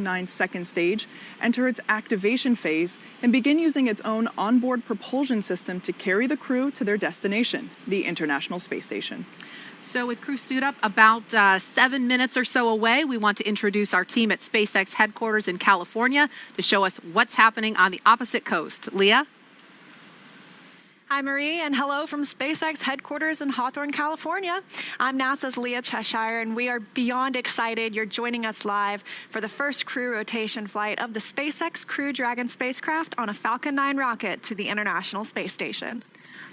9's second stage, enter its activation phase, and begin using its own onboard propulsion system to carry the crew to their destination, the International Space Station. So with Crew Suit Up about 7 minutes or so away, we want to introduce our team at SpaceX headquarters in California to show us what's happening on the opposite coast. Leah? Hi, Marie, and hello from SpaceX headquarters in Hawthorne, California. I'm NASA's Leah Cheshire, and we are beyond excited you're joining us live for the first crew rotation flight of the SpaceX Crew-Dragon spacecraft on a Falcon 9 rocket to the International Space Station.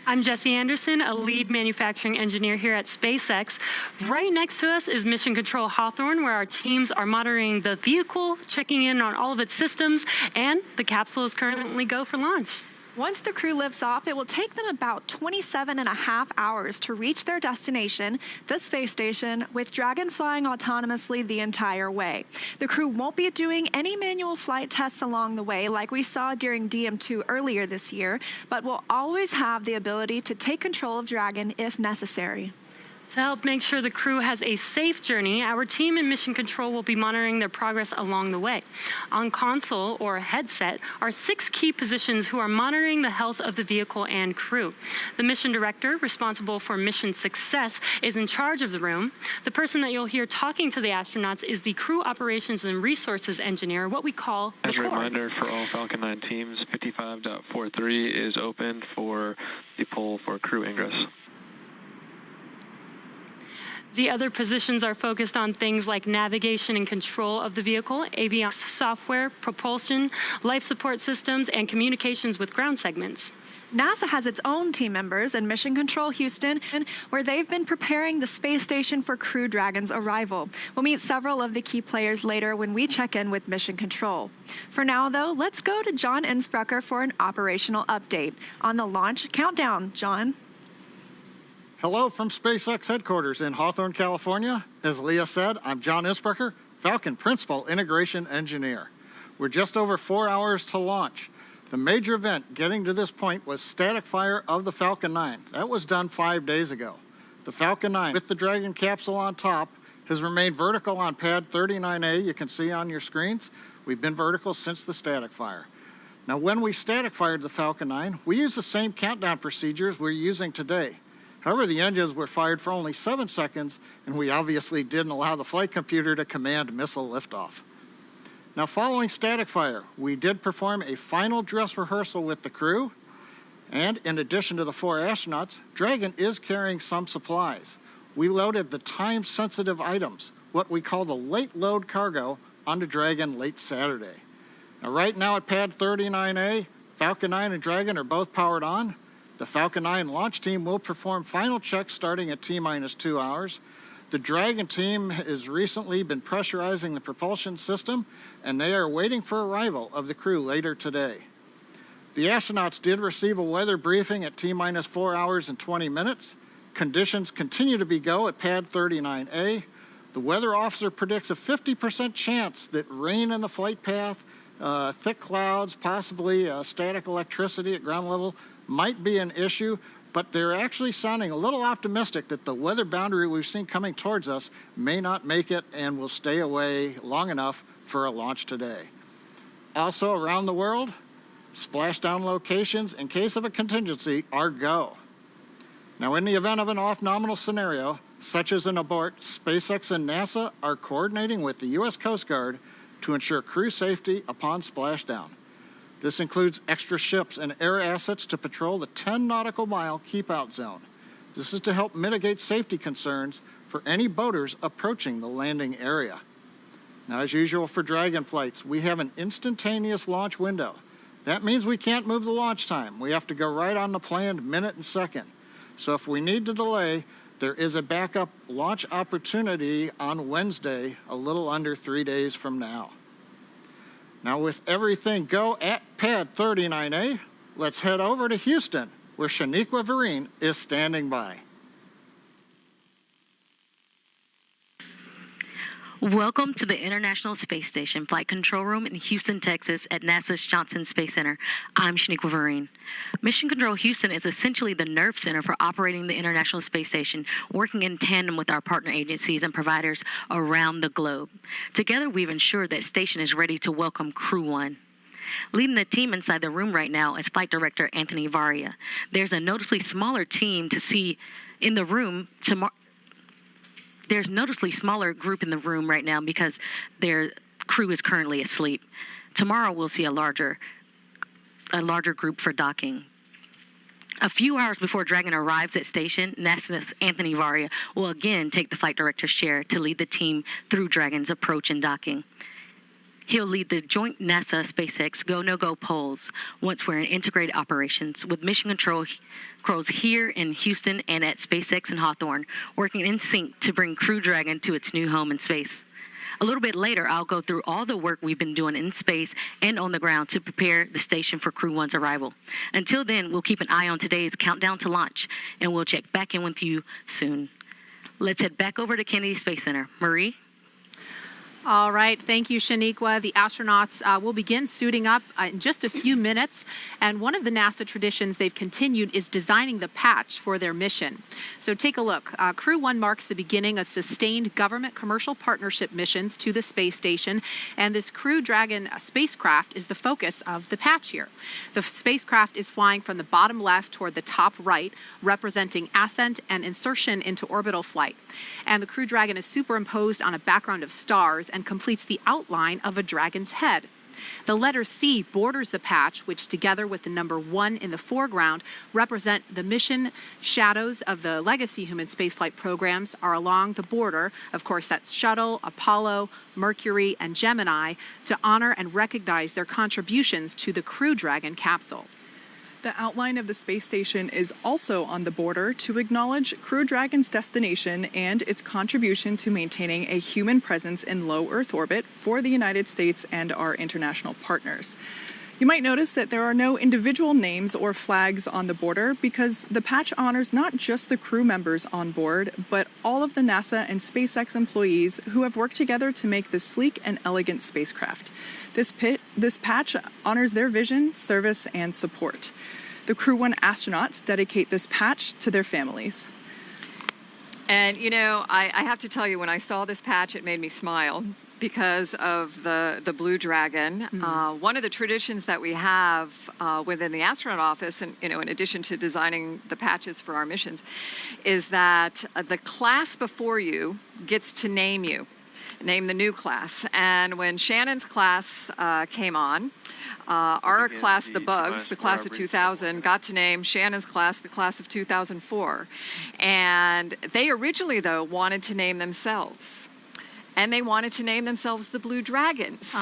I'm Jessie Anderson, a lead manufacturing engineer here at SpaceX. Right next to us is Mission Control Hawthorne, where our teams are monitoring the vehicle, checking in on all of its systems, and the capsule is currently go for launch. Once the crew lifts off, it will take them about 27.5 hours to reach their destination, the space station, with Dragon flying autonomously the entire way. The crew won't be doing any manual flight tests along the way like we saw during DM2 earlier this year, but will always have the ability to take control of Dragon if necessary. To help make sure the crew has a safe journey, our team in Mission Control will be monitoring their progress along the way. On console or headset are 6 key positions who are monitoring the health of the vehicle and crew. The mission director, responsible for mission success, is in charge of the room. The person that you'll hear talking to the astronauts is the crew operations and resources engineer, what we call the core. As a reminder for all Falcon 9 teams, 55.43 is open for the poll for crew ingress. The other positions are focused on things like navigation and control of the vehicle, avionics software, propulsion, life support systems, and communications with ground segments. NASA has its own team members in Mission Control Houston, where they've been preparing the space station for Crew Dragon's arrival. We'll meet several of the key players later when we check in with Mission Control. For now, though, let's go to John Innsbrucker for an operational update on the launch countdown. John? Hello from SpaceX headquarters in Hawthorne, California. As Leah said, I'm John Innsbrucker, Falcon Principal Integration Engineer. We're just over 4 hours to launch. The major event getting to this point was static fire of the Falcon 9. That was done 5 days ago. The Falcon 9, with the Dragon capsule on top, has remained vertical on pad 39A. You can see on your screens, we've been vertical since the static fire. Now, when we static fired the Falcon 9, we used the same countdown procedures we're using today. However, the engines were fired for only 7 seconds, and we obviously didn't allow the flight computer to command missile liftoff. Now, following static fire, we did perform a final dress rehearsal with the crew, and in addition to the 4 astronauts, Dragon is carrying some supplies. We loaded the time-sensitive items, what we call the late load cargo, onto Dragon late Saturday. Now, right now at pad 39A, Falcon 9 and Dragon are both powered on. The Falcon 9 launch team will perform final checks starting at T-minus 2 hours. The Dragon team has recently been pressurizing the propulsion system, and they are waiting for arrival of the crew later today. The astronauts did receive a weather briefing at T-minus 4 hours and 20 minutes. Conditions continue to be go at pad 39A. The weather officer predicts a 50% chance that rain in the flight path, thick clouds, possibly static electricity at ground level might be an issue, but they're actually sounding a little optimistic that the weather boundary we've seen coming towards us may not make it and will stay away long enough for a launch today. Also around the world, splashdown locations in case of a contingency are go. Now, in the event of an off-nominal scenario, such as an abort, SpaceX and NASA are coordinating with the U.S. Coast Guard to ensure crew safety upon splashdown. This includes extra ships and air assets to patrol the 10 nautical mile keep-out zone. This is to help mitigate safety concerns for any boaters approaching the landing area. Now, as usual for Dragon flights, we have an instantaneous launch window. That means we can't move the launch time. We have to go right on the planned minute and second. So if we need to delay, there is a backup launch opportunity on Wednesday, a little under 3 days from now. Now, with everything go at pad 39A, let's head over to Houston, where Shaniqua Vereen is standing by. Welcome to the International Space Station Flight Control Room in Houston, Texas at NASA's Johnson Space Center. I'm Shaniqua Vereen. Mission Control Houston is essentially the nerve center for operating the International Space Station, working in tandem with our partner agencies and providers around the globe. Together, we've ensured that station is ready to welcome Crew-1. Leading the team inside the room right now is Flight Director Anthony Varia. There's a noticeably smaller team to see in the room tomorrow. There's noticeably smaller group in the room right now because their crew is currently asleep. Tomorrow we'll see a larger group for docking. A few hours before Dragon arrives at station, NASA's Anthony Varia will again take the flight director's chair to lead the team through Dragon's approach and docking. He'll lead the joint NASA-SpaceX go-no-go polls once we're in integrated operations with mission controls here in Houston and at SpaceX and Hawthorne, working in sync to bring Crew Dragon to its new home in space. A little bit later, I'll go through all the work we've been doing in space and on the ground to prepare the station for Crew-1's arrival. Until then, we'll keep an eye on today's countdown to launch, and we'll check back in with you soon. Let's head back over to Kennedy Space Center. Marie? All right. Thank you, Shaniqua. The astronauts will begin suiting up in just a few minutes. And one of the NASA traditions they've continued is designing the patch for their mission. So take a look. Crew-1 marks the beginning of sustained government commercial partnership missions to the space station. And this Crew Dragon spacecraft is the focus of the patch here. The spacecraft is flying from the bottom left toward the top right, representing ascent and insertion into orbital flight. And the Crew Dragon is superimposed on a background of stars and completes the outline of a dragon's head. The letter C borders the patch, which together with the number 1 in the foreground represent the mission shadows of the legacy human spaceflight programs are along the border. Of course, that's Shuttle, Apollo, Mercury, and Gemini to honor and recognize their contributions to the Crew Dragon capsule. The outline of the space station is also on the border to acknowledge Crew Dragon's destination and its contribution to maintaining a human presence in low Earth orbit for the United States and our international partners. You might notice that there are no individual names or flags on the border because the patch honors not just the crew members on board, but all of the NASA and SpaceX employees who have worked together to make this sleek and elegant spacecraft. This patch honors their vision, service, and support. The Crew-1 astronauts dedicate this patch to their families. And, you know, I have to tell you, when I saw this patch, it made me smile because of the Blue Dragon. One of the traditions that we have within the astronaut office, and, you know, in addition to designing the patches for our missions, is that the class before you gets to name you. Name the new class. And when Shannon's class came on, our class, the Bugs, the class of 2000, got to name Shannon's class the class of 2004. And they originally, though, wanted to name themselves. And they wanted to name themselves the Blue Dragons.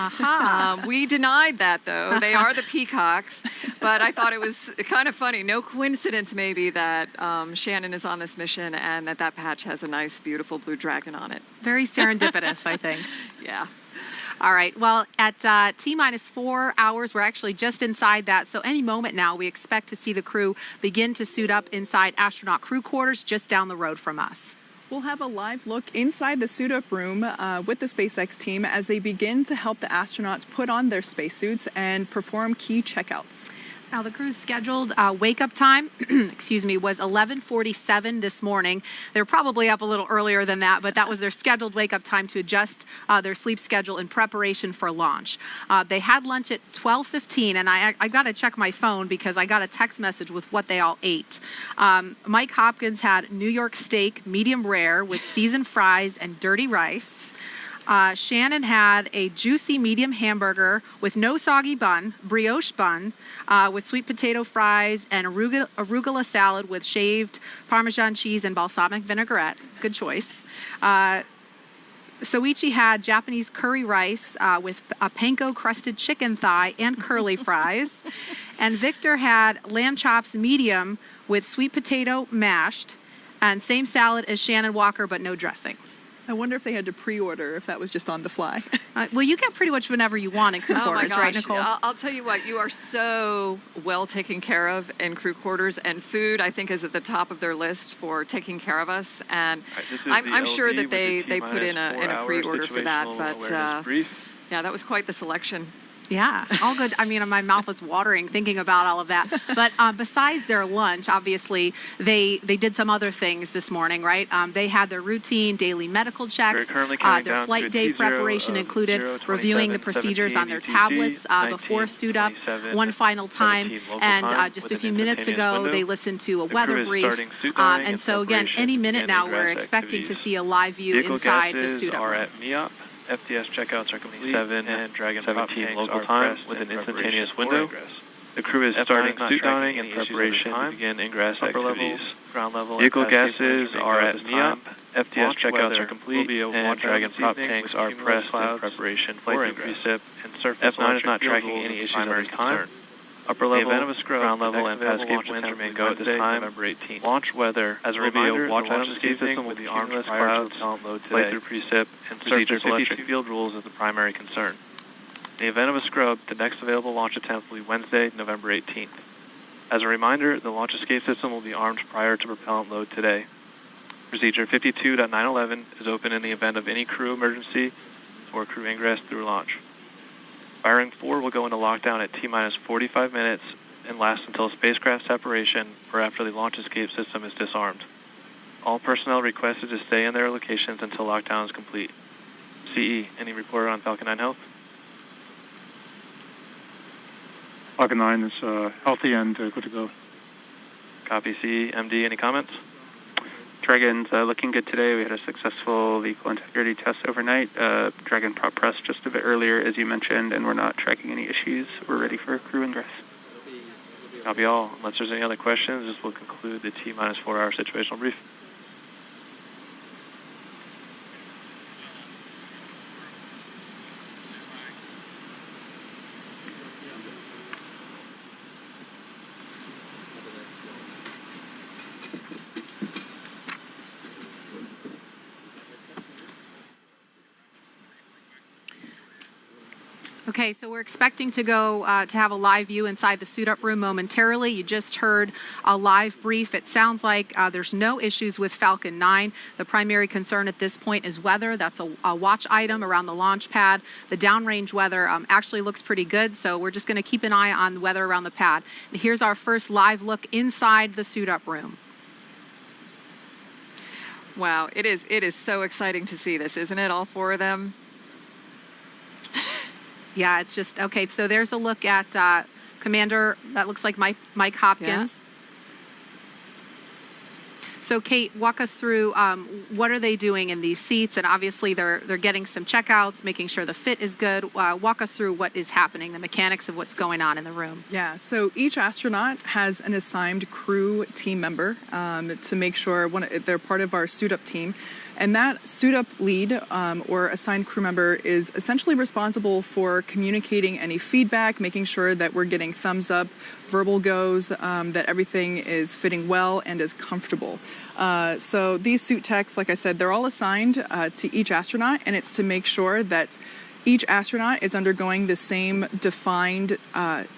We denied that, though. They are the Peacocks. But I thought it was kind of funny. No coincidence, maybe, that Shannon is on this mission and that patch has a nice, beautiful blue dragon on it. Very serendipitous, I think. Yeah. All right. Well, at T-minus 4 hours, we're actually just inside that. So any moment now, we expect to see the crew begin to suit up inside astronaut crew quarters just down the road from us. We'll have a live look inside the suit-up room with the SpaceX team as they begin to help the astronauts put on their spacesuits and perform key checkouts. Now, the crew's scheduled wake-up time, was 11:47 this morning. They're probably up a little earlier than that, but that was their scheduled wake-up time to adjust their sleep schedule in preparation for launch. They had lunch at 12:15, and I got to check my phone because I got a text message with what they all ate. Mike Hopkins had New York steak, medium rare, with seasoned fries and dirty rice. Shannon had a juicy medium hamburger with no soggy bun, brioche bun, with sweet potato fries and arugula salad with shaved Parmesan cheese and balsamic vinaigrette. Good choice. Soichi had Japanese curry rice with a panko-crusted chicken thigh and curly fries. And Victor had lamb chops medium with sweet potato mashed, and same salad as Shannon Walker, but no dressing. I wonder if they had to pre-order, if that was just on the fly. Well, you get pretty much whenever you want in crew Oh my quarters, right, gosh. Nicole? I'll tell you what, you are so well taken care of in crew quarters, and food, I think, is at the top of their list for taking care of us. And I'm sure that they put in a pre-order for that, but yeah, that was quite the selection. Yeah, all good. I mean, my mouth was watering thinking about all of that. But besides their lunch, obviously, they did some other things this morning, right? They had their routine daily medical checks. Their flight day preparation included reviewing the procedures on their tablets before suit up one final time. And just a few minutes ago, they listened to a weather brief. And so, again, any minute now, we're expecting to see a live view inside the suit up room. FTS checkouts are complete 7 and Dragon 17 local time with an instantaneous window. The crew is starting suit donning in preparation to begin ingress activities. Vehicle gases are at MEOP. FTS checkouts are complete and Dragon prop tanks are pressed in preparation for precip and surface. F9 is not tracking any issues at this time. Upper level, ground level, and pass escape winds remain go at this time, November 18th. Launch weather. As a reminder, watch item escape system will be armed with clouds, flight through precip, and surface electric field rules as the primary concern. In the event of a scrub, the next available launch attempt will be Wednesday, November 18th. As a reminder, the launch escape system will be armed prior to propellant load today. Procedure 52.911 is open in the event of any crew emergency or crew ingress through launch. Firing 4 will go into lockdown at T-minus 45 minutes and last until spacecraft separation or after the launch escape system is disarmed. All personnel requested to stay in their locations until lockdown is complete. CE, any report on Falcon 9 health? Falcon 9 is healthy and good to go. Copy. CE, MD, any comments? Dragon's looking good today. We had a successful vehicle integrity test overnight. Dragon prop press just a bit earlier, as you mentioned, and we're not tracking any issues. We're ready for crew ingress. Copy all. Unless there's any other questions, this will conclude the T-minus 4-hour situational brief. Okay, so we're expecting to go to have a live view inside the suit-up room momentarily. You just heard a live brief. It sounds like there's no issues with Falcon 9. The primary concern at this point is weather. That's a watch item around the launch pad. The downrange weather actually looks pretty good, so we're just going to keep an eye on the weather around the pad. And here's our first live look inside the suit-up room. Wow, it is so exciting to see this, isn't it? All 4 of them. Yeah, it's just, okay, so there's a look at Commander, that looks like Mike Hopkins. Yeah. So, Kate, walk us through what are they doing in these seats? And obviously they're getting some checkouts, making sure the fit is good. Walk us through what is happening, the mechanics of what's going on in the room. Yeah, so each astronaut has an assigned crew team member to make sure they're part of our suit-up team. And that suit-up lead or assigned crew member is essentially responsible for communicating any feedback, making sure that we're getting thumbs up, verbal goes, that everything is fitting well and is comfortable. So these suit techs, like I said, they're all assigned to each astronaut, and it's to make sure that each astronaut is undergoing the same defined,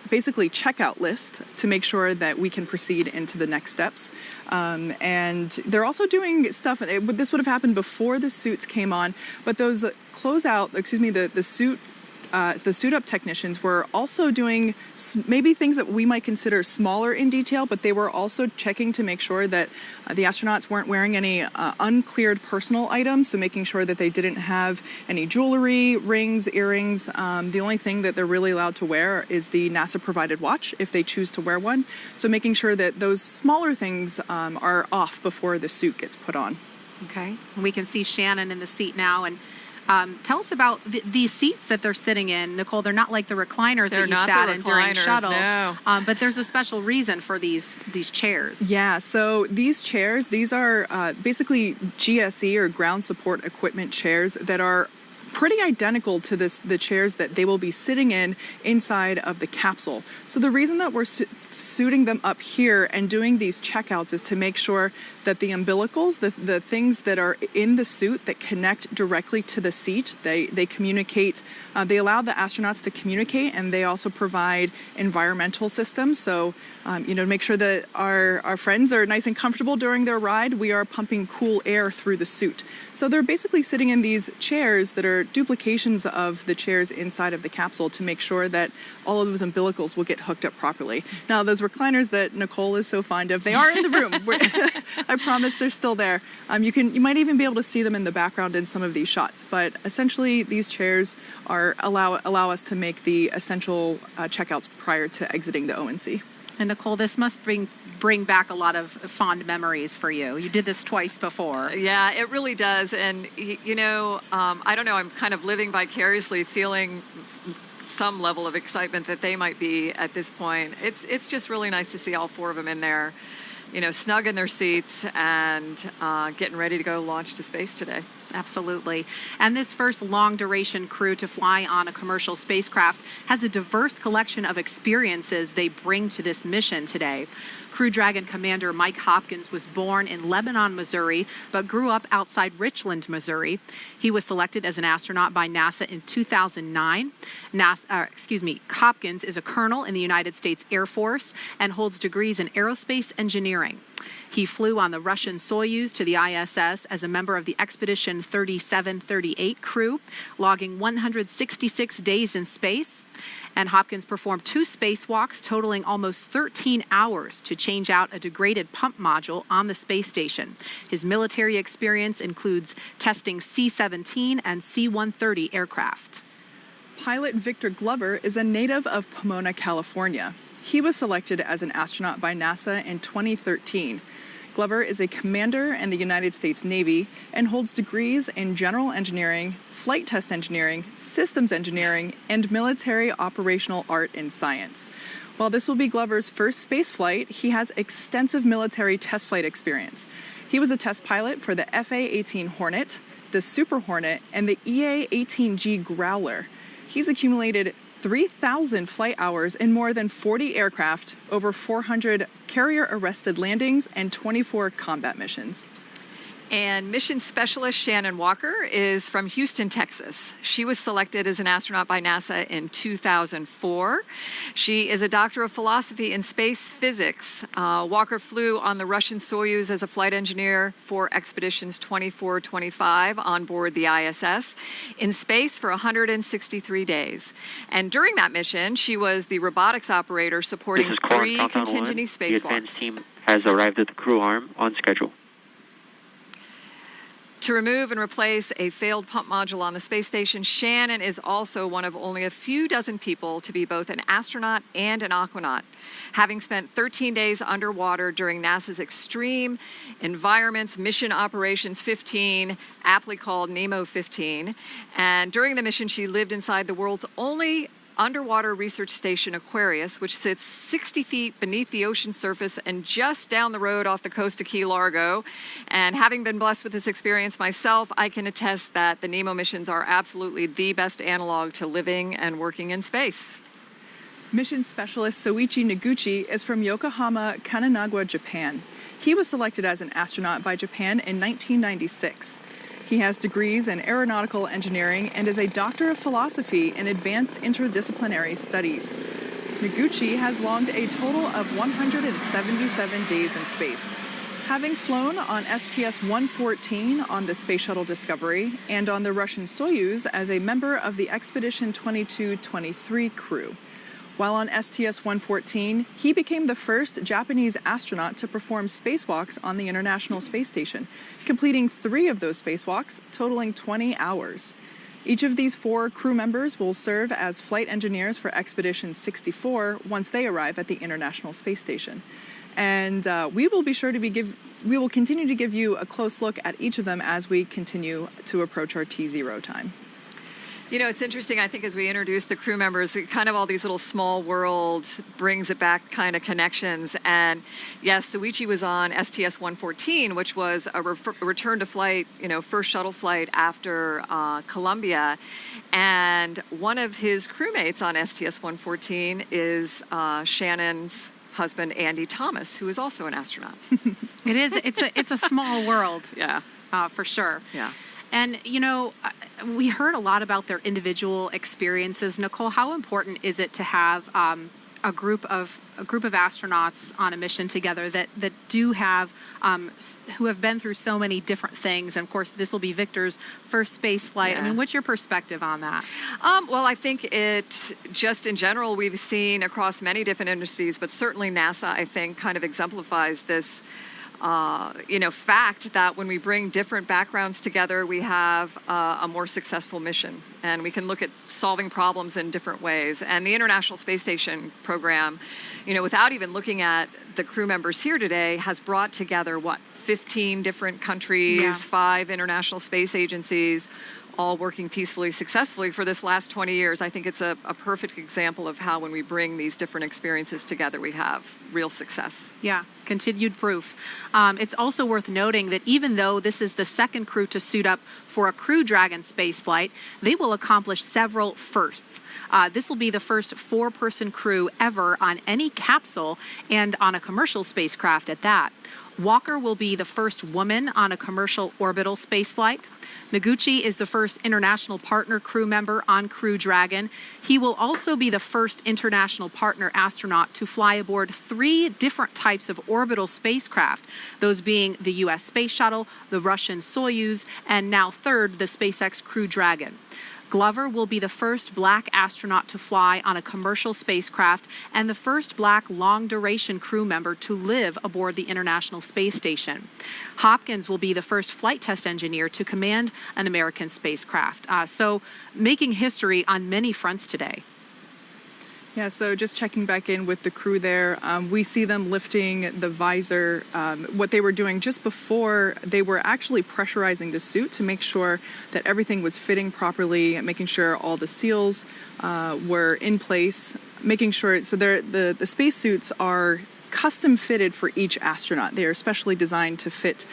basically checkout list to make sure that we can proceed into the next steps. And they're also doing stuff, this would have happened before the suits came on, but those the suit-up technicians were also doing maybe things that we might consider smaller in detail, but they were also checking to make sure that the astronauts weren't wearing any uncleared personal items, so making sure that they didn't have any jewelry, rings, earrings. The only thing that they're really allowed to wear is the NASA-provided watch, if they choose to wear one. So making sure that those smaller things are off before the suit gets put on. Okay. We can see Shannon in the seat now, and tell us about these seats that they're sitting in. Nicole, they're not like the recliners that you sat in during shuttle. No. But there's a special reason for these chairs. Yeah, so these chairs, these are basically GSE or ground support equipment chairs that are pretty identical to the chairs that they will be sitting in inside of the capsule. So the reason that we're suiting them up here and doing these checkouts is to make sure that the umbilicals, the things that are in the suit that connect directly to the seat, they communicate, they allow the astronauts to communicate, and they also provide environmental systems. So, to make sure that our friends are nice and comfortable during their ride, we are pumping cool air through the suit. So they're basically sitting in these chairs that are duplications of the chairs inside of the capsule to make sure that all of those umbilicals will get hooked up properly. Now, those recliners that Nicole is so fond of, they are in the room. I promise they're still there. You might even be able to see them in the background in some of these shots. But essentially, these chairs allow us to make the essential checkouts prior to exiting the ONC. And Nicole, this must bring back a lot of fond memories for you. You did this twice before. Yeah, it really does. And, I don't know, I'm kind of living vicariously, feeling some level of excitement that they might be at this point. It's just really nice to see all four of them in there, snug in their seats and getting ready to go launch to space today. Absolutely. And this first long-duration crew to fly on a commercial spacecraft has a diverse collection of experiences they bring to this mission today. Crew Dragon Commander Mike Hopkins was born in Lebanon, Missouri, but grew up outside Richland, Missouri. He was selected as an astronaut by NASA in 2009. Hopkins is a colonel in the United States Air Force and holds degrees in aerospace engineering. He flew on the Russian Soyuz to the ISS as a member of the Expedition 3738 crew, logging 166 days in space. And Hopkins performed 2 spacewalks totaling almost 13 hours to change out a degraded pump module on the space station. His military experience includes testing C-17 and C-130 aircraft. Pilot Victor Glover is a native of Pomona, California. He was selected as an astronaut by NASA in 2013. Glover is a commander in the United States Navy and holds degrees in general engineering, flight test engineering, systems engineering, and military operational art and science. While this will be Glover's first space flight, he has extensive military test flight experience. He was a test pilot for the FA-18 Hornet, the Super Hornet, and the EA-18G Growler. He's accumulated 3,000 flight hours in more than 40 aircraft, over 400 carrier-arrested landings, and 24 combat missions. And mission specialist Shannon Walker is from Houston, Texas. She was selected as an astronaut by NASA in 2004. She is a doctor of philosophy in space physics. Walker flew on the Russian Soyuz as a flight engineer for expeditions 24-25 on board the ISS in space for 163 days. And during that mission, she was the robotics operator supporting 3 contingency spacewalks. The advanced team has arrived at the crew arm on schedule. To remove and replace a failed pump module on the space station, Shannon is also one of only a few dozen people to be both an astronaut and an aquanaut, having spent 13 days underwater during NASA's Extreme Environments Mission Operations 15, aptly called NEMO 15. And during the mission, she lived inside the world's only underwater research station, Aquarius, which sits 60 feet beneath the ocean surface and just down the road off the coast of Key Largo. And having been blessed with this experience myself, I can attest that the NEMO missions are absolutely the best analog to living and working in space. Mission specialist Soichi Noguchi is from Yokohama, Kanagawa, Japan. He was selected as an astronaut by Japan in 1996. He has degrees in aeronautical engineering and is a doctor of philosophy in advanced interdisciplinary studies. Noguchi has logged a total of 177 days in space, having flown on STS-114 on the Space Shuttle Discovery and on the Russian Soyuz as a member of the Expedition 22-23 crew. While on STS-114, he became the first Japanese astronaut to perform spacewalks on the International Space Station, completing 3 of those spacewalks, totaling 20 hours. Each of these 4 crew members will serve as flight engineers for Expedition 64 once they arrive at the International Space Station. And we will continue to give you a close look at each of them as we continue to approach our T0 time. You know, it's interesting, I think, as we introduce the crew members, kind of all these little small world brings it back kind of connections. And yes, Soichi was on STS-114, which was a return to flight, first shuttle flight after Columbia. And one of his crewmates on STS-114 is Shannon's husband, Andy Thomas, who is also an astronaut. It's a small world. Yeah. For sure. Yeah. And, we heard a lot about their individual experiences. Nicole, how important is it to have a group of astronauts on a mission together that do have who have been through so many different things? And of course, this will be Victor's first space flight. Yeah. I mean, what's your perspective on that? Well, I think it just in general we've seen across many different industries, but certainly NASA, I think, kind of exemplifies this. Fact that when we bring different backgrounds together, we have a more successful mission, and we can look at solving problems in different ways. And the International Space Station program, without even looking at the crew members here today, has brought together 15 different countries, 5 international space agencies, all working peacefully, successfully for this last 20 years. I think it's a perfect example of how when we bring these different experiences together, we have real success. Yeah, continued proof. It's also worth noting that even though this is the second crew to suit up for a Crew Dragon spaceflight, they will accomplish several firsts. This will be the first 4-person crew ever on any capsule and on a commercial spacecraft at that. Walker will be the first woman on a commercial orbital spaceflight. Noguchi is the first international partner crew member on Crew Dragon. He will also be the first international partner astronaut to fly aboard 3 different types of orbital spacecraft, those being the U.S. Space Shuttle, the Russian Soyuz, and now third, the SpaceX Crew Dragon. Glover will be the first black astronaut to fly on a commercial spacecraft and the first black long-duration crew member to live aboard the International Space Station. Hopkins will be the first flight test engineer to command an American spacecraft. So making history on many fronts today. Yeah, so just checking back in with the crew there, we see them lifting the visor. What they were doing just before, they were actually pressurizing the suit to make sure that everything was fitting properly, making sure all the seals were in place, making sure, so the spacesuits are custom fitted for each astronaut. They are specially designed to fit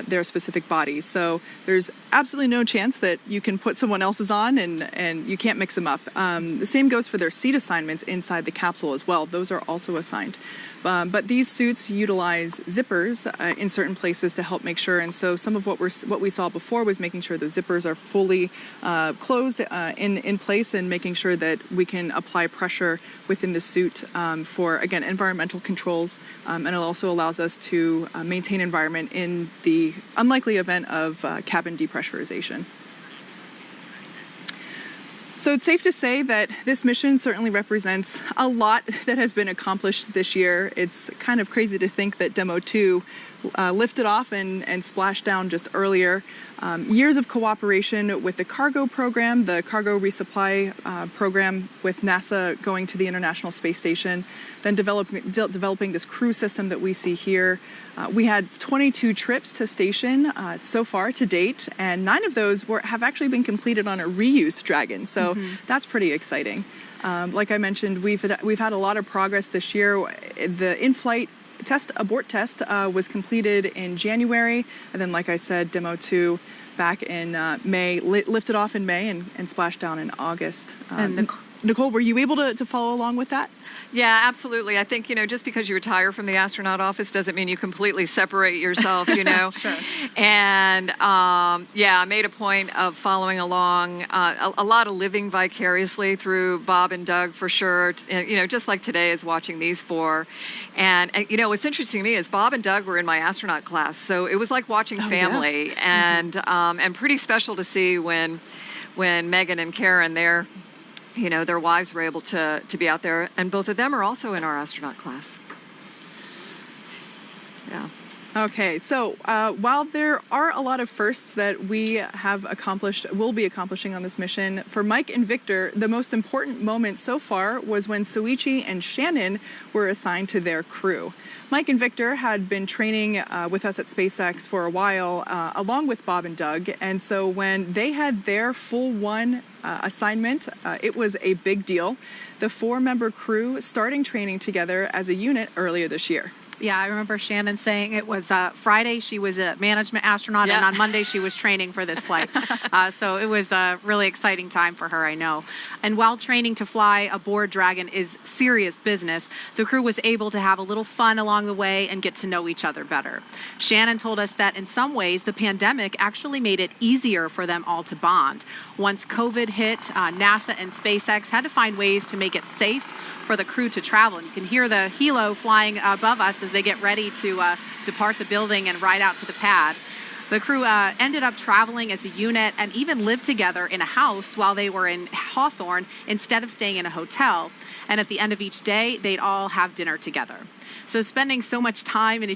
their specific bodies. So there's absolutely no chance that you can put someone else's on and you can't mix them up. The same goes for their seat assignments inside the capsule as well. Those are also assigned. But these suits utilize zippers in certain places to help make sure. And so some of what we saw before was making sure the zippers are fully closed in place and making sure that we can apply pressure within the suit for, again, environmental controls. And it also allows us to maintain environment in the unlikely event of cabin depressurization. So it's safe to say that this mission certainly represents a lot that has been accomplished this year. It's kind of crazy to think that Demo 2 lifted off and splashed down just earlier. Years of cooperation with the cargo program, the cargo resupply program with NASA going to the International Space Station, then developing this crew system that we see here. We had 22 trips to station so far to date, and 9 of those have actually been completed on a reused Dragon. So that's pretty exciting. Like I mentioned, we've had a lot of progress this year. The in-flight abort test was completed in January, and then, like I said, Demo 2 back in May, lifted off in May and splashed down in August. And Nicole, were you able to follow along with that? Yeah, absolutely. I think, just because you retire from the astronaut office doesn't mean you completely separate yourself, Sure. And, I made a point of following along, a lot of living vicariously through Bob and Doug for sure, just like today is watching these 4. And what's interesting to me is Bob and Doug were in my astronaut class, so it was like watching family, and pretty special to see when Megan and Karen, their wives were able to be out there, and both of them are also in our astronaut class. Yeah. Okay, so while there are a lot of firsts that we will be accomplishing on this mission, for Mike and Victor, the most important moment so far was when Soichi and Shannon were assigned to their crew. Mike and Victor had been training with us at SpaceX for a while, along with Bob and Doug, and so when they had their full one assignment, it was a big deal. The 4-member crew starting training together as a unit earlier this year. Yeah, I remember Shannon saying it was Friday she was a management astronaut, and on Monday she was training for this flight. So it was a really exciting time for her, I know. And while training to fly aboard Dragon is serious business, the crew was able to have a little fun along the way and get to know each other better. Shannon told us that in some ways the pandemic actually made it easier for them all to bond. Once COVID hit, NASA and SpaceX had to find ways to make it safe for the crew to travel. And you can hear the helo flying above us as they get ready to depart the building and ride out to the pad. The crew ended up traveling as a unit and even lived together in a house while they were in Hawthorne instead of staying in a hotel. And at the end of each day, they'd all have dinner together. So spending so much time in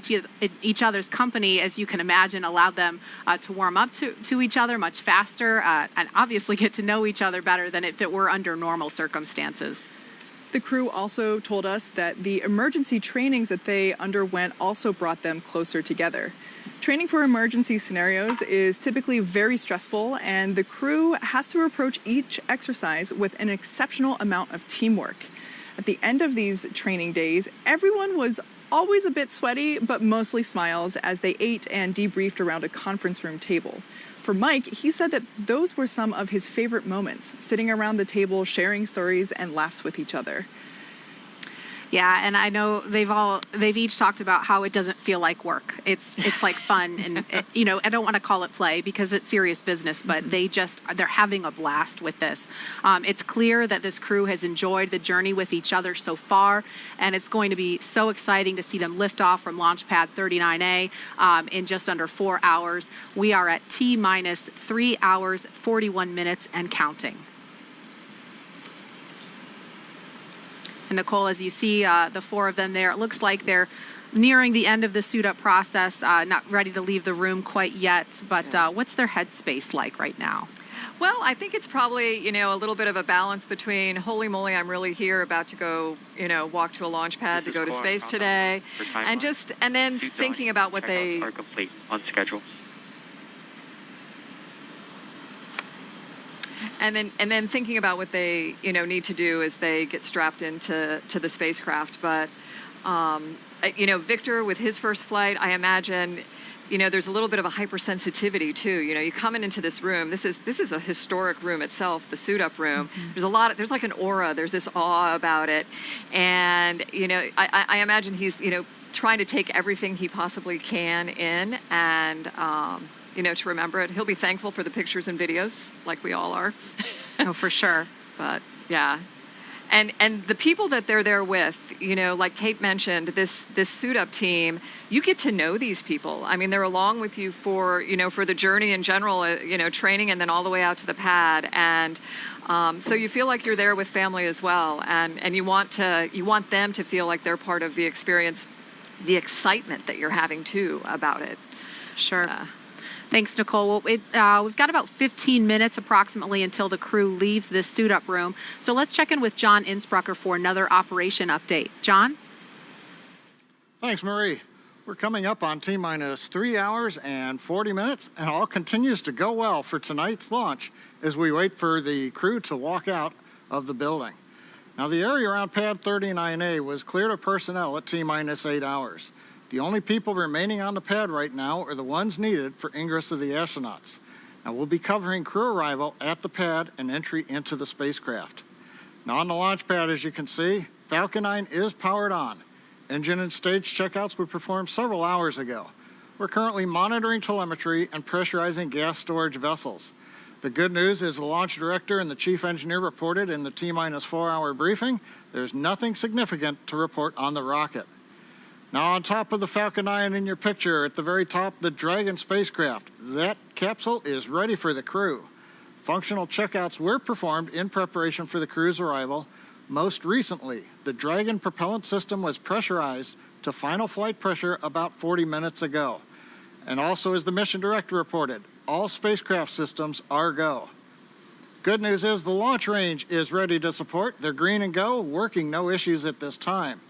each other's company, as you can imagine, allowed them to warm up to each other much faster and obviously get to know each other better than if it were under normal circumstances. The crew also told us that the emergency trainings that they underwent also brought them closer together. Training for emergency scenarios is typically very stressful, and the crew has to approach each exercise with an exceptional amount of teamwork. At the end of these training days, everyone was always a bit sweaty, but mostly smiles as they ate and debriefed around a conference room table. For Mike, he said that those were some of his favorite moments, sitting around the table, sharing stories and laughs with each other. Yeah, and I know they've each talked about how it doesn't feel like work. It's like fun, and I don't want to call it play because it's serious business, but they're having a blast with this. It's clear that this crew has enjoyed the journey with each other so far, and it's going to be so exciting to see them lift off from Launch Pad 39A in just under 4 hours. We are at T-minus 3 hours, 41 minutes and counting. And Nicole, as you see the 4 of them there, it looks like they're nearing the end of the suit-up process, not ready to leave the room quite yet. But what's their headspace like right now? Well, I think it's probably, a little bit of a balance between, holy moly, I'm really here, about to go, walk to a launch pad to go to space today, and then thinking about what they are complete on schedule. And then thinking about what they need to do as they get strapped into the spacecraft. But Victor, with his first flight, I imagine there's a little bit of a hypersensitivity too. You coming into this room. This is a historic room itself, the suit up room. Mm-hmm. There's like an aura. There's this awe about it, and I imagine he's trying to take everything he possibly can in and. To remember it. He'll be thankful for the pictures and videos, like we all are. Oh, for sure. But yeah. And the people that they're there with, like Kate mentioned, this suit up team, you get to know these people. I mean, they're along with you for the journey in general, training and then all the way out to the pad. And so you feel like you're there with family as well. And you want them to feel like they're part of the experience, the excitement that you're having too about it. Sure. Thanks, Nicole. Well, we've got about 15 minutes approximately until the crew leaves this suit-up room. So let's check in with John Innsbrucker for another operation update. John? Thanks, Marie. We're coming up on T-minus 3 hours and 40 minutes, and all continues to go well for tonight's launch as we wait for the crew to walk out of the building. Now, the area around Pad 39A was cleared of personnel at T-minus 8 hours. The only people remaining on the pad right now are the ones needed for ingress of the astronauts. Now, we'll be covering crew arrival at the pad and entry into the spacecraft. Now, on the launch pad, as you can see, Falcon 9 is powered on. Engine and stage checkouts were performed several hours ago. We're currently monitoring telemetry and pressurizing gas storage vessels. The good news is the launch director and the chief engineer reported in the T-minus 4 hour briefing, there's nothing significant to report on the rocket. Now, on top of the Falcon 9 in your picture, at the very top, the Dragon spacecraft. That capsule is ready for the crew. Functional checkouts were performed in preparation for the crew's arrival. Most recently, the Dragon propellant system was pressurized to final flight pressure about 40 minutes ago. And also, as the mission director reported, all spacecraft systems are go. Good news is the launch range is ready to support. They're green and go, working no issues at this time.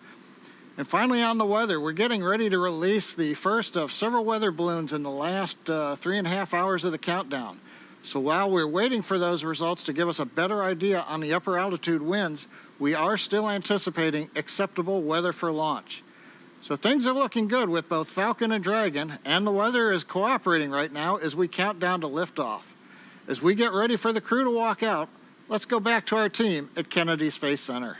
And finally, on the weather, we're getting ready to release the first of several weather balloons in the last 3.5 hours of the countdown. So while we're waiting for those results to give us a better idea on the upper altitude winds, we are still anticipating acceptable weather for launch. So things are looking good with both Falcon and Dragon, and the weather is cooperating right now as we count down to liftoff. As we get ready for the crew to walk out, let's go back to our team at Kennedy Space Center.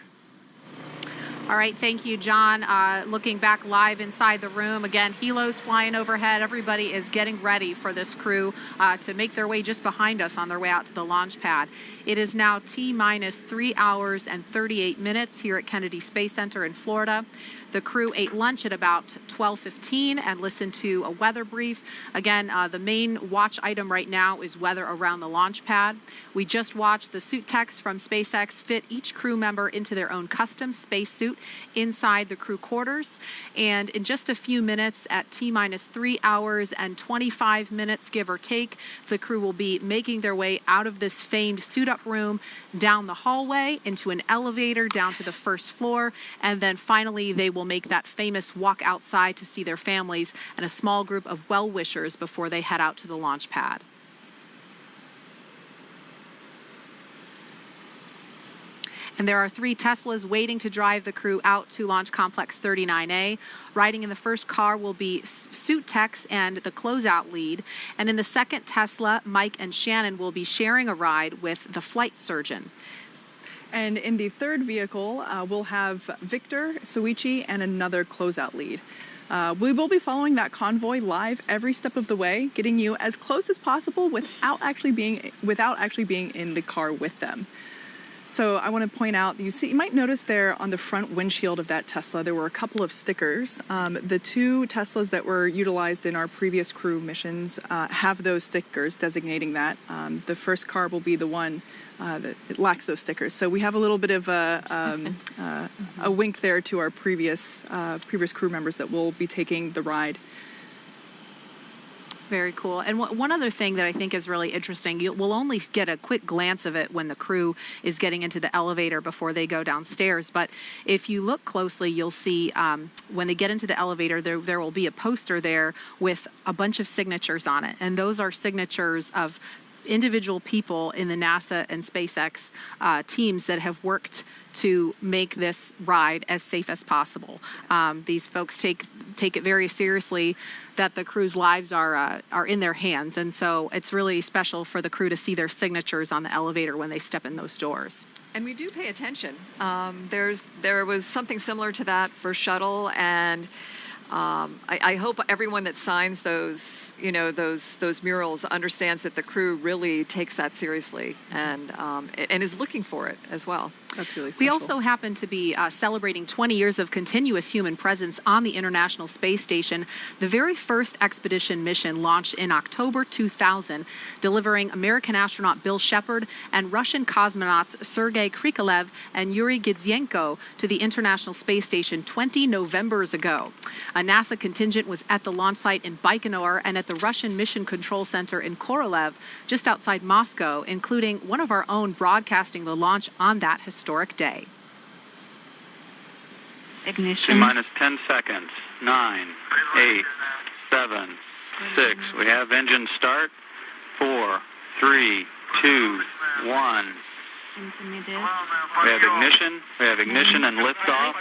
All right, thank you, John. Looking back live inside the room, again, helos flying overhead. Everybody is getting ready for this crew to make their way just behind us on their way out to the launch pad. It is now T-minus 3 hours and 38 minutes here at Kennedy Space Center in Florida. The crew ate lunch at about 12:15 and listened to a weather brief. Again, the main watch item right now is weather around the launch pad. We just watched the suit techs from SpaceX fit each crew member into their own custom spacesuit inside the crew quarters. And in just a few minutes, at T-minus 3 hours and 25 minutes, give or take, the crew will be making their way out of this famed suit-up room, down the hallway, into an elevator, down to the first floor, and then finally they will make that famous walk outside to see their families and a small group of well-wishers before they head out to the launch pad. And there are 3 Teslas waiting to drive the crew out to Launch Complex 39A. Riding in the first car will be suit techs and the closeout lead. And in the second Tesla, Mike and Shannon will be sharing a ride with the flight surgeon. And in the third vehicle, we'll have Victor, Soichi, and another closeout lead. We will be following that convoy live every step of the way, getting you as close as possible without actually being in the car with them. So I want to point out, you might notice there on the front windshield of that Tesla, there were a couple of stickers. The 2 Teslas that were utilized in our previous crew missions have those stickers designating that. The first car will be the one that it lacks those stickers. So we have a little bit of a wink there to our previous crew members that will be taking the ride. Very cool. And one other thing that I think is really interesting, we'll only get a quick glance of it when the crew is getting into the elevator before they go downstairs. But if you look closely, you'll see when they get into the elevator, there will be a poster there with a bunch of signatures on it. And those are signatures of individual people in the NASA and SpaceX teams that have worked to make this ride as safe as possible. These folks take it very seriously that the crew's lives are in their hands, and so it's really special for the crew to see their signatures on the elevator when they step in those doors. And we do pay attention. There was something similar to that for shuttle, and I hope everyone that signs those murals understands that the crew really takes that seriously and is looking for it as well. That's really special. We also happen to be celebrating 20 years of continuous human presence on the International Space Station. The very first expedition mission launched in October 2000, delivering American astronaut Bill Shepard and Russian cosmonauts Sergei Krikalev and Yuri Gidzenko to the International Space Station 20 Novembers ago. A NASA contingent was at the launch site in Baikonur and at the Russian Mission Control Center in Korolev, just outside Moscow, including one of our own broadcasting the launch on that historic day. Ignition. T-minus 10 seconds. 9, 8, 7, 6. We have engine start. 4, 3, 2, 1. We have ignition. We have ignition and liftoff.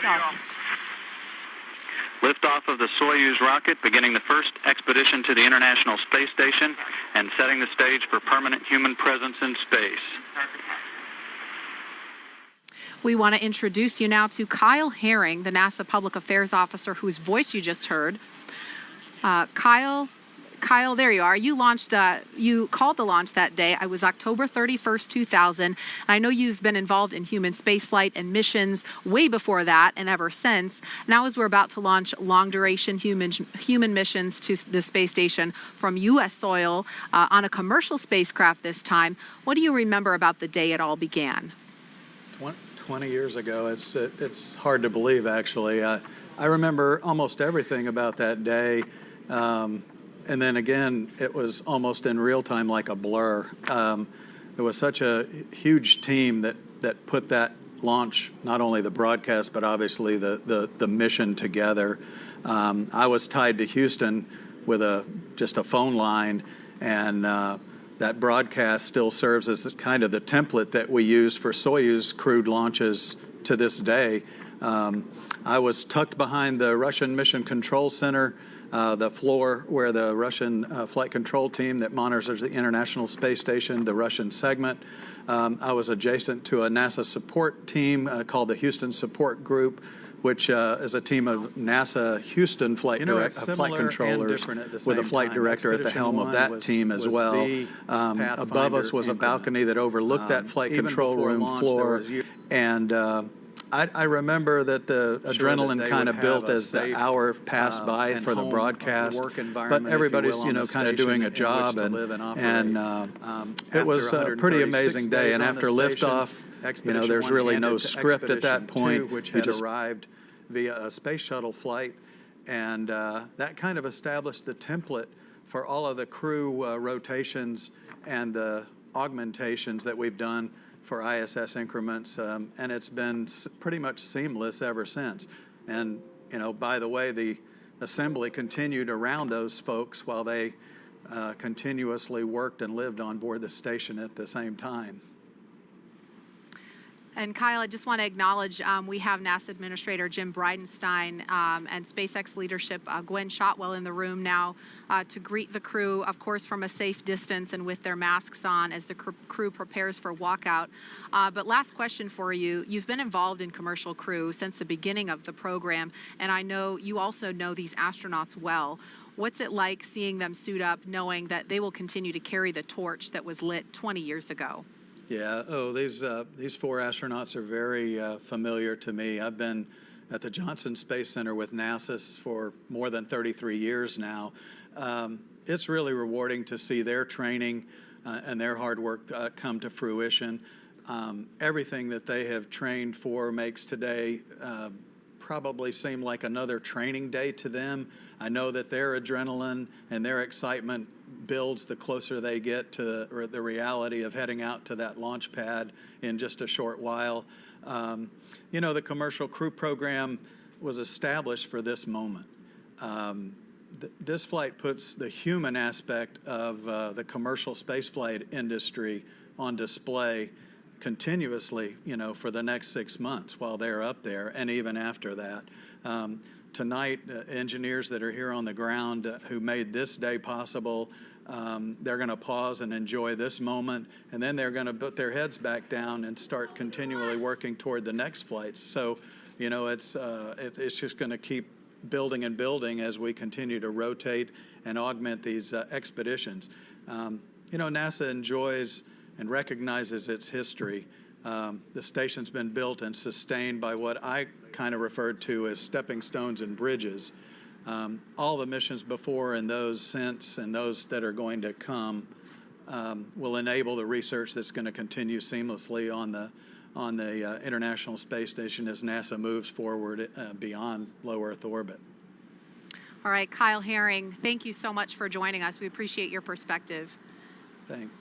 Liftoff of the Soyuz rocket, beginning the first expedition to the International Space Station and setting the stage for permanent human presence in space. We want to introduce you now to Kyle Herring, the NASA Public Affairs Officer whose voice you just heard. Kyle, there you are. You called the launch that day. It was October 31st, 2000. I know you've been involved in human spaceflight and missions way before that and ever since. Now, as we're about to launch long-duration human missions to the space station from U.S. soil on a commercial spacecraft this time, what do you remember about the day it all began? 20 years ago. It's hard to believe, actually. I remember almost everything about that day. And then again, it was almost in real time like a blur. It was such a huge team that put that launch, not only the broadcast, but obviously the mission together. I was tied to Houston with just a phone line, and that broadcast still serves as kind of the template that we use for Soyuz crewed launches to this day. I was tucked behind the Russian Mission Control Center, the floor where the Russian flight control team that monitors the International Space Station, the Russian segment. I was adjacent to a NASA support team called the Houston Support Group, which is a team of NASA Houston flight controllers with a flight director at the helm of that team as well. Above us was a balcony that overlooked that flight control room floor. And I remember that the adrenaline kind of built as the hour passed by for the broadcast, but everybody's kind of doing a job, and it was a pretty amazing day. And after liftoff, there's really no script at that point. Which had arrived via a space shuttle flight, and that kind of established the template for all of the crew rotations and the augmentations that we've done for ISS increments, and it's been pretty much seamless ever since. And, by the way, the assembly continued around those folks while they continuously worked and lived on board the station at the same time. And Kyle, I just want to acknowledge we have NASA Administrator Jim Bridenstine and SpaceX leadership Gwen Shotwell in the room now to greet the crew, of course, from a safe distance and with their masks on as the crew prepares for walkout. But last question for you. You've been involved in commercial crew since the beginning of the program, and I know you also know these astronauts well. What's it like seeing them suit up, knowing that they will continue to carry the torch that was lit 20 years ago? Yeah. These four astronauts are very familiar to me. I've been at the Johnson Space Center with NASA for more than 33 years now. It's really rewarding to see their training and their hard work come to fruition. Everything that they have trained for makes today probably seem like another training day to them. I know that their adrenaline and their excitement builds the closer they get to the reality of heading out to that launch pad in just a short while. The commercial crew program was established for this moment. This flight puts the human aspect of the commercial spaceflight industry on display continuously, for the next 6 months while they're up there, and even after that. Tonight, engineers that are here on the ground who made this day possible, they're going to pause and enjoy this moment, and then they're going to put their heads back down and start continually working toward the next flights. So, it's just going to keep building and building as we continue to rotate and augment these expeditions. NASA enjoys and recognizes its history. The station's been built and sustained by what I kind of referred to as stepping stones and bridges. All the missions before and those since and those that are going to come will enable the research that's going to continue seamlessly on the International Space Station as NASA moves forward beyond low Earth orbit. All right, Kyle Herring, thank you so much for joining us. We appreciate your perspective. Thanks.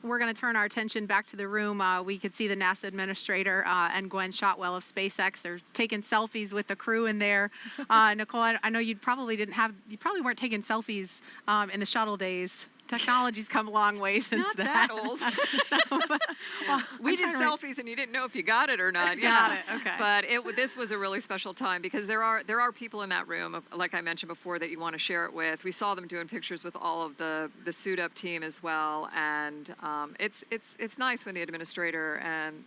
We're going to turn our attention back to the room. We could see the NASA administrator and Gwen Shotwell of SpaceX are taking selfies with the crew in there. Nicole, I know you probably weren't taking selfies in the shuttle days. Technology's come a long way since Not that. that old. Well, we did selfies and you didn't know if you got it or not. Got it. Okay. But this was a really special time because there are people in that room, like I mentioned before, that you want to share it with. We saw them doing pictures with all of the suit up team as well, and it's nice when the administrator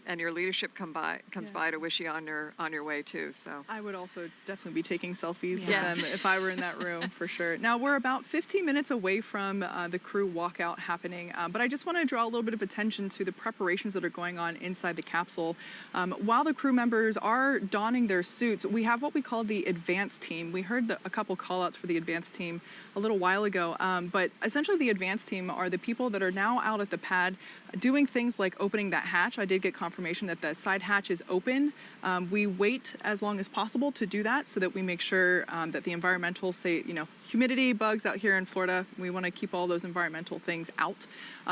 and your leadership comes by to wish you on your way too. So I would also definitely be taking selfies with them if I were in that room for sure. Now we're about 15 minutes away from the Crew crew walkout happening. But I just want to draw a little bit of attention to the preparations that are going on inside the capsule. While the crew members are donning their suits, we have what we call the advanced team. We heard a couple call outs for the advanced team a little while ago, but essentially the advanced team are the people that are now out at the pad doing things like opening that hatch. I did get confirmation that the side hatch is open. We wait as long as possible to do that so that we make sure that the environmental humidity, bugs out here in Florida, we want to keep all those environmental things out.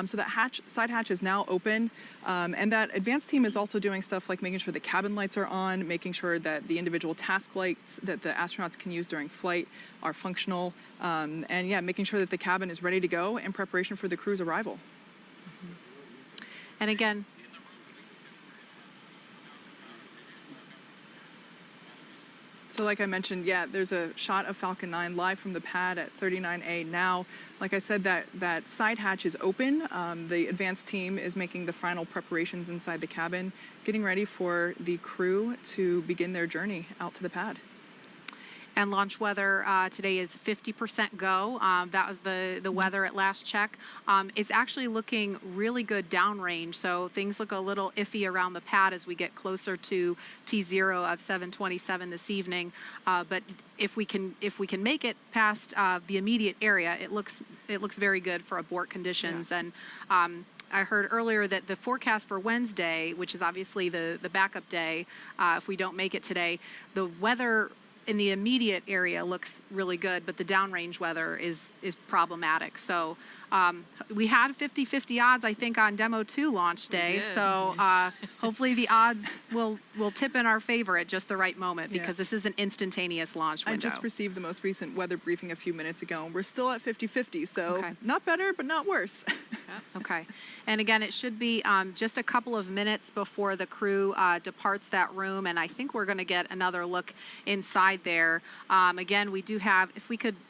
So that side hatch is now open. And that advanced team is also doing stuff like making sure the cabin lights are on, making sure that the individual task lights that the astronauts can use during flight are functional. And yeah, making sure that the cabin is ready to go in preparation for the crew's arrival. And again, so like I mentioned, yeah, there's a shot of Falcon 9 live from the pad at 39A now. Like I said, that side hatch is open. The advanced team is making the final preparations inside the cabin, getting ready for the crew to begin their journey out to the pad. And launch weather today is 50% go. That was the weather at last check. It's actually looking really good downrange, so things look a little iffy around the pad as we get closer to T0 of 727 this evening. But if we can make it past the immediate area, it looks very good for abort conditions. Yeah. And I heard earlier that the forecast for Wednesday, which is obviously the backup day, if we don't make it today, the weather in the immediate area looks really good, but the downrange weather is problematic. So we had 50-50 odds, I think, on Demo 2 launch day. So hopefully the odds will tip in our favor at just the right moment, because this is an instantaneous launch window. I just received the most recent weather briefing a few minutes ago, and we're still at 50-50, so not better, but not worse. Okay. And again, it should be just a couple of minutes before the crew departs that room, and I think we're going to get another look inside there. Again, we do have,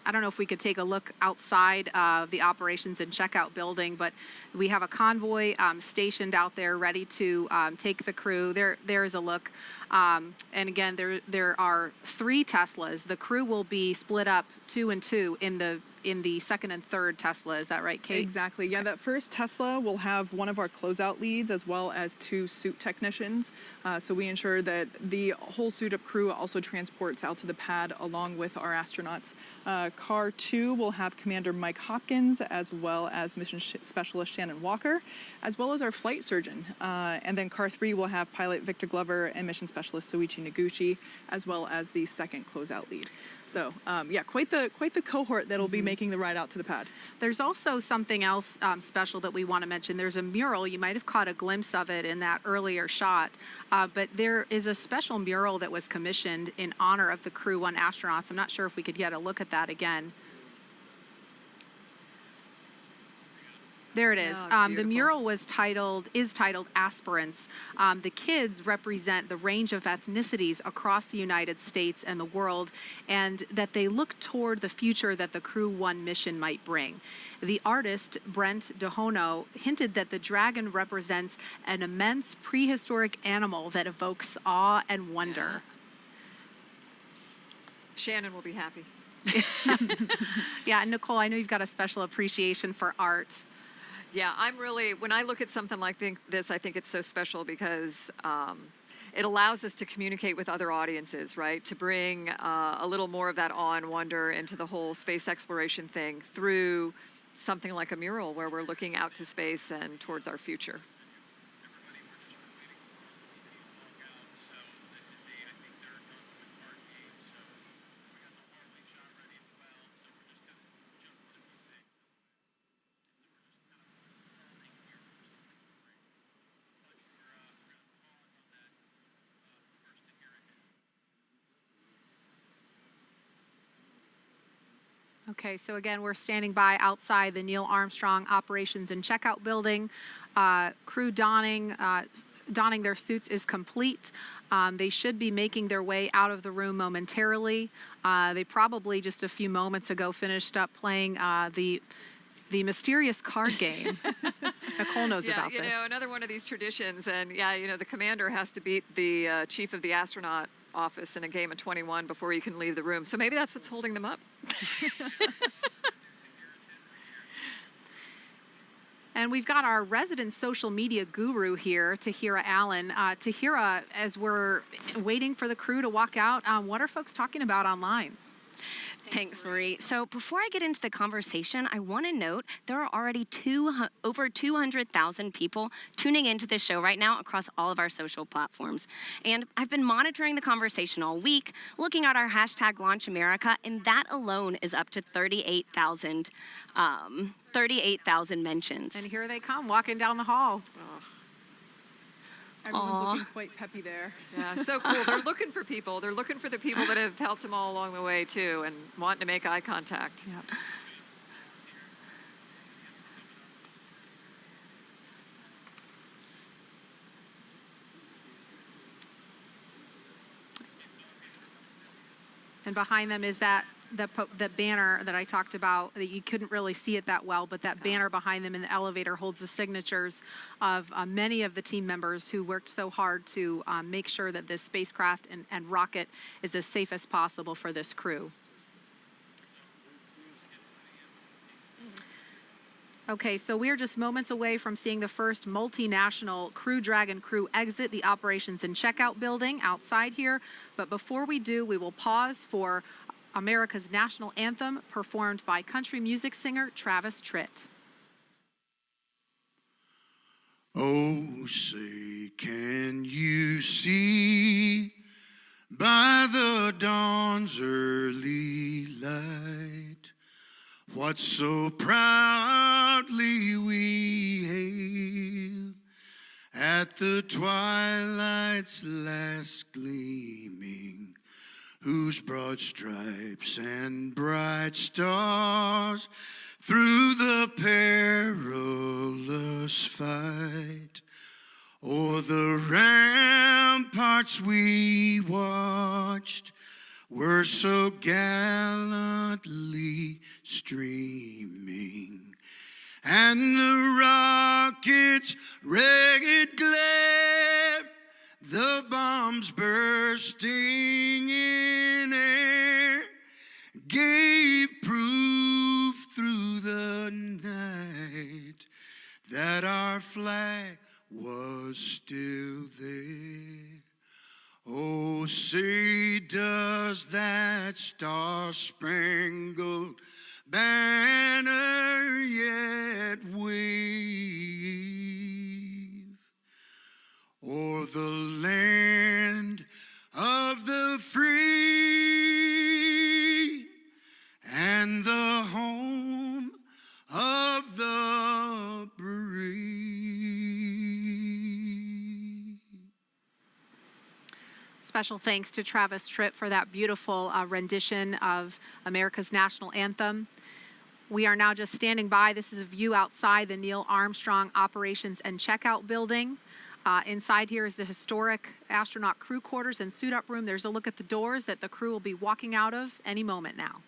I don't know if we could take a look outside the operations and checkout building, but we have a convoy stationed out there ready to take the crew. There is a look. And again, there are 3 Teslas. The crew will be split up 2 and 2 in the second and third Tesla. Is that right, Kate? Exactly. Yeah, that first Tesla will have one of our closeout leads as well as 2 suit technicians. So we ensure that the whole suit-up crew also transports out to the pad along with our astronauts. Car 2 will have Commander Mike Hopkins as well as Mission Specialist Shannon Walker, as well as our flight surgeon. And then Car 3 will have Pilot Victor Glover and Mission Specialist Soichi Noguchi, as well as the second closeout lead. So yeah, quite the cohort that'll be making the ride out to the pad. There's also something else special that we want to mention. There's a mural. You might have caught a glimpse of it in that earlier shot, but there is a special mural that was commissioned in honor of the Crew-1 astronauts. I'm not sure if we could get a look at that again. There it is. The mural is titled Aspirants. The kids represent the range of ethnicities across the United States and the world, and that they look toward the future that the Crew-1 mission might bring. The artist, Brent DeHono, hinted that the dragon represents an immense prehistoric animal that evokes awe and wonder. Shannon will be happy. Yeah, and Nicole, I know you've got a special appreciation for art. Yeah, when I look at something like this, I think it's so special because it allows us to communicate with other audiences, right? To bring a little more of that awe and wonder into the whole space exploration thing through something like a mural where we're looking out to space and towards our future. Okay, so again, we're standing by outside the Neil Armstrong Operations and Checkout Building. Crew donning their suits is complete. They should be making their way out of the room momentarily. They probably just a few moments ago finished up playing the mysterious card game. Nicole knows about this. Yeah, another one of these traditions. And yeah, the commander has to beat the chief of the astronaut office in a game of 21 before you can leave the room. So maybe that's what's holding them up. And we've got our resident social media guru here, Tahira Allen. Tahira, as we're waiting for the crew to walk out, what are folks talking about online? Thanks, Marie. So before I get into the conversation, I want to note there are already over 200,000 people tuning into this show right now across all of our social platforms. And I've been monitoring the conversation all week, looking at our hashtag Launch America, and that alone is up to 38,000 mentions. And here they come, walking down the hall. Oh. Everyone's looking quite peppy there. Yeah, so cool. They're looking for people. They're looking for the people that have helped them all along the way, too, and wanting to make eye contact. Yep. And behind them is that the banner that I talked about, that you couldn't really see it that well, but that banner behind them in the elevator holds the signatures of many of the team members who worked so hard to make sure that this spacecraft and rocket is as safe as possible for this crew. Okay, so we're just moments away from seeing the first multinational Crew Dragon crew exit the operations and checkout building outside here. But before we do, we will pause for America's national anthem performed by country music singer Travis Tritt. Oh, say, can you see by the dawn's early light what so proudly we hailed at the twilight's last gleaming, whose broad stripes and bright stars through the perilous fight o'er the ramparts we watched were so gallantly streaming, and the rocket's ragged glare, the bombs bursting in air, gave proof through the night that our flag was still there. Oh, say, does that star-spangled banner yet wave o'er the land of the free and the home of the brave? Special thanks to Travis Tritt for that beautiful rendition of America's national anthem. We are now just standing by. This is a view outside the Neil Armstrong Operations and Checkout Building. Inside here is the historic astronaut crew quarters and suit-up room. There's a look at the doors that the crew will be walking out of any moment now.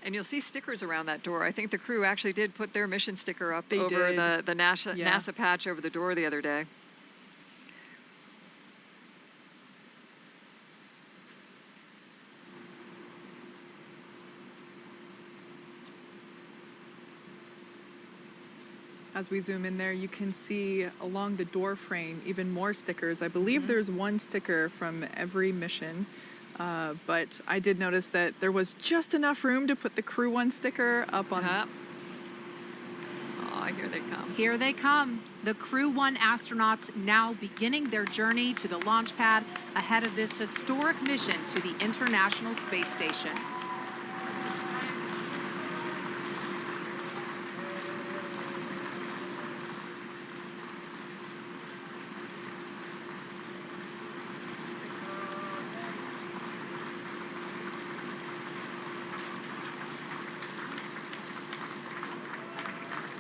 And you'll see stickers around that door. I think the crew actually did put their mission sticker up They over did. the NASA patch over the door the other day. As we zoom in there, you can see along the door frame even more stickers. I believe there's one sticker from every mission, but I did notice that there was just enough room to put the Crew-1 sticker up on. Oh, here they come. Here they come. The Crew-1 astronauts now beginning their journey to the launch pad ahead of this historic mission to the International Space Station.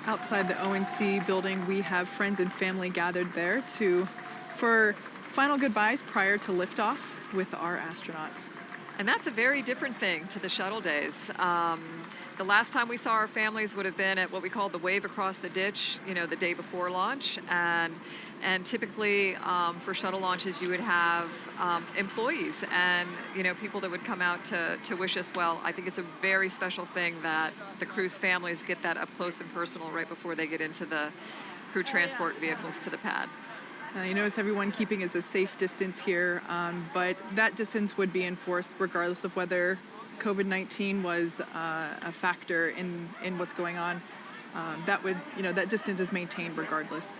Outside the ONC building, we have friends and family gathered there for final goodbyes prior to liftoff with our astronauts. And that's a very different thing to the shuttle days. The last time we saw our families would have been at what we call the wave across the ditch, the day before launch. And typically for shuttle launches, you would have employees and, people that would come out to wish us well. I think it's a very special thing that the crew's families get that up close and personal right before they get into the crew transport vehicles to the pad. You notice everyone keeping is a safe distance here, but that distance would be enforced regardless of whether COVID-19 was a factor in what's going on. That distance is maintained regardless.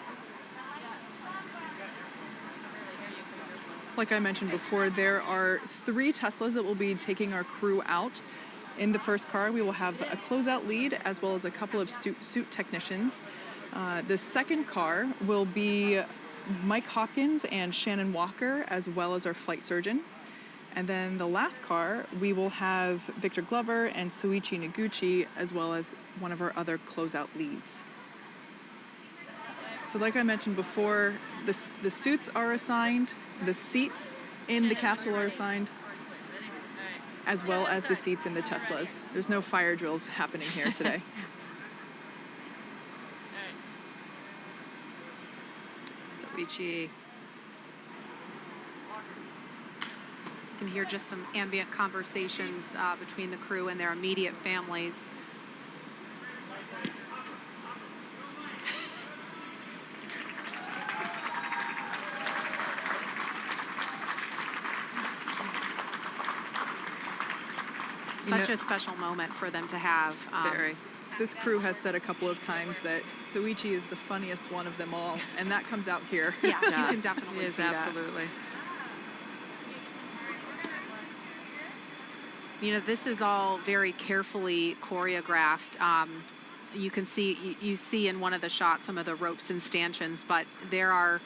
Like I mentioned before, there are 3 Teslas that will be taking our crew out. In the first car, we will have a closeout lead as well as a couple of suit technicians. The second car will be Mike Hawkins and Shannon Walker, as well as our flight surgeon. And then the last car, we will have Victor Glover and Soichi Noguchi, as well as one of our other closeout leads. So like I mentioned before, the suits are assigned, the seats in the capsule are assigned, as well as the seats in the Teslas. There's no fire drills happening here today. Soichi. You can hear just some ambient conversations between the crew and their immediate families. Such a special moment for them to have. Very. This crew has said a couple of times that Soichi is the funniest one of them all, and that comes out here. Yeah, you can definitely see that. Absolutely. This is all very carefully choreographed. You see in one of the shots some of the ropes and stanchions, but there are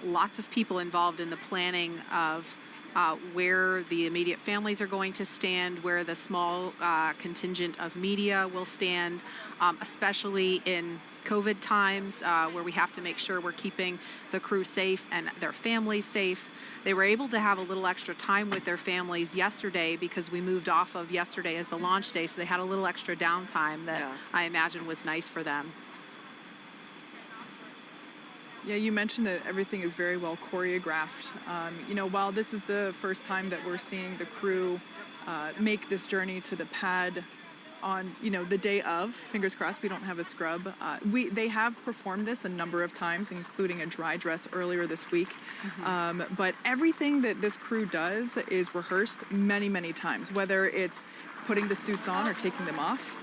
lots of people involved in the planning of where the immediate families are going to stand, where the small contingent of media will stand, especially in COVID times where we have to make sure we're keeping the crew safe and their families safe. They were able to have a little extra time with their families yesterday because we moved off of yesterday as the launch day, so they had a little extra downtime that I imagine was nice for them. Yeah, you mentioned that everything is very well choreographed. While this is the first time that we're seeing the crew make this journey to the pad on, the day of, fingers crossed we don't have a scrub. They have performed this a number of times, including a dry dress earlier this week. But everything that this crew does is rehearsed many, many times, whether it's putting the suits on or taking them off.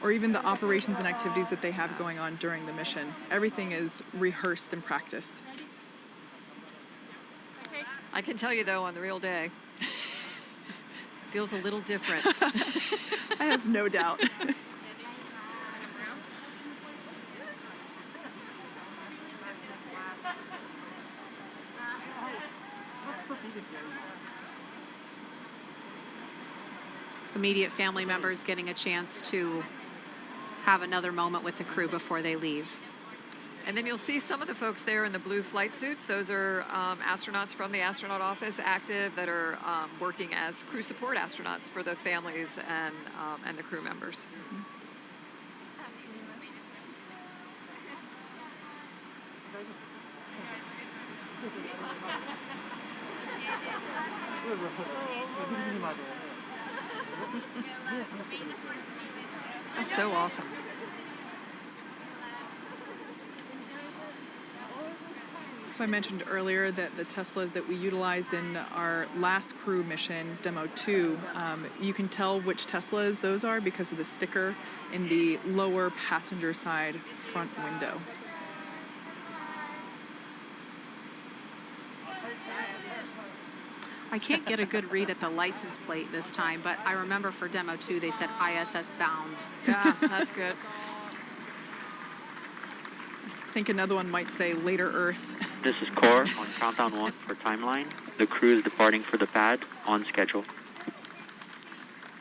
Or even the operations and activities that they have going on during the mission. Everything is rehearsed and practiced. I can tell you, though, on the real day, feels a little different. I have no doubt. Immediate family members getting a chance to have another moment with the crew before they leave. And then you'll see some of the folks there in the blue flight suits. Those are astronauts from the astronaut office active that are working as crew support astronauts for the families and the crew members. That's so awesome. So I mentioned earlier that the Teslas that we utilized in our last crew mission, Demo 2, you can tell which Teslas those are because of the sticker in the lower passenger side front window. I can't get a good read at the license plate this time, but I remember for Demo 2 they said ISS bound. Yeah, that's good. I think another one might say later Earth. This is Core on Countdown 1 for timeline. The crew is departing for the pad on schedule.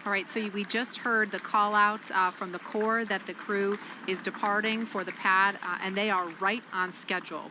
All right, so we just heard the call out from the Core that the crew is departing for the pad, and they are right on schedule.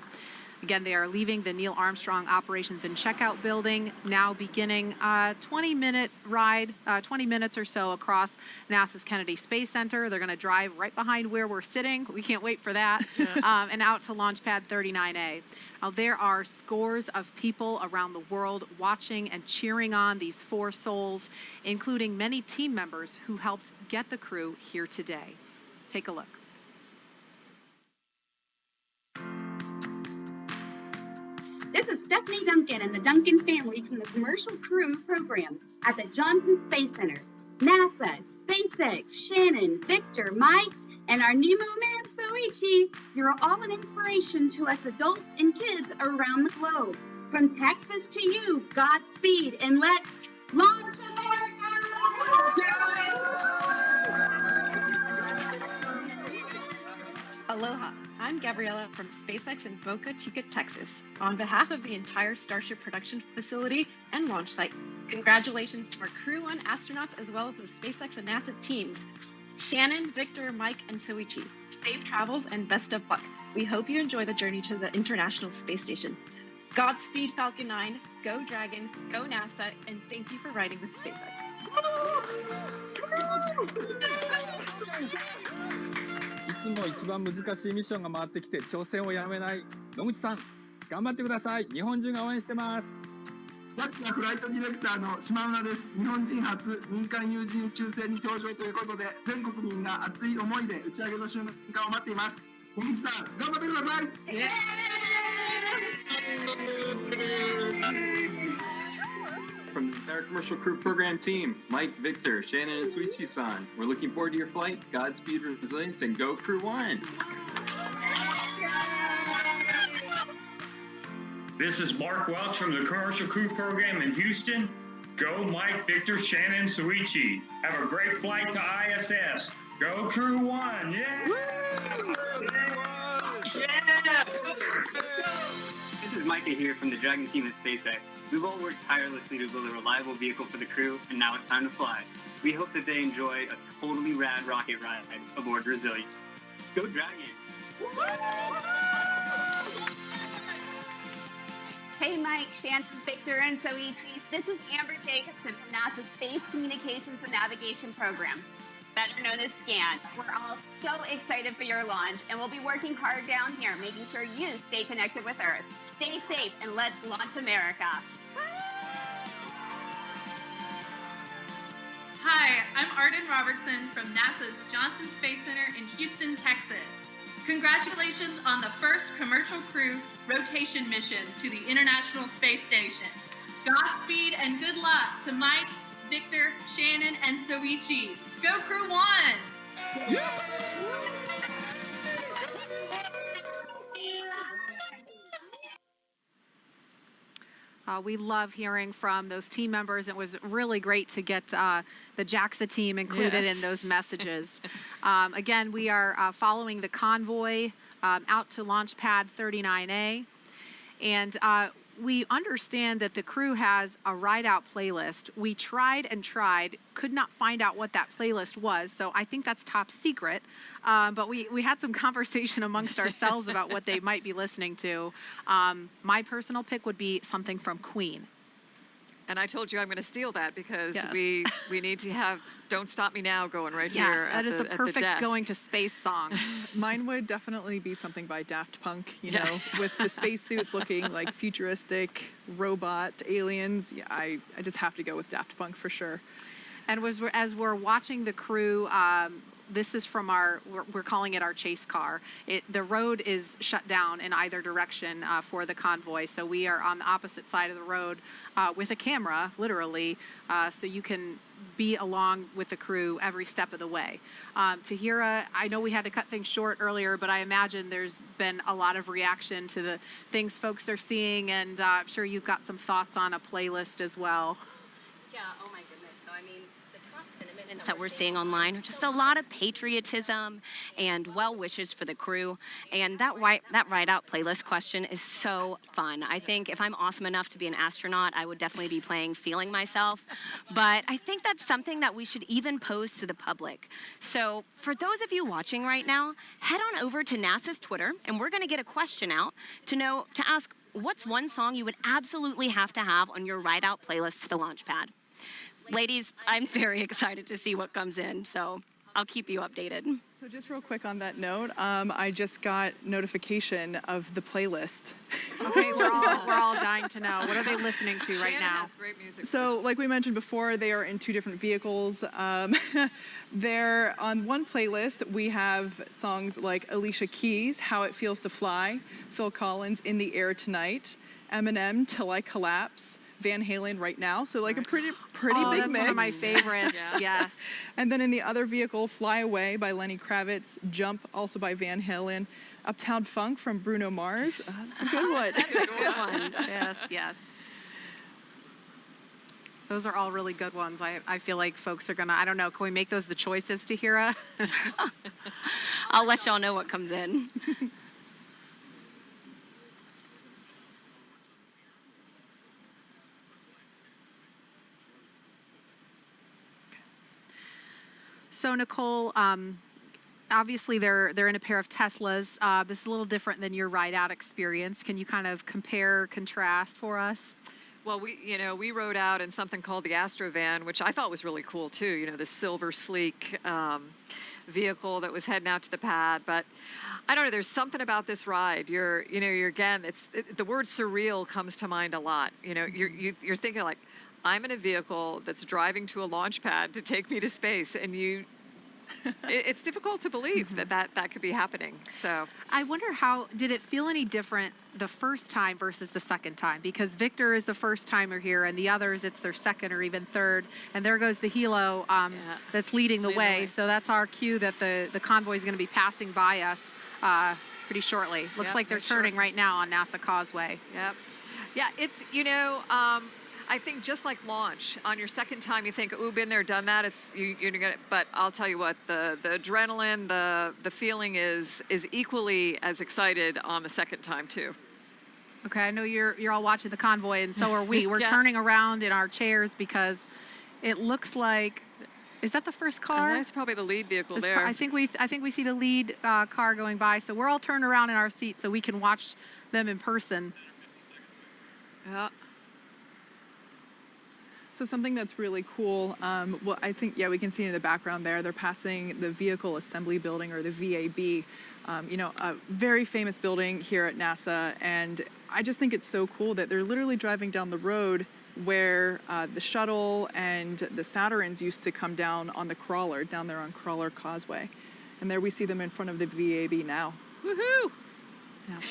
Again, they are leaving the Neil Armstrong Operations and Checkout Building, now beginning a 20-minute ride, 20 minutes or so across NASA's Kennedy Space Center. They're going to drive right behind where we're sitting. We can't wait for that. And out to Launch Pad 39A. Now, there are scores of people around the world watching and cheering on these 4 souls, including many team members who helped get the crew here today. Take a look. This is Stephanie Duncan and the Duncan family from the Commercial Crew program at the Johnson Space Center. NASA, SpaceX, Shannon, Victor, Mike, and our new man, Soichi, you're all an inspiration to us adults and kids around the globe. From Texas to you, Godspeed, and let's launch America! Aloha, I'm Gabriella from SpaceX in Boca Chica, Texas. On behalf of the entire Starship production facility and launch site, congratulations to our Crew-1 astronauts as well as the SpaceX and NASA teams. Shannon, Victor, Mike, and Soichi, safe travels and best of luck. We hope you enjoy the journey to the International Space Station. Godspeed, Falcon 9, go Dragon, go NASA, and thank you for riding with SpaceX. いつも一番難しいミッションが回ってきて挑戦をやめない野口さん、頑張ってください。日本中が応援してます。JAXA フライトディレクターの島村です。日本人初民間有人宇宙船に搭乗ということで、全国民が熱い思いで打ち上げの瞬間を待っています。野口さん、頑張ってください。From the entire Commercial Crew program team, Mike, Victor, Shannon, and Suichi-san, we're looking forward to your flight. Godspeed, resilience, and go Crew-1! This is Mark Welch from the Commercial Crew program in Houston. Go Mike, Victor, Shannon, Suichi. Have a great flight to ISS. Go Crew-1! Yeah! Yeah! This is Micah here from the Dragon team at SpaceX. We've all worked tirelessly to build a reliable vehicle for the crew, and now it's time to fly. We hope that they enjoy a totally rad rocket ride aboard Resilience. Go Dragon! Hey Mike, Shannon, Victor, and Soichi. This is Amber Jacobson from NASA's Space Communications and Navigation Program, better known as SCAN. We're all so excited for your launch, and we'll be working hard down here, making sure you stay connected with Earth. Stay safe, and let's launch America. Hi, I'm Arden Robertson from NASA's Johnson Space Center in Houston, Texas. Congratulations on the first Commercial Crew rotation mission to the International Space Station. Godspeed and good luck to Mike, Victor, Shannon, and Soichi. Go Crew-1! We love hearing from those team members. It was really great to get the JAXA team included in those messages. Again, we are following the convoy out to Launch Pad 39A. And we understand that the crew has a ride-out playlist. We tried and tried, could not find out what that playlist was, so I think that's top secret. But we had some conversation amongst ourselves about what they might be listening to. My personal pick would be something from Queen. And I told you I'm going to steal that because we need to have Don't Stop Me Now going right here. Yes, that is the perfect going to space song. Mine would definitely be something by Daft Punk, you know, with the spacesuits looking like futuristic robot aliens. Yeah, I just have to go with Daft Punk for sure. And as we're watching the crew, this is from we're calling it our chase car. The road is shut down in either direction for the convoy. So we are on the opposite side of the road with a camera, literally, so you can be along with the crew every step of the way. Tahira, I know we had to cut things short earlier, but I imagine there's been a lot of reaction to the things folks are seeing, and I'm sure you've got some thoughts on a playlist as well. Yeah, oh my goodness. So, I mean, the top sentiment comments that we're seeing online are just a lot of patriotism and well wishes for the crew. And that Ride Out playlist question is so fun. I think if I'm awesome enough to be an astronaut, I would definitely be playing Feeling Myself. But I think that's something that we should even pose to the public. So for those of you watching right now, head on over to NASA's Twitter, and we're going to get a question out to ask what's one song you would absolutely have to have on your Ride Out playlist to the launch pad. Ladies, I'm very excited to see what comes in, so I'll keep you updated. So just real quick on that note, I just got notification of the playlist. Okay, we're all dying to know. What are they listening to right Shannon now? has great music. So like we mentioned before, they are in two different vehicles. They're on one playlist, we have songs like Alicia Keys, How It Feels to Fly, Phil Collins, In the Air Tonight, Eminem, Till I Collapse, Van Halen, Right Now. So like a pretty big that's mix. one of my favorites. Yes. And then in the other vehicle, Fly Away by Lenny Kravitz, Jump also by Van Halen, Uptown Funk from Bruno Mars. That's a good one. That's a good one. Yes. Those are all really good ones. I feel like folks are gonna, I don't know, can we make those the choices, Tahira? I'll let y'all know what comes in. So Nicole, obviously they're in a pair of Teslas. This is a little different than your ride out experience. Can you kind of compare, contrast for us? Well, we rode out in something called the Astrovan, which I thought was really cool too. You know, the silver sleek vehicle that was heading out to the pad. But I don't know. There's something about this ride. You're again. The word surreal comes to mind a lot. You know, you're thinking like, I'm in a vehicle that's driving to a launch pad to take me to space, and it's difficult to believe that could be happening. So I wonder did it feel any different the first time versus the second time? Because Victor is the first timer here, and the others, it's their second or even third. And there goes the helo that's leading the way. So that's our cue that the convoy is going to be passing by us pretty shortly. Looks like they're turning right now on NASA Causeway. Yep. Yeah, it's, I think just like launch, on your second time you think, ooh, been there, done that. You're gonna, but I'll tell you what, the adrenaline, the feeling is equally as excited on the second time too. Okay, I know you're all watching the convoy, and so are we. We're turning around in our chairs because it looks like, is that the first car? That's probably the lead vehicle there. I think we see the lead car going by, so we're all turned around in our seats so we can watch them in person. Yeah. So something that's really cool, well, I think, we can see in the background there, they're passing the Vehicle Assembly Building, or the VAB, a very famous building here at NASA. And I just think it's so cool that they're literally driving down the road where the shuttle and the Saturns used to come down on the crawler, down there on Crawler Causeway. And there we see them in front of the VAB now. Woohoo! Yeah.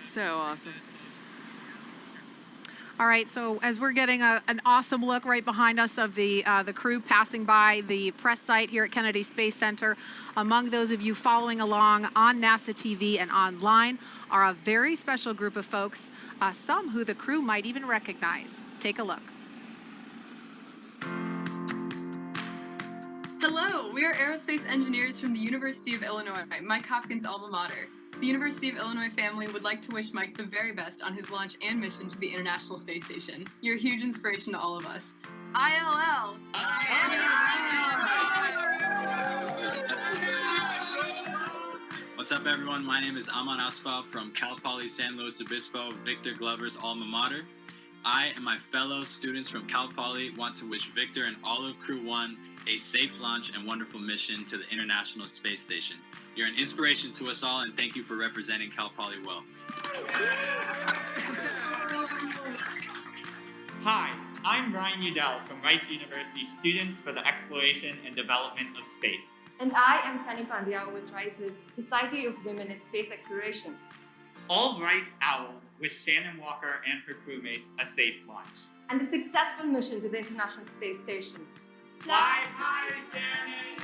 So awesome. All right, so as we're getting an awesome look right behind us of the crew passing by the press site here at Kennedy Space Center, among those of you following along on NASA TV and online are a very special group of folks, some who the crew might even recognize. Take a look. Hello, we are aerospace engineers from the University of Illinois, Mike Hopkins' alma mater. The University of Illinois family would like to wish Mike the very best on his launch and mission to the International Space Station. You're a huge inspiration to all of us. ILL! What's up, everyone? My name is Aman Asfal from Cal Poly San Luis Obispo, Victor Glover's alma mater. I and my fellow students from Cal Poly want to wish Victor and all of Crew-1 a safe launch and wonderful mission to the International Space Station. You're an inspiration to us all, and thank you for representing Cal Poly well. Hi, I'm Ryan Udell from Rice University Students for the Exploration and Development of Space. And I am Penny Pandya with Rice's Society of Women in Space Exploration. All Rice Owls wish Shannon Walker and her crewmates a safe launch. And a successful mission to the International Space Station. Fly high, Shannon!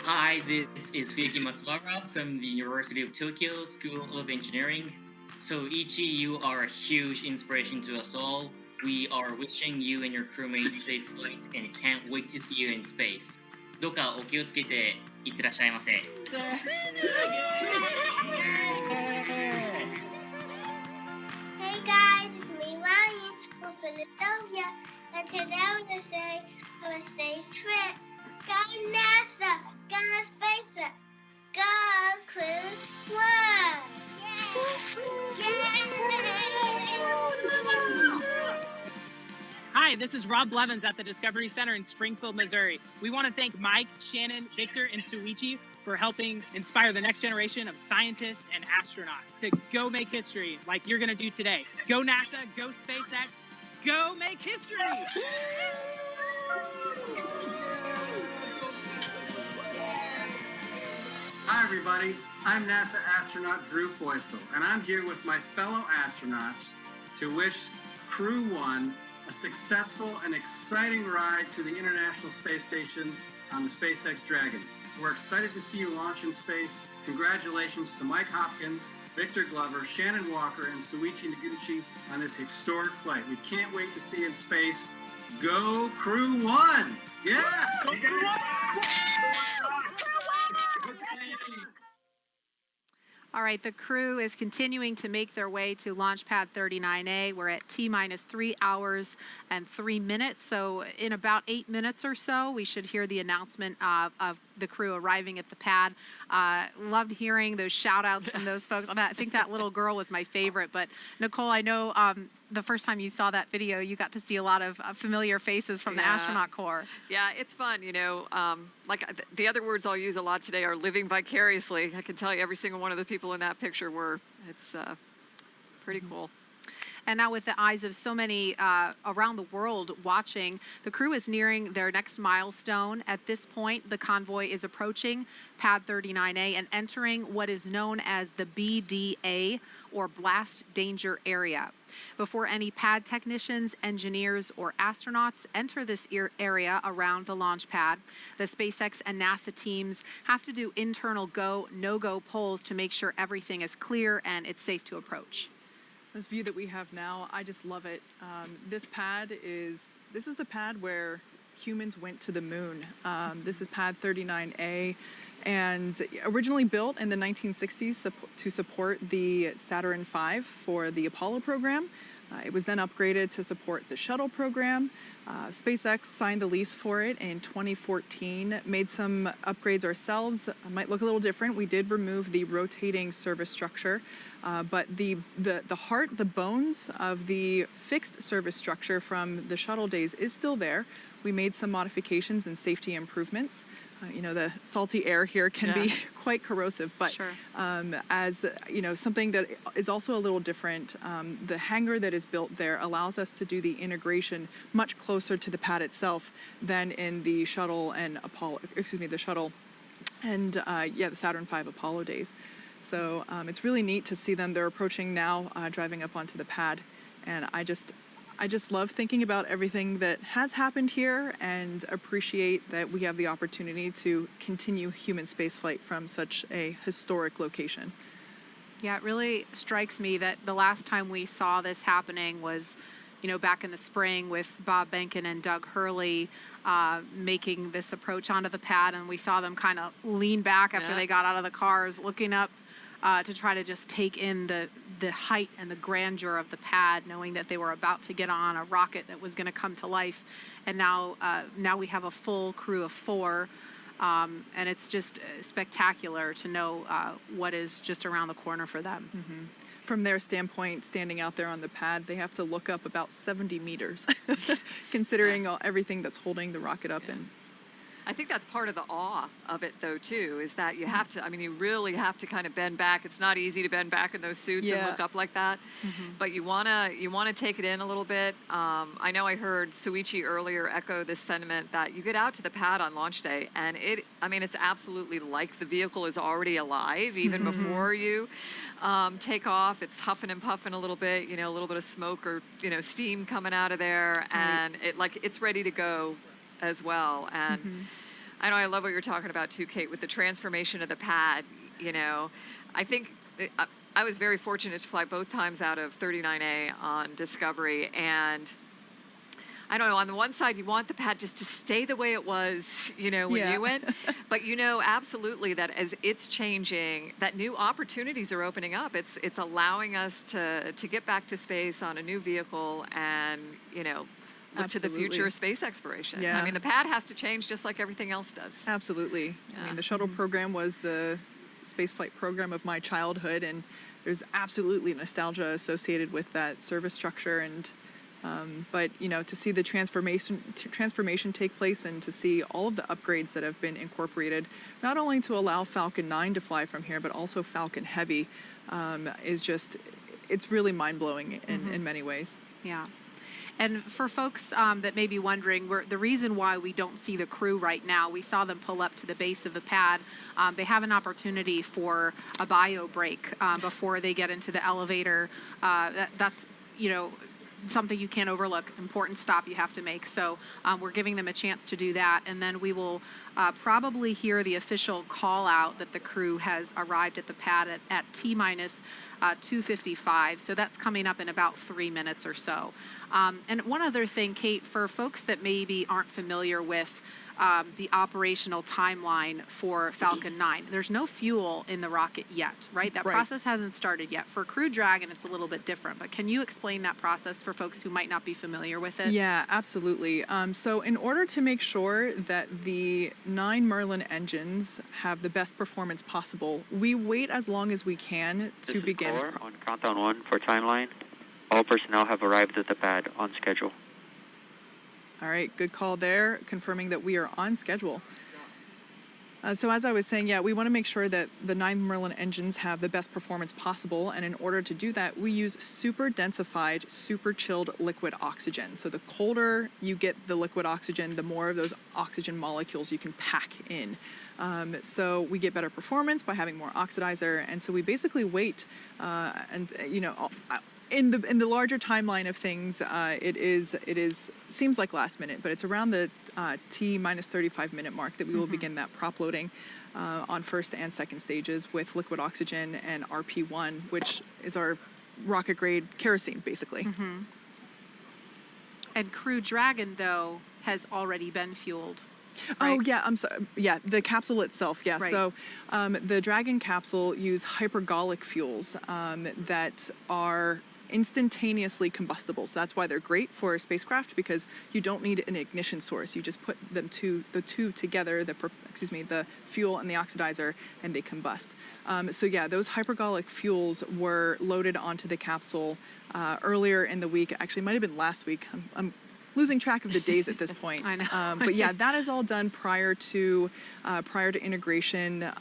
Hi, this is Ryuki Matsubara from the University of Tokyo School of Engineering. So Ichi, you are a huge inspiration to us all. We are wishing you and your crewmates safe flight and can't wait to see you in space. どうかお気をつけていってらっしゃいませ。Hey guys, it's me Ryan from Philadelphia, and today I'm gonna say have a safe trip. Go NASA, go SpaceX, go Crew-1. Hi, this is Rob Blevins at the Discovery Center in Springfield, Missouri. We want to thank Mike, Shannon, Victor, and Suichi for helping inspire the next generation of scientists and astronauts to go make history like you're going to do today. Go NASA, go SpaceX, go make history! Hi, everybody. I'm NASA astronaut Drew Feustel, and I'm here with my fellow astronauts to wish Crew-1 a successful and exciting ride to the International Space Station on the SpaceX Dragon. We're excited to see you launch in space. Congratulations to Mike Hopkins, Victor Glover, Shannon Walker, and Suichi Noguchi on this historic flight. We can't wait to see you in space. Go Crew-1! Yeah! Go Crew-1! All right, the crew is continuing to make their way to Launch Pad 39A. We're at T-minus 3 hours and 3 minutes. So in about 8 minutes or so, we should hear the announcement of the crew arriving at the pad. Loved hearing those shout outs from those folks. I think that little girl was my favorite. But Nicole, I know the first time you saw that video, you got to see a lot of familiar faces from the astronaut corps. Yeah, it's fun, you know. The other words I'll use a lot today are living vicariously. I can tell you every single one of the people in that picture were. It's pretty cool. And now with the eyes of so many around the world watching, the crew is nearing their next milestone. At this point, the convoy is approaching Pad 39A and entering what is known as the BDA, or Blast Danger Area. Before any pad technicians, engineers, or astronauts enter this area around the launch pad, the SpaceX and NASA teams have to do internal go, no-go polls to make sure everything is clear and it's safe to approach. This view that we have now, I just love it. This is the pad where humans went to the moon. This is Pad 39A, and originally built in the 1960s to support the Saturn V for the Apollo program. It was then upgraded to support the shuttle program. SpaceX signed the lease for it in 2014, made some upgrades ourselves. It might look a little different. We did remove the rotating service structure, but the heart, the bones of the fixed service structure from the shuttle days is still there. We made some modifications and safety improvements. You know, the salty air here can be quite corrosive, but as you know, something that is also a little different, the hangar that is built there allows us to do the integration much closer to the pad itself than in the shuttle and the shuttle and the Saturn V Apollo days. So it's really neat to see them. They're approaching now, driving up onto the pad, and I just love thinking about everything that has happened here and appreciate that we have the opportunity to continue human spaceflight from such a historic location. Yeah, it really strikes me that the last time we saw this happening was, you know, back in the spring with Bob Behnken and Doug Hurley making this approach onto the pad, and we saw them kind of lean back after they got out of the cars, looking up to try to just take in the height and the grandeur of the pad, knowing that they were about to get on a rocket that was going to come to life. And now we have a full crew of 4, and it's just spectacular to know what is just around the corner for them. Mm-hmm. From their standpoint, standing out there on the pad, they have to look up about 70 meters, considering everything that's holding the rocket up in. I think that's part of the awe of it, though, too, is that you have to, you really have to kind of bend back. It's not easy to bend back in those suits and look up like that, but you want to take it in a little bit. I know I heard Suichi earlier echo this sentiment that you get out to the pad on launch day, and it's absolutely like the vehicle is already alive, even before you take off. It's huffing and puffing a little bit, a little bit of smoke or, steam coming out of there, and it's ready to go as well. And I know I love what you're talking about too, Kate, with the transformation of the pad. I think I was very fortunate to fly both times out of 39A on Discovery, and I don't know, on the one side, you want the pad just to stay the way it was, you know, when you went. But you know, absolutely, that as it's changing, that new opportunities are opening up. It's allowing us to get back to space on a new vehicle and, you know, look to the future of space exploration. Yeah. I mean, the pad has to change just like everything else does. Absolutely. I mean, the shuttle program was the spaceflight program of my childhood, and there's absolutely nostalgia associated with that service structure. And but you know, to see the transformation take place and to see all of the upgrades that have been incorporated, not only to allow Falcon 9 to fly from here, but also Falcon Heavy, is just, it's really mind-blowing in many ways. Yeah. And for folks that may be wondering, the reason why we don't see the crew right now, we saw them pull up to the base of the pad. They have an opportunity for a bio break before they get into the elevator. That's, you know, something you can't overlook, important stop you have to make. So we're giving them a chance to do that. And then we will probably hear the official call out that the crew has arrived at the pad at T-minus 2:55. So that's coming up in about 3 minutes or so. And one other thing, Kate, for folks that maybe aren't familiar with the operational timeline for Falcon 9, there's no fuel in the rocket yet, right? That process hasn't started yet. For Crew Dragon, it's a little bit different. But can you explain that process for folks who might not be familiar with it? Yeah, absolutely. So in order to make sure that the 9 Merlin engines have the best performance possible, we wait as long as we can to begin. This is Caller on countdown 1 for timeline. All personnel have arrived at the pad on schedule. All right, good call there, confirming that we are on schedule. So as I was saying, yeah, we want to make sure that the 9 Merlin engines have the best performance possible, and in order to do that, we use super densified, super chilled liquid oxygen. So the colder you get the liquid oxygen, the more of those oxygen molecules you can pack in. So we get better performance by having more oxidizer, and so we basically wait, and you know, in the larger timeline of things, it seems like last minute, but it's around the T-minus 35 minute mark that we will begin that prop loading on first and second stages with liquid oxygen and RP1, which is our rocket grade kerosene, basically. And Crew Dragon, though, has already been fueled. Right? Oh, yeah, I'm sorry. Yeah, the capsule itself, yeah. Right. So the Dragon capsule use hypergolic fuels that are instantaneously combustible. So that's why they're great for a spacecraft, because you don't need an ignition source. You just put the two together, the fuel and the oxidizer, and they combust. So yeah, those hypergolic fuels were loaded onto the capsule earlier in the week. Actually, it might have been last week. I'm losing track of the days at this point. I know. But yeah, that is all done prior to integration.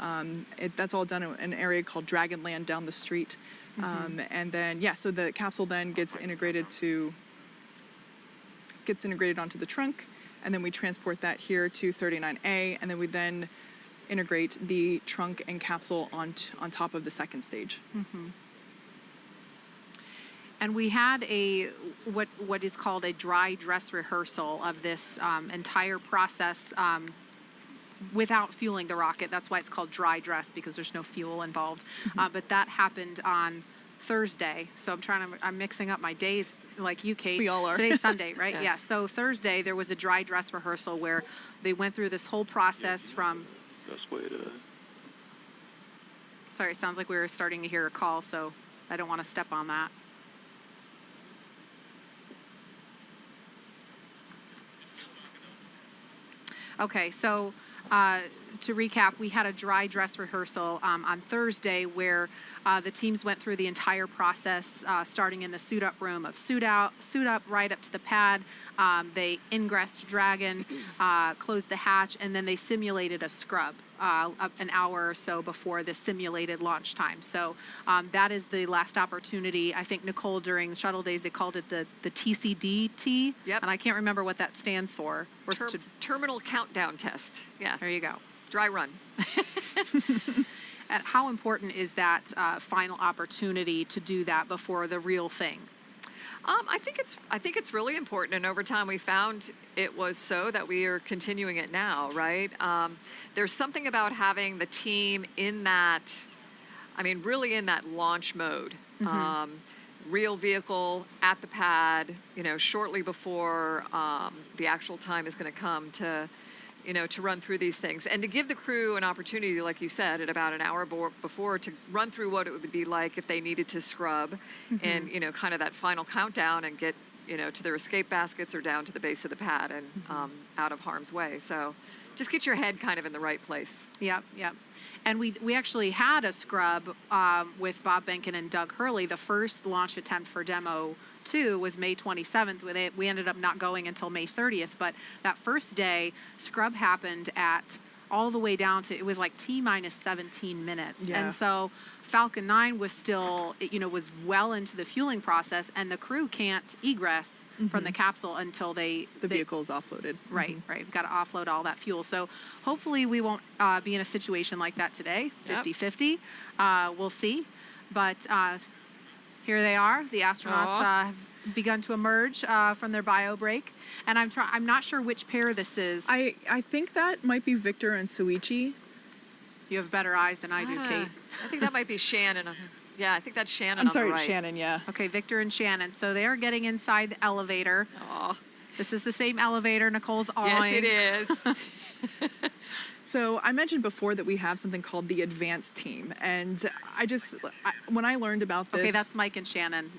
That's all done in an area called Dragonland down the street. And then, yeah, so the capsule then gets integrated onto the trunk, and then we transport that here to 39A, and then we then integrate the trunk and capsule on top of the second stage. And we had what is called a dry dress rehearsal of this entire process without fueling the rocket. That's why it's called dry dress, because there's no fuel involved. But that happened on Thursday. So I'm mixing up my days like you, Kate. We all are. Today's Sunday, right? Yeah. So Thursday there was a dry dress rehearsal where they went through this whole process from. Sorry, it sounds like we were starting to hear a call, so I don't want to step on that. Okay, so to recap, we had a dry dress rehearsal on Thursday where the teams went through the entire process, starting in the suit-up room of suit up right up to the pad. They ingressed Dragon, closed the hatch, and then they simulated a scrub an hour or so before the simulated launch time. So that is the last opportunity. I think, Nicole, during the shuttle days, they called it the TCDT. Yep. And I can't remember what that stands for. Terminal countdown test. Yeah. There you go. Dry run. And how important is that final opportunity to do that before the real thing? I think it's really important, and over time we found it was so that we are continuing it now, right? There's something about having the team in that I mean, really in that launch mode. Real vehicle at the pad, shortly before the actual time is going to come to, to run through these things. And to give the crew an opportunity, like you said, at about an hour before to run through what it would be like if they needed to scrub and, kind of that final countdown and get, to their escape baskets or down to the base of the pad and out of harm's way. So just get your head kind of in the right place. Yep. And we actually had a scrub with Bob Benkin and Doug Hurley. The first launch attempt for Demo 2 was May 27th. We ended up not going until May 30th. But that first day, scrub happened at all the way down to, it was like T-minus 17 minutes. Yeah. And so Falcon 9 was still, was well into the fueling process, and the crew can't egress from the capsule until the vehicle is offloaded. Right. We've got to offload all that fuel. So hopefully we won't be in a situation like that today, 50-50. We'll see. But here they are. The astronauts have begun to emerge from their bio break. And I'm not sure which pair this is. I think that might be Victor and Soichi. You have better eyes than I do, Kate. I think that might be Shannon. Yeah, I think that's Shannon. I'm sorry, on the right. Shannon, yeah. Okay, Victor and Shannon. So they are getting inside the elevator. This is the same elevator Nicole's on. Yes, it is. So I mentioned before that we have something called the advanced team. And when I learned about this... Okay, that's Mike and Shannon.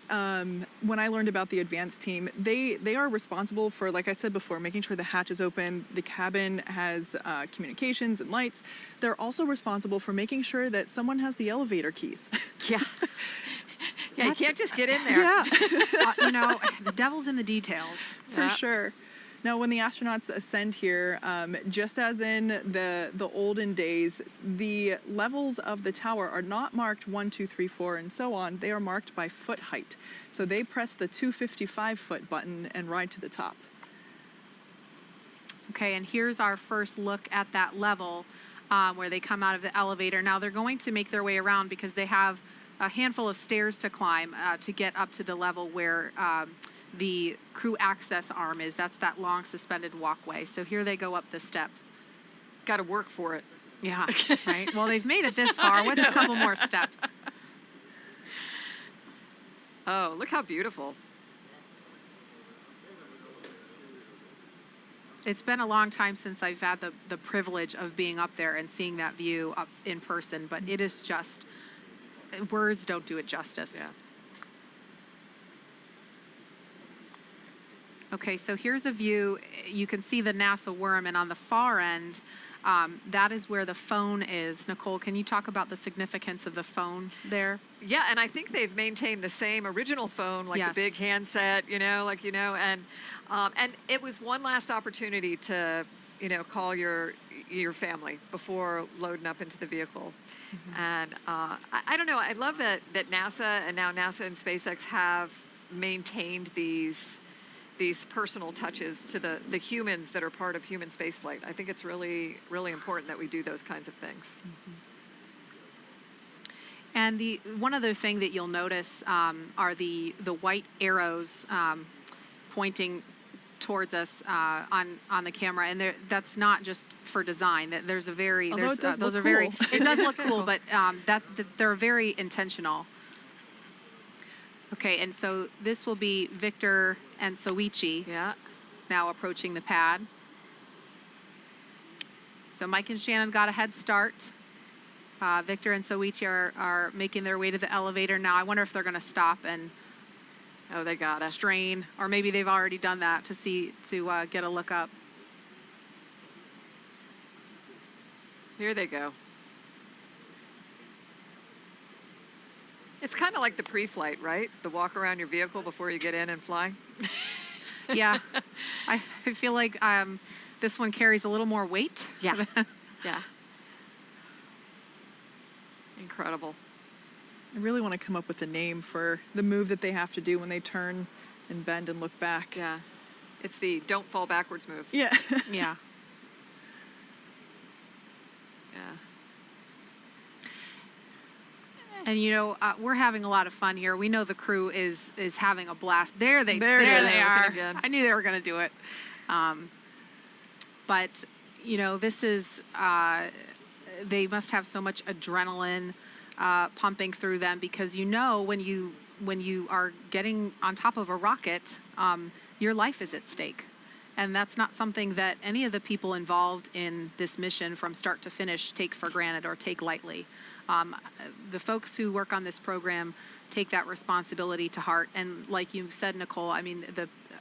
When I learned about the advanced team, they are responsible for, like I said before, making sure the hatch is open, the cabin has communications and lights. They're also responsible for making sure that someone has the elevator keys. Yeah. Yeah, you can't just get in there. Yeah. The devil's in the details. For sure. Now, when the astronauts ascend here, just as in the olden days, the levels of the tower are not marked 1, 2, 3, 4, and so on. They are marked by foot height. So they press the 255-foot button and ride to the top. Okay, and here's our first look at that level where they come out of the elevator. Now, they're going to make their way around because they have a handful of stairs to climb to get up to the level where the crew access arm is. That's that long suspended walkway. So here they go up the steps. Got to work for it. Yeah, right. Well, they've made it this far. What's a couple more steps? Oh, look how beautiful. It's been a long time since I've had the privilege of being up there and seeing that view up in person, but it is just, words don't do it justice. Yeah. Okay, so here's a view. You can see the NASA worm, and on the far end, that is where the phone is. Nicole, can you talk about the significance of the phone there? Yeah, and I think they've maintained the same original phone, like the big handset, and it was one last opportunity to, call your family before loading up into the vehicle. And I don't know, I love that NASA and now NASA and SpaceX have maintained these personal touches to the humans that are part of human spaceflight. I think it's really, really important that we do those kinds of things. And the one other thing that you'll notice are the white arrows pointing towards us on the camera, and that's not just for design. That there's a very Although those look are cool. very it does look cool, but that they're very intentional. Okay, and so this will be Victor and Soichi. Yeah. Now approaching the pad. So Mike and Shannon got a head start. Victor and Soichi are making their way to the elevator now. I wonder if they're going to stop and they gotta strain, or maybe they've already done that to get a look up. Here they go. It's kind of like the pre-flight, right? The walk around your vehicle before you get in and fly. Yeah, I feel like this one carries a little more weight. Yeah, yeah. Incredible. I really want to come up with a name for the move that they have to do when they turn and bend and look back. Yeah, it's the don't fall backwards move. Yeah. Yeah. Yeah. And we're having a lot of fun here. We know the crew is having a blast. There they are. Again. I knew they were going to do it. But this is they must have so much adrenaline pumping through them, because when you are getting on top of a rocket, your life is at stake. And that's not something that any of the people involved in this mission from start to finish take for granted or take lightly. The folks who work on this program take that responsibility to heart. And like you said, Nicole, I mean,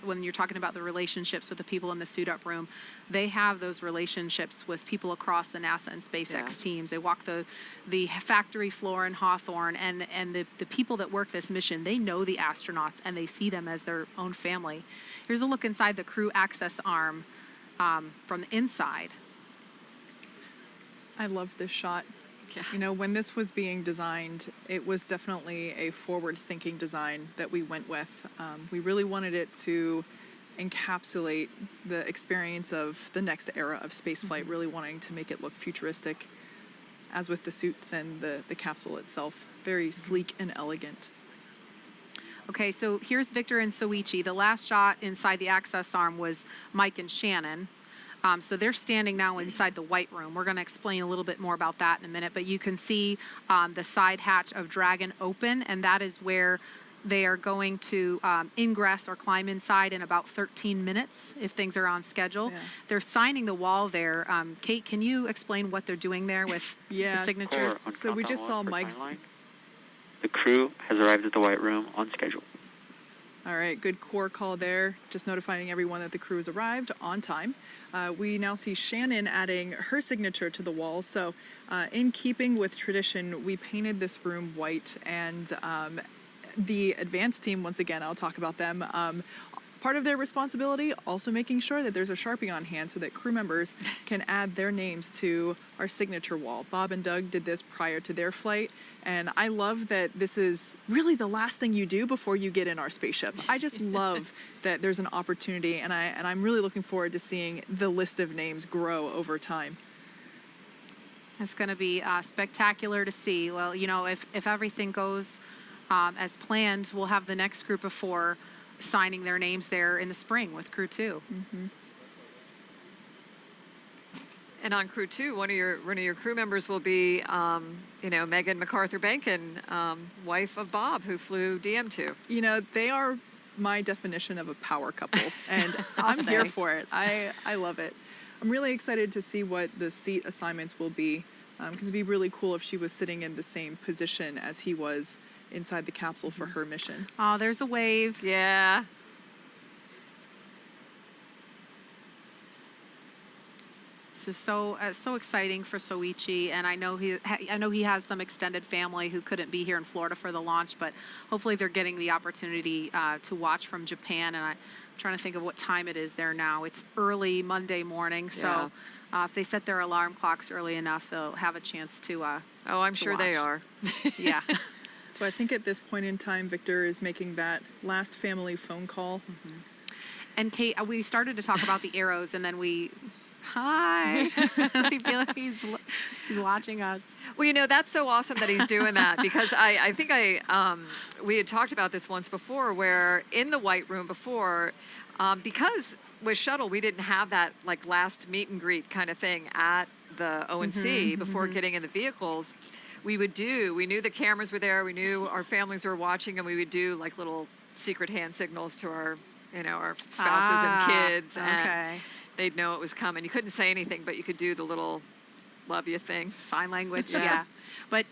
when you're talking about the relationships with the people in the suit up room, they have those relationships with people across the NASA and SpaceX teams. They walk the factory floor in Hawthorne, and the people that work this mission, they know the astronauts and they see them as their own family. Here's a look inside the crew access arm from the inside. I love this shot. You know, when this was being designed, it was definitely a forward-thinking design that we went with. We really wanted it to encapsulate the experience of the next era of spaceflight, really wanting to make it look futuristic, as with the suits and the capsule itself. Very sleek and elegant. Okay, so here's Victor and Soichi. The last shot inside the access arm was Mike and Shannon. So they're standing now inside the white room. We're going to explain a little bit more about that in a minute, but you can see the side hatch of Dragon open, and that is where they are going to ingress or climb inside in about 13 minutes if things are on schedule. Yeah. They're signing the wall there. Kate, can you explain what they're doing there with the signatures? So we just saw Mike's... The crew has arrived at the white room on schedule. All right, good core call there. Just notifying everyone that the crew has arrived on time. We now see Shannon adding her signature to the wall. So in keeping with tradition, we painted this room white, and the advanced team, once again, I'll talk about them. Part of their responsibility, also making sure that there's a Sharpie on hand so that crew members can add their names to our signature wall. Bob and Doug did this prior to their flight, and I love that this is really the last thing you do before you get in our spaceship. I just love that there's an opportunity, and I'm really looking forward to seeing the list of names grow over time. It's going to be spectacular to see. Well, you know, if everything goes as planned, we'll have the next group of 4 signing their names there in the spring with Crew 2. Mm-hmm. And on Crew 2, one of your crew members will be, Megan MacArthur-Bankin, wife of Bob, who flew DM2. You know, they are my definition of a power couple, and I'm here for it. I love it. I'm really excited to see what the seat assignments will be, because it'd be really cool if she was sitting in the same position as he was inside the capsule for her mission. Oh, there's a wave. Yeah. This is so exciting for Soichi, and I know he has some extended family who couldn't be here in Florida for the launch, but hopefully they're getting the opportunity to watch from Japan. And I'm trying to think of what time it is there now. It's early Monday morning, so if they set their alarm clocks early enough, they'll have a chance to. I'm sure watch. they are. Yeah. So I think at this point in time, Victor is making that last family phone call. Mm-hmm. And Kate, we started to talk about the arrows, and then hi. I feel like he's watching us. Well, you know, that's so awesome that he's doing that, because I think we had talked about this once before, where in the white room before, because with shuttle, we didn't have that like last meet and greet kind of thing at the O&C before getting in the vehicles. We knew the cameras were there, we knew our families were watching, and we would do like little secret hand signals to our spouses and kids. Okay. And they'd know it was coming. You couldn't say anything, but you could do the little love you thing. Sign language, yeah. But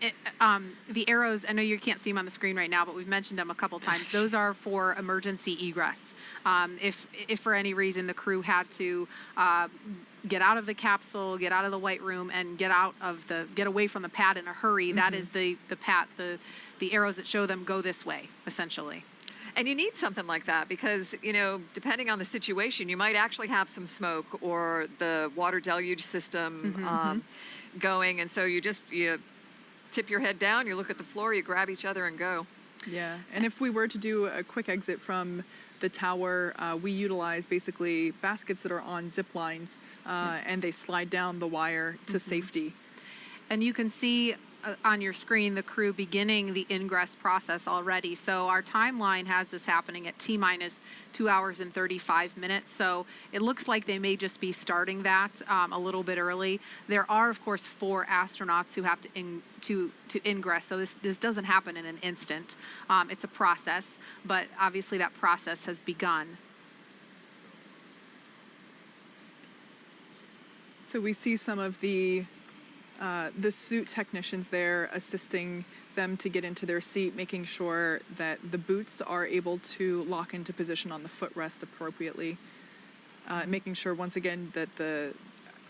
the arrows, I know you can't see them on the screen right now, but we've mentioned them a couple times. Those are for emergency egress. If for any reason the crew had to get out of the capsule, get out of the white room, and get away from the pad in a hurry, that is the arrows that show them go this way, essentially. And you need something like that because, depending on the situation, you might actually have some smoke or the water deluge system going. And so you tip your head down, you look at the floor, you grab each other and go. Yeah. And if we were to do a quick exit from the tower, we utilize basically baskets that are on zip lines and they slide down the wire to safety. And you can see on your screen the crew beginning the ingress process already. So our timeline has this happening at T-minus 2 hours and 35 minutes. So it looks like they may just be starting that a little bit early. There are, of course, 4 astronauts who have to ingress. So this doesn't happen in an instant. It's a process, but obviously that process has begun. So we see some of the suit technicians there assisting them to get into their seat, making sure that the boots are able to lock into position on the footrest appropriately, making sure once again that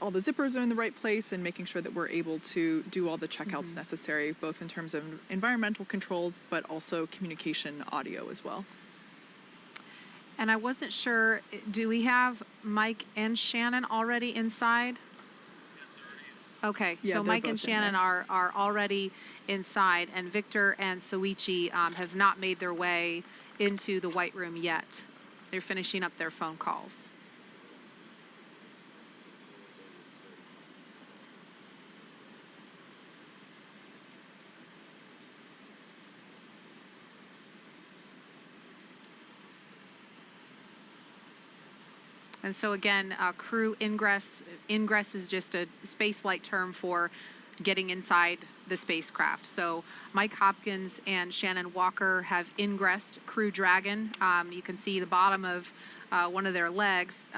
all the zippers are in the right place, and making sure that we're able to do all the checkouts necessary, both in terms of environmental controls, but also communication audio as well. And I wasn't sure, do we have Mike and Shannon already inside? Okay, Yeah, so they're Mike and both in Shannon there. are already inside, and Victor and Soichi have not made their way into the White Room yet. They're finishing up their phone calls. And so again, crew ingress is just a spaceflight term for getting inside the spacecraft. So Mike Hopkins and Shannon Walker have ingressed Crew Dragon. You can see the bottom of one of their legs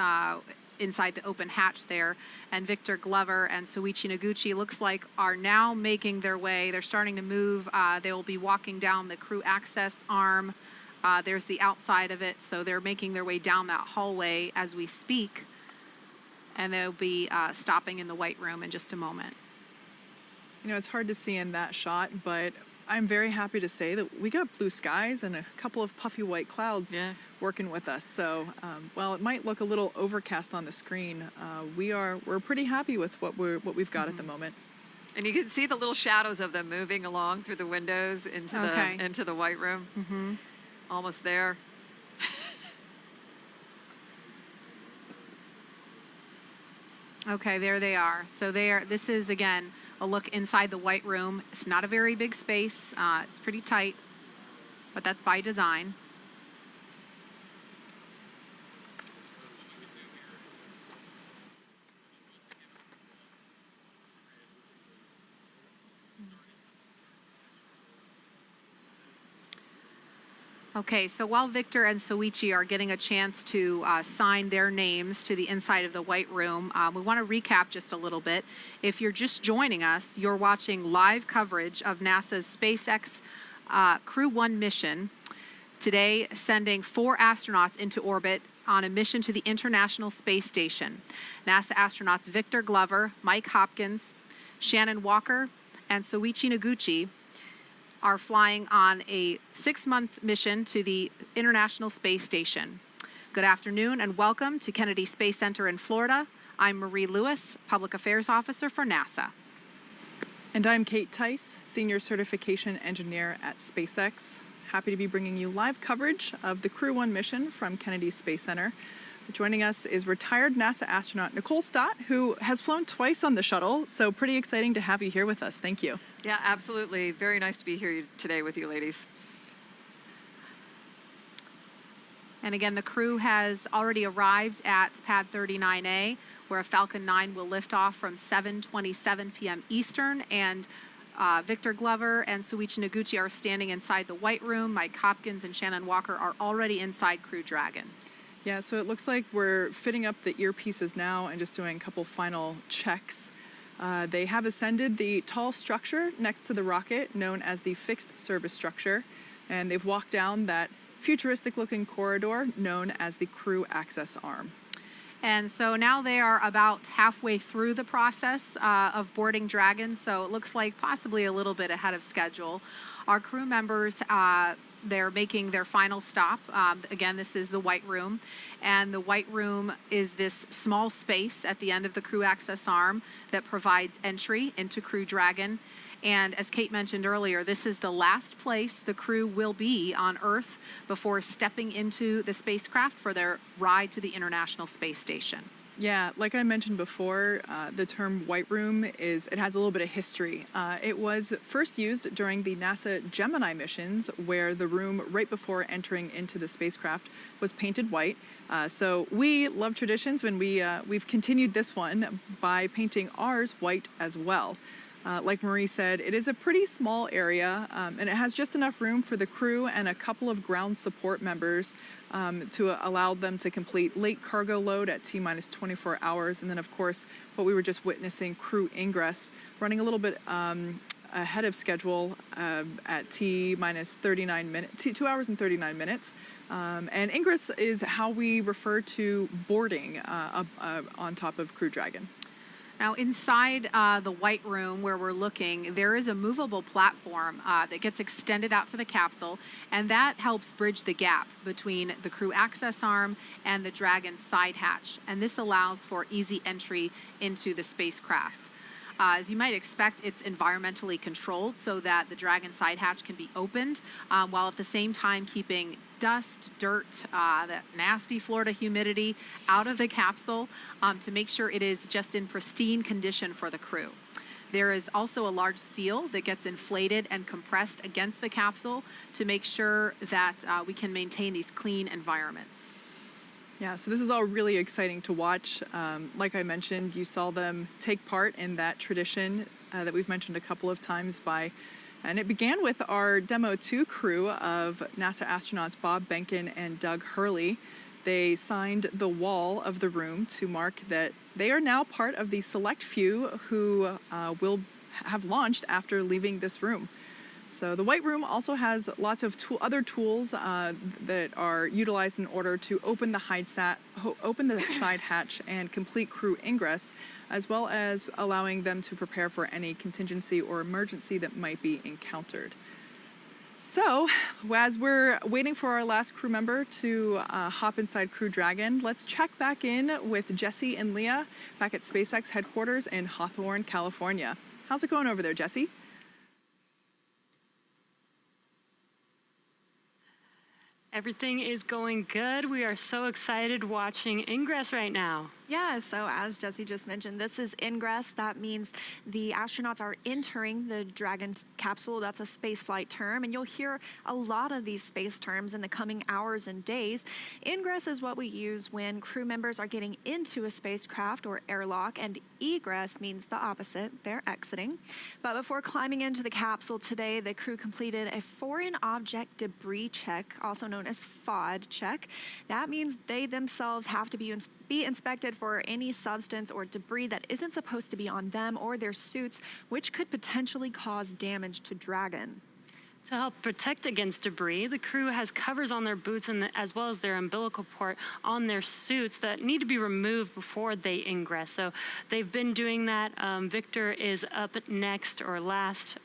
inside the open hatch there. And Victor Glover and Soichi Noguchi looks like are now making their way. They're starting to move. They will be walking down the crew access arm. There's the outside of it, so they're making their way down that hallway as we speak, and they'll be stopping in the White Room in just a moment. You know, it's hard to see in that shot, but I'm very happy to say that we got blue skies and a couple of puffy white clouds working with us. So while it might look a little overcast on the screen, we're pretty happy with what we've got at the moment. And you can see the little shadows of them moving along through the windows into the White Room. Mm-hmm. Almost there. Okay, there they are. So this is, again, a look inside the White Room. It's not a very big space. It's pretty tight, but that's by design. Okay, so while Victor and Soichi are getting a chance to sign their names to the inside of the White Room, we want to recap just a little bit. If you're just joining us, you're watching live coverage of NASA's SpaceX Crew-1 mission, today sending 4 astronauts into orbit on a mission to the International Space Station. NASA astronauts Victor Glover, Mike Hopkins, Shannon Walker, and Soichi Noguchi are flying on a 6-month mission to the International Space Station. Good afternoon and welcome to Kennedy Space Center in Florida. I'm Marie Lewis, Public Affairs Officer for NASA. And I'm Kate Tice, Senior Certification Engineer at SpaceX. Happy to be bringing you live coverage of the Crew-1 mission from Kennedy Space Center. Joining us is retired NASA astronaut Nicole Stott, who has flown twice on the shuttle, so pretty exciting to have you here with us. Thank you. Yeah, absolutely. Very nice to be here today with you ladies. And again, the crew has already arrived at Pad 39A, where a Falcon 9 will lift off from 7:27 p.m. Eastern, and Victor Glover and Soichi Noguchi are standing inside the White Room. Mike Hopkins and Shannon Walker are already inside Crew Dragon. Yeah, so it looks like we're fitting up the earpieces now and just doing a couple final checks. They have ascended the tall structure next to the rocket, known as the fixed service structure, and they've walked down that futuristic-looking corridor known as the crew access arm. And so now they are about halfway through the process of boarding Dragon, so it looks like possibly a little bit ahead of schedule. Our crew members, they're making their final stop. Again, this is the White Room, and the White Room is this small space at the end of the crew access arm that provides entry into Crew Dragon. And as Kate mentioned earlier, this is the last place the crew will be on Earth before stepping into the spacecraft for their ride to the International Space Station. Yeah, like I mentioned before, the term white room it has a little bit of history. It was first used during the NASA Gemini missions, where the room right before entering into the spacecraft was painted white. So we love traditions when we've continued this one by painting ours white as well. Like Marie said, it is a pretty small area, and it has just enough room for the crew and a couple of ground support members to allow them to complete late cargo load at T-minus 24 hours. And then, of course, what we were just witnessing, crew ingress, running a little bit ahead of schedule at T-minus 39 minutes, 2 hours and 39 minutes. And ingress is how we refer to boarding on top of Crew Dragon. Now, inside the white room where we're looking, there is a movable platform that gets extended out to the capsule, and that helps bridge the gap between the crew access arm and the Dragon side hatch. And this allows for easy entry into the spacecraft. As you might expect, it's environmentally controlled so that the Dragon side hatch can be opened while at the same time keeping dust, dirt, that nasty Florida humidity out of the capsule to make sure it is just in pristine condition for the crew. There is also a large seal that gets inflated and compressed against the capsule to make sure that we can maintain these clean environments. Yeah, so this is all really exciting to watch. Like I mentioned, you saw them take part in that tradition that we've mentioned a couple of times and it began with our Demo 2 crew of NASA astronauts Bob Behnken and Doug Hurley. They signed the wall of the room to mark that they are now part of the select few who will have launched after leaving this room. So the white room also has lots of other tools that are utilized in order to open the side hatch and complete crew ingress, as well as allowing them to prepare for any contingency or emergency that might be encountered. So, as we're waiting for our last crew member to hop inside Crew Dragon, let's check back in with Jesse and Leah back at SpaceX headquarters in Hawthorne, California. How's it going over there, Jesse? Everything is going good. We are so excited watching ingress right now. Yeah, so as Jesse just mentioned, this is ingress. That means the astronauts are entering the Dragon capsule. That's a spaceflight term, and you'll hear a lot of these space terms in the coming hours and days. Ingress is what we use when crew members are getting into a spacecraft or airlock, and egress means the opposite. They're exiting. But before climbing into the capsule today, the crew completed a foreign object debris check, also known as FOD check. That means they themselves have to be inspected for any substance or debris that isn't supposed to be on them or their suits, which could potentially cause damage to Dragon. To help protect against debris, the crew has covers on their boots as well as their umbilical port on their suits that need to be removed before they ingress. So they've been doing that. Victor is up next or last,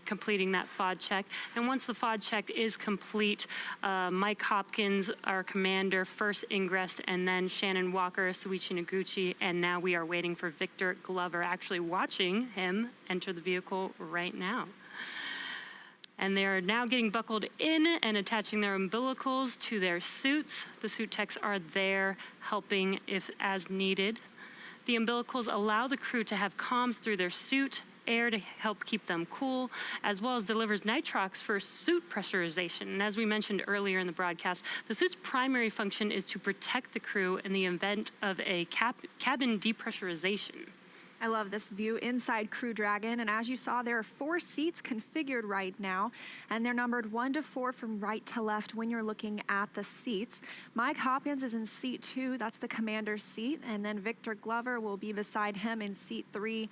completing that FOD check. And once the FOD check is complete, Mike Hopkins, our commander, first ingressed, and then Shannon Walker, Soichi Noguchi, and now we are waiting for Victor Glover, actually watching him enter the vehicle right now. And they're now getting buckled in and attaching their umbilicals to their suits. The suit techs are there helping if as needed. The umbilicals allow the crew to have comms through their suit, air to help keep them cool, as well as delivers nitrox for suit pressurization. And as we mentioned earlier in the broadcast, the suit's primary function is to protect the crew in the event of a cabin depressurization. I love this view inside Crew Dragon, and as you saw, there are 4 seats configured right now, and they're numbered 1 to 4 from right to left when you're looking at the seats. Mike Hopkins is in seat 2, that's the commander's seat, and then Victor Glover will be beside him in seat 3.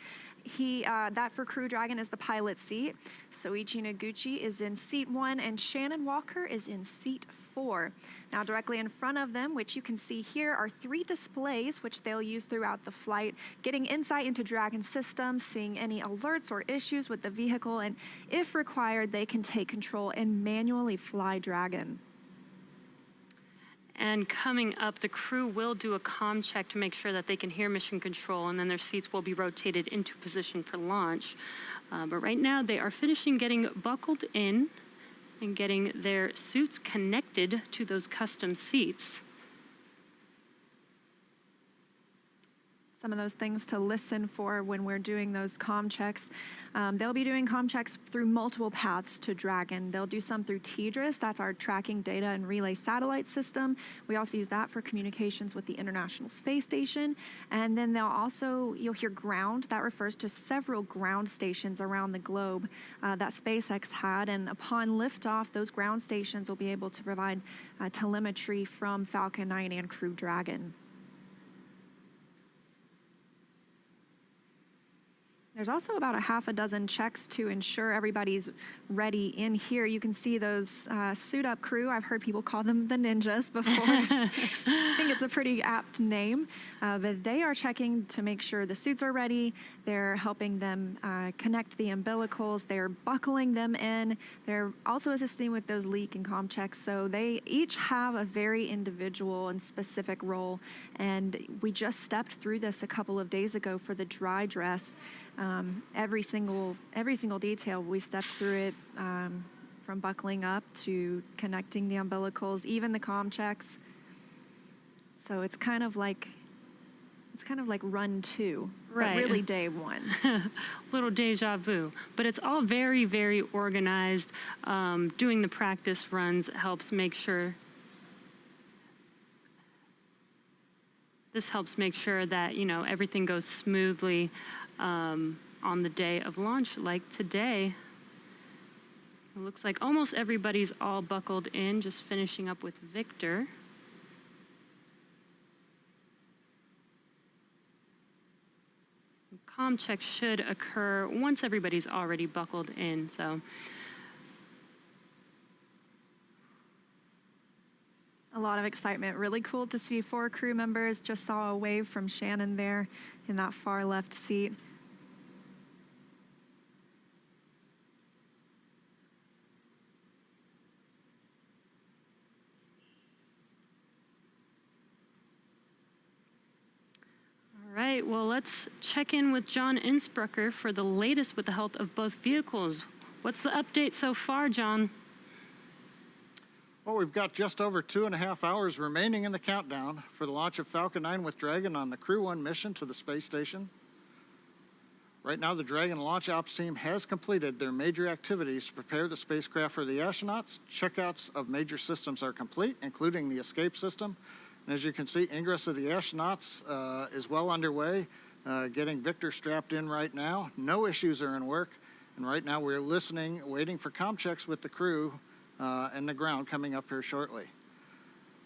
That for Crew Dragon is the pilot seat. Soichi Noguchi is in seat 1, and Shannon Walker is in seat 4. Now directly in front of them, which you can see here, are 3 displays which they'll use throughout the flight, getting insight into Dragon systems, seeing any alerts or issues with the vehicle, and if required, they can take control and manually fly Dragon. And coming up, the crew will do a comm check to make sure that they can hear mission control, and then their seats will be rotated into position for launch. But right now, they are finishing getting buckled in and getting their suits connected to those custom seats. some of those things to listen for when we're doing those comm checks. They'll be doing comm checks through multiple paths to Dragon. They'll do some through TDRS, that's our tracking data and relay satellite system. We also use that for communications with the International Space Station. And then you'll hear ground. That refers to several ground stations around the globe that SpaceX had. And upon liftoff, those ground stations will be able to provide telemetry from Falcon 9 and Crew Dragon. There's also about a half a dozen checks to ensure everybody's ready in here. You can see those suit up crew. I've heard people call them the ninjas before. I think it's a pretty apt name, but they are checking to make sure the suits are ready. They're helping them connect the umbilicals. They're buckling them in. They're also assisting with those leak and comm checks. So they each have a very individual and specific role. And we just stepped through this a couple of days ago for the dry dress. Every single detail, we stepped through it, from buckling up to connecting the umbilicals, even the comm checks. So it's kind of like run 2, right? But really day 1. Little deja vu, but it's all very, very organized. Doing the practice runs helps make sure. This helps make sure that everything goes smoothly. On the day of launch, like today. It looks like almost everybody's all buckled in, just finishing up with Victor. Comm check should occur once everybody's already buckled in, so. A lot of excitement. Really cool to see 4 crew members. Just saw a wave from Shannon there in that far left seat. All right, well, let's check in with John Innsbrucker for the latest with the health of both vehicles. What's the update so far, John? Well, we've got just over 2.5 hours remaining in the countdown for the launch of Falcon 9 with Dragon on the Crew-1 mission to the space station. Right now, the Dragon launch ops team has completed their major activities to prepare the spacecraft for the astronauts. Checkouts of major systems are complete, including the escape system. And as you can see, ingress of the astronauts is well underway, getting Victor strapped in right now. No issues are in work. And right now, we're listening, waiting for comm checks with the crew and the ground coming up here shortly.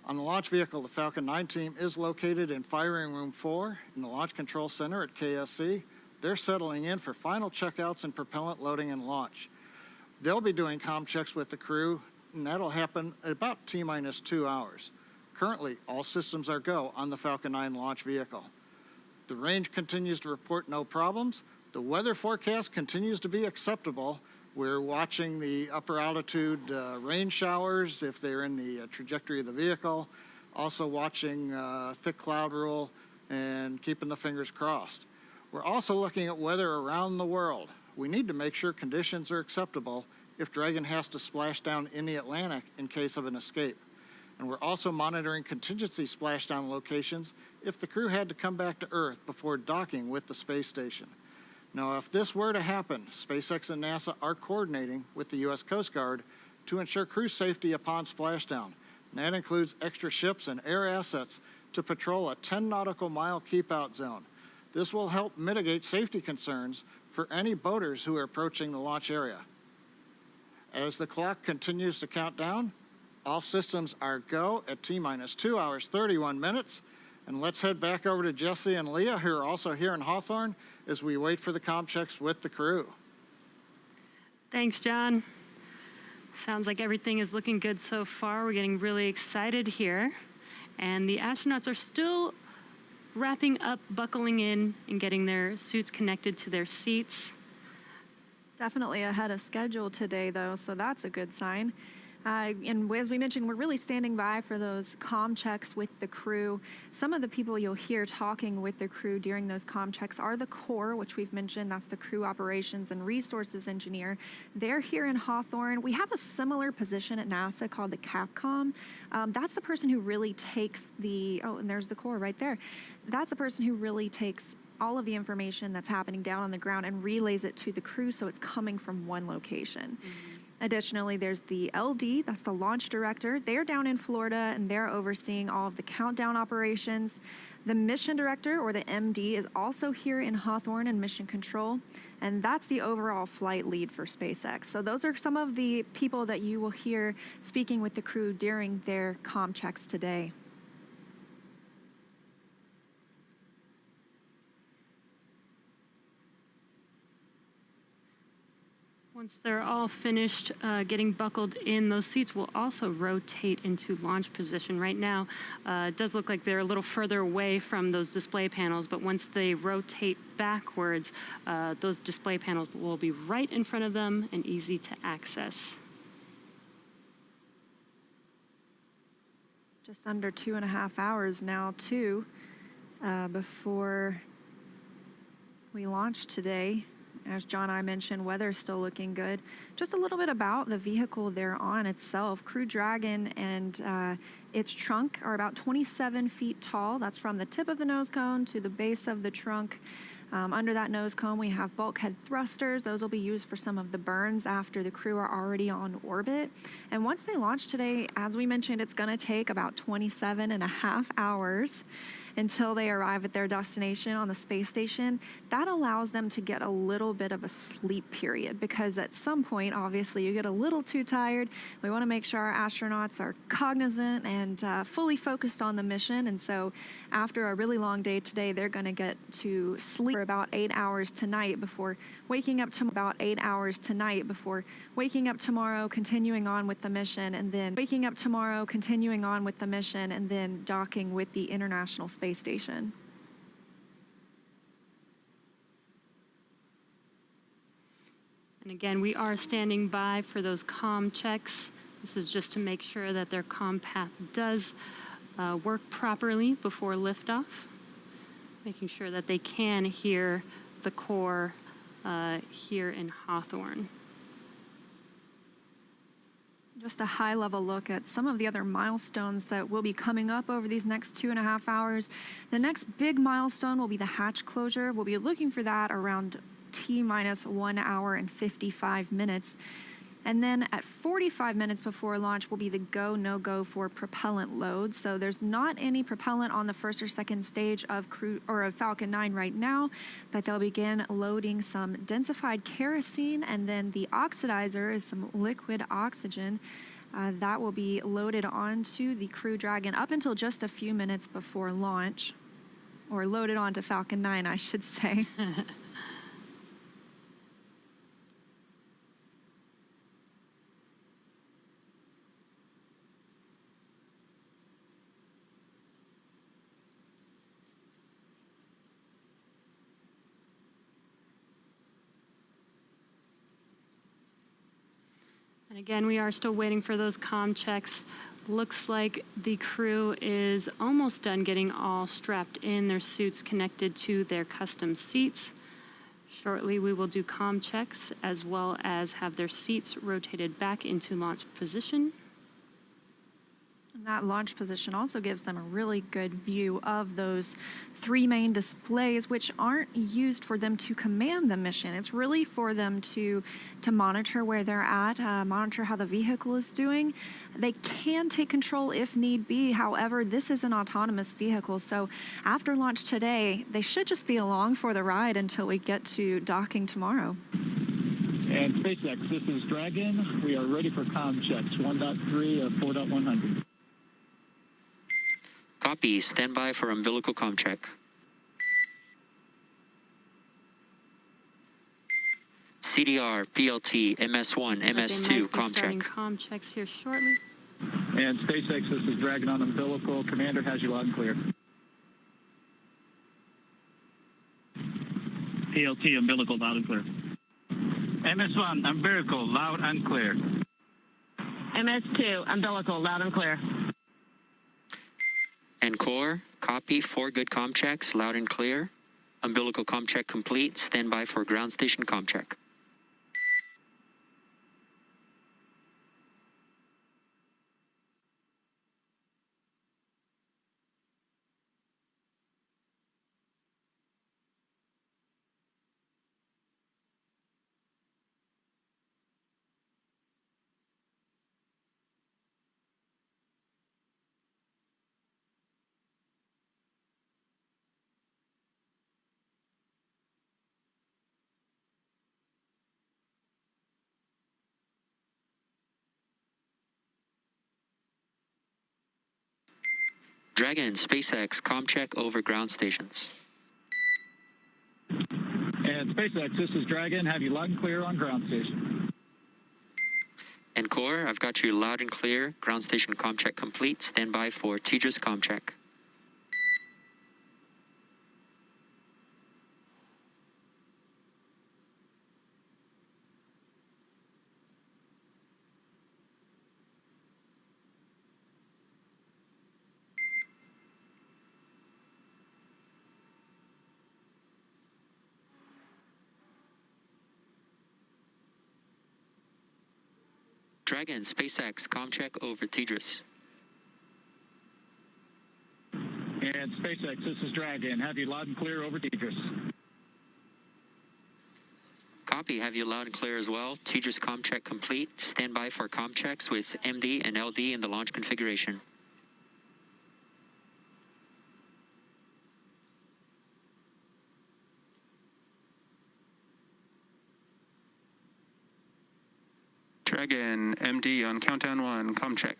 On the launch vehicle, the Falcon 9 team is located in Firing Room 4 in the Launch Control Center at KSC. They're settling in for final checkouts and propellant loading and launch. They'll be doing comm checks with the crew, and that'll happen about T-minus 2 hours. Currently, all systems are go on the Falcon 9 launch vehicle. The range continues to report no problems. The weather forecast continues to be acceptable. We're watching the upper altitude rain showers if they're in the trajectory of the vehicle. Also watching thick cloud rule and keeping the fingers crossed. We're also looking at weather around the world. We need to make sure conditions are acceptable if Dragon has to splash down in the Atlantic in case of an escape. And we're also monitoring contingency splashdown locations if the crew had to come back to Earth before docking with the space station. Now, if this were to happen, SpaceX and NASA are coordinating with the U.S. Coast Guard to ensure crew safety upon splashdown. And that includes extra ships and air assets to patrol a 10 nautical mile keep-out zone. This will help mitigate safety concerns for any boaters who are approaching the launch area. As the clock continues to count down, all systems are go at T-minus 2 hours, 31 minutes. And let's head back over to Jesse and Leah, who are also here in Hawthorne, as we wait for the comm checks with the crew. Thanks, John. Sounds like everything is looking good so far. We're getting really excited here. And the astronauts are still wrapping up, buckling in, and getting their suits connected to their seats. Definitely ahead of schedule today, though, so that's a good sign. And as we mentioned, we're really standing by for those comm checks with the crew. Some of the people you'll hear talking with the crew during those comm checks are the core, which we've mentioned. That's the Crew Operations and Resources Engineer. They're here in Hawthorne. We have a similar position at NASA called the CAPCOM. That's the person who really takes the, oh, and there's the core right there. that's the person who really takes all of the information that's happening down on the ground and relays it to the crew so it's coming from one location. Additionally, there's the LD, that's the launch director. They're down in Florida and they're overseeing all of the countdown operations. The mission director, or the MD, is also here in Hawthorne in mission control, and that's the overall flight lead for SpaceX. So those are some of the people that you will hear speaking with the crew during their comm checks today. Once they're all finished getting buckled in, those seats will also rotate into launch position. Right now, it does look like they're a little further away from those display panels, but once they rotate backwards, those display panels will be right in front of them and easy to access. Just under 2.5 hours now, too, before we launch today. As John and I mentioned, weather's still looking good. Just a little bit about the vehicle they're on itself. Crew Dragon and its trunk are about 27 feet tall. That's from the tip of the nose cone to the base of the trunk. Under that nose cone, we have bulkhead thrusters. Those will be used for some of the burns after the crew are already on orbit. And once they launch today, as we mentioned, it's going to take about 27.5 hours until they arrive at their destination on the space station. That allows them to get a little bit of a sleep period, because at some point, obviously, you get a little too tired. We want to make sure our astronauts are cognizant and fully focused on the mission. And so after a really long day today, they're going to get to sleep for about 8 hours tonight before waking up tomorrow, continuing on with the mission, and then docking with the International Space Station. And again, we are standing by for those comm checks. This is just to make sure that their comm path does work properly before liftoff, making sure that they can hear the core here in Hawthorne. Just a high-level look at some of the other milestones that will be coming up over these next 2.5 hours. The next big milestone will be the hatch closure. We'll be looking for that around T-minus 1 hour and 55 minutes. And then at 45 minutes before launch will be the go, no-go for propellant load. So there's not any propellant on the first or second stage of Falcon 9 right now, but they'll begin loading some densified kerosene, and then the oxidizer is some liquid oxygen. That will be loaded onto the Crew Dragon up until just a few minutes before launch, or loaded onto Falcon 9, I should say. And again, we are still waiting for those comm checks. Looks like the crew is almost done getting all strapped in, their suits connected to their custom seats. Shortly, we will do comm checks as well as have their seats rotated back into launch position. And that launch position also gives them a really good view of those 3 main displays, which aren't used for them to command the mission. It's really for them to monitor where they're at, monitor how the vehicle is doing. They can take control if need be. However, this is an autonomous vehicle, so after launch today, they should just be along for the ride until we get to docking tomorrow. And SpaceX, this is Dragon. We are ready for comm checks, 1.3 of 4.100. Copy. Stand by for umbilical comm check. CDR, PLT, MS1, MS2, comm check. Comm checks here shortly. And SpaceX, this is Dragon on umbilical. Commander has you loud and clear. PLT, umbilical, loud and clear. MS1, umbilical, loud and clear. MS2, umbilical, loud and clear. And core, copy. 4 good comm checks, loud and clear. Umbilical comm check complete. Stand by for ground station comm check. Dragon, SpaceX, ComCheck over ground stations. And SpaceX, this is Dragon. Have you loud and clear on ground station. And Core, I've got you loud and clear. Ground station ComCheck complete. Stand by for TGIS ComCheck. Dragon, SpaceX, ComCheck over TGIS. And SpaceX, this is Dragon. Have you loud and clear over TGIS. Copy, have you loud and clear as well. TGIS ComCheck complete. Stand by for ComChecks with MD and LD in the launch configuration. Dragon, MD on countdown 1, ComCheck.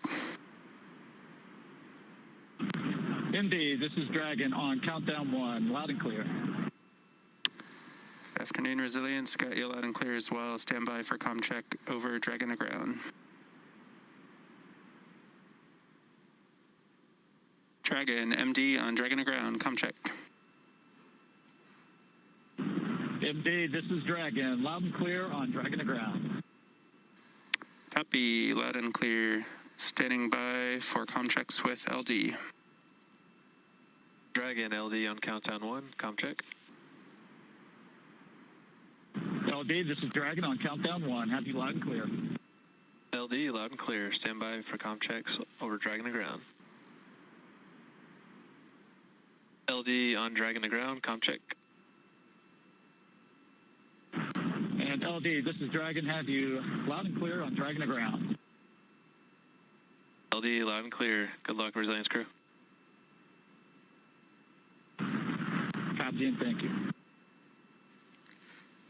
MD, this is Dragon on countdown 1, loud and clear. Good afternoon, Resilience. Got you loud and clear as well. Stand by for ComCheck over Dragon to ground. Dragon, MD on Dragon to ground, ComCheck. MD, this is Dragon, loud and clear on Dragon to ground. Copy, loud and clear. Standing by for ComChecks with LD. Dragon, LD on countdown 1, ComCheck. LD, this is Dragon on countdown 1. Have you loud and clear. LD, loud and clear. Stand by for ComChecks over Dragon to ground. LD on Dragon to ground, ComCheck. And LD, this is Dragon. Have you loud and clear on Dragon to ground. LD, loud and clear. Good luck, Resilience crew. Copy and thank you.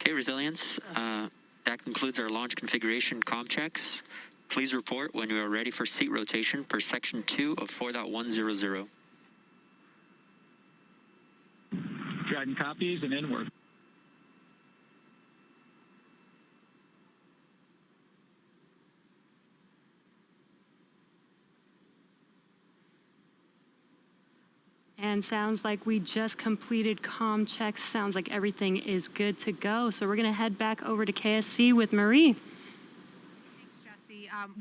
Okay, Resilience, that concludes our launch configuration ComChecks. Please report when you are ready for seat rotation per section 2 of 4.100. Dragon copies and inward. And sounds like we just completed comm checks. Sounds like everything is good to go. So we're going to head back over to KSC with Marie.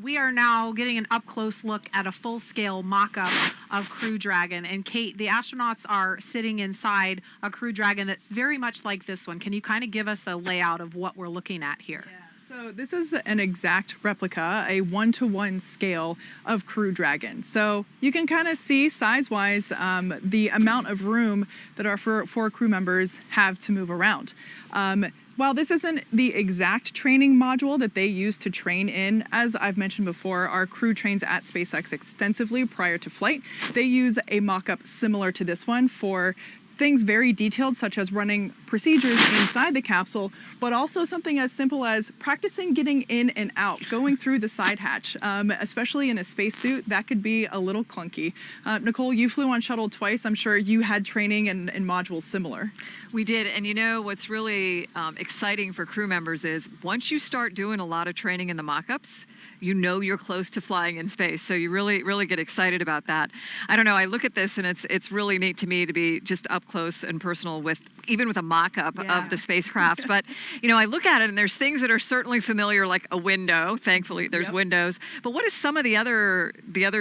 We are now getting an up-close look at a full-scale mock-up of Crew Dragon. And Kate, the astronauts are sitting inside a Crew Dragon that's very much like this one. Can you kind of give us a layout of what we're looking at here? Yeah. So this is an exact replica, a 1-to-1 scale of Crew Dragon. So you can kind of see size-wise the amount of room that our four crew members have to move around. While this isn't the exact training module that they use to train in, as I've mentioned before, our crew trains at SpaceX extensively prior to flight. They use a mock-up similar to this one for things very detailed, such as running procedures inside the capsule, but also something as simple as practicing getting in and out, going through the side hatch, especially in a spacesuit. That could be a little clunky. Nicole, you flew on shuttle twice. I'm sure you had training and modules similar. We did, and you know what's really exciting for crew members is once you start doing a lot of training in the mock-ups, you know you're close to flying in space. So you really get excited about that. I don't know, I look at this and it's really neat to me to be just up close and personal with even with a mock-up of the spacecraft. But you know, I look at it and there's things that are certainly familiar, like a window. Thankfully, there's windows. But what is some of the other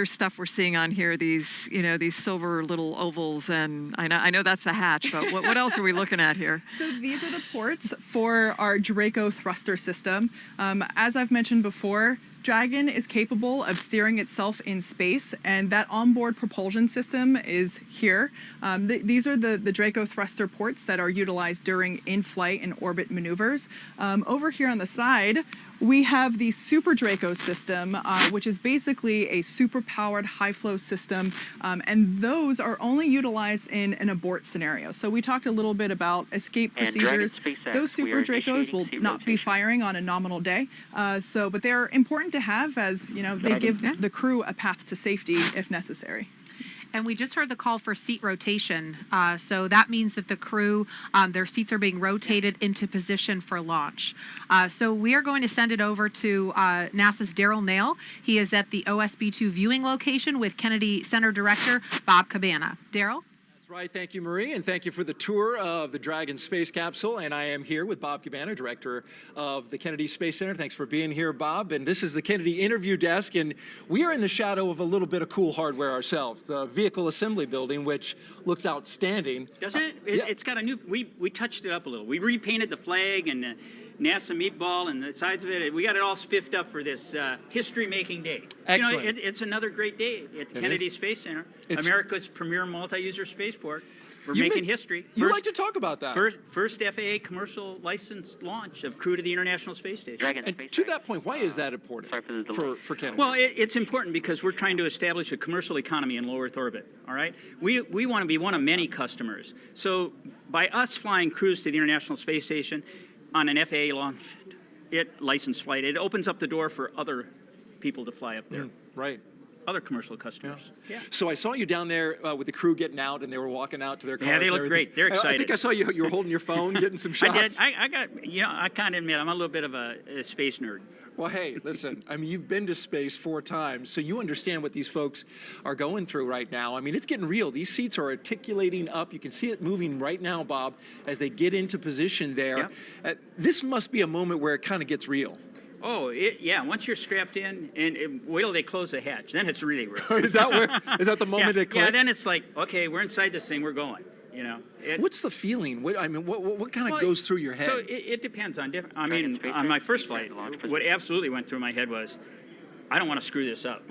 stuff we're seeing on here? These, you know, these silver little ovals, and I know that's the hatch. But what else are we looking at here? So these are the ports for our Draco thruster system. As I've mentioned before, Dragon is capable of steering itself in space, and that onboard propulsion system is here. These are the Draco thruster ports that are utilized during in-flight and orbit maneuvers. Over here on the side, we have the Super Draco system, which is basically a super-powered high-flow system, and those are only utilized in an abort scenario. So we talked a little bit about escape procedures. Those Super Dracos will not be firing on a nominal day, but they're important to have, as you know, they give the crew a path to safety if necessary. And we just heard the call for seat rotation. So that means that the crew, their seats are being rotated into position for launch. So we are going to send it over to NASA's Daryl Nail. He is at the OSB-2 viewing location with Kennedy Center Director Bob Cabana. Daryl? Right, thank you, Marie, and thank you for the tour of the Dragon space capsule. And I am here with Bob Cabana, director of the Kennedy Space Center. Thanks for being here, Bob. And this is the Kennedy interview desk, and we are in the shadow of a little bit of cool hardware ourselves, the vehicle assembly building, which looks outstanding. Doesn't it? Yeah. It's got a new, we touched it up a little. We repainted the flag and the NASA meatball and the sides of it. We got it all spiffed up for this history-making day. Excellent. You know, it's another great day at Kennedy Space Center, America's premier multi-user spaceport. We're making history. You like to talk about that. First FAA commercial licensed launch of Crew to the International Space Station. And to that point, why is that important for Kennedy? Well, it's important because we're trying to establish a commercial economy in low Earth orbit, all right? We want to be one of many customers. So by us flying crews to the International Space Station on an FAA launched licensed flight, it opens up the door for other people to fly up there. Right. Other commercial customers. Yeah. So I saw you down there with the crew getting out, and they were walking out to their cars. Yeah, they look great. They're excited. I think I saw you were holding your phone, getting some shots. I got, you know, I kind of admit I'm a little bit of a space nerd. Well, hey, listen, I mean, you've been to space 4 times, so you understand what these folks are going through right now. I mean, it's getting real. These seats are articulating up. You can see it moving right now, Bob, as they get into position there. Yep. This must be a moment where it kind of gets real. Oh, yeah, once you're strapped in, and wait till they close the hatch, then it's really real. Is that the moment it clicks? Yeah, then it's like, okay, we're inside this thing, we're going. You know, what's the feeling? What kind of goes through your head? So it depends on different. I mean, on my first flight, what absolutely went through my head was, I don't want to screw this up.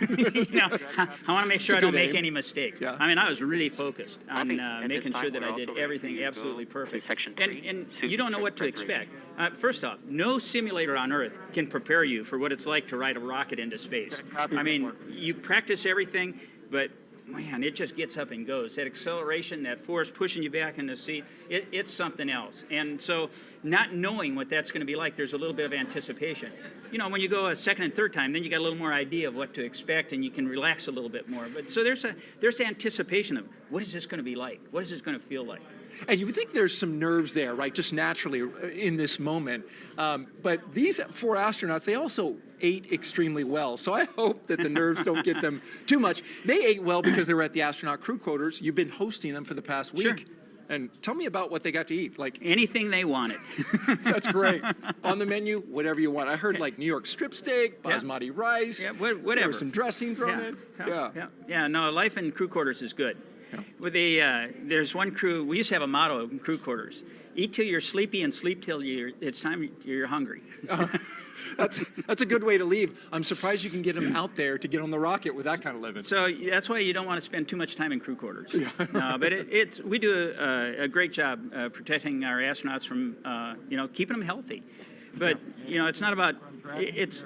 You know, I want to make sure I don't make any mistakes. Yeah. I mean, I was really focused on making sure that I did everything absolutely perfect. And you don't know what to expect. First off, no simulator on Earth can prepare you for what it's like to ride a rocket into space. I mean, you practice everything, but man, it just gets up and goes. That acceleration, that force pushing you back in the seat, it's something else. And so not knowing what that's going to be like, there's a little bit of anticipation. You know, when you go a second and third time, then you got a little more idea of what to expect, and you can relax a little bit more. But so there's anticipation of what is this going to be like? What is this going to feel like? And you would think there's some nerves there, right, just naturally in this moment. But these 4 astronauts, they also ate extremely well. So I hope that the nerves don't get them too much. They ate well because they were at the astronaut crew quarters. You've been hosting them for the past week. Sure. And tell me about what they got to eat. Like anything they wanted. That's great. On the menu, whatever you want. I heard like New York strip steak, basmati rice. Yeah, whatever. There was some dressing thrown in. Yeah, no, life in crew quarters is good. Yeah. With there's one crew, we used to have a motto in crew quarters: eat till you're sleepy and sleep till it's time you're hungry. That's a good way to leave. I'm surprised you can get them out there to get on the rocket with that kind of living. So that's why you don't want to spend too much time in crew quarters. Yeah. No, but we do a great job protecting our astronauts from you know, keeping them healthy. But you know, it's not about it's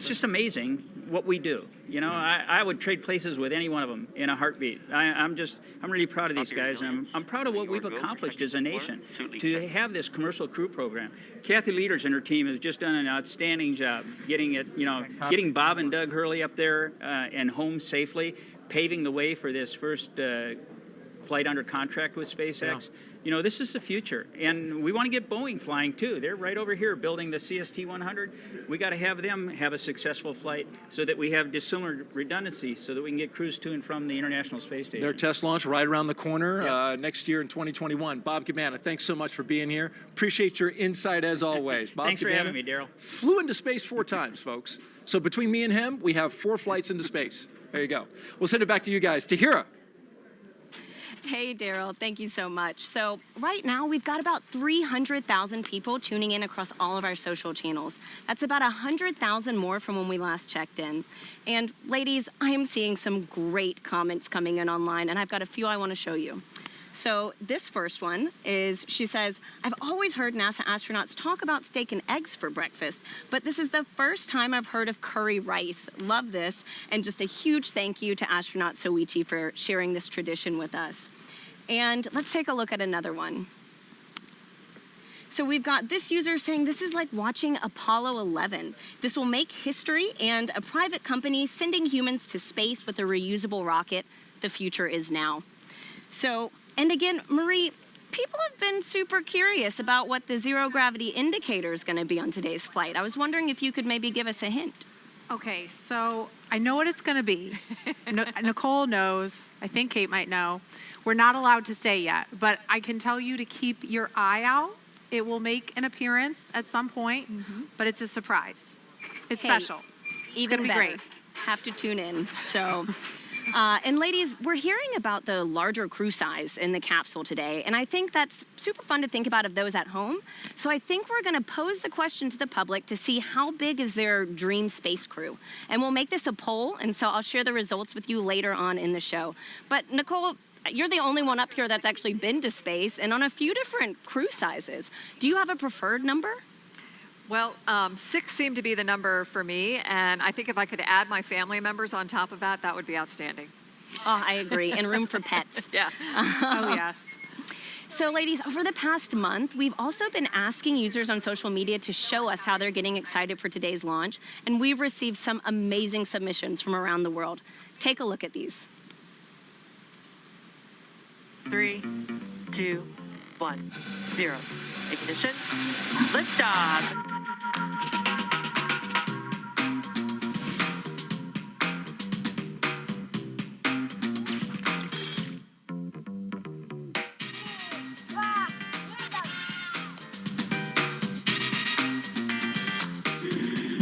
just amazing what we do. You know, I would trade places with any one of them in a heartbeat. I'm really proud of these guys, and I'm proud of what we've accomplished as a nation to have this commercial crew program. Kathy Leaders and her team have just done an outstanding job getting Bob and Doug Hurley up there and home safely, paving the way for this first flight under contract with SpaceX. Yeah. You know, this is the future, and we want to get Boeing flying too. They're right over here building the CST-100. We got to have them have a successful flight so that we have dissimilar redundancy so that we can get crews to and from the International Space Station. Their test launch right around the corner next year in 2021. Bob Cabana, thanks so much for being here. Appreciate your insight as always. Bob Thanks Cabana for having me, Daryl. Flew into space 4 times, folks. So between me and him, we have 4 flights into space. There you go. We'll send it back to you guys. Tahira. Hey, Daryl, thank you so much. So right now, we've got about 300,000 people tuning in across all of our social channels. That's about 100,000 more from when we last checked in. And ladies, I am seeing some great comments coming in online, and I've got a few I want to show you. So this first one is, she says, I've always heard NASA astronauts talk about steak and eggs for breakfast, but this is the first time I've heard of curry rice. Love this. And just a huge thank you to astronaut Soichi for sharing this tradition with us. And let's take a look at another one. So we've got this user saying this is like watching Apollo 11. This will make history, and a private company sending humans to space with a reusable rocket. the future is now. So, and again, Marie, people have been super curious about what the zero gravity indicator is going to be on today's flight. I was wondering if you could maybe give us a hint. Okay, so I know what it's going to be. Nicole knows. I think Kate might know. We're not allowed to say yet, but I can tell you to keep your eye out. It will make an appearance at some point, but it's a surprise. It's special. Even it's gonna be better. great. Have to tune in. So, and ladies, we're hearing about the larger crew size in the capsule today, and I think that's super fun to think about of those at home. So I think we're going to pose the question to the public to see how big is their dream space crew. And we'll make this a poll, and so I'll share the results with you later on in the show. But Nicole, you're the only one up here that's actually been to space and on a few different crew sizes. Do you have a preferred number? Well, 6 seemed to be the number for me, and I think if I could add my family members on top of that, that would be outstanding. Oh, I agree. And room for pets. Yeah. Oh, yes. So, ladies, over the past month, we've also been asking users on social media to show us how they're getting excited for today's launch, and we've received some amazing submissions from around the world. Take a look at these. 3, 2, 1, 0. Ignition. Liftoff.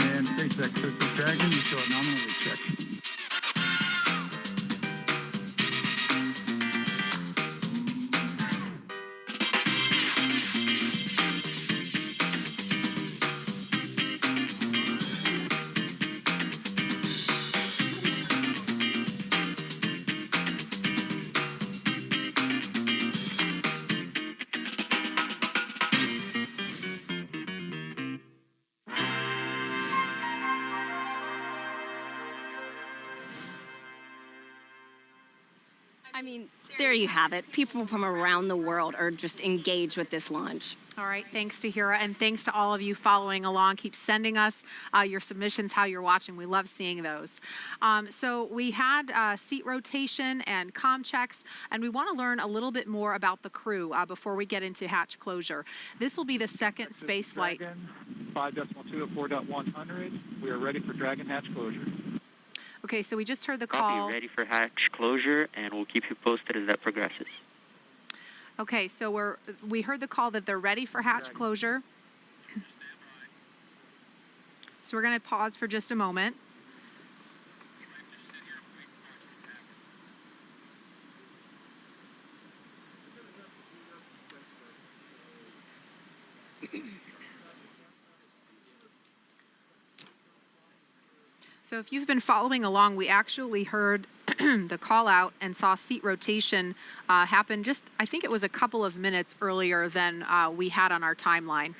And SpaceX Systems Dragon, you show a nominal check. I mean, there you have it. People from around the world are just engaged with this launch. All right, thanks to Hira, and thanks to all of you following along. Keep sending us your submissions, how you're watching. We love seeing those. So we had seat rotation and comm checks, and we want to learn a little bit more about the crew before we get into hatch closure. This will be the second space flight. 5.2 of 4.100. We are ready for Dragon hatch closure. Okay, so we just heard the call. Copy, ready for hatch closure, and we'll keep you posted as that progresses. Okay, so we heard the call that they're ready for hatch closure. So we're going to pause for just a moment. So if you've been following along, we actually heard the call out and saw seat rotation happen just, I think it was a couple of minutes earlier than we had on our timeline.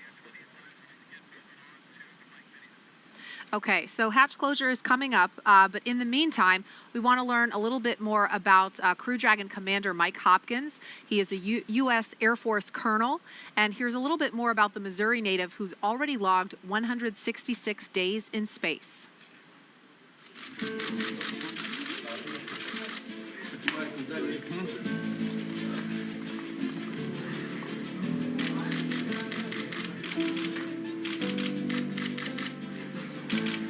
Okay, so hatch closure is coming up, but in the meantime, we want to learn a little bit more about Crew Dragon Commander Mike Hopkins. He is a U.S. Air Force colonel, and here's a little bit more about the Missouri native who's already logged 166 days in space.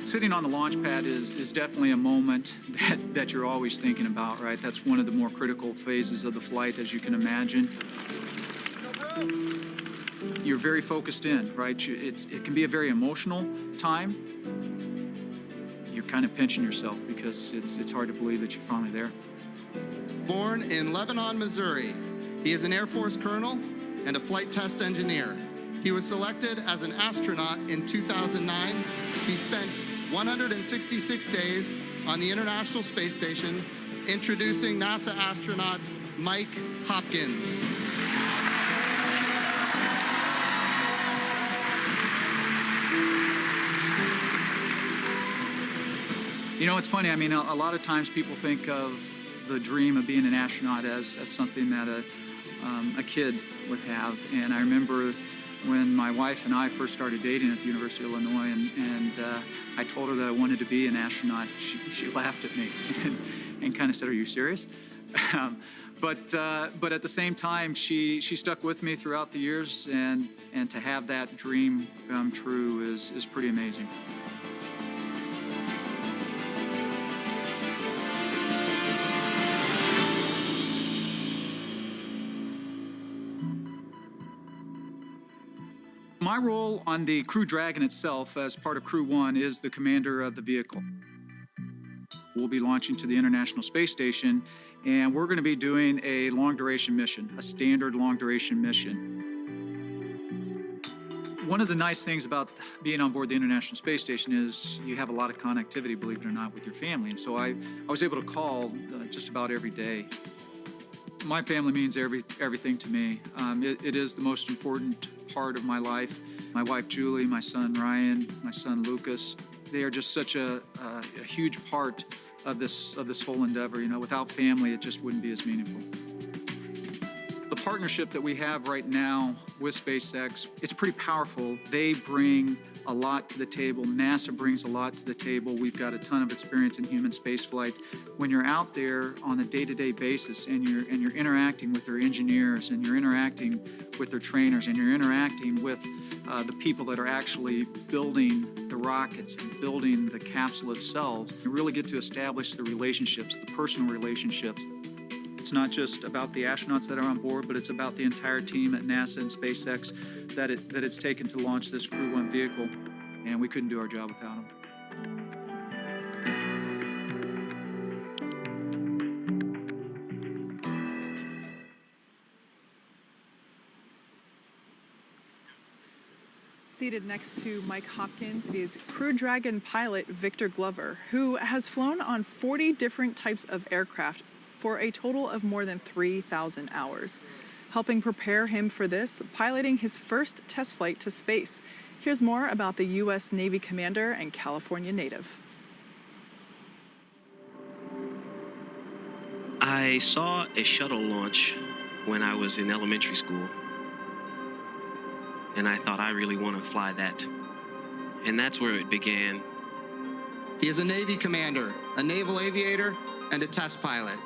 Sitting on the launch pad is definitely a moment that you're always thinking about, right? That's one of the more critical phases of the flight, as you can imagine. You're very focused in, right? It can be a very emotional time. You're kind of pinching yourself because it's hard to believe that you're finally there. Born in Lebanon, Missouri, he is an Air Force colonel and a flight test engineer. He was selected as an astronaut in 2009. He spent 166 days on the International Space Station, introducing NASA astronaut Mike Hopkins. You know, it's funny. I mean, a lot of times people think of the dream of being an astronaut as something that a kid would have. And I remember when my wife and I first started dating at the University of Illinois, and I told her that I wanted to be an astronaut, she laughed at me and kind of said, "Are you serious?" But at the same time, she stuck with me throughout the years, and to have that dream come true is pretty amazing. My role on the Crew-Dragon itself as part of Crew-1 is the commander of the vehicle. We'll be launching to the International Space Station, and we're going to be doing a long-duration mission, a standard long-duration mission. One of the nice things about being on board the International Space Station is you have a lot of connectivity, believe it or not, with your family. And so I was able to call just about every day. My family means everything to me. It is the most important part of my life. My wife, Julie, my son, Ryan, my son, Lucas, they are just such a huge part of this whole endeavor. You know, without family, it just wouldn't be as meaningful. The partnership that we have right now with SpaceX, it's pretty powerful. They bring a lot to the table. NASA brings a lot to the table. We've got a ton of experience in human spaceflight. When you're out there on a day-to-day basis and you're interacting with their engineers, and you're interacting with their trainers, and you're interacting with the people that are actually building the rockets and building the capsule itself, you really get to establish the relationships, the personal relationships. It's not just about the astronauts that are on board, but it's about the entire team at NASA and SpaceX that it's taken to launch this Crew-1 vehicle, and we couldn't do our job without them. Seated next to Mike Hopkins is Crew-Dragon pilot Victor Glover, who has flown on 40 different types of aircraft for a total of more than 3,000 hours. Helping prepare him for this, piloting his first test flight to space. Here's more about the U.S. Navy commander and California native. I saw a shuttle launch when I was in elementary school, and I thought I really want to fly that. And that's where it began. He is a Navy commander, a naval aviator, and a test pilot.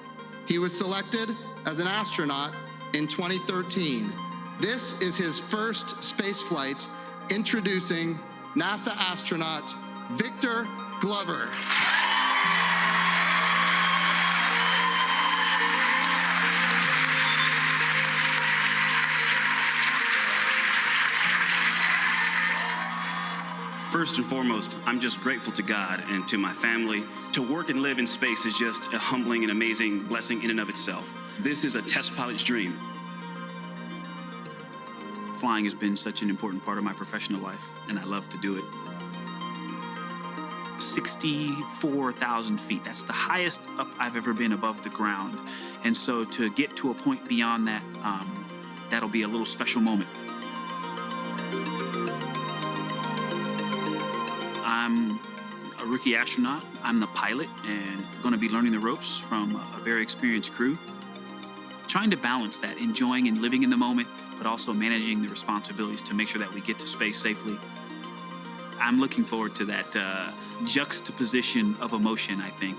He was selected as an astronaut in 2013. This is his first space flight, introducing NASA astronaut Victor Glover. First and foremost, I'm just grateful to God and to my family. To work and live in space is just a humbling and amazing blessing in and of itself. This is a test pilot's dream. Flying has been such an important part of my professional life, and I love to do it. 64,000 feet, that's the highest up I've ever been above the ground. And so to get to a point beyond that, that'll be a little special moment. I'm a rookie astronaut. I'm the pilot and going to be learning the ropes from a very experienced crew. Trying to balance that, enjoying and living in the moment, but also managing the responsibilities to make sure that we get to space safely. I'm looking forward to that juxtaposition of emotion, I think.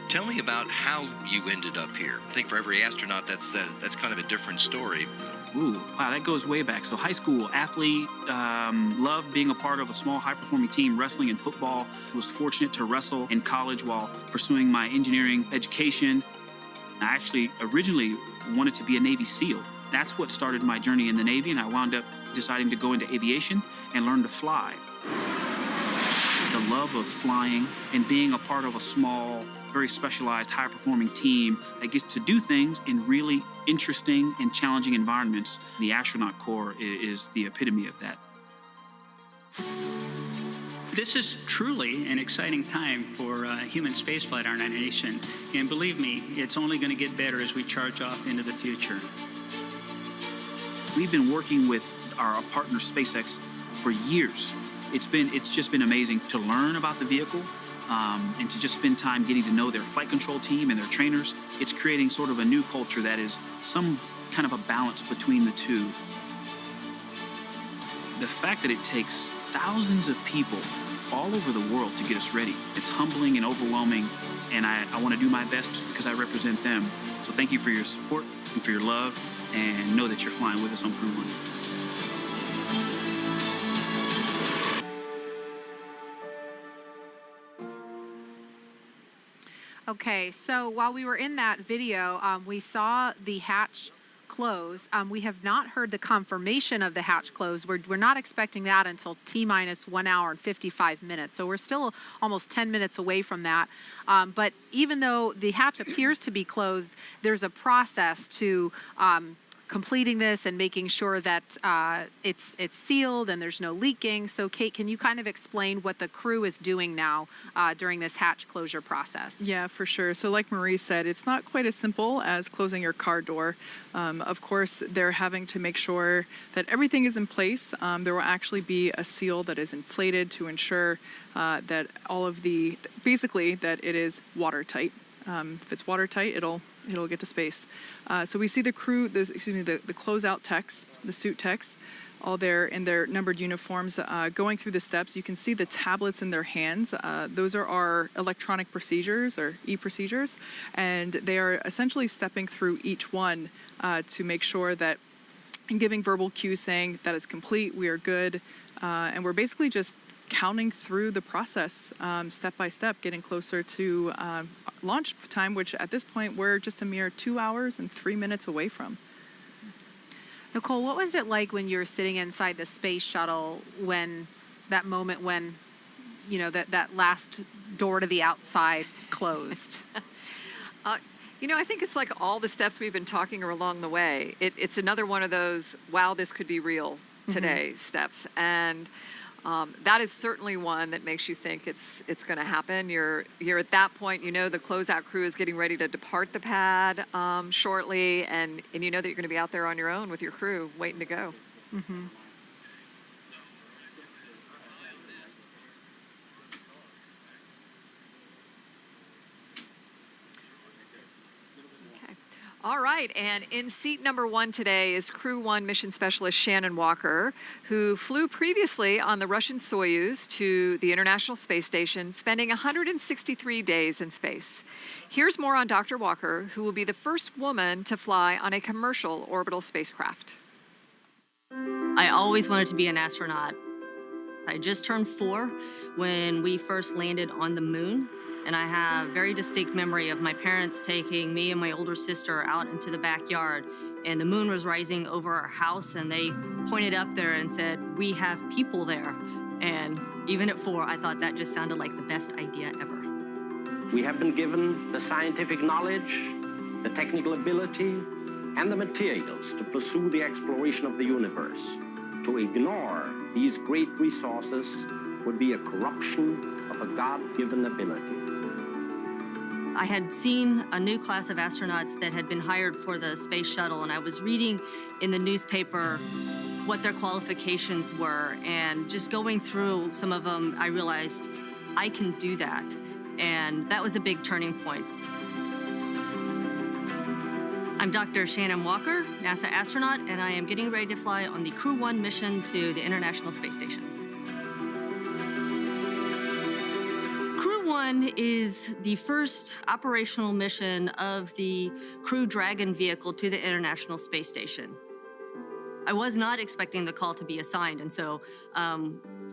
Tell me about how you ended up here. I think for every astronaut, that's kind of a different story. Ooh, wow, that goes way back. So high school athlete, loved being a part of a small high-performing team, wrestling and football. Was fortunate to wrestle in college while pursuing my engineering education. I actually originally wanted to be a Navy SEAL. That's what started my journey in the Navy, and I wound up deciding to go into aviation and learn to fly. The love of flying and being a part of a small, very specialized, high-performing team that gets to do things in really interesting and challenging environments. The astronaut corps is the epitome of that. This is truly an exciting time for human spaceflight in our nation, and believe me, it's only going to get better as we charge off into the future. We've been working with our partner SpaceX for years. It's just been amazing to learn about the vehicle and to just spend time getting to know their flight control team and their trainers. It's creating sort of a new culture that is some kind of a balance between the two. The fact that it takes thousands of people all over the world to get us ready, it's humbling and overwhelming, and I want to do my best because I represent them. So thank you for your support and for your love, and know that you're flying with us on Crew-1. Okay, so while we were in that video, we saw the hatch close. We have not heard the confirmation of the hatch close. We're not expecting that until T-minus 1 hour and 55 minutes. So we're still almost 10 minutes away from that. But even though the hatch appears to be closed, there's a process to completing this and making sure that it's sealed and there's no leaking. So Kate, can you kind of explain what the crew is doing now during this hatch closure process? Yeah, for sure. So like Marie said, it's not quite as simple as closing your car door. Of course, they're having to make sure that everything is in place. There will actually be a seal that is inflated to ensure that all of basically that it is watertight. If it's watertight, it'll get to space. So we see the crew, the closeout techs, the suit techs, all there in their numbered uniforms, going through the steps. You can see the tablets in their hands. Those are our electronic procedures, or e-procedures, and they are essentially stepping through each one to make sure that, and giving verbal cues saying that it's complete, we are good, and we're basically just counting through the process step by step, getting closer to launch time, which at this point we're just a mere 2 hours and 3 minutes away from. Nicole, what was it like when you were sitting inside the space shuttle when that moment when, you know, that last door to the outside closed? You know, I think it's like all the steps we've been talking along the way. It's another one of those, wow, this could be real today steps. And that is certainly one that makes you think it's going to happen. You're at that point, you know, the closeout crew is getting ready to depart the pad shortly, and you know that you're going to be out there on your own with your crew waiting to go. Mm-hmm. All right, and in seat number 1 today is Crew-1 mission specialist Shannon Walker, who flew previously on the Russian Soyuz to the International Space Station, spending 163 days in space. Here's more on Dr. Walker, who will be the first woman to fly on a commercial orbital spacecraft. I always wanted to be an astronaut. I just turned 4 when we first landed on the moon. And I have very distinct memory of my parents taking me and my older sister out into the backyard, and the moon was rising over our house, and they pointed up there and said, "We have people there." And even at 4, I thought that just sounded like the best idea ever. We have been given the scientific knowledge, the technical ability, and the materials to pursue the exploration of the universe. To ignore these great resources would be a corruption of a God-given ability. I had seen a new class of astronauts that had been hired for the space shuttle, and I was reading in the newspaper what their qualifications were, and just going through some of them, I realized I can do that, and that was a big turning point. I'm Dr. Shannon Walker, NASA astronaut, and I am getting ready to fly on the Crew-1 mission to the International Space Station. Crew-1 is the first operational mission of the Crew-Dragon vehicle to the International Space Station. I was not expecting the call to be assigned, and so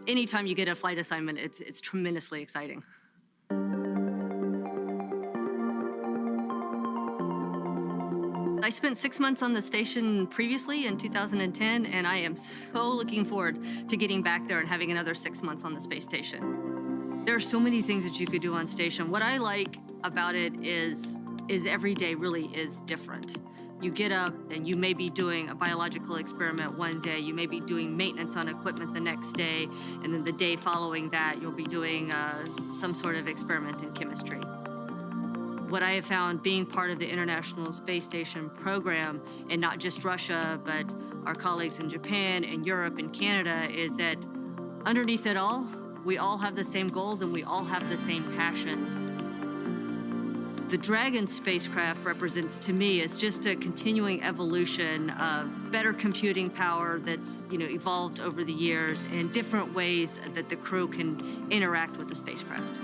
anytime you get a flight assignment, it's tremendously exciting. I spent 6 months on the station previously in 2010, and I am so looking forward to getting back there and having another 6 months on the space station. There are so many things that you could do on station. What I like about it is every day really is different. You get up and you may be doing a biological experiment one day, you may be doing maintenance on equipment the next day, and then the day following that, you'll be doing some sort of experiment in chemistry. What I have found being part of the International Space Station program, and not just Russia, but our colleagues in Japan and Europe and Canada, is that underneath it all, we all have the same goals and we all have the same passions. The Dragon spacecraft represents to me is just a continuing evolution of better computing power that's evolved over the years and different ways that the crew can interact with the spacecraft.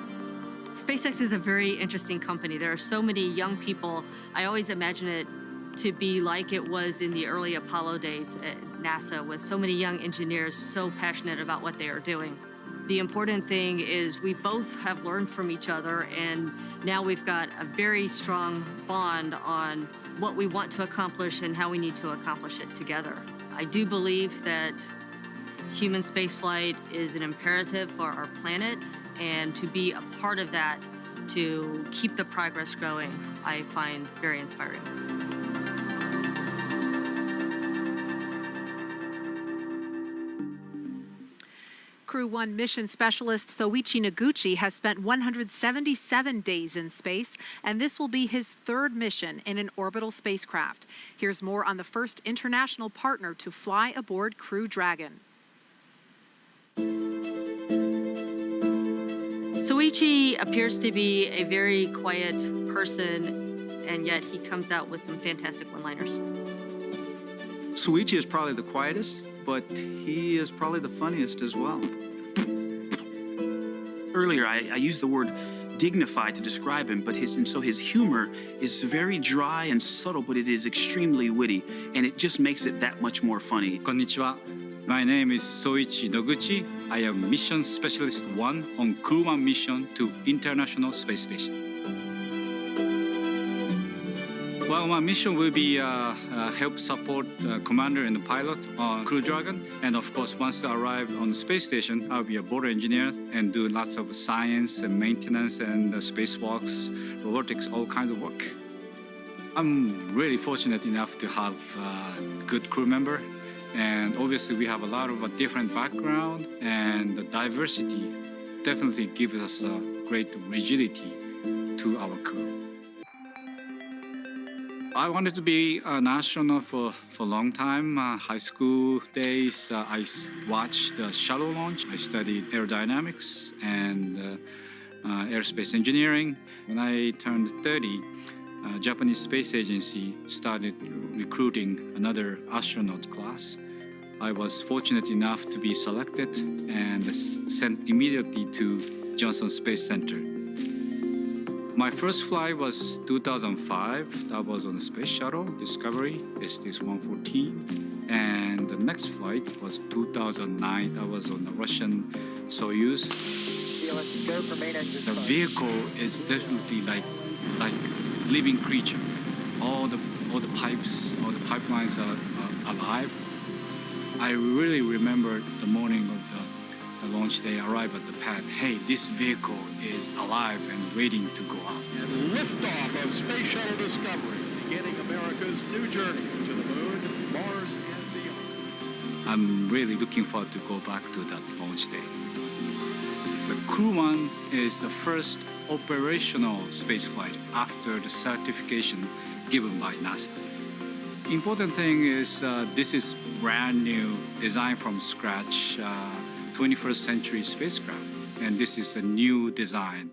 SpaceX is a very interesting company. There are so many young people. I always imagine it to be like it was in the early Apollo days at NASA, with so many young engineers so passionate about what they are doing. The important thing is we both have learned from each other, and now we've got a very strong bond on what we want to accomplish and how we need to accomplish it together. I do believe that human spaceflight is an imperative for our planet, and to be a part of that, to keep the progress going, I find very inspiring. Crew-1 mission specialist Soichi Noguchi has spent 177 days in space, and this will be his third mission in an orbital spacecraft. Here's more on the first international partner to fly aboard Crew-Dragon. Soichi appears to be a very quiet person, and yet he comes out with some fantastic one-liners. Soichi is probably the quietest, but he is probably the funniest as well. Earlier, I used the word dignified to describe him, but his humor is very dry and subtle, but it is extremely witty, and it just makes it that much more funny. Konnichiwa. My name is Soichi Noguchi. I am Mission Specialist 1 on Crew-1 mission to International Space Station. Well, my mission will be help support commander and the pilot on Crew-Dragon. And of course, once I arrive on the space station, I'll be a board engineer and do lots of science and maintenance and spacewalks, robotics, all kinds of work. I'm really fortunate enough to have a good crew member. And obviously, we have a lot of a different background, and the diversity definitely gives us a great rigidity to our crew. I wanted to be an astronaut for a long time. High school days, I watched the shuttle launch. I studied aerodynamics and aerospace engineering. When I turned 30, Japanese Space Agency started recruiting another astronaut class. I was fortunate enough to be selected and sent immediately to Johnson Space Center. My first flight was 2005. That was on the Space Shuttle Discovery, STS-114. And the next flight was 2009. That was on the Russian Soyuz. The vehicle is definitely like living creature. All the pipes, all the pipelines are alive. I really remember the morning of the launch day. I arrived at the pad. Hey, this vehicle is alive and waiting to go out. And liftoff of Space Shuttle Discovery, beginning America's new journey to the moon, Mars, and beyond. I'm really looking forward to go back to that launch day. The Crew-1 is the first operational spaceflight after the certification given by NASA. Important thing is this is brand new, designed from scratch, 21st century spacecraft, and this is a new design.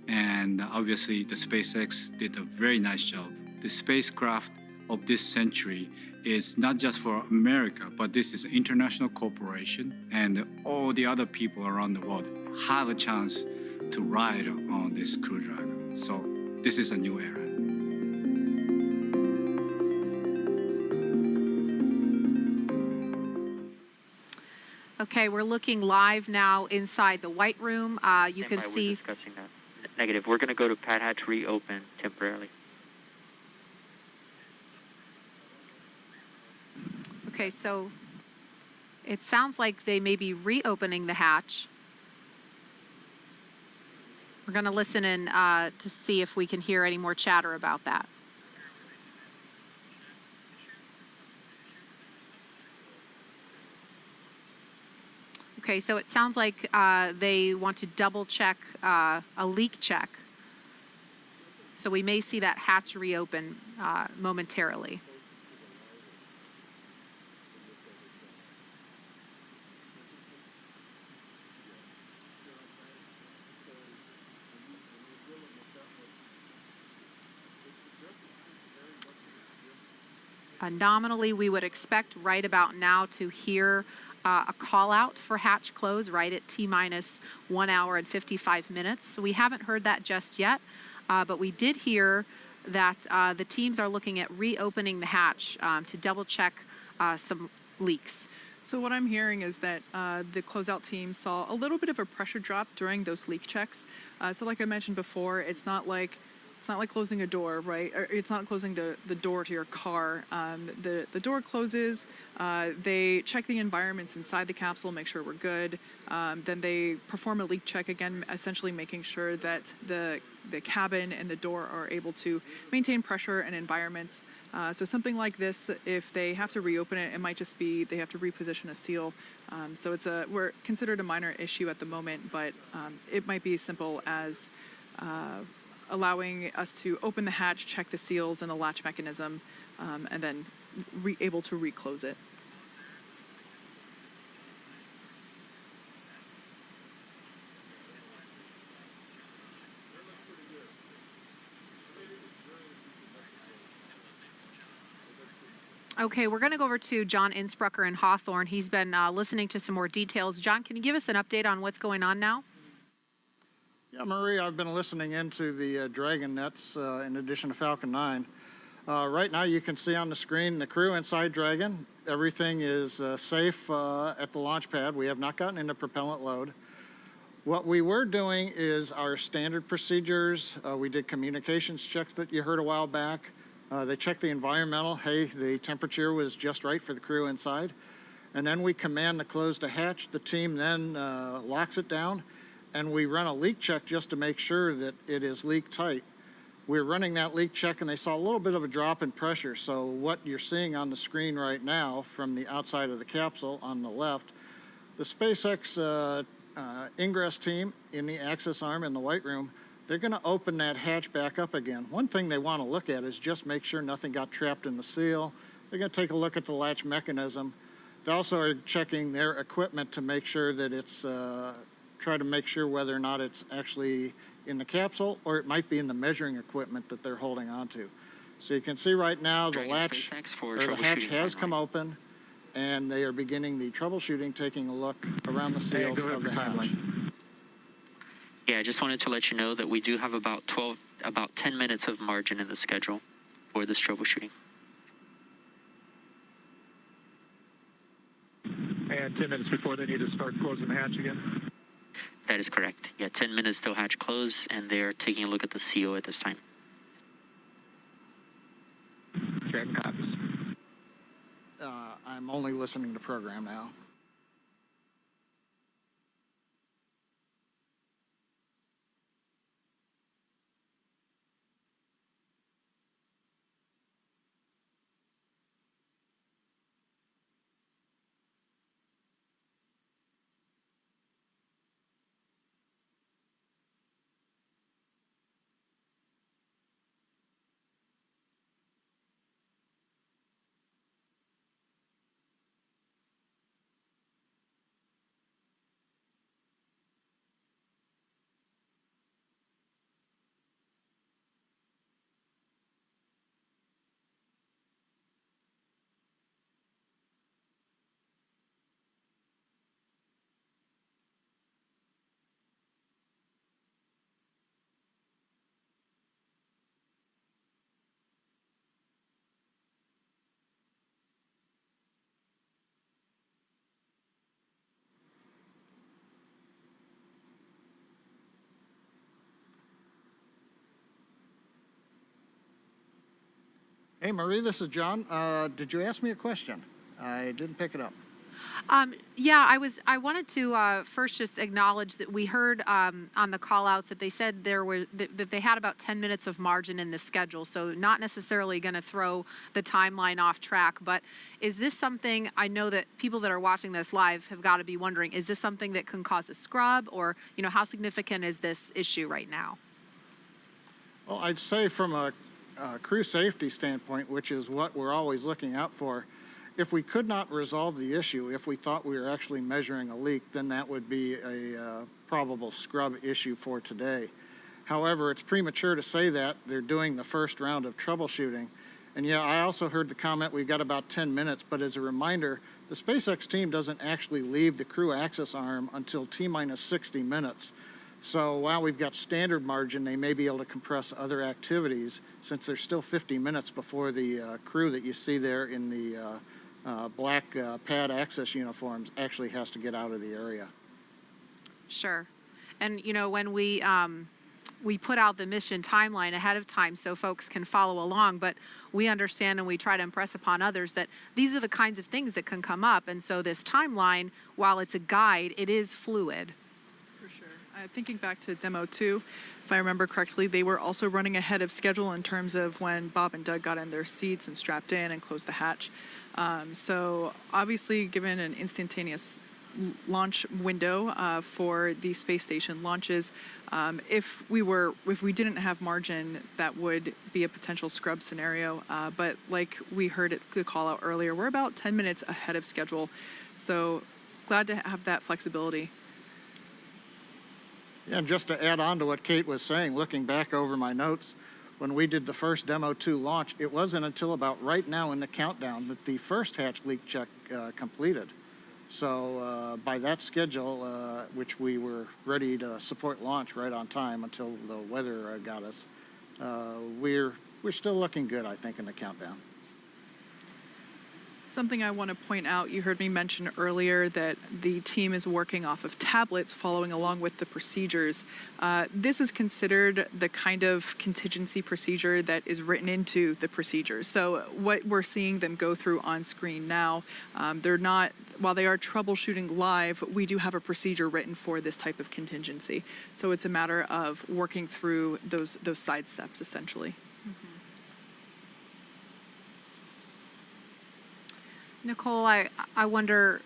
And obviously, the SpaceX did a very nice job. The spacecraft of this century is not just for America, but this is an international corporation, and all the other people around the world have a chance to ride on this Crew-Dragon. So this is a new era. Okay, we're looking live now inside the White Room. You can see. We're discussing that. Negative. We're going to go to pad hatch reopen temporarily. Okay, so it sounds like they may be reopening the hatch. We're going to listen in to see if we can hear any more chatter about that. Okay, so it sounds like they want to double check a leak check. So we may see that hatch reopen momentarily. Nominally, we would expect right about now to hear a call out for hatch close right at T-minus 1 hour and 55 minutes. So we haven't heard that just yet, but we did hear that the teams are looking at reopening the hatch to double check some leaks. So what I'm hearing is that the closeout team saw a little bit of a pressure drop during those leak checks. So like I mentioned before, it's not like closing a door, right? Or it's not closing the door to your car. The door closes. They check the environments inside the capsule, make sure we're good. Then they perform a leak check again, essentially making sure that the cabin and the door are able to maintain pressure and environments. So something like this, if they have to reopen it, it might just be they have to reposition a seal. So we're considered a minor issue at the moment, but it might be as simple as allowing us to open the hatch, check the seals and the latch mechanism, and then able to reclose it. Okay, we're going to go over to John Innsbrucker in Hawthorne. He's been listening to some more details. John, can you give us an update on what's going on now? Yeah, Marie, I've been listening into the Dragon nets in addition to Falcon 9. Right now you can see on the screen the crew inside Dragon. Everything is safe at the launch pad. We have not gotten into propellant load. What we were doing is our standard procedures. We did communications checks that you heard a while back. They checked the environmental. Hey, the temperature was just right for the crew inside. And then we command to close the hatch. The team then locks it down, and we run a leak check just to make sure that it is leak tight. We're running that leak check, and they saw a little bit of a drop in pressure. So what you're seeing on the screen right now from the outside of the capsule on the left, the SpaceX ingress team in the access arm in the white room, they're going to open that hatch back up again. One thing they want to look at is just make sure nothing got trapped in the seal. They're going to take a look at the latch mechanism. They also are checking their equipment to make sure that it's, try to make sure whether or not it's actually in the capsule or it might be in the measuring equipment that they're holding onto. So you can see right now the latch, or the hatch has come open, and they are beginning the troubleshooting, taking a look around the seals of the hatch. Yeah, I just wanted to let you know that we do have about 10 minutes of margin in the schedule for this troubleshooting. And 10 minutes before they need to start closing the hatch again? That is correct. Yeah, 10 minutes till hatch close, and they're taking a look at the CO at this time. Dragon copies. I'm only listening to program now. Hey, Marie, this is John. Did you ask me a question? I didn't pick it up. Yeah, I wanted to first just acknowledge that we heard on the call-outs that they said that they had about 10 minutes of margin in the schedule, so not necessarily going to throw the timeline off track. But is this something, I know that people that are watching this live have got to be wondering, is this something that can cause a scrub, or how significant is this issue right now? Well, I'd say from a crew safety standpoint, which is what we're always looking out for, if we could not resolve the issue, if we thought we were actually measuring a leak, then that would be a probable scrub issue for today. However, it's premature to say that. They're doing the first round of troubleshooting, And yeah, I also heard the comment, we've got about 10 minutes, but as a reminder, the SpaceX team doesn't actually leave the crew access arm until T-minus 60 minutes. So while we've got standard margin, they may be able to compress other activities since there's still 50 minutes before the crew that you see there in the black pad access uniforms actually has to get out of the area. Sure. And, you know, when we put out the mission timeline ahead of time so folks can follow along, but we understand and we try to impress upon others that these are the kinds of things that can come up. And so this timeline, while it's a guide, it is fluid. For sure. Thinking back to Demo 2, if I remember correctly, they were also running ahead of schedule in terms of when Bob and Doug got in their seats and strapped in and closed the hatch. So obviously, given an instantaneous launch window for the space station launches, if we didn't have margin, that would be a potential scrub scenario. But like we heard the call out earlier, we're about 10 minutes ahead of schedule. So glad to have that flexibility. Yeah, and just to add on to what Kate was saying, looking back over my notes, when we did the first Demo 2 launch, it wasn't until about right now in the countdown that the first hatch leak check completed. So by that schedule, which we were ready to support launch right on time until the weather got us, we're still looking good, I think, in the countdown. Something I want to point out, you heard me mention earlier that the team is working off of tablets following along with the procedures. This is considered the kind of contingency procedure that is written into the procedures. So what we're seeing them go through on screen now, they're not, while they are troubleshooting live, we do have a procedure written for this type of contingency. So it's a matter of working through those side steps essentially. Nicole, I wonder,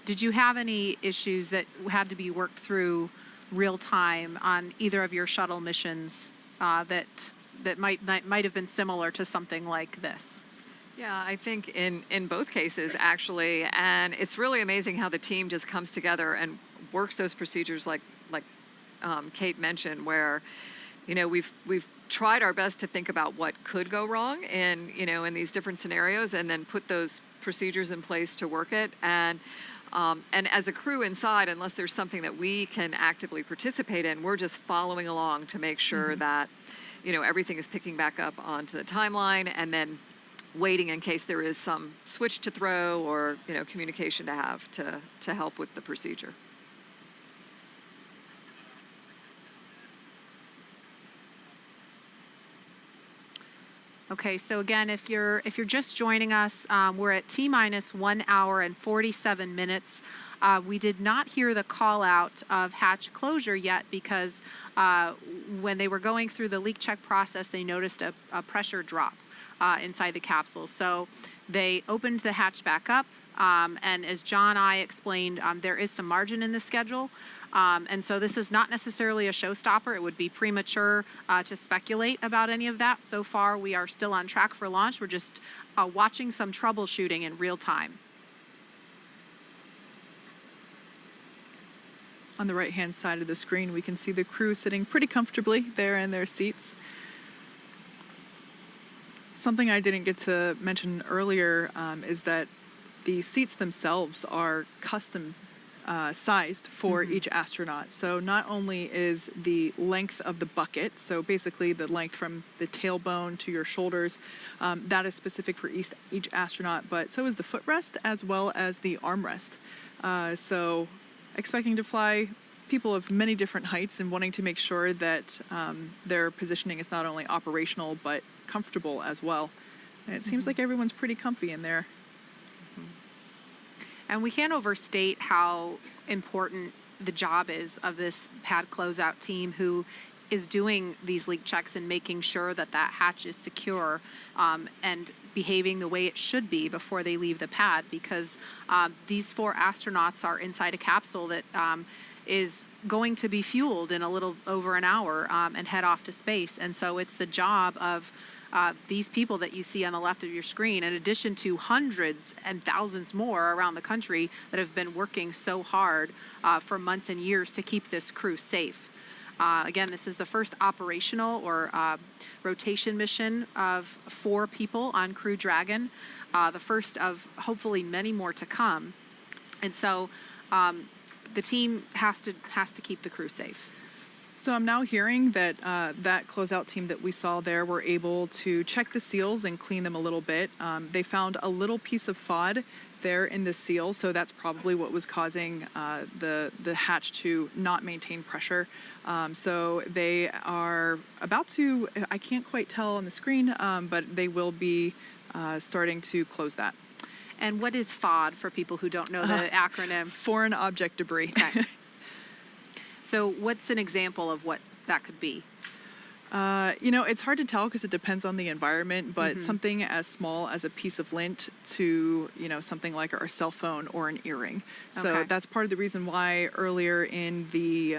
did you have any issues that had to be worked through real time on either of your shuttle missions that might have been similar to something like this? Yeah, I think in both cases, actually. And it's really amazing how the team just comes together and works those procedures like Kate mentioned, where, you know, we've tried our best to think about what could go wrong in these different scenarios and then put those procedures in place to work it. And as a crew inside, unless there's something that we can actively participate in, we're just following along to make sure that, everything is picking back up onto the timeline, and then waiting in case there is some switch to throw or, communication to have to help with the procedure. Okay, so again, if you're just joining us, we're at T-minus 1 hour and 47 minutes. We did not hear the call out of hatch closure yet because when they were going through the leak check process, they noticed a pressure drop inside the capsule. So they opened the hatch back up, and as John and I explained, there is some margin in the schedule. And so this is not necessarily a showstopper. It would be premature to speculate about any of that. So far, we are still on track for launch. We're just watching some troubleshooting in real time. On the right-hand side of the screen, we can see the crew sitting pretty comfortably there in their seats. Something I didn't get to mention earlier is that the seats themselves are custom sized for each astronaut. So not only is the length of the bucket, so basically the length from the tailbone to your shoulders, that is specific for each astronaut, but so is the footrest as well as the armrest. So expecting to fly people of many different heights and wanting to make sure that their positioning is not only operational but comfortable as well. And it seems like everyone's pretty comfy in there. And we can't overstate how important the job is of this pad closeout team who is doing these leak checks and making sure that that hatch is secure and behaving the way it should be before they leave the pad, because these 4 astronauts are inside a capsule that is going to be fueled in a little over an hour and head off to space. And so it's the job of these people that you see on the left of your screen, in addition to hundreds and thousands more around the country that have been working so hard for months and years to keep this crew safe. Again, this is the first operational or rotation mission of 4 people on Crew Dragon, the first of hopefully many more to come. And so the team has to keep the crew safe. So I'm now hearing that that closeout team that we saw there were able to check the seals and clean them a little bit. They found a little piece of FOD there in the seal, so that's probably what was causing the hatch to not maintain pressure. So they are about to, I can't quite tell on the screen, but they will be starting to close that. And what is FOD for people who don't know the acronym? Foreign object debris. Okay. So what's an example of what that could be? It's hard to tell because it depends on the environment, but something as small as a piece of lint to, something like our cell phone or an earring. So that's part of the reason why earlier in the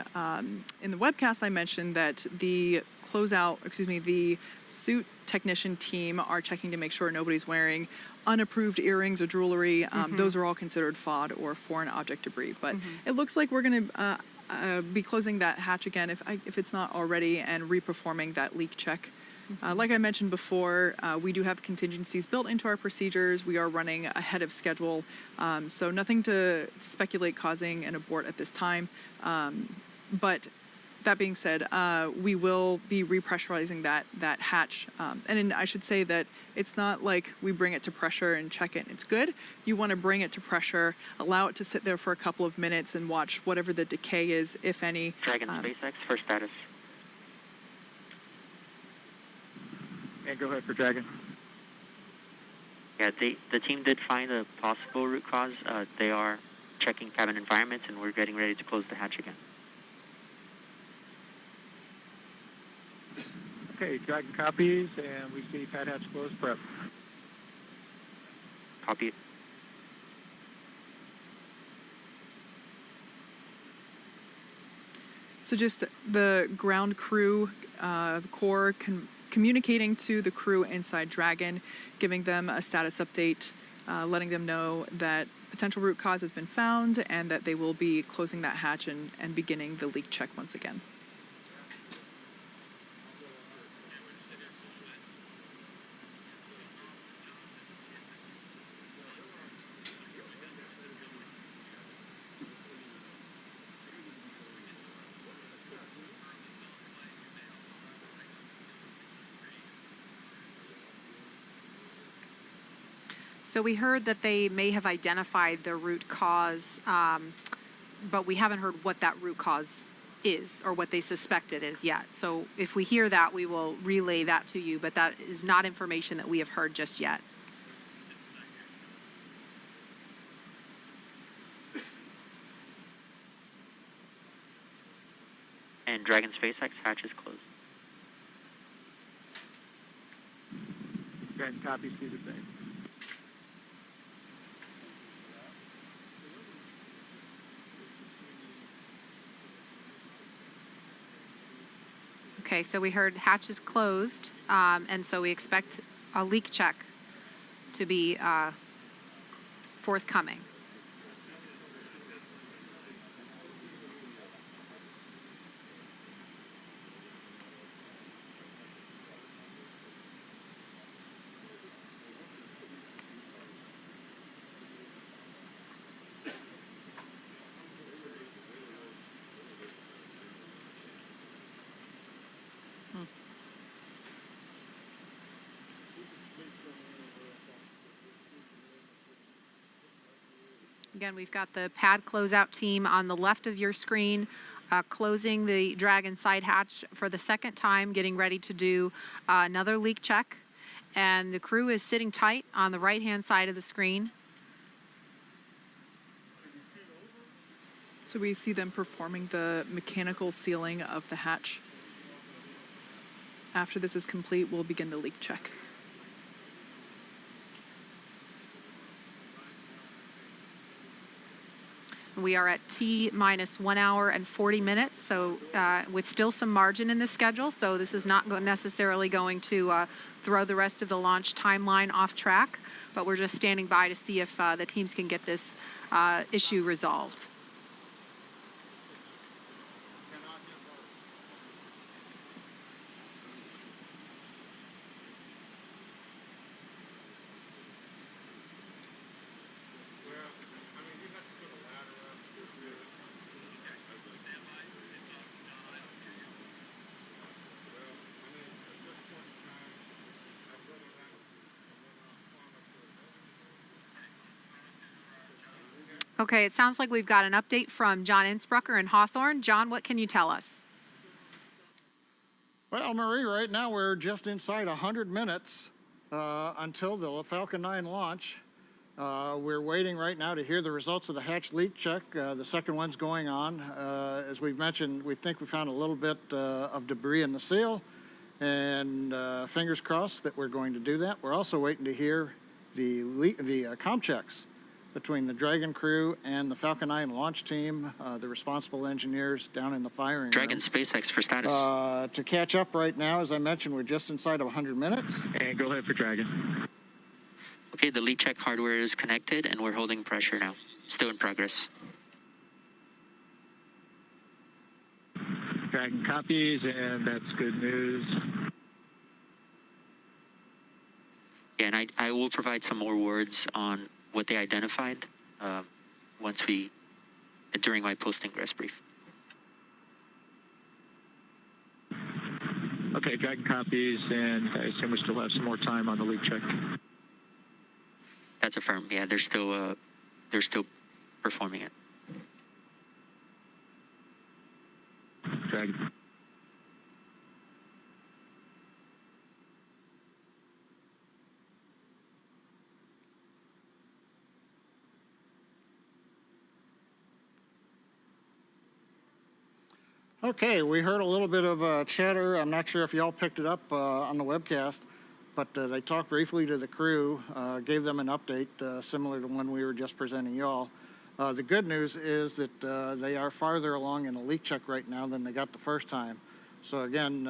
webcast I mentioned that the the suit technician team are checking to make sure nobody's wearing unapproved earrings or jewelry. Those are all considered FOD or foreign object debris. But it looks like we're going to be closing that hatch again if it's not already and reperforming that leak check. Like I mentioned before, we do have contingencies built into our procedures. We are running ahead of schedule, so nothing to speculate causing an abort at this time. But that being said, we will be repressurizing that hatch. And I should say that it's not like we bring it to pressure and check it. It's good. You want to bring it to pressure, allow it to sit there for a couple of minutes and watch whatever the decay is, if any. Dragon SpaceX for status. And go ahead for Dragon. Yeah, the team did find a possible root cause. They are checking cabin environments, and we're getting ready to close the hatch again. Okay, Dragon copies, and we see pad hatch closed, prep. Copy. So just the ground crew core communicating to the crew inside Dragon, giving them a status update, letting them know that potential root cause has been found and that they will be closing that hatch and beginning the leak check once again. So we heard that they may have identified the root cause, but we haven't heard what that root cause is or what they suspect it is yet. So if we hear that, we will relay that to you, but that is not information that we have heard just yet. And Dragon SpaceX hatch is closed. Dragon copies, do the same. Okay, so we heard hatch is closed, and so we expect a leak check to be forthcoming. Again, we've got the pad closeout team on the left of your screen, closing the Dragon side hatch for the second time, getting ready to do another leak check. And the crew is sitting tight on the right-hand side of the screen. So we see them performing the mechanical sealing of the hatch. After this is complete, we'll begin the leak check. We are at T-minus 1 hour and 40 minutes, so with still some margin in the schedule, so this is not necessarily going to throw the rest of the launch timeline off track, but we're just standing by to see if the teams can get this issue resolved. Okay, it sounds like we've got an update from John Innsbrucker in Hawthorne. John, what can you tell us? Well, Marie, right now we're just inside 100 minutes until the Falcon 9 launch. We're waiting right now to hear the results of the hatch leak check. The second one's going on. As we've mentioned, we think we found a little bit of debris in the seal, and fingers crossed that we're going to do that. We're also waiting to hear the comm checks between the Dragon crew and the Falcon 9 launch team, the responsible engineers down in the firing Dragon room. SpaceX for status. To catch up right now, as I mentioned, we're just inside of 100 minutes. And go ahead for Dragon. Okay, the leak check hardware is connected and we're holding pressure now. Still in progress. Dragon copies, and that's good news. Yeah, and I will provide some more words on what they identified during my post-ingress brief. Okay, Dragon copies, and I assume we still have some more time on the leak check. That's affirmed. Yeah, they're still performing it. Dragon. Okay, we heard a little bit of chatter. I'm not sure if y'all picked it up on the webcast, but they talked briefly to the crew, gave them an update similar to one we were just presenting y'all. The good news is that they are farther along in the leak check right now than they got the first time. So again,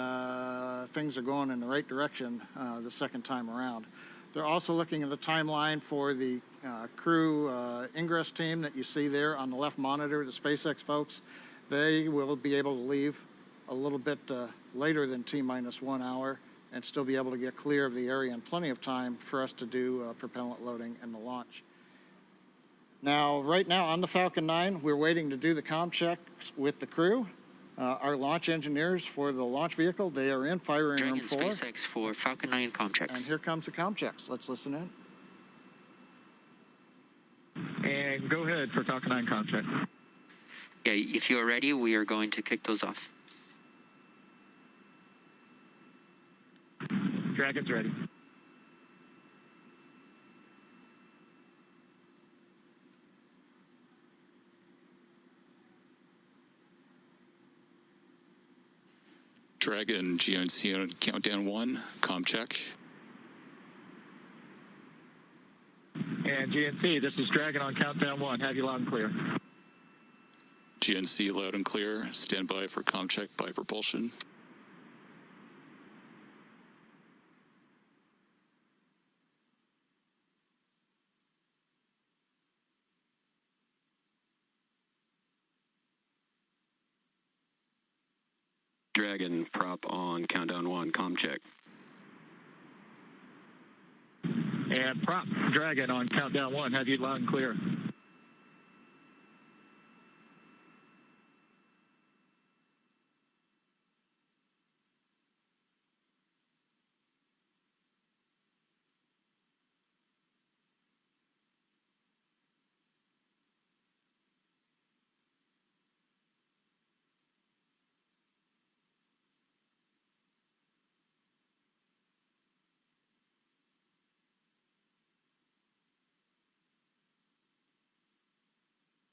things are going in the right direction the second time around. They're also looking at the timeline for the crew ingress team that you see there on the left monitor, the SpaceX folks. They will be able to leave a little bit later than T-minus 1 hour and still be able to get clear of the area in plenty of time for us to do propellant loading and the launch. Now, right now on the Falcon 9, we're waiting to do the comm checks with the crew. Our launch engineers for the launch vehicle, they are in firing room 4. Dragon SpaceX for Falcon 9 comm checks. And here comes the comm checks. Let's listen in. And go ahead for Falcon 9 comm check. Yeah, if you are ready, we are going to kick those off. Dragon's ready. Dragon GNC on countdown 1, comm check. And GNC, this is Dragon on countdown 1. Have you loud and clear. GNC loud and clear. Stand by for comm check by propulsion. Dragon prop on countdown 1, comm check. And prop Dragon on countdown 1. Have you loud and clear.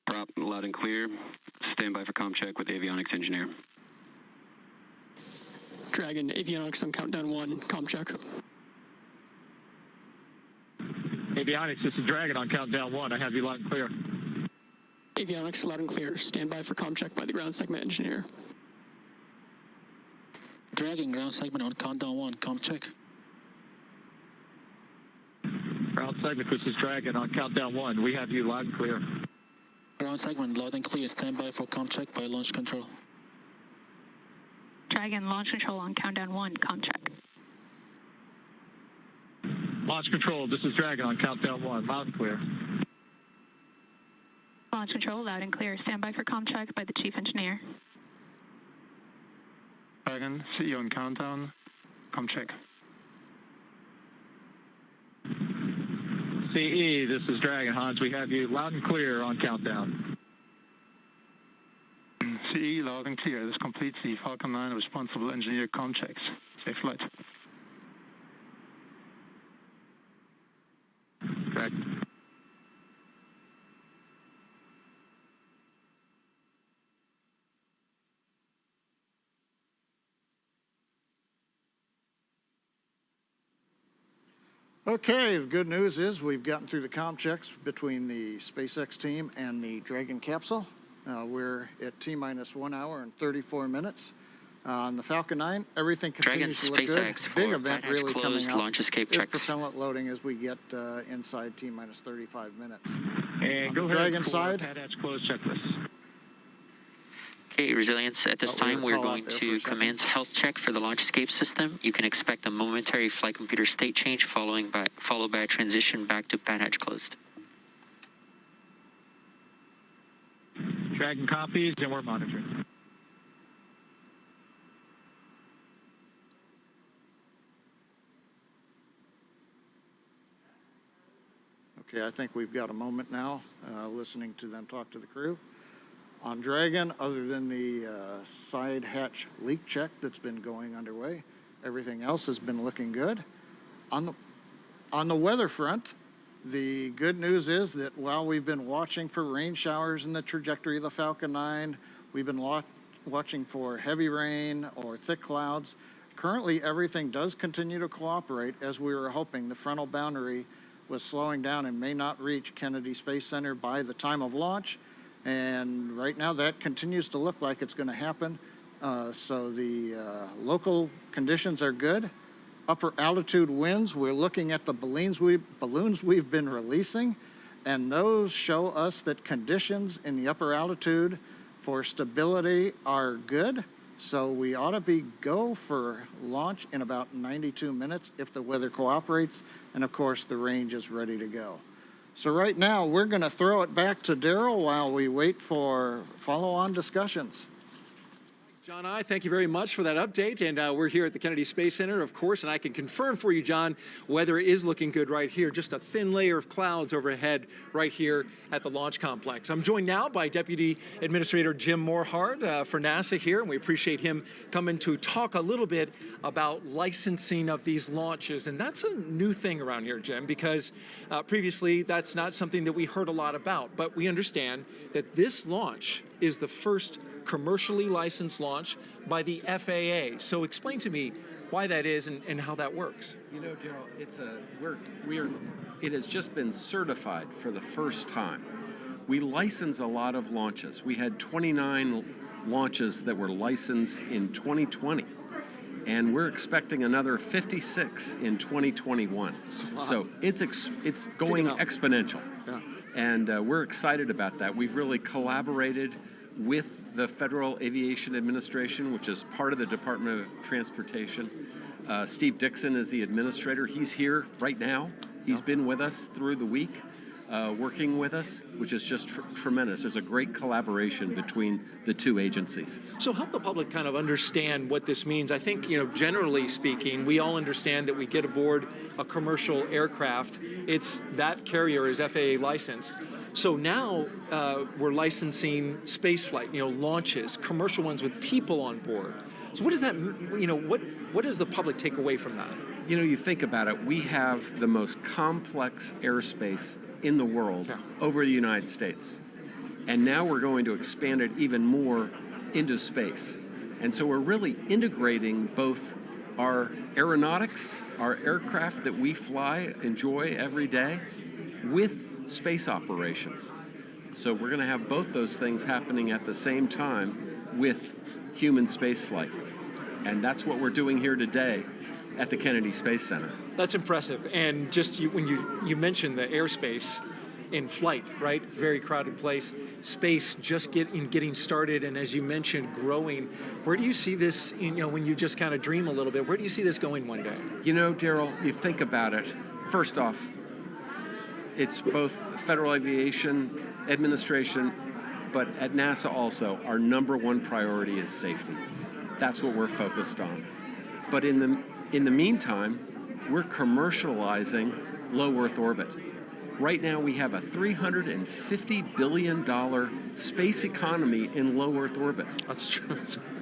Prop loud and clear. Stand by for comm check with avionics engineer. Dragon, avionics on countdown 1, comm check. Avionics, this is Dragon on countdown 1. I have you loud and clear. Avionics loud and clear. Stand by for comm check by the ground segment engineer. Dragon, ground segment on countdown 1, comm check. Ground segment, this is Dragon on countdown 1. We have you loud and clear. Ground segment loud and clear. Stand by for comm check by launch control. Dragon, launch control on countdown 1, comm check. Launch control, this is Dragon on countdown 1. Loud and clear. Launch control, loud and clear. Stand by for comm check by the chief engineer. Dragon, see you on countdown, comm check. CE, this is Dragon. Hans, we have you loud and clear on countdown. CE, loud and clear. This completes the Falcon 9 responsible engineer comm checks. Safe flight. Correct. Okay, the good news is we've gotten through the comm checks between the SpaceX team and the Dragon capsule. We're at T-minus 1 hour and 34 minutes. On the Falcon 9, everything continues to look SpaceX good. Big for event Padhatch really coming closed up launch escape is checks. propellant loading as we get inside T-minus 35 minutes. And On go the ahead Dragon for side, Padhatch closed checklist. Okay, Resilience. At this Thought we time, would we're call going out there for to a second. Command's health check for the launch escape system. You can expect a momentary flight computer state change followed by a transition back to Padhatch closed. Dragon copies, and we're monitoring. okay, I think we've got a moment now listening to them talk to the crew. On Dragon, other than the side hatch leak check that's been going underway, everything else has been looking good. On the weather front, the good news is that while we've been watching for rain showers in the trajectory of the Falcon 9, we've been watching for heavy rain or thick clouds. Currently, everything does continue to cooperate as we were hoping. The frontal boundary was slowing down and may not reach Kennedy Space Center by the time of launch. And right now that continues to look like it's going to happen. So the local conditions are good. Upper altitude winds, we're looking at the balloons we've been releasing, and those show us that conditions in the upper altitude for stability are good. So we ought to be go for launch in about 92 minutes if the weather cooperates, and of course the range is ready to go. So right now, we're going to throw it back to Daryl while we wait for follow-on discussions. John, thank you very much for that update. And we're here at the Kennedy Space Center, of course, and I can confirm for you, John, weather is looking good right here. Just a thin layer of clouds overhead right here at the launch complex. I'm joined now by Deputy Administrator Jim Morhard for NASA here, and we appreciate him coming to talk a little bit about licensing of these launches. And that's a new thing around here, Jim, because previously that's not something that we heard a lot about. But we understand that this launch is the first commercially licensed launch by the FAA. So explain to me why that is and how that works. You know, Daryl, it has just been certified for the first time. We license a lot of launches. We had 29 launches that were licensed in 2020, and we're expecting another 56 in 2021. So it's going exponential. Yeah. And we're excited about that. We've really collaborated with the Federal Aviation Administration, which is part of the Department of Transportation. Steve Dixon is the administrator. He's here right now. He's been with us through the week, working with us, which is just tremendous. There's a great collaboration between the two agencies. So help the public kind of understand what this means. I think, generally speaking, we all understand that we get aboard a commercial aircraft. That carrier is FAA licensed. So now we're licensing spaceflight, launches, commercial ones with people on board. So what does that, what does the public take away from that? You think about it, we have the most complex airspace in the world over the United States. And now we're going to expand it even more into space. And so we're really integrating both our aeronautics, our aircraft that we fly, enjoy every day, with space operations. So we're going to have both those things happening at the same time with human spaceflight. And that's what we're doing here today at the Kennedy Space Center. That's impressive. And just when you mentioned the airspace in flight, right? Very crowded place. Space just getting started, and as you mentioned, growing. Where do you see this, when you just kind of dream a little bit, where do you see this going one day? Daryl, you think about it. First off, it's both Federal Aviation Administration, but at NASA also, our number one priority is safety. That's what we're focused on. But in the meantime, we're commercializing low Earth orbit. Right now, we have a $350 billion space economy in low Earth orbit. That's true.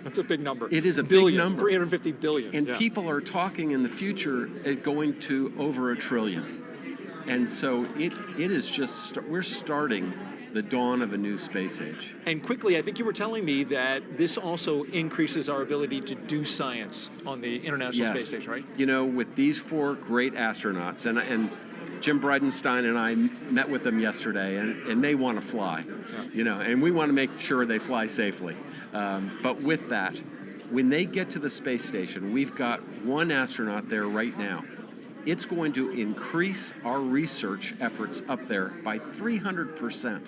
That's a big number. It is a billion, big number. 350 billion. And yeah. people are talking in the future at going to over $1 trillion. And so it is just, we're starting the dawn of a new space age. And quickly, I think you were telling me that this also increases our ability to do science on the International Space Station, right? You know, with these 4 great astronauts, and Jim Bridenstine and I met with them yesterday, and they want to fly, you know, and we want to make sure they fly safely. But with that, when they get to the space station, we've got 1 astronaut there right now. It's going to increase our research efforts up there by 300%.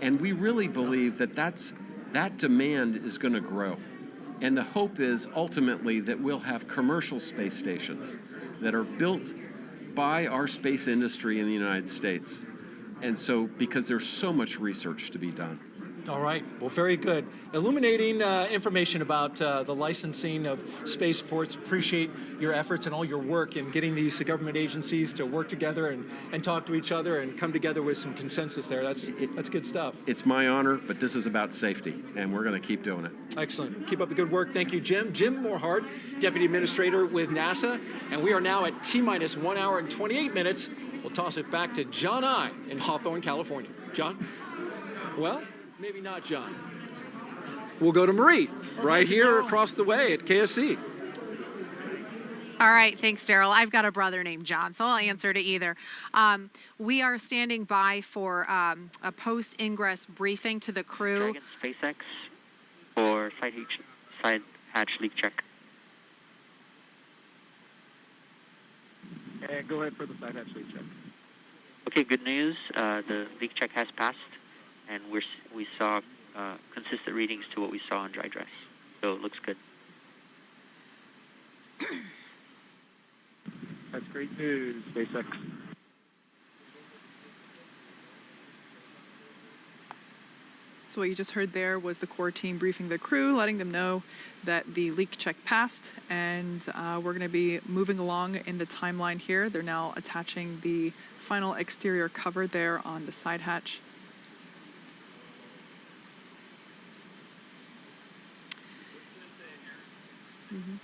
And we really believe that demand is going to grow. And the hope is ultimately that we'll have commercial space stations that are built by our space industry in the United States. And so, because there's so much research to be done. All right. Well, very good. Illuminating information about the licensing of spaceports. Appreciate your efforts and all your work in getting these government agencies to work together and talk to each other and come together with some consensus there. That's good stuff. It's my honor, but this is about safety, and we're going to keep doing it. Excellent. Keep up the good work. Thank you, Jim. Jim Morhart, Deputy Administrator with NASA. And we are now at T-minus 1 hour and 28 minutes. We'll toss it back to John I. in Hawthorne, California. John? Well, maybe not John. We'll go to Marie, right here across the way at KSC. All right, thanks, Daryl. I've got a brother named John, so I'll answer to either. We are standing by for a post-ingress briefing to the crew. Dragon SpaceX for side hatch leak check. And go ahead for the side hatch leak check. Okay, good news. The leak check has passed, and we saw consistent readings to what we saw on dry dress. So it looks good. That's great news, SpaceX. So what you just heard there was the core team briefing the crew, letting them know that the leak check passed, and we're going to be moving along in the timeline here. They're now attaching the final exterior cover there on the side hatch. Mm-hmm.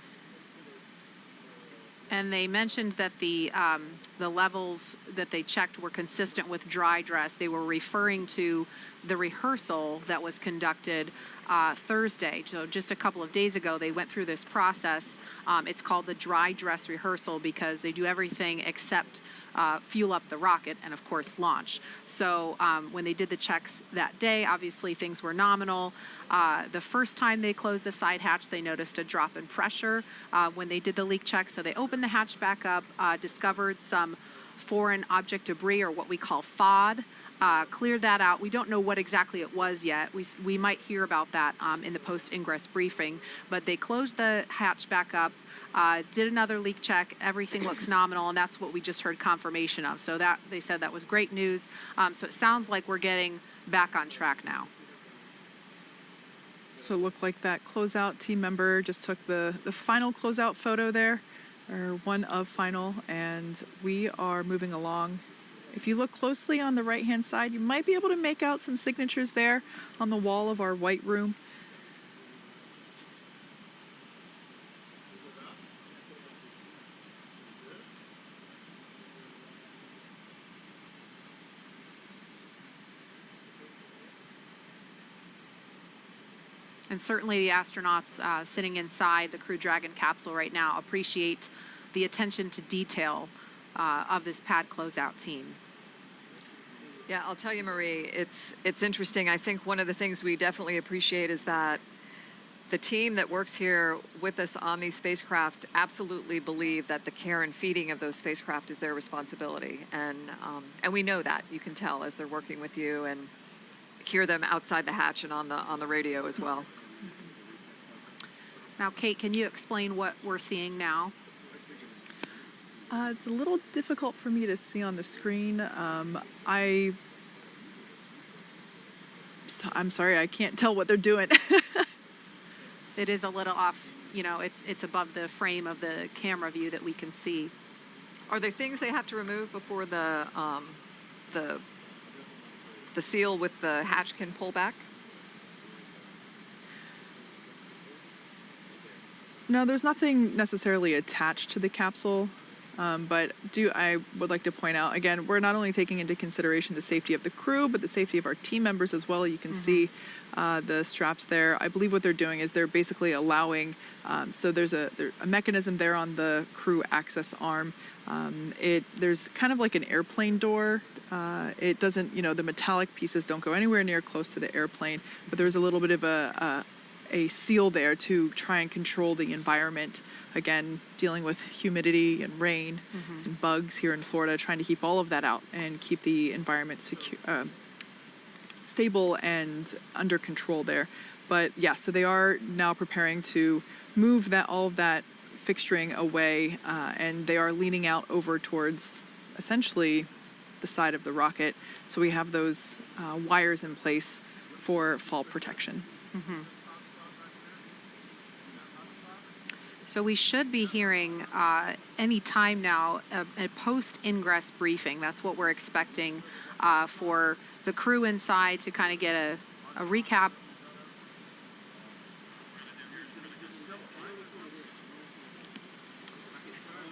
And they mentioned that the levels that they checked were consistent with dry dress. They were referring to the rehearsal that was conducted Thursday. So just a couple of days ago, they went through this process. It's called the dry dress rehearsal because they do everything except fuel up the rocket and, of course, launch. So when they did the checks that day, obviously things were nominal. The first time they closed the side hatch, they noticed a drop in pressure when they did the leak check. So they opened the hatch back up, discovered some foreign object debris, or what we call FOD, cleared that out. We don't know what exactly it was yet. We might hear about that in the post-ingress briefing. But they closed the hatch back up, did another leak check. Everything looks nominal, and that's what we just heard confirmation of. So that they said that was great news. So it sounds like we're getting back on track now. So it looked like that closeout team member just took the final closeout photo there, or one of final, and we are moving along. If you look closely on the right-hand side, you might be able to make out some signatures there on the wall of our white room. And certainly the astronauts sitting inside the Crew Dragon capsule right now appreciate the attention to detail of this pad closeout team. Yeah, I'll tell you, Marie, it's interesting. I think one of the things we definitely appreciate is that the team that works here with us on these spacecraft absolutely believe that the care and feeding of those spacecraft is their responsibility. And we know that. You can tell as they're working with you and hear them outside the hatch and on the radio as well. Now, Kate, can you explain what we're seeing now? It's a little difficult for me to see on the screen. I'm sorry, I can't tell what they're doing. It is a little off, you know, it's above the frame of the camera view that we can see. Are there things they have to remove before the the seal with the hatch can pull back? No, there's nothing necessarily attached to the capsule, but I would like to point out, again, we're not only taking into consideration the safety of the crew, but the safety of our team members as well. You can see the straps there. I believe what they're doing is they're basically allowing, so there's a mechanism there on the crew access arm. There's kind of like an airplane door. It doesn't, the metallic pieces don't go anywhere near close to the airplane, but there's a little bit of a seal there to try and control the environment. Again, dealing with humidity and rain and bugs here in Florida, trying to keep all of that out and keep the environment stable and under control there. But yeah, so they are now preparing to move all of that fixturing away, and they are leaning out over towards essentially the side of the rocket. So we have those wires in place for fall protection. So we should be hearing any time now a post-ingress briefing. That's what we're expecting for the crew inside to kind of get a recap.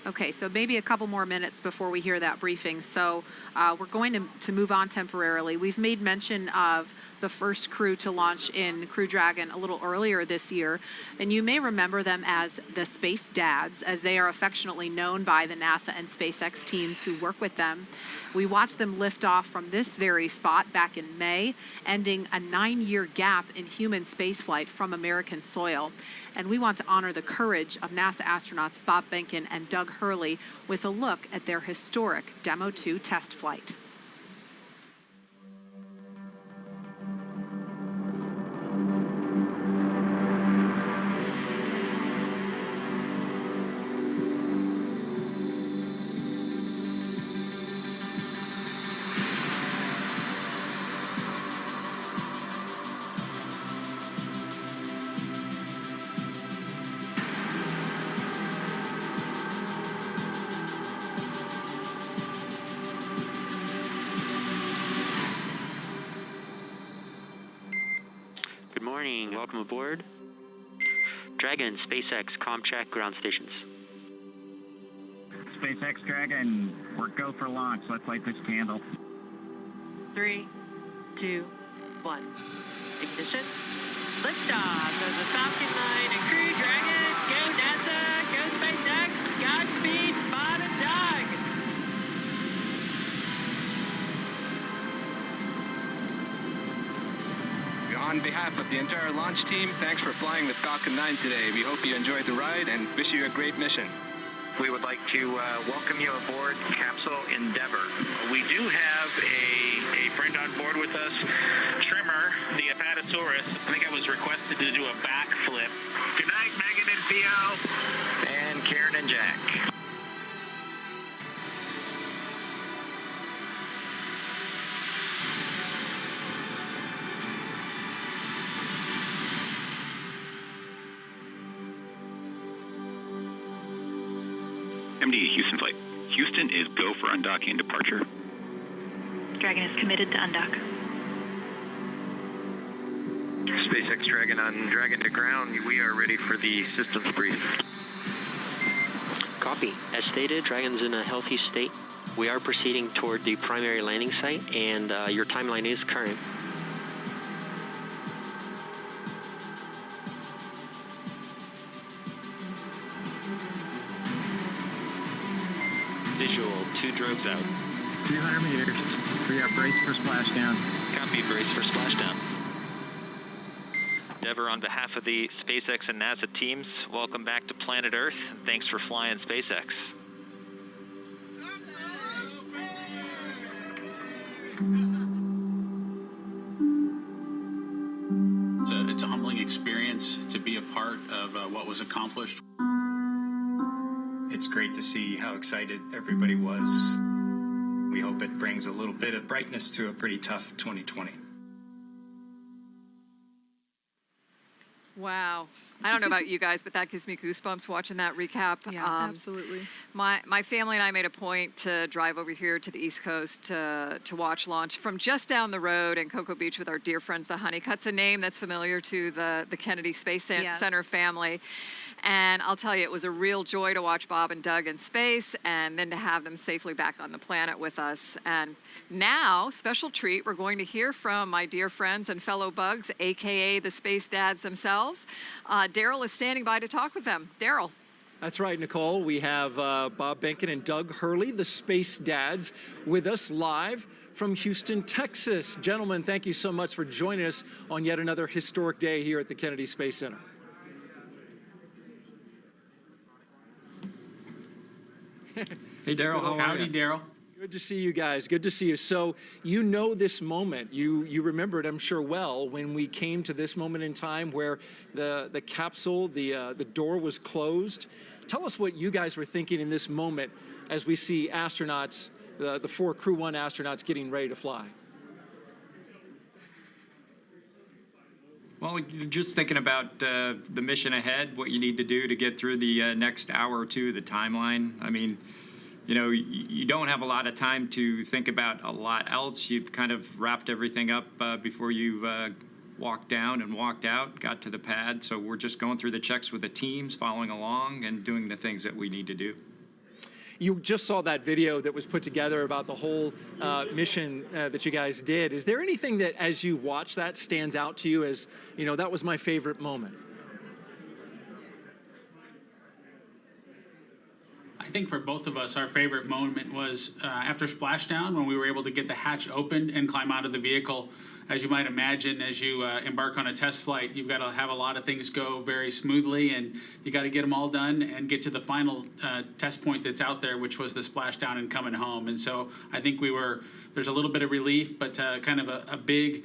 Okay, so maybe a couple more minutes before we hear that briefing. So we're going to move on temporarily. We've made mention of the first crew to launch in Crew Dragon a little earlier this year, and you may remember them as the Space Dads, as they are affectionately known by the NASA and SpaceX teams who work with them. We watched them lift off from this very spot back in May, ending a 9-year gap in human spaceflight from American soil. And we want to honor the courage of NASA astronauts Bob Behnken and Doug Hurley with a look at their historic Demo 2 test flight. Welcome aboard. Dragon, SpaceX, ComCheck, ground stations. SpaceX Dragon, we're go for launch. Let's light this candle. 3, 2, 1. Ignition. Liftoff of the Falcon 9 and Crew Dragon. Go NASA, go SpaceX, Godspeed, Bob and Doug. On behalf of the entire launch team, thanks for flying the Falcon 9 today. We hope you enjoyed the ride and wish you a great mission. We would like to welcome you aboard Capsule Endeavour. We do have a friend on board with us, Trimmer, the Apatosaurus. I think I was requested to do a backflip. Good night, Megan and Theo. And Karen and Jack. MD Houston flight. Houston is go for undocking and departure. Dragon is committed to undock. SpaceX Dragon on Dragon to ground. We are ready for the systems brief. Copy. As stated, Dragon's in a healthy state. We are proceeding toward the primary landing site, and your timeline is current. Visual, 2 drones out. 300 meters. We are braced for splashdown. Copy, brace for splashdown. Endeavour, on behalf of the SpaceX and NASA teams, welcome back to planet Earth, and thanks for flying SpaceX. It's a humbling experience to be a part of what was accomplished. It's great to see how excited everybody was. We hope it brings a little bit of brightness to a pretty tough 2020. Wow. I don't know about you guys, but that gives me goosebumps watching that recap. Yeah, absolutely. My family and I made a point to drive over here to the East Coast to watch launch from just down the road in Cocoa Beach with our dear friends, the Honeycutts, a name that's familiar to the Kennedy Space Center family. And I'll tell you, it was a real joy to watch Bob and Doug in space and then to have them safely back on the planet with us. And now, special treat, we're going to hear from my dear friends and fellow bugs, AKA the Space Dads themselves. Daryl is standing by to talk with them. Daryl. That's right, Nicole. We have Bob Behnken and Doug Hurley, the Space Dads, with us live from Houston, Texas. Gentlemen, thank you so much for joining us on yet another historic day here at the Kennedy Space Center. Hey, Daryl, how are you? Howdy, Daryl. Good to see you guys. Good to see you. So you know this moment. You remember it, I'm sure, well, when we came to this moment in time where the capsule, the door was closed. Tell us what you guys were thinking in this moment as we see astronauts, the 4 Crew-1 astronauts getting ready to fly. Well, you're just thinking about the mission ahead, what you need to do to get through the next hour or two, the timeline. I mean, you know, you don't have a lot of time to think about a lot else. You've kind of wrapped everything up before you walked down and walked out, got to the pad. So we're just going through the checks with the teams, following along and doing the things that we need to do. You just saw that video that was put together about the whole mission that you guys did. Is there anything that, as you watch that, stands out to you as, you know, that was my favorite moment? I think for both of us, our favorite moment was after splashdown when we were able to get the hatch opened and climb out of the vehicle. As you might imagine, as you embark on a test flight, you've got to have a lot of things go very smoothly, and you got to get them all done and get to the final test point that's out there, which was the splashdown and coming home. And so I think there's a little bit of relief, but kind of a big,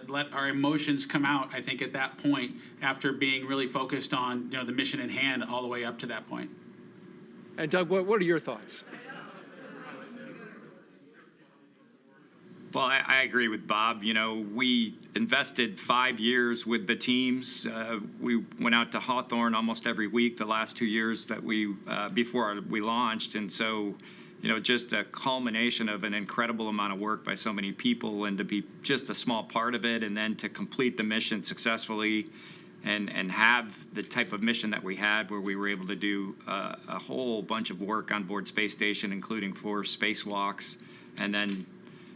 let our emotions come out, I think, at that point after being really focused on, you know, the mission at hand all the way up to that point. And Doug, what are your thoughts? Well, I agree with Bob. You know, we invested 5 years with the teams. We went out to Hawthorne almost every week the last 2 years that before we launched. And so, you know, just a culmination of an incredible amount of work by so many people, and to be just a small part of it, and then to complete the mission successfully and have the type of mission that we had, where we were able to do a whole bunch of work on board Space Station, including 4 spacewalks, and then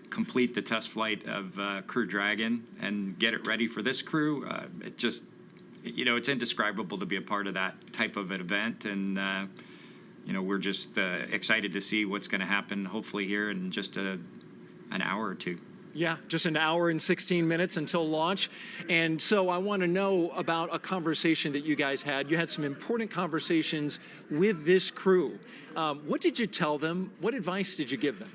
complete the test flight of Crew Dragon and get it ready for this crew. It just, you know, it's indescribable to be a part of that type of an event. And, you know, we're just excited to see what's going to happen, hopefully here in just an hour or two. Yeah, just an hour and 16 minutes until launch. And so I want to know about a conversation that you guys had. You had some important conversations with this crew. What did you tell them? What advice did you give them?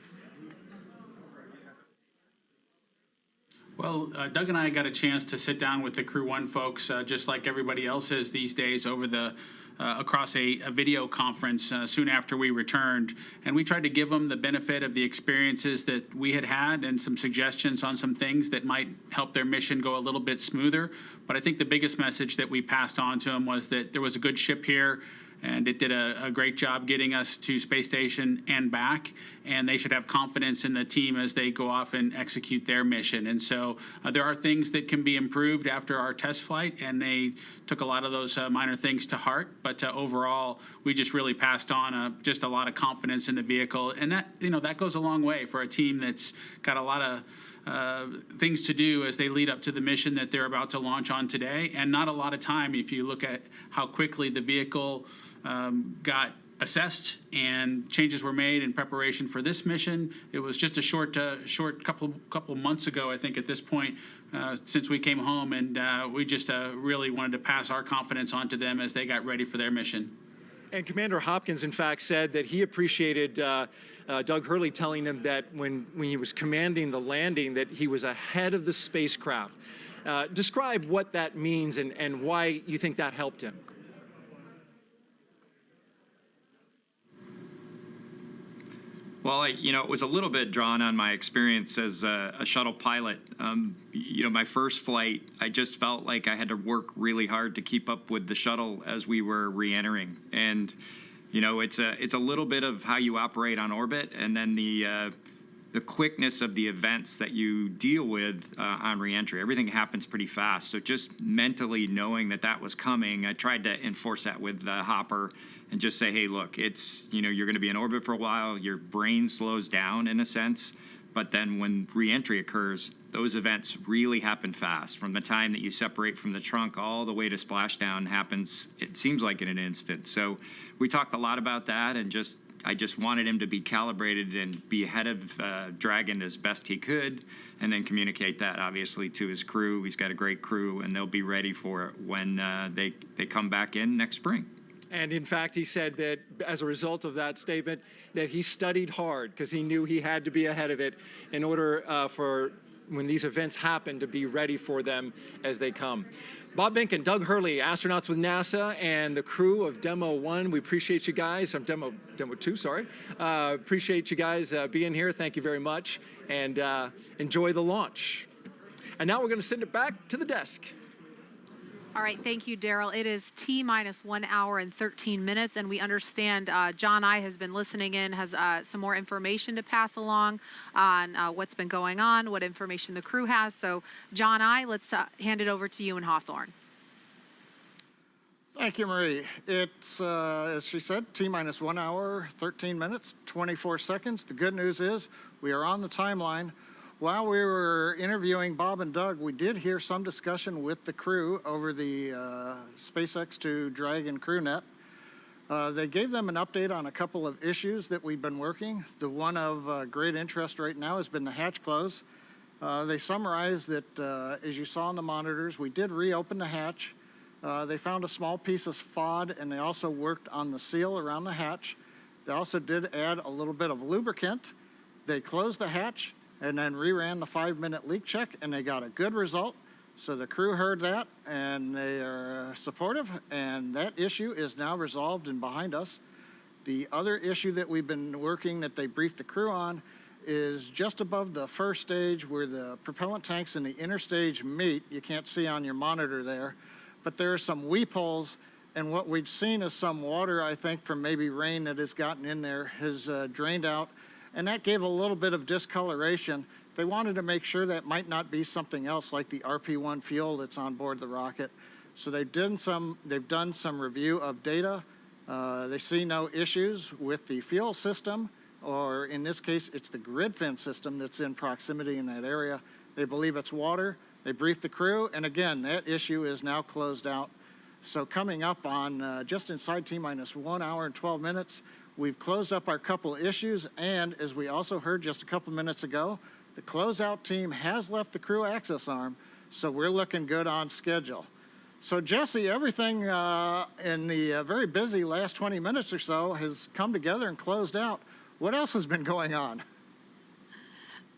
Well, Doug and I got a chance to sit down with the Crew-1 folks, just like everybody else is these days, over across a video conference soon after we returned. And we tried to give them the benefit of the experiences that we had and some suggestions on some things that might help their mission go a little bit smoother. But I think the biggest message that we passed on to them was that there was a good ship here, and it did a great job getting us to Space Station and back, and they should have confidence in the team as they go off and execute their mission. And so there are things that can be improved after our test flight, and they took a lot of those minor things to heart. But overall, we just really passed on just a lot of confidence in the vehicle, and that, you know, that goes a long way for a team that's got a lot of things to do as they lead up to the mission that they're about to launch on today, and not a lot of time if you look at how quickly the vehicle got assessed and changes were made in preparation for this mission. It was just a short couple months ago, I think, at this point, since we came home, and we just really wanted to pass our confidence on to them as they got ready for their mission. And Commander Hopkins, in fact, said that he appreciated Doug Hurley telling him that when he was commanding the landing, that he was ahead of the spacecraft. Describe what that means and why you think that helped him. Well, it was a little bit drawn on my experience as a shuttle pilot. My first flight, I just felt like I had to work really hard to keep up with the shuttle as we were re-entering. And, it's a little bit of how you operate on orbit, and then the quickness of the events that you deal with on re-entry. Everything happens pretty fast. So just mentally knowing that was coming, I tried to enforce that with Hopper and just say, hey, look, it's, you're going to be in orbit for a while. Your brain slows down in a sense. But then when re-entry occurs, those events really happen fast. From the time that you separate from the trunk all the way to splashdown happens, it seems like in an instant. So we talked a lot about that, and I just wanted him to be calibrated and be ahead of Dragon as best he could, and then communicate that, obviously, to his crew. He's got a great crew, and they'll be ready for it when they come back in next spring. And in fact, he said that as a result of that statement, that he studied hard because he knew he had to be ahead of it in order for when these events happen to be ready for them as they come. Bob Behnken, Doug Hurley, astronauts with NASA, and the crew of Demo 1. We appreciate you guys. Demo 2, sorry. Appreciate you guys being here. Thank you very much. And enjoy the launch. And now we're going to send it back to the desk. All right, thank you, Daryl. It is T-minus 1 hour and 13 minutes, and we understand John I has been listening in, has some more information to pass along on what's been going on, what information the crew has. So, John I, let's hand it over to you in Hawthorne. Thank you, Marie. It's, as she said, T-minus 1 hour, 13 minutes, 24 seconds. The good news is we are on the timeline. While we were interviewing Bob and Doug, we did hear some discussion with the crew over the SpaceX to Dragon CrewNet. They gave them an update on a couple of issues that we've been working. The one of great interest right now has been the hatch close. They summarized that, as you saw on the monitors, we did reopen the hatch. They found a small piece of FOD, and they also worked on the seal around the hatch. They also did add a little bit of lubricant. They closed the hatch and then reran the 5-minute leak check, and they got a good result. So the crew heard that, and they are supportive, and that issue is now resolved and behind us. The other issue that we've been working that they briefed the crew on is just above the first stage where the propellant tanks and the inner stage meet. You can't see on your monitor there, but there are some weep holes, and what we've seen is some water, I think, from maybe rain that has gotten in there has drained out, and that gave a little bit of discoloration. They wanted to make sure that might not be something else like the RP1 fuel that's on board the rocket. So they've done some review of data. They see no issues with the fuel system, or in this case, it's the grid fin system that's in proximity in that area. They believe it's water. They briefed the crew, and again, that issue is now closed out. So coming up on just inside T-minus 1 hour and 12 minutes, we've closed up our couple issues, and as we also heard just a couple minutes ago, the closeout team has left the crew access arm, so we're looking good on schedule. So Jesse, everything in the very busy last 20 minutes or so has come together and closed out. What else has been going on?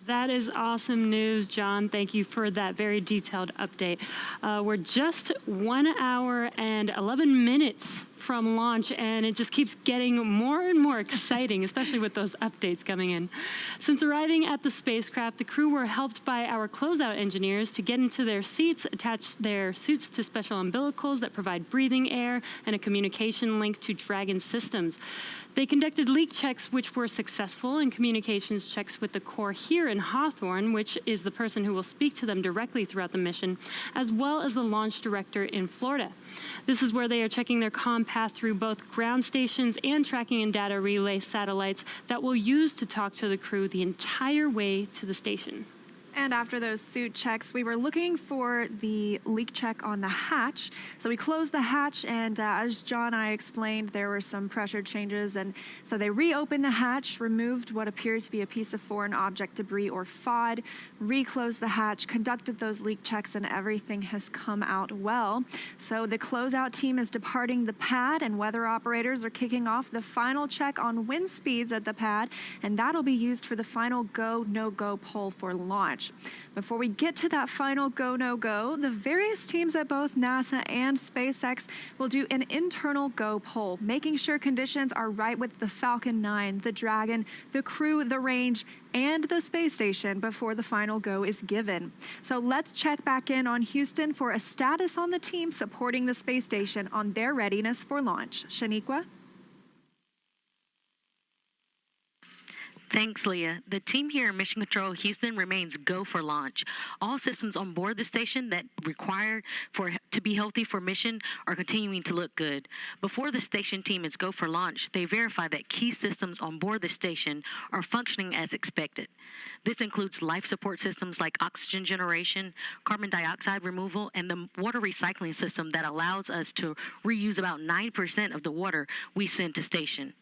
That is awesome news, John. Thank you for that very detailed update. We're just 1 hour and 11 minutes from launch, and it just keeps getting more and more exciting, especially with those updates coming in. Since arriving at the spacecraft, the crew were helped by our closeout engineers to get into their seats, attach their suits to special umbilicals that provide breathing air and a communication link to Dragon systems. They conducted leak checks, which were successful, and communications checks with the core here in Hawthorne, which is the person who will speak to them directly throughout the mission, as well as the launch director in Florida. This is where they are checking their comm path through both ground stations and tracking and data relay satellites that will use to talk to the crew the entire way to the station. And after those suit checks, we were looking for the leak check on the hatch. So we closed the hatch, and as John and I explained, there were some pressure changes. And so they reopened the hatch, removed what appears to be a piece of foreign object debris or FOD, reclosed the hatch, conducted those leak checks, and everything has come out well. So the closeout team is departing the pad, and weather operators are kicking off the final check on wind speeds at the pad, and that'll be used for the final go, no-go poll for launch. launch. Before we get to that final go, no go, the various teams at both NASA and SpaceX will do an internal go poll, making sure conditions are right with the Falcon 9, the Dragon, the Crew, the range, and the space station before the final go is given. So let's check back in on Houston for a status on the team supporting the space station on their readiness for launch. Shaniqua? Thanks, Leah. The team here in Mission Control Houston remains go for launch. All systems on board the station that required to be healthy for mission are continuing to look good. Before the station team is go for launch, they verify that key systems on board the station are functioning as expected. This includes life support systems like oxygen generation, carbon dioxide removal, and the water recycling system that allows us to reuse about 9% of the water we send to station.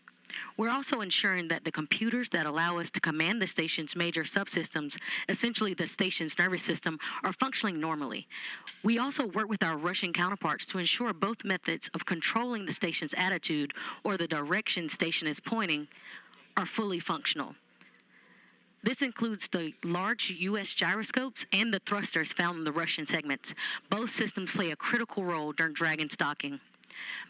We're also ensuring that the computers that allow us to command the station's major subsystems, essentially the station's nervous system, are functioning normally. We also work with our Russian counterparts to ensure both methods of controlling the station's attitude or the direction station is pointing are fully functional. This includes the large U.S. gyroscopes and the thrusters found in the Russian segments. Both systems play a critical role during Dragon's docking.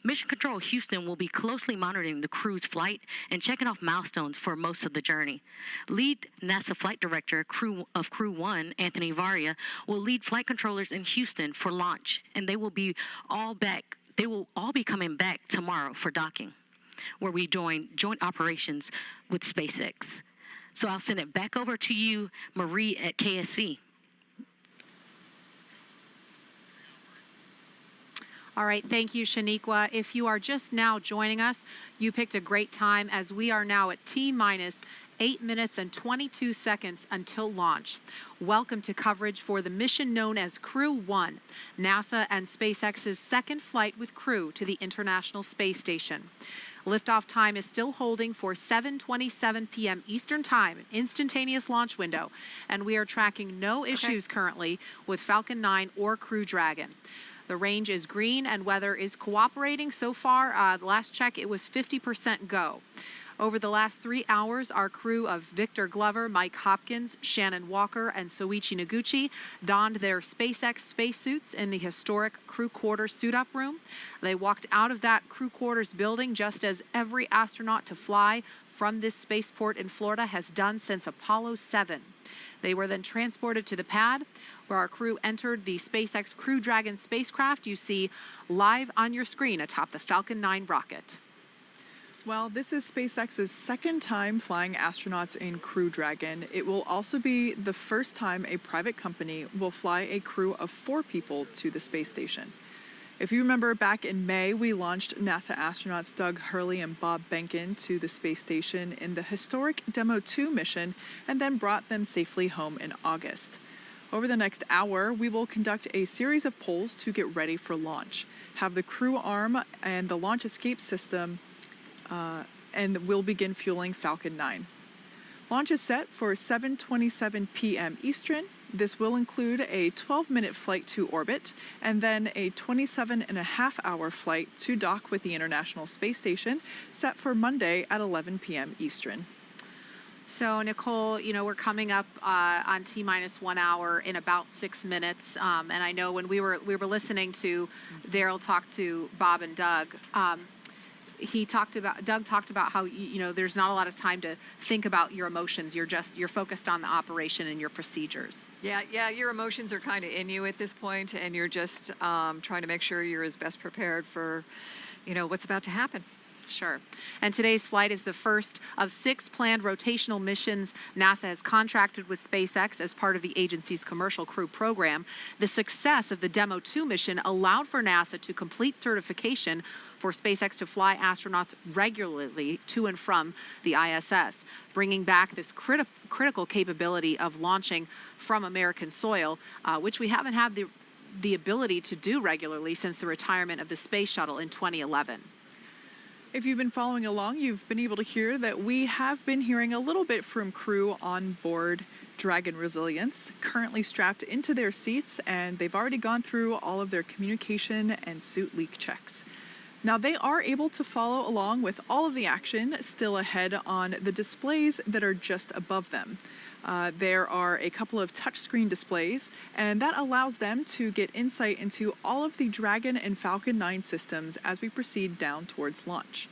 Mission Control Houston will be closely monitoring the crew's flight and checking off milestones for most of the journey. Lead NASA Flight Director of Crew-1, Anthony Varia, will lead flight controllers in Houston for launch, and they will all be coming back tomorrow for docking, where we join joint operations with SpaceX. So I'll send it back over to you, Marie, at KSC. All right, thank you, Shaniqua. If you are just now joining us, you picked a great time as we are now at T-minus 8 minutes and 22 seconds until launch. Welcome to coverage for the mission known as Crew-1, NASA and SpaceX's second flight with Crew to the International Space Station. Liftoff time is still holding for 7:27 p.m. Eastern Time, instantaneous launch window, and we are tracking no issues currently with Falcon 9 or Crew Dragon. The range is green and weather is cooperating so far. The last check, it was 50% go. Over the last 3 hours, our crew of Victor Glover, Mike Hopkins, Shannon Walker, and Soichi Noguchi donned their SpaceX spacesuits in the historic crew quarters suit-up room. They walked out of that crew quarters building just as every astronaut to fly from this spaceport in Florida has done since Apollo 7. They were then transported to the pad, where our crew entered the SpaceX Crew Dragon spacecraft you see live on your screen atop the Falcon 9 rocket. Well, this is SpaceX's second time flying astronauts in Crew Dragon. It will also be the first time a private company will fly a crew of 4 people to the space station. If you remember, back in May, we launched NASA astronauts Doug Hurley and Bob Behnken to the space station in the historic Demo 2 mission and then brought them safely home in August. Over the next hour, we will conduct a series of polls to get ready for launch, have the crew arm and the launch escape system, and we'll begin fueling Falcon 9. Launch is set for 7:27 p.m. Eastern. This will include a 12-minute flight to orbit and then a 27.5-hour flight to dock with the International Space Station, set for Monday at 11 p.m. Eastern. So, Nicole, you know, we're coming up on T-minus 1 hour in about 6 minutes. And I know when we were listening to Daryl talk to Bob and Doug, Doug talked about how, you know, there's not a lot of time to think about your emotions. You're focused on the operation and your procedures. Yeah, your emotions are kind of in you at this point, and you're just trying to make sure you're as best prepared for, you know, what's about to happen. Sure. And today's flight is the first of 6 planned rotational missions NASA has contracted with SpaceX as part of the agency's Commercial Crew program. The success of the Demo 2 mission allowed for NASA to complete certification for SpaceX to fly astronauts regularly to and from the ISS, bringing back this critical capability of launching from American soil, which we haven't had the ability to do regularly since the retirement of the space shuttle in 2011. If you've been following along, you've been able to hear that we have been hearing a little bit from crew on board Dragon Resilience, currently strapped into their seats, and they've already gone through all of their communication and suit leak checks. Now, they are able to follow along with all of the action still ahead on the displays that are just above them. There are a couple of touchscreen displays, and that allows them to get insight into all of the Dragon and Falcon 9 systems as we proceed down towards launch.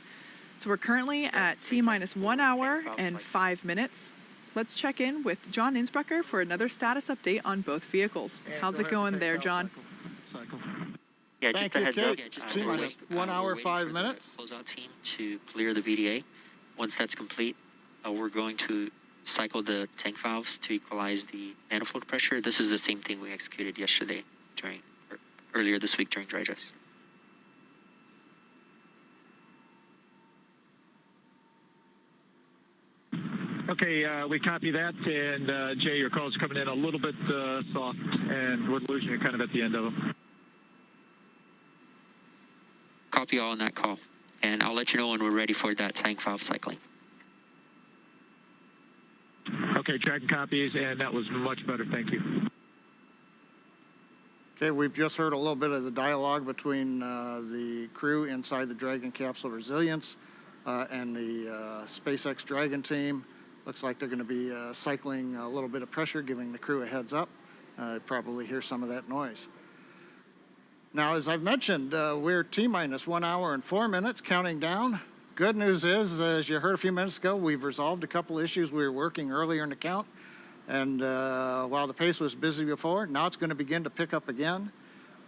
So we're currently at T-minus 1 hour and 5 minutes. Let's check in with John Innsbrucker for another status update on both vehicles. How's it going there, John? Yeah, Thank just you, a heads Kate. up. Just T-minus 1 hour, 5 minutes. Closeout team to clear the VDA. Once that's complete, we're going to cycle the tank valves to equalize the manifold pressure. This is the same thing we executed yesterday earlier this week during dry dress. Okay, we copy that, and Jay, your call's coming in a little bit soft, and we're losing you kind of at the end of them. Copy all on that call, and I'll let you know when we're ready for that tank valve cycling. Okay, tracking copies, and that was much better. Thank you. Okay, we've just heard a little bit of the dialogue between the crew inside the Dragon capsule Resilience and the SpaceX Dragon team. Looks like they're going to be cycling a little bit of pressure, giving the crew a heads up. Probably hear some of that noise. Now, as I've mentioned, we're T-minus 1 hour and 4 minutes, counting down. Good news is, as you heard a few minutes ago, we've resolved a couple issues we were working earlier in the count. And while the pace was busy before, now it's going to begin to pick up again.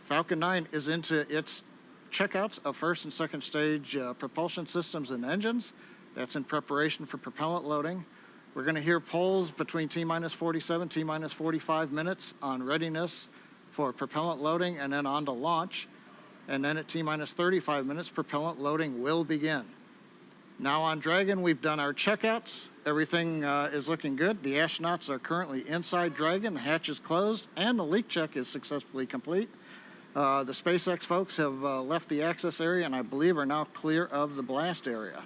Falcon 9 is into its checkouts of first and second stage propulsion systems and engines. That's in preparation for propellant loading. We're going to hear polls between T-minus 47, T-minus 45 minutes on readiness for propellant loading and then on to launch. And then at T-minus 35 minutes, propellant loading will begin. Now on Dragon, we've done our checkouts. Everything is looking good. The astronauts are currently inside Dragon. The hatch is closed, and the leak check is successfully complete. The SpaceX folks have left the access area and I believe are now clear of the blast area.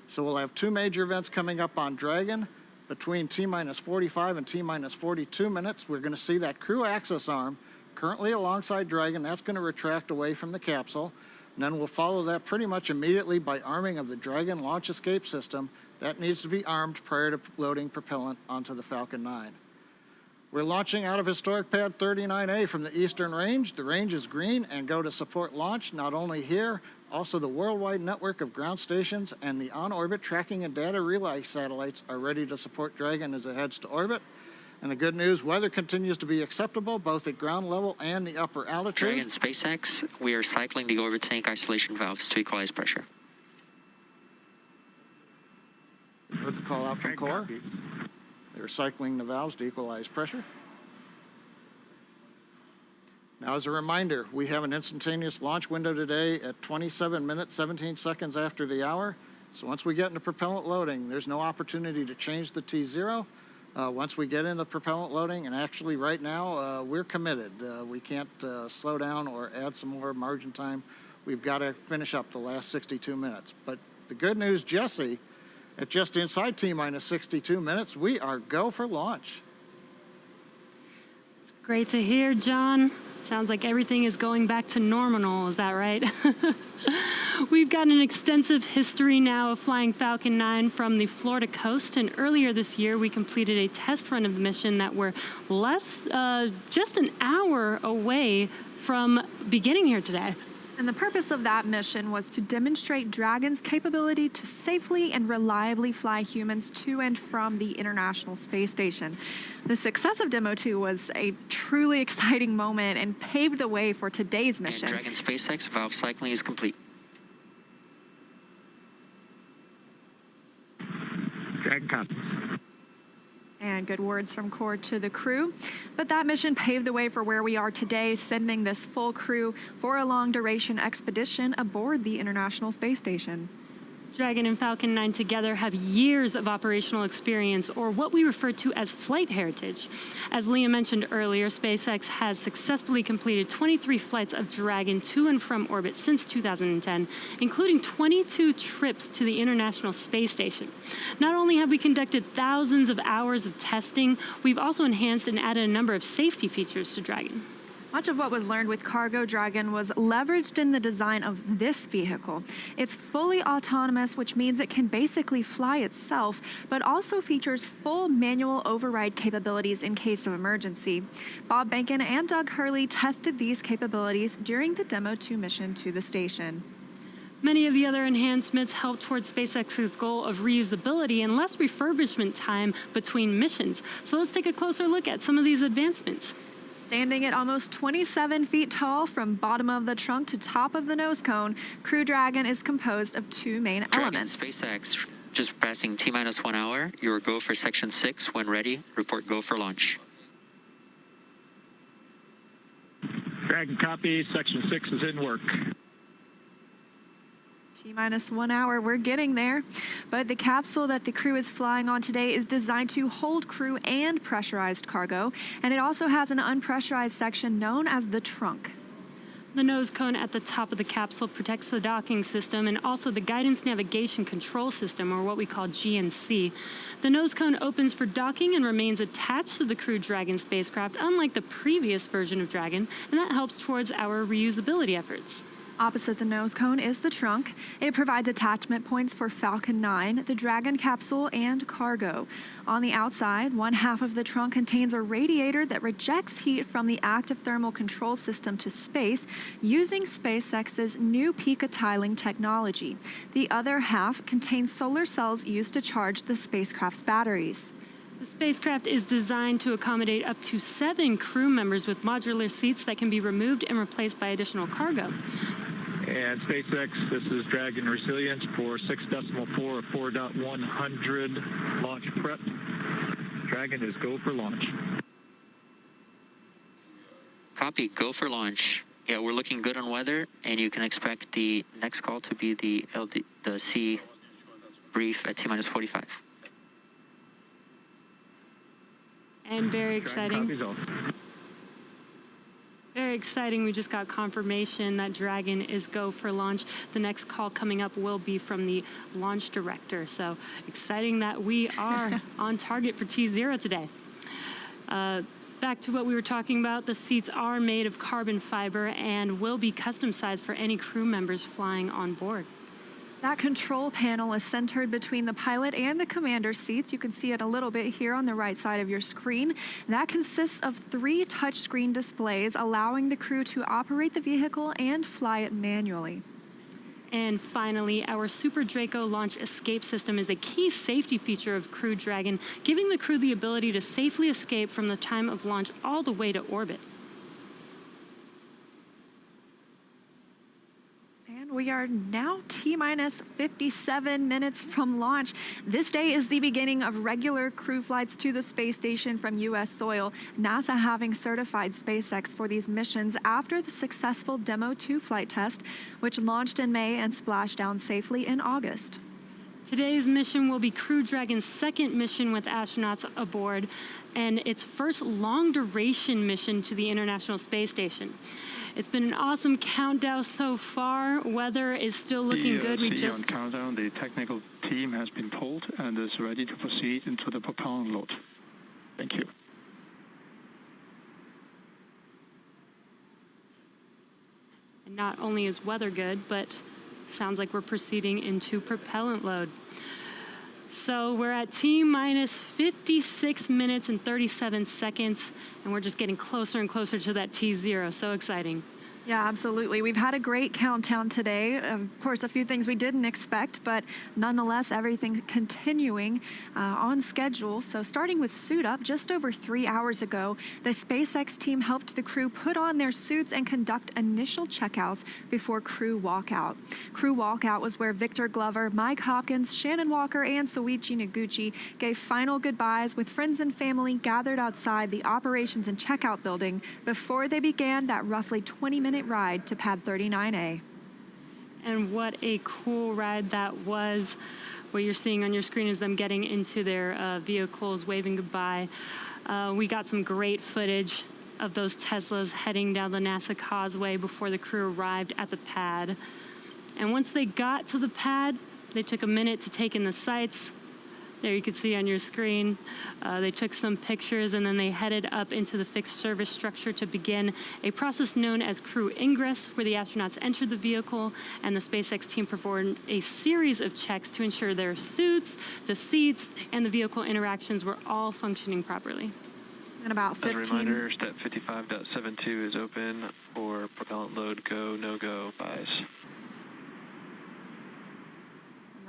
So we'll have two major events coming up on Dragon. Between T-minus 45 and T-minus 42 minutes, we're going to see that crew access arm currently alongside Dragon. That's going to retract away from the capsule. And then we'll follow that pretty much immediately by arming of the Dragon launch escape system. That needs to be armed prior to loading propellant onto the Falcon 9. We're launching out of historic pad 39A from the Eastern Range. The range is green and go to support launch, not only here, also the worldwide network of ground stations and the on-orbit tracking and data relay satellites are ready to support Dragon as it heads to orbit. And the good news, weather continues to be acceptable, both at ground level and the upper altitude. Dragon SpaceX, we are cycling the orbit tank isolation valves to equalize pressure. Heard the call out from Core. They're cycling the valves to equalize pressure. Now, as a reminder, we have an instantaneous launch window today at 27 minutes, 17 seconds after the hour. So once we get into propellant loading, there's no opportunity to change the T0. Once we get into propellant loading, and actually right now, we're committed. We can't slow down or add some more margin time. We've got to finish up the last 62 minutes. But the good news, Jesse, at just inside T-minus 62 minutes, we are go for launch. It's great to hear, John. Sounds like everything is going back to normal, is that right? We've got an extensive history now of flying Falcon 9 from the Florida coast, and earlier this year we completed a test run of the mission that we're just an hour away from beginning here today. And the purpose of that mission was to demonstrate Dragon's capability to safely and reliably fly humans to and from the International Space Station. The success of Demo 2 was a truly exciting moment and paved the way for today's mission. And Dragon SpaceX valve cycling is complete. Dragon copies. And good words from Core to the crew. But that mission paved the way for where we are today, sending this full crew for a long-duration expedition aboard the International Space Station. Dragon and Falcon 9 together have years of operational experience, or what we refer to as flight heritage. As Leah mentioned earlier, SpaceX has successfully completed 23 flights of Dragon to and from orbit since 2010, including 22 trips to the International Space Station. Not only have we conducted thousands of hours of testing, we've also enhanced and added a number of safety features to Dragon. Much of what was learned with Cargo Dragon was leveraged in the design of this vehicle. It's fully autonomous, which means it can basically fly itself, but also features full manual override capabilities in case of emergency. Bob Bankin and Doug Hurley tested these capabilities during the Demo 2 mission to the station. Many of the other enhancements help towards SpaceX's goal of reusability and less refurbishment time between missions. So let's take a closer look at some of these advancements. Standing at almost 27 feet tall from bottom of the trunk to top of the nose cone, Crew Dragon is composed of two main elements. SpaceX, just passing T-minus 1 hour. Your go for Section 6. When ready, report go for launch. Dragon copy. Section 6 is in work. T-minus 1 hour, we're getting there. But the capsule that the crew is flying on today is designed to hold crew and pressurized cargo, and it also has an unpressurized section known as the trunk. The nose cone at the top of the capsule protects the docking system and also the guidance navigation control system, or what we call GNC. The nose cone opens for docking and remains attached to the Crew Dragon spacecraft, unlike the previous version of Dragon, and that helps towards our reusability efforts. Opposite the nose cone is the trunk. It provides attachment points for Falcon 9, the Dragon capsule, and cargo. On the outside, one half of the trunk contains a radiator that rejects heat from the active thermal control system to space using SpaceX's new Pica tiling technology. The other half contains solar cells used to charge the spacecraft's batteries. The spacecraft is designed to accommodate up to 7 crew members with modular seats that can be removed and replaced by additional cargo. And SpaceX, this is Dragon Resilience for 6.4 of 4.100 launch prep. Dragon is go for launch. Copy, go for launch. Yeah, we're looking good on weather, and you can expect the next call to be the C brief at T-minus 45. And very exciting. Very exciting. We just got confirmation that Dragon is go for launch. The next call coming up will be from the launch director. So exciting that we are on target for T0 today. Back to what we were talking about, the seats are made of carbon fiber and will be custom sized for any crew members flying on board. That control panel is centered between the pilot and the commander seats. You can see it a little bit here on the right side of your screen. That consists of 3 touchscreen displays, allowing the crew to operate the vehicle and fly it manually. And finally, our Super Draco launch escape system is a key safety feature of Crew Dragon, giving the crew the ability to safely escape from the time of launch all the way to orbit. We are now T-minus 57 minutes from launch. This day is the beginning of regular crew flights to the space station from U.S. soil, NASA having certified SpaceX for these missions after the successful Demo 2 flight test, which launched in May and splashed down safely in August. Today's mission will be Crew Dragon's second mission with astronauts aboard and its first long-duration mission to the International Space Station. It's been an awesome countdown so far. Weather is still looking good. We just on countdown. The technical team has been pulled and is ready to proceed into the propellant load. Thank you. And not only is weather good, but sounds like we're proceeding into propellant load. So we're at T-minus 56 minutes and 37 seconds, and we're just getting closer and closer to that T0. So exciting. Yeah, absolutely. We've had a great countdown today. Of course, a few things we didn't expect, but nonetheless, everything continuing on schedule. So starting with suit up, just over 3 hours ago, the SpaceX team helped the crew put on their suits and conduct initial checkouts before crew walkout. Crew walkout was where Victor Glover, Mike Hopkins, Shannon Walker, and Soichi Noguchi gave final goodbyes with friends and family gathered outside the operations and checkout building before they began that roughly 20-minute ride to pad 39A. And what a cool ride that was. What you're seeing on your screen is them getting into their vehicles, waving goodbye. We got some great footage of those Teslas heading down the NASA causeway before the crew arrived at the pad. And once they got to the pad, they took a minute to take in the sights, There you can see on your screen, they took some pictures and then they headed up into the fixed service structure to begin a process known as crew ingress, where the astronauts entered the vehicle and the SpaceX team performed a series of checks to ensure their suits, the seats, and the vehicle interactions were all functioning properly. And about 15. As a reminder, step 55.72 is open for propellant load go, no-go buys.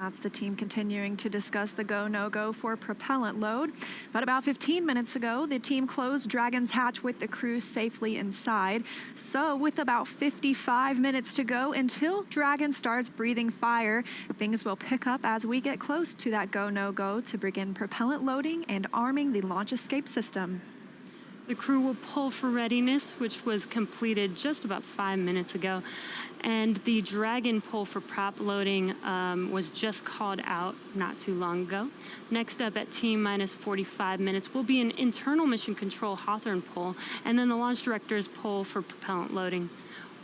That's the team continuing to discuss the go, no-go for propellant load. But about 15 minutes ago, the team closed Dragon's hatch with the crew safely inside. So with about 55 minutes to go until Dragon starts breathing fire, things will pick up as we get close to that go, no-go to begin propellant loading and arming the launch escape system. The crew will pull for readiness, which was completed just about 5 minutes ago. And the Dragon pull for prop loading was just called out not too long ago. Next up at T-minus 45 minutes will be an internal mission control Hawthorne pull, and then the launch director's pull for propellant loading.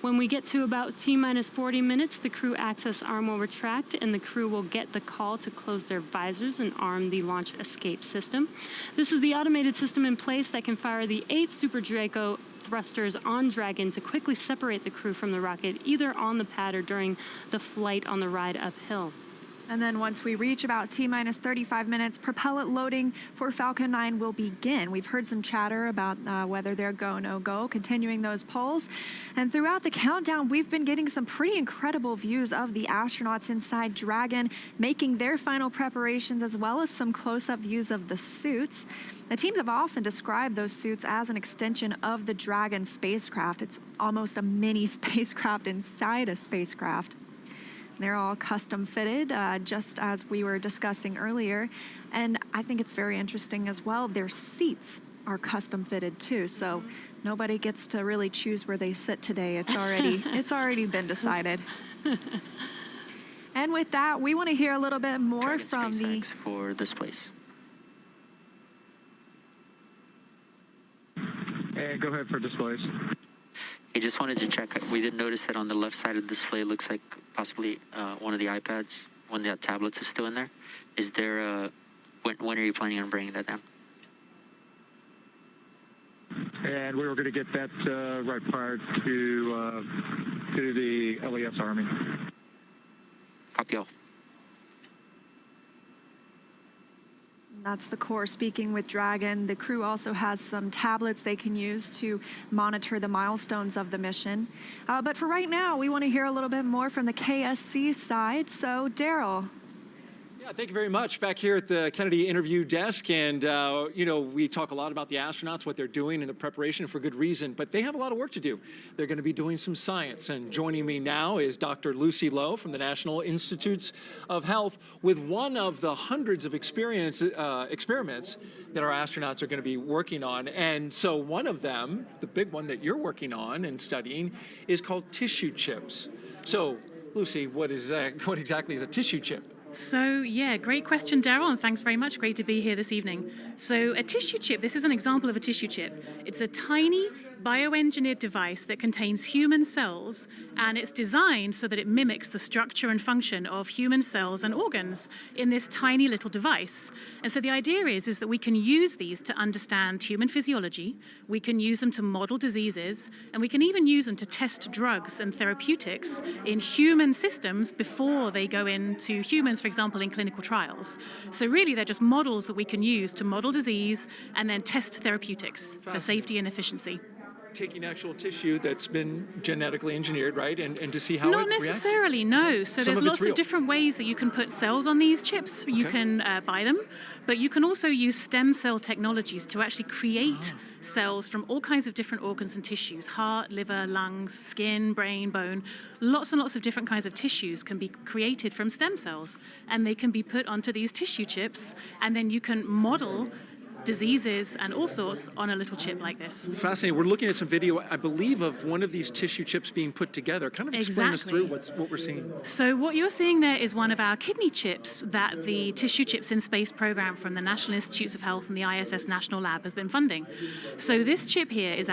When we get to about T-minus 40 minutes, the crew access arm will retract and the crew will get the call to close their visors and arm the launch escape system. This is the automated system in place that can fire the 8 Super Draco thrusters on Dragon to quickly separate the crew from the rocket, either on the pad or during the flight on the ride uphill. And then once we reach about T-minus 35 minutes, propellant loading for Falcon 9 will begin. We've heard some chatter about whether they're go, no go, continuing those polls. And throughout the countdown, we've been getting some pretty incredible views of the astronauts inside Dragon, making their final preparations, as well as some close-up views of the suits. The teams have often described those suits as an extension of the Dragon spacecraft. It's almost a mini spacecraft inside a spacecraft. They're all custom fitted, just as we were discussing earlier. And I think it's very interesting as well. Their seats are custom fitted too. So nobody gets to really choose where they sit today. It's already been decided. And with that, we want to hear a little bit more Dragon from SpaceX for this place. And go ahead for displays. I just wanted to check. We did notice that on the left side of the display looks like possibly one of the iPads, one of the tablets is still in there. Is there a, when are you planning on bringing that down? And we were going to get that right prior to the LES Army. Copy all. That's the core speaking with Dragon. The crew also has some tablets they can use to monitor the milestones of the mission. But for right now, we want to hear a little bit more from the KSC side. So, Daryl. Yeah, thank you very much. Back here at the Kennedy interview desk, and we talk a lot about the astronauts, what they're doing, and the preparation for good reason, but they have a lot of work to do. They're going to be doing some science, and joining me now is Dr. Lucy Lowe from the National Institutes of Health with one of the hundreds of experiments that our astronauts are going to be working on. And so one of them, the big one that you're working on and studying, is called tissue chips. So, Lucy, what exactly is a tissue chip? So, yeah, great question, Daryl, and thanks very much. Great to be here this evening. So, a tissue chip, this is an example of a tissue chip. It's a tiny bioengineered device that contains human cells, and it's designed so that it mimics the structure and function of human cells and organs in this tiny little device. And so the idea is that we can use these to understand human physiology, we can use them to model diseases, and we can even use them to test drugs and therapeutics in human systems before they go into humans, for example, in clinical trials. So really, they're just models that we can use to model disease and then test therapeutics for safety and efficiency. Taking actual tissue that's been genetically engineered, right, and to see how Not it reacts? necessarily, no. So there's lots of different ways that you can put cells on these chips. You can buy them, but you can also use stem cell technologies to actually create cells from all kinds of different organs and tissues: heart, liver, lungs, skin, brain, bone. Lots and lots of different kinds of tissues can be created from stem cells, and they can be put onto these tissue chips, and then you can model diseases, and all sorts on a little chip like this. Fascinating. We're looking at some video, I believe, of one of these tissue chips being put together. Kind of explain us through what we're seeing. So what you're seeing there is one of our kidney chips that the Tissue Chips in Space program from the National Institutes of Health and the ISS National Lab has been funding. So this chip here is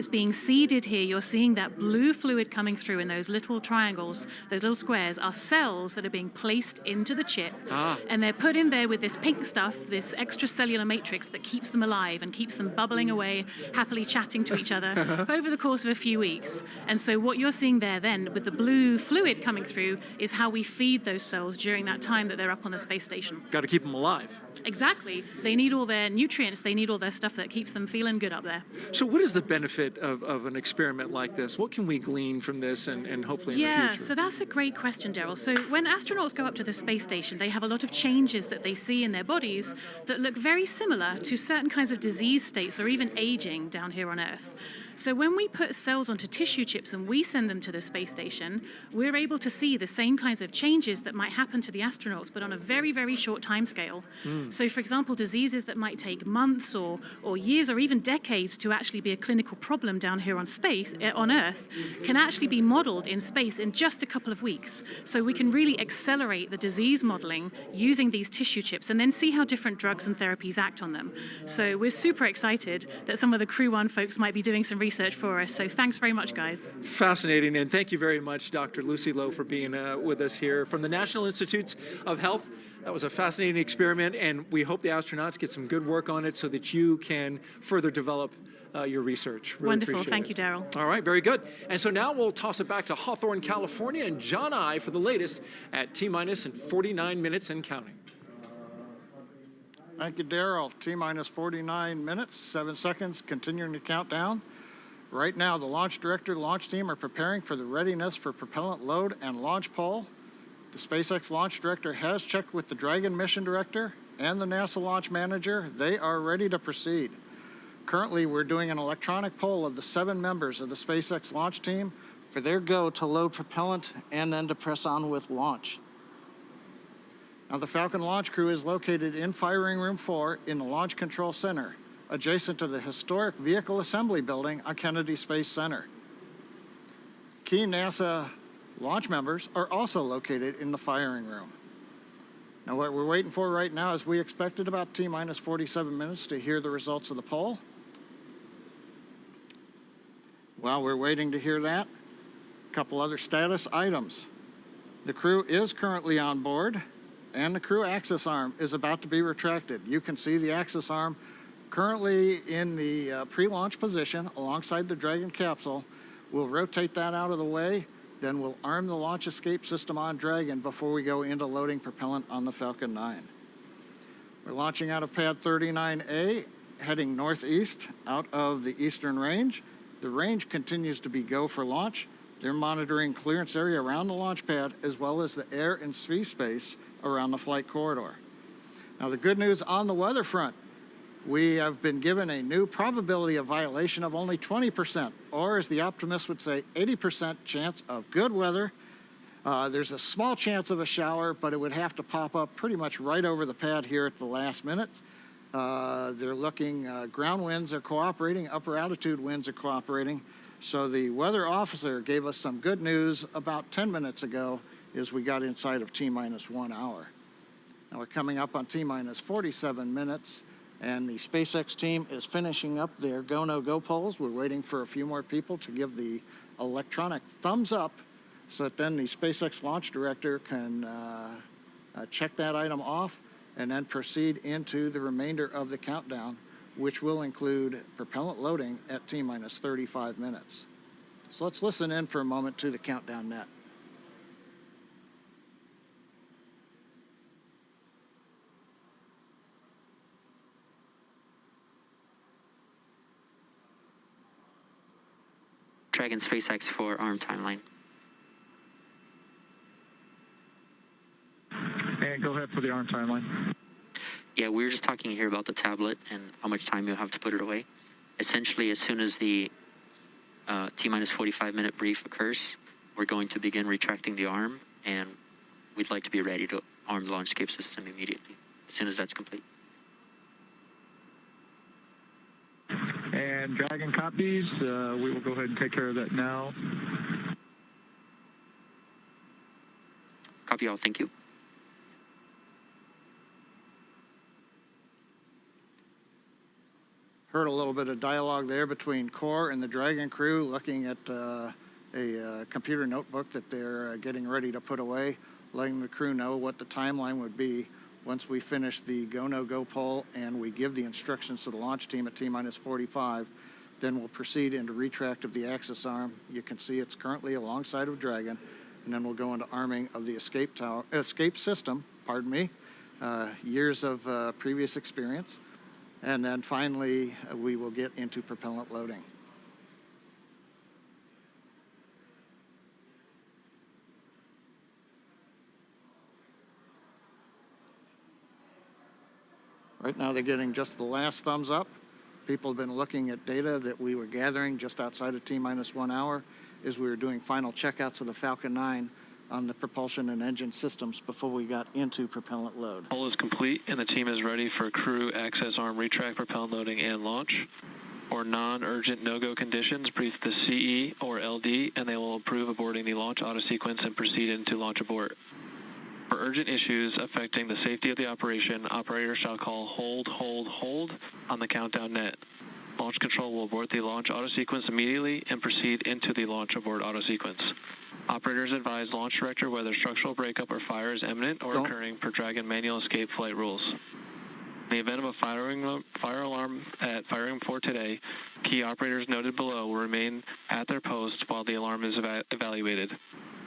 being seeded here. You're seeing that blue fluid coming through in those little triangles, those little squares are cells that are being placed into the chip. And they're put in there with this pink stuff, this extracellular matrix that keeps them alive and keeps them bubbling away, happily chatting to each other over the course of a few weeks. And so what you're seeing there then with the blue fluid coming through is how we feed those cells during that time that they're up on the space station. Got to keep them alive. Exactly. They need all their nutrients. They need all their stuff that keeps them feeling good up there. So what is the benefit of an experiment like this? What can we glean from this and hopefully in the future? Yeah, so that's a great question, Daryl. So when astronauts go up to the space station, they have a lot of changes that they see in their bodies that look very similar to certain kinds of disease states or even aging down here on Earth. So when we put cells onto tissue chips and we send them to the space station, we're able to see the same kinds of changes that might happen to the astronauts, but on a very, very short time scale. So for example, diseases that might take months or years or even decades to actually be a clinical problem down here on Earth, can actually be modeled in space in just a couple of weeks. So we can really accelerate the disease modeling using these tissue chips and then see how different drugs and therapies act on them. So we're super excited that some of the Crew-1 folks might be doing some research for us. So thanks very much, guys. Fascinating, and thank you very much, Dr. Lucy Lowe, for being with us here from the National Institutes of Health. That was a fascinating experiment, and we hope the astronauts get some good work on it so that you can further develop your research. Really Wonderful. appreciate Thank it. you, Daryl. All right, very good. And so now we'll toss it back to Hawthorne, California, and John I for the latest at T-minus and 49 minutes and counting. Thank you, Daryl. T-minus 49 minutes, 7 seconds, continuing to count down. Right now, the launch director and launch team are preparing for the readiness for propellant load and launch pole. The SpaceX launch director has checked with the Dragon mission director and the NASA launch manager. They are ready to proceed. Currently, we're doing an electronic poll of the 7 members of the SpaceX launch team for their go to load propellant and then to press on with launch. Now, the Falcon launch crew is located in Firing Room 4 in the Launch Control Center, adjacent to the historic Vehicle Assembly Building on Kennedy Space Center. Key NASA launch members are also located in the firing room. Now, what we're waiting for right now is we expected about T-minus 47 minutes to hear the results of the poll. While we're waiting to hear that, a couple other status items. The crew is currently on board, and the crew access arm is about to be retracted. You can see the access arm currently in the pre-launch position alongside the Dragon capsule. We'll rotate that out of the way, then we'll arm the launch escape system on Dragon before we go into loading propellant on the Falcon 9. We're launching out of pad 39A, heading northeast out of the eastern range. The range continues to be go for launch. They're monitoring clearance area around the launch pad as well as the air and sea space around the flight corridor. Now, the good news on the weather front, we have been given a new probability of violation of only 20%, or as the optimist would say, 80% chance of good weather. There's a small chance of a shower, but it would have to pop up pretty much right over the pad here at the last minute. They're looking, ground winds are cooperating, upper altitude winds are cooperating. So the weather officer gave us some good news about 10 minutes ago as we got inside of T-minus 1 hour. Now we're coming up on T-minus 47 minutes. And the SpaceX team is finishing up their go, no-go polls. We're waiting for a few more people to give the electronic thumbs up so that then the SpaceX launch director can check that item off and then proceed into the remainder of the countdown, which will include propellant loading at T-minus 35 minutes. So let's listen in for a moment to the countdown net. Dragon SpaceX for ARM timeline. And go ahead for the ARM timeline. Yeah, we were just talking here about the tablet and how much time you'll have to put it away. Essentially, as soon as the T-minus 45 minute brief occurs, we're going to begin retracting the arm, and we'd like to be ready to arm the launch escape system immediately, as soon as that's complete. And Dragon copies. We will go ahead and take care of that now. Copy all. Thank you. Heard a little bit of dialogue there between Core and the Dragon crew looking at a computer notebook that they're getting ready to put away, letting the crew know what the timeline would be once we finish the go, no go poll and we give the instructions to the launch team at T-minus 45. Then we'll proceed into retract of the access arm. You can see it's currently alongside of Dragon, and then we'll go into arming of the escape system, pardon me, years of previous experience. And then finally, we will get into propellant loading. Right now, they're getting just the last thumbs up. People have been looking at data that we were gathering just outside of T-minus 1 hour as we were doing final checkouts of the Falcon 9 on the propulsion and engine systems before we got into propellant load. Poll is complete and the team is ready for crew access arm retract, propellant loading, and launch. For non-urgent no-go conditions, brief the CE or LD and they will approve aborting the launch auto sequence and proceed into launch abort. For urgent issues affecting the safety of the operation, operators shall call hold, hold, hold on the countdown net. Launch control will abort the launch auto sequence immediately and proceed into the launch abort auto sequence. Operators advise launch director whether structural breakup or fire is imminent or occurring per Dragon manual escape flight rules. In the event of a fire alarm at firing 4 today, key operators noted below will remain at their post while the alarm is evaluated.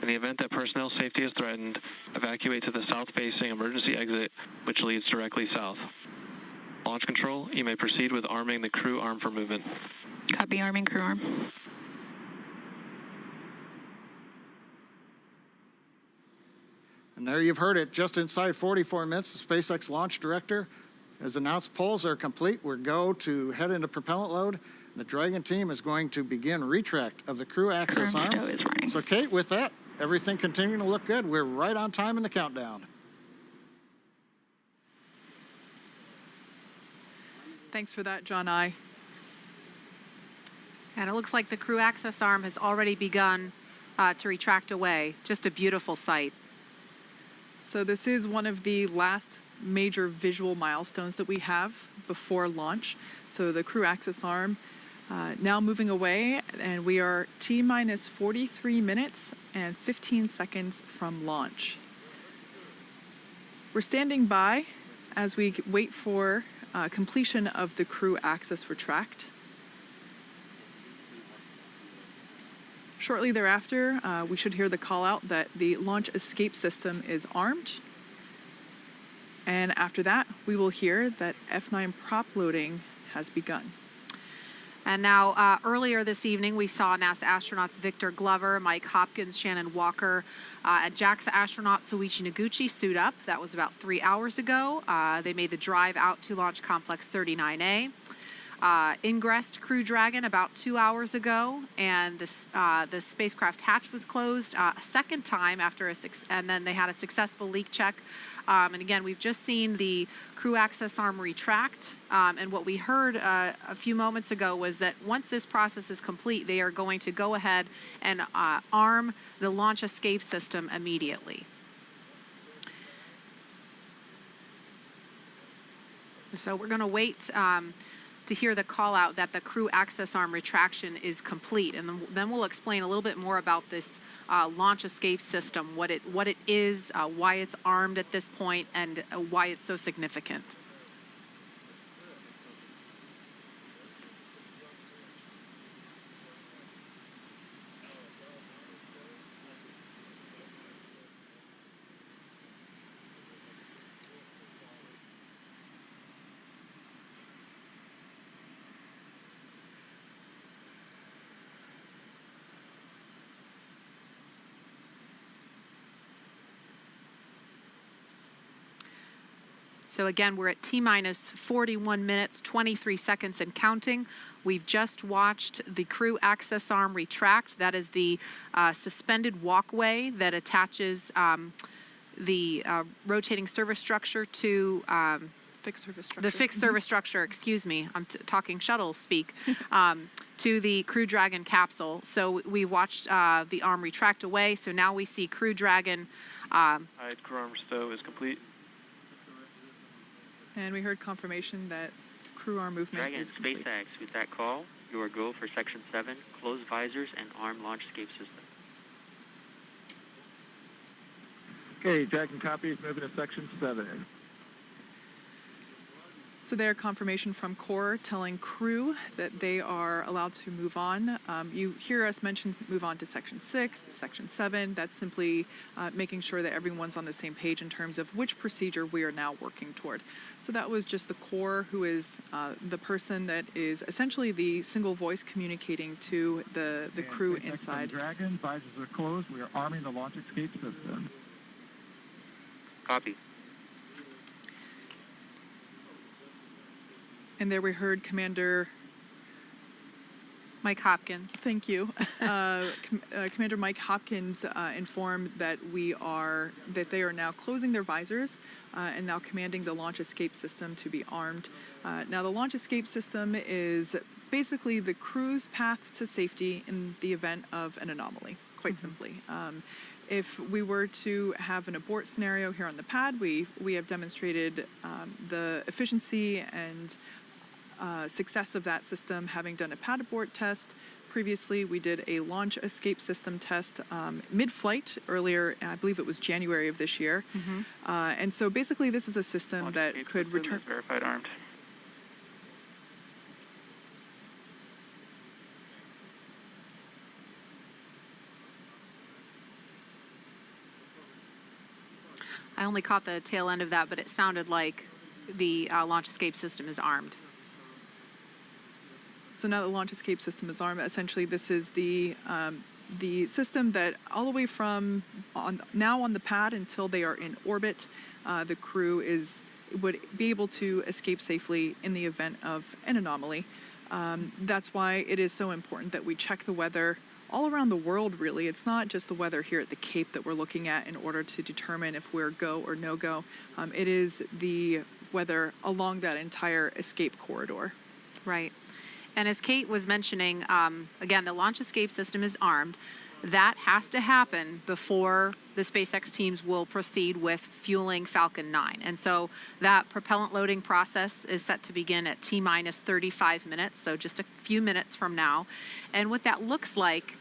In the event that personnel safety is threatened, evacuate to the south-facing emergency exit, which leads directly south. Launch control, you may proceed with arming the crew arm for movement. Copy, arming crew arm. And there you've heard it. Just inside 44 minutes, the SpaceX launch director has announced polls are complete. We're go to head into propellant load. The Dragon team is going to begin retract of the crew access arm. So Kate, with that, everything continuing to look good. We're right on time in the countdown. Thanks for that, John I. And it looks like the crew access arm has already begun to retract away. Just a beautiful sight. So this is one of the last major visual milestones that we have before launch. So the crew access arm now moving away, and we are T-minus 43 minutes and 15 seconds from launch. We're standing by as we wait for completion of the crew access retract. Shortly thereafter, we should hear the call out that the launch escape system is armed. And after that, we will hear that F9 prop loading has begun. And now, earlier this evening, we saw NASA astronauts Victor Glover, Mike Hopkins, Shannon Walker, and JAXA astronaut Soichi Noguchi suit up. That was about 3 hours ago. They made the drive out to Launch Complex 39A. Ingressed Crew Dragon about 2 hours ago, and the spacecraft hatch was closed a second time after and then they had a successful leak check. And again, we've just seen the crew access arm retract, and what we heard a few moments ago was that once this process is complete, they are going to go ahead and arm the launch escape system immediately. So we're going to wait to hear the call out that the crew access arm retraction is complete, and then we'll explain a little bit more about this launch escape system, what it is, why it's armed at this point, and why it's so significant. So again, we're at T-minus 41 minutes, 23 seconds and counting. We've just watched the crew access arm retract. That is the suspended walkway that attaches the rotating service structure to Fixed service structure. The fixed service structure, excuse me, I'm talking shuttle speak, to the Crew Dragon capsule. So we watched the arm retract away, so now we see Crew Dragon. Crew arm stow is complete. And we heard confirmation that crew arm movement Dragon, is complete. SpaceX, with that call, you are go for Section 7, close visors and arm launch escape system. Okay, Dragon copies, moving to Section 7. So their confirmation from Core telling crew that they are allowed to move on. You hear us mention move on to Section 6, Section 7. That's simply making sure that everyone's on the same page in terms of which procedure we are now working toward. So that was just the Core, who is the person that is essentially the single voice communicating to the crew inside. Dragon, visors are closed. We are arming the launch escape system. Copy. And there we heard Commander Mike Hopkins. Thank you. Commander Mike Hopkins informed that they are now closing their visors and now commanding the launch escape system to be armed. Now the launch escape system is basically the crew's path to safety in the event of an anomaly, quite simply. If we were to have an abort scenario here on the pad, we have demonstrated the efficiency and success of that system, having done a pad abort test. Previously, we did a launch escape system test mid-flight earlier, I believe it was January of this year. And so basically, this is a system Launch that escape could system return. is verified armed. I only caught the tail end of that, but it sounded like the launch escape system is armed. So now the launch escape system is armed. Essentially, this is the system that all the way from now on the pad until they are in orbit, the crew would be able to escape safely in the event of an anomaly. That's why it is so important that we check the weather all around the world, really. It's not just the weather here at the Cape that we're looking at in order to determine if we're go or no go. It is the weather along that entire escape corridor. Right. And as Kate was mentioning, again, the launch escape system is armed. That has to happen before the SpaceX teams will proceed with fueling Falcon 9. And so that propellant loading process is set to begin at T-minus 35 minutes, so just a few minutes from now. And what that looks like,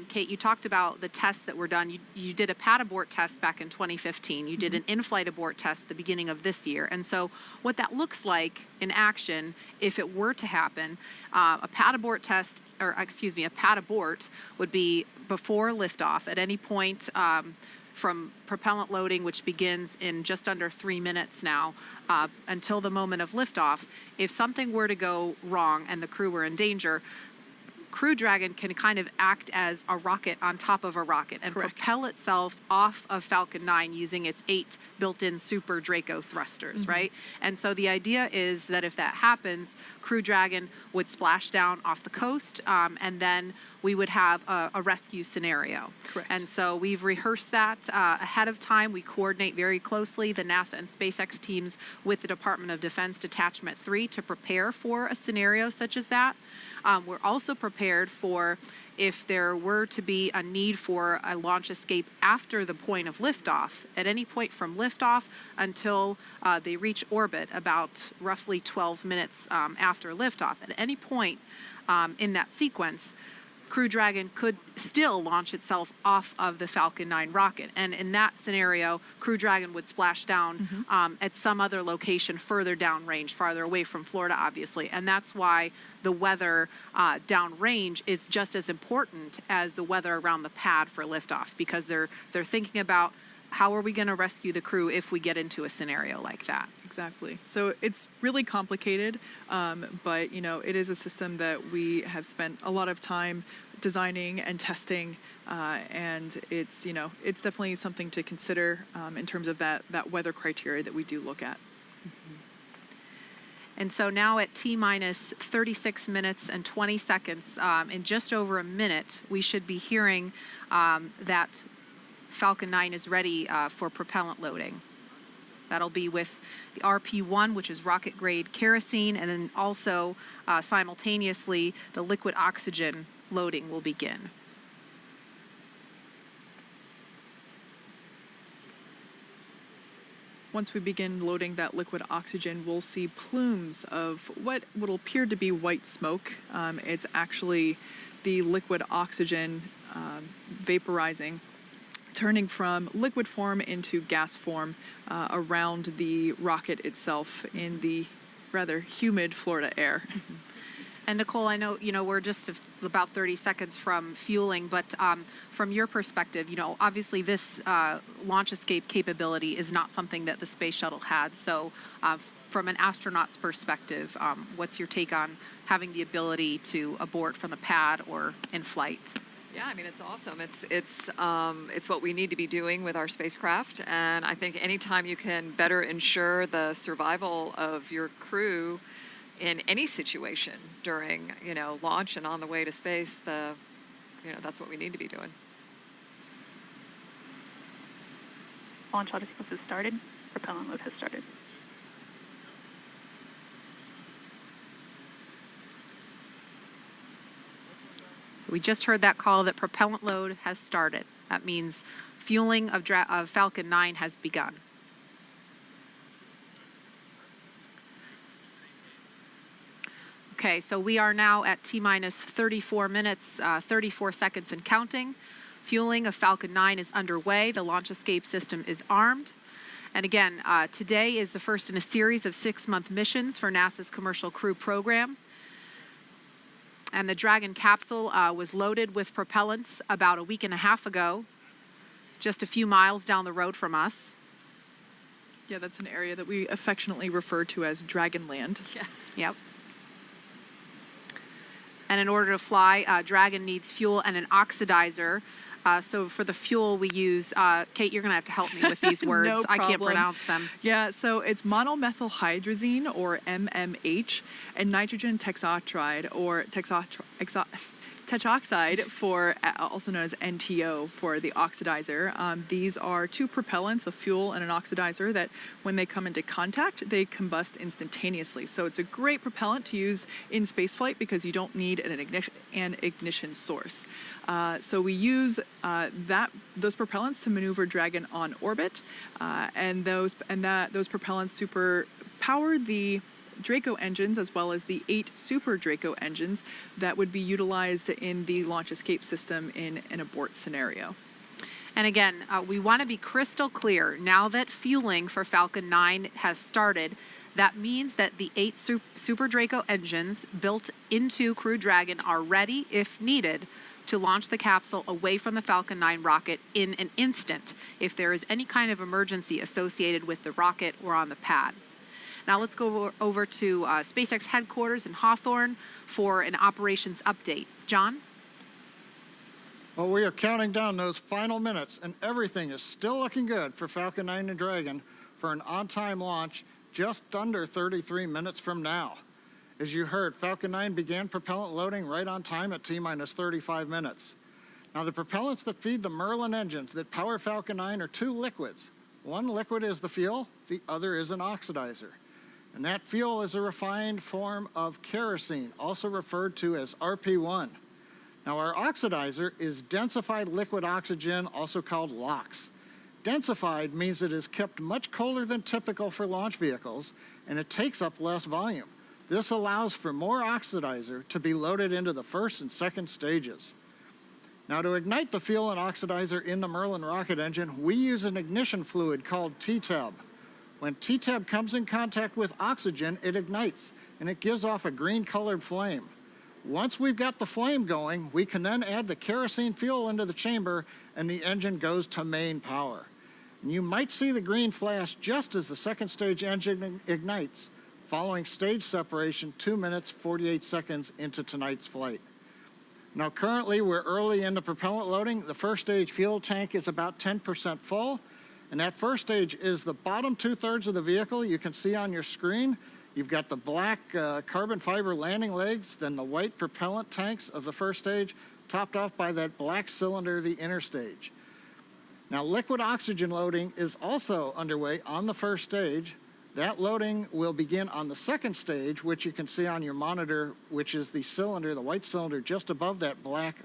Kate, you talked about the tests that were done. You did a pad abort test back in 2015. You did an in-flight abort test at the beginning of this year. And so what that looks like in action, if it were to happen, a pad abort test, or excuse me, a pad abort would be before liftoff at any point from propellant loading, which begins in just under 3 minutes now, until the moment of liftoff. If something were to go wrong and the crew were in danger, Crew Dragon can kind of act as a rocket on top of a rocket and propel itself off of Falcon 9 using its 8 built-in Super Draco thrusters, right? And so the idea is that if that happens, Crew Dragon would splash down off the coast, and then we would have a rescue scenario. Correct. And so we've rehearsed that ahead of time. We coordinate very closely, the NASA and SpaceX teams, with the Department of Defense Detachment 3 to prepare for a scenario such as that. We're also prepared for if there were to be a need for a launch escape after the point of liftoff, at any point from liftoff until they reach orbit, about roughly 12 minutes after liftoff. At any point in that sequence, Crew Dragon could still launch itself off of the Falcon 9 rocket. And in that scenario, Crew Dragon would splash down at some other location further downrange, farther away from Florida, obviously. And that's why the weather downrange is just as important as the weather around the pad for liftoff, because they're thinking about how are we going to rescue the crew if we get into a scenario like that. Exactly. So it's really complicated, but it is a system that we have spent a lot of time designing and testing, and it's definitely something to consider in terms of that weather criteria that we do look at. And so now at T-minus 36 minutes and 20 seconds, in just over a minute, we should be hearing that Falcon 9 is ready for propellant loading. That'll be with the RP-1, which is rocket-grade kerosene, and then also simultaneously the liquid oxygen loading will begin. Once we begin loading that liquid oxygen, we'll see plumes of what will appear to be white smoke. It's actually the liquid oxygen vaporizing, turning from liquid form into gas form around the rocket itself in the rather humid Florida air. And Nicole, I know, we're just about 30 seconds from fueling, but from your perspective, obviously this launch escape capability is not something that the space shuttle had. So from an astronaut's perspective, what's your take on having the ability to abort from the pad or in flight? Yeah, I mean, it's awesome. It's what we need to be doing with our spacecraft. And I think anytime you can better ensure the survival of your crew in any situation during, launch and on the way to space, that's what we need to be doing. Launch auto sequence has started. Propellant load has started. So we just heard that call that propellant load has started. That means fueling of Falcon 9 has begun. Okay, so we are now at T-minus 34 minutes, 34 seconds and counting. Fueling of Falcon 9 is underway. The launch escape system is armed. And again, today is the first in a series of 6-month missions for NASA's Commercial Crew program. And the Dragon capsule was loaded with propellants about a week and a half ago, just a few miles down the road from us. Yeah, that's an area that we affectionately refer to as Dragonland. Yeah. Yep. And in order to fly, Dragon needs fuel and an oxidizer. So for the fuel we use, Kate, you're going to have to help me with these words. No I can't problem. pronounce them. Yeah, so it's monomethylhydrazine, or MMH, and nitrogen tetroxide, or tetroxide, for also known as NTO, for the oxidizer. These are two propellants, a fuel and an oxidizer, that when they come into contact, they combust instantaneously. So it's a great propellant to use in spaceflight because you don't need an ignition source. So we use those propellants to maneuver Dragon on orbit, and those propellants super power the Draco engines, as well as the 8 Super Draco engines that would be utilized in the launch escape system in an abort scenario. And again, we want to be crystal clear. Now that fueling for Falcon 9 has started, that means that the 8 Super Draco engines built into Crew Dragon are ready, if needed, to launch the capsule away from the Falcon 9 rocket in an instant if there is any kind of emergency associated with the rocket or on the pad. Now let's go over to SpaceX headquarters in Hawthorne for an operations update. John? Well, we are counting down those final minutes, and everything is still looking good for Falcon 9 and Dragon for an on-time launch just under 33 minutes from now. As you heard, Falcon 9 began propellant loading right on time at T-minus 35 minutes. Now, the propellants that feed the Merlin engines that power Falcon 9 are 2 liquids. One liquid is the fuel, the other is an oxidizer. And that fuel is a refined form of kerosene, also referred to as RP-1. Now, our oxidizer is densified liquid oxygen, also called LOX. Densified means it is kept much colder than typical for launch vehicles, and it takes up less volume. This allows for more oxidizer to be loaded into the first and second stages. Now, to ignite the fuel and oxidizer in the Merlin rocket engine, we use an ignition fluid called T-Tab. When T-Tab comes in contact with oxygen, it ignites, and it gives off a green-colored flame. Once we've got the flame going, we can then add the kerosene fuel into the chamber, and the engine goes to main power. And you might see the green flash just as the second stage engine ignites, following stage separation 2 minutes, 48 seconds into tonight's flight. Now, currently, we're early in the propellant loading. The first stage fuel tank is about 10% full. And that first stage is the bottom 2/3 of the vehicle. You can see on your screen, you've got the black carbon fiber landing legs, then the white propellant tanks of the first stage, topped off by that black cylinder, the inner stage. Now, liquid oxygen loading is also underway on the first stage. That loading will begin on the second stage, which you can see on your monitor, which is the cylinder, the white cylinder just above that black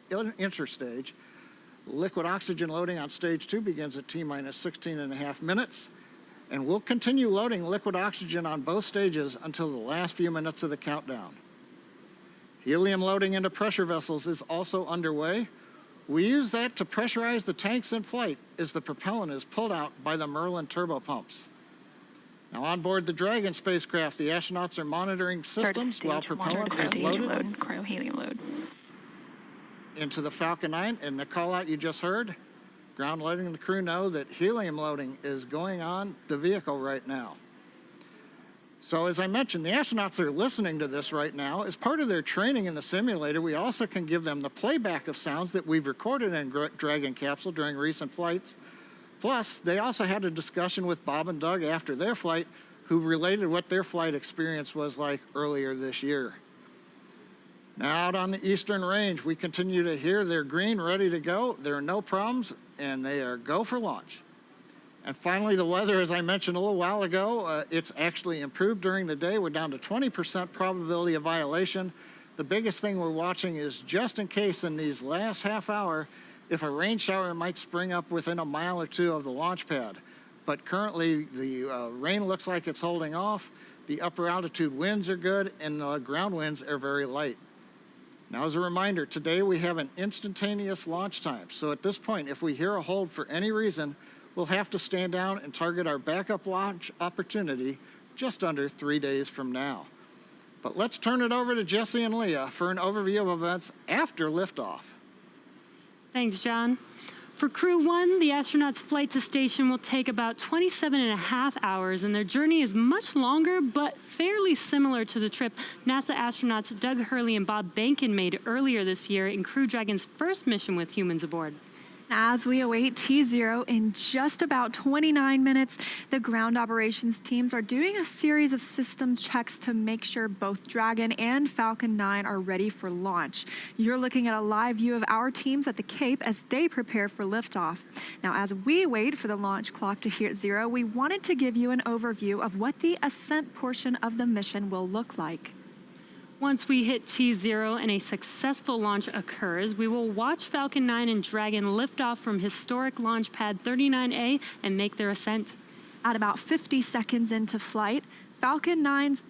interstage. Liquid oxygen loading on stage 2 begins at T-minus 16.5 minutes, and we'll continue loading liquid oxygen on both stages until the last few minutes of the countdown. Helium loading into pressure vessels is also underway. We use that to pressurize the tanks in flight as the propellant is pulled out by the Merlin turbopumps. Now, on board the Dragon spacecraft, the astronauts are monitoring systems while propellant is loaded Helium load. into the Falcon 9. And the call out you just heard, ground letting the crew know that helium loading is going on the vehicle right now. So as I mentioned, the astronauts are listening to this right now. As part of their training in the simulator, we also can give them the playback of sounds that we've recorded in Dragon capsule during recent flights. Plus, they also had a discussion with Bob and Doug after their flight, who related what their flight experience was like earlier this year. Now, out on the Eastern Range, we continue to hear they're green, ready to go. There are no problems, and they are go for launch. And finally, the weather, as I mentioned a little while ago, it's actually improved during the day. We're down to 20% probability of violation. The biggest thing we're watching is just in case in these last half hour, if a rain shower might spring up within a mile or two of the launch pad. But currently, the rain looks like it's holding off. The upper altitude winds are good, and the ground winds are very light. Now, as a reminder, today we have an instantaneous launch time. So at this point, if we hear a hold for any reason, we'll have to stand down and target our backup launch opportunity just under 3 days from now. But let's turn it over to Jesse and Leah for an overview of events after liftoff. Thanks, John. For Crew-1, the astronauts' flight to station will take about 27.5 hours, and their journey is much longer, but fairly similar to the trip NASA astronauts Doug Hurley and Bob Behnken made earlier this year in Crew Dragon's first mission with humans aboard. As we await T0 in just about 29 minutes, the ground operations teams are doing a series of system checks to make sure both Dragon and Falcon 9 are ready for launch. You're looking at a live view of our teams at the Cape as they prepare for liftoff. Now, as we wait for the launch clock to hit 0, we wanted to give you an overview of what the ascent portion of the mission will look like. Once we hit T0 and a successful launch occurs, we will watch Falcon 9 and Dragon lift off from historic launch pad 39A and make their ascent. At about 50 seconds into flight, Falcon's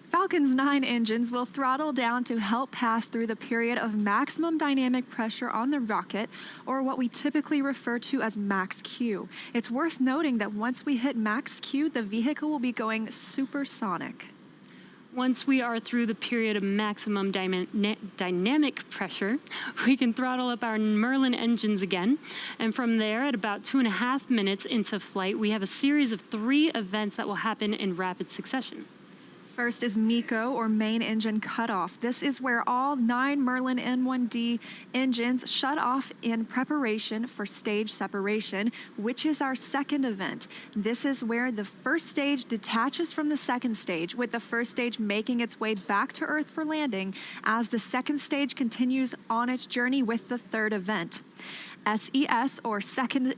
9 engines will throttle down to help pass through the period of maximum dynamic pressure on the rocket, or what we typically refer to as max Q. It's worth noting that once we hit max Q, the vehicle will be going supersonic. Once we are through the period of maximum dynamic pressure, we can throttle up our Merlin engines again. And from there, at about 2.5 minutes into flight, we have a series of 3 events that will happen in rapid succession. First is MECO, or main engine cutoff. This is where all 9 Merlin N1D engines shut off in preparation for stage separation, which is our second event. This is where the first stage detaches from the second stage, with the first stage making its way back to Earth for landing, as the second stage continues on its journey with the third event. SES, or second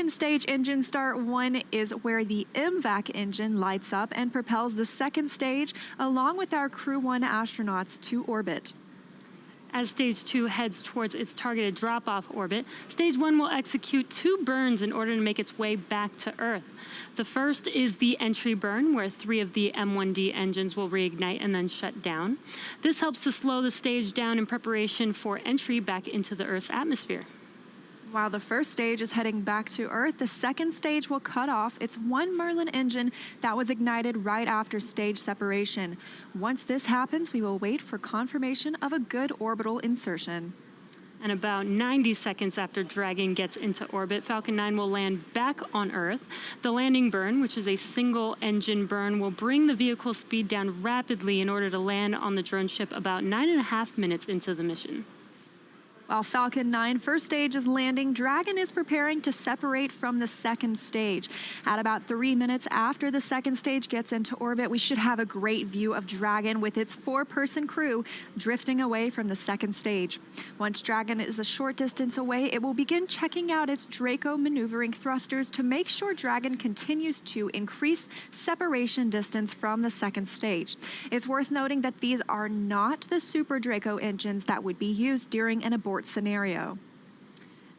stage engine start 1, is where the MVAC engine lights up and propels the second stage along with our Crew-1 astronauts to orbit. As Stage 2 heads towards its targeted drop-off orbit, Stage 1 will execute 2 burns in order to make its way back to Earth. The first is the entry burn, where 3 of the M1D engines will reignite and then shut down. This helps to slow the stage down in preparation for entry back into the Earth's atmosphere. While the first stage is heading back to Earth, the second stage will cut off its 1 Merlin engine that was ignited right after stage separation. Once this happens, we will wait for confirmation of a good orbital insertion. And about 90 seconds after Dragon gets into orbit, Falcon 9 will land back on Earth. The landing burn, which is a single engine burn, will bring the vehicle's speed down rapidly in order to land on the drone ship about 9.5 minutes into the mission. While Falcon 9 first stage is landing, Dragon is preparing to separate from the second stage. At about 3 minutes after the second stage gets into orbit, we should have a great view of Dragon with its 4-person crew drifting away from the second stage. Once Dragon is a short distance away, it will begin checking out its Draco maneuvering thrusters to make sure Dragon continues to increase separation distance from the second stage. It's worth noting that these are not the Super Draco engines that would be used during an abort scenario.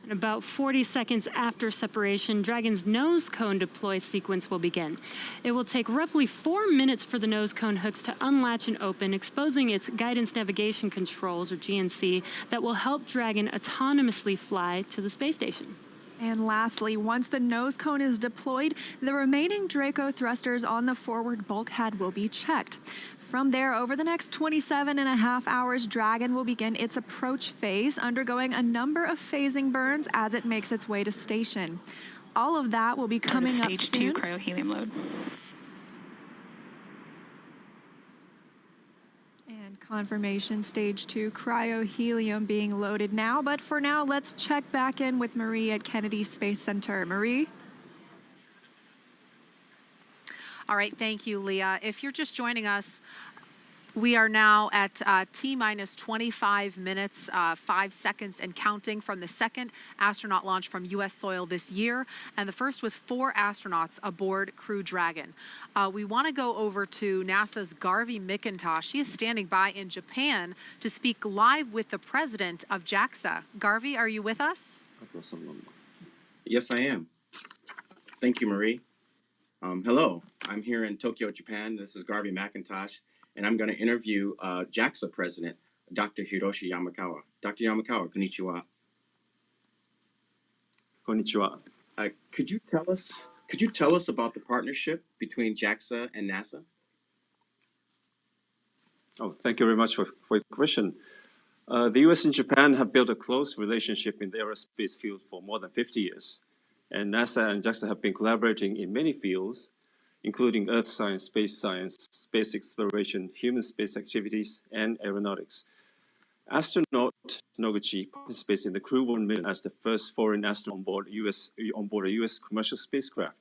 And about 40 seconds after separation, Dragon's nose cone deploy sequence will begin. It will take roughly 4 minutes for the nose cone hooks to unlatch and open, exposing its guidance navigation controls, or GNC, that will help Dragon autonomously fly to the space station. And lastly, once the nose cone is deployed, the remaining Draco thrusters on the forward bulkhead will be checked. From there, over the next 27.5 hours, Dragon will begin its approach phase, undergoing a number of phasing burns as it makes its way to station. All of that will be coming up soon. Stage 2 cryo-helium load. And confirmation, stage 2 cryo-helium being loaded now. But for now, let's check back in with Marie at Kennedy Space Center. Marie? All right, thank you, Leah. If you're just joining us, we are now at T-minus 25 minutes, 5 seconds and counting from the second astronaut launch from U.S. soil this year, and the first with 4 astronauts aboard Crew Dragon. We want to go over to NASA's Garvey McIntosh. She is standing by in Japan to speak live with the president of JAXA. Garvey, are you with us? Yes, I am. Thank you, Marie. Hello, I'm here in Tokyo, Japan. This is Garvey McIntosh, and I'm going to interview JAXA President, Dr. Hiroshi Yamakawa. Dr. Yamakawa, konnichiwa. Konnichiwa. Could you tell us about the partnership between JAXA and NASA? Oh, thank you very much for your question. The U.S. and Japan have built a close relationship in the aerospace field for more than 50 years. And NASA and JAXA have been collaborating in many fields, including earth science, space exploration, human space activities, and aeronautics. Astronaut Noguchi participates in the Crew-1 mission as the first foreign astronaut on board a U.S. commercial spacecraft.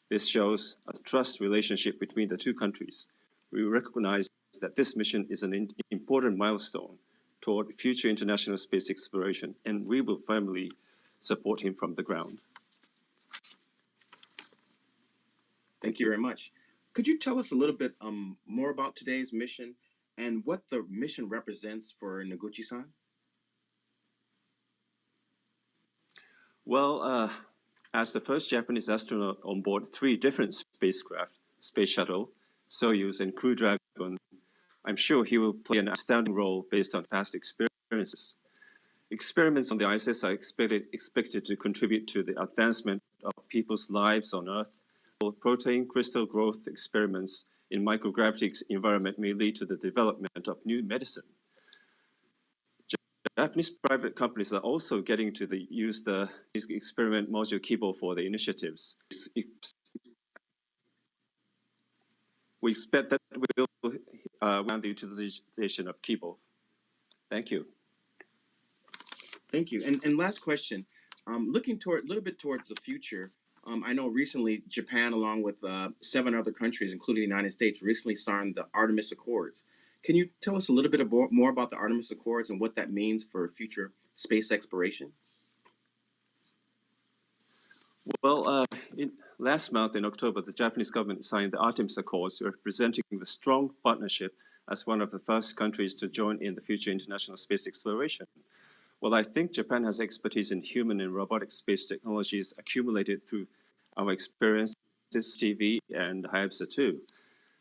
This shows a trust relationship between the two countries. We recognize that this mission is an important milestone toward future international space exploration, and we will firmly support him from the ground. Thank you very much. Could you tell us a little bit more about today's mission and what the mission represents for Noguchi-san? Well, as the first Japanese astronaut on board 3 different spacecraft, Space Shuttle, Soyuz, and Crew Dragon, I'm sure he will play an outstanding role based on past experiences. Experiments on the ISS are expected to contribute to the advancement of people's lives on Earth. Protein crystal growth experiments in microgravity environment may lead to the development of new medicine. Japanese private companies are also getting to use the experiment module Kibo for the initiatives. We expect that we will want the utilization of Kibo. Thank you. Thank you. And last question, looking a little bit towards the future. I know recently Japan, along with 7 other countries, including the United States, recently signed the Artemis Accords. Can you tell us a little bit more about the Artemis Accords and what that means for future space exploration? Well, last month in October, the Japanese government signed the Artemis Accords, representing the strong partnership as one of the first countries to join in the future international space exploration. Well, I think Japan has expertise in human and robotic space technologies accumulated through our experiences, TV and Hayabusa 2.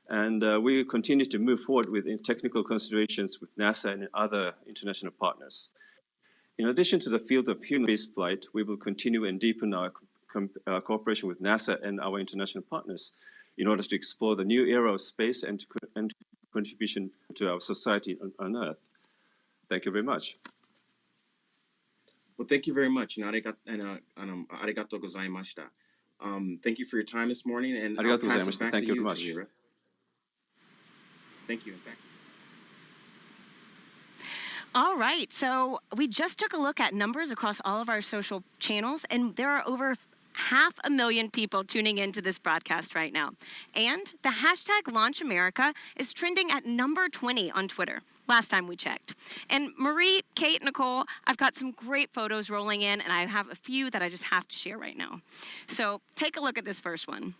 And we will continue to move forward with technical considerations with NASA and other international partners. In addition to the field of human spaceflight, we will continue and deepen our cooperation with NASA and our international partners in order to explore the new era of space and contribution to our society on Earth. Thank you very much. Well, thank you very much. Arigatou gozaimashita. Thank you for your time this morning, and I'll pass it back to you, Tamira. Thank you. All right, so we just took a look at numbers across all of our social channels, and there are over 500,000 people tuning into this broadcast right now. And the hashtag #LaunchAmerica is trending at number 20 on Twitter, last time we checked. And Marie, Kate, Nicole, I've got some great photos rolling in, and I have a few that I just have to share right now. So take a look at this first one.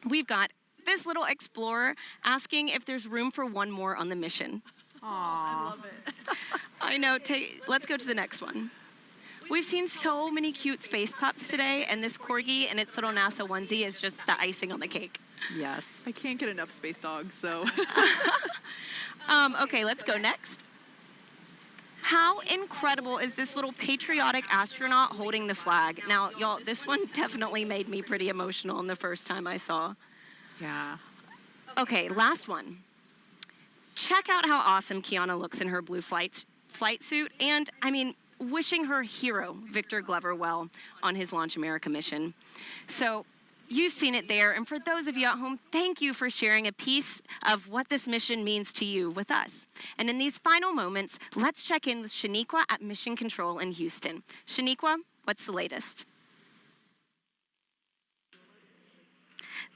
We've got this little explorer asking if there's room for one more on the mission. Aww. I love it. I know. Let's go to the next one. We've seen so many cute space pups today, and this corgi and its little NASA onesie is just the icing on the cake. Yes. I can't get enough space dogs, so. Okay, let's go next. How incredible is this little patriotic astronaut holding the flag? Now, y'all, this one definitely made me pretty emotional the first time I saw. Yeah. Okay, last one. Check out how awesome Kiana looks in her blue flight suit, and, I mean, wishing her hero, Victor Glover, well on his Launch America mission. So you've seen it there, and for those of you at home, thank you for sharing a piece of what this mission means to you with us. And in these final moments, let's check in with Shaniqua at Mission Control in Houston. Shaniqua, what's the latest?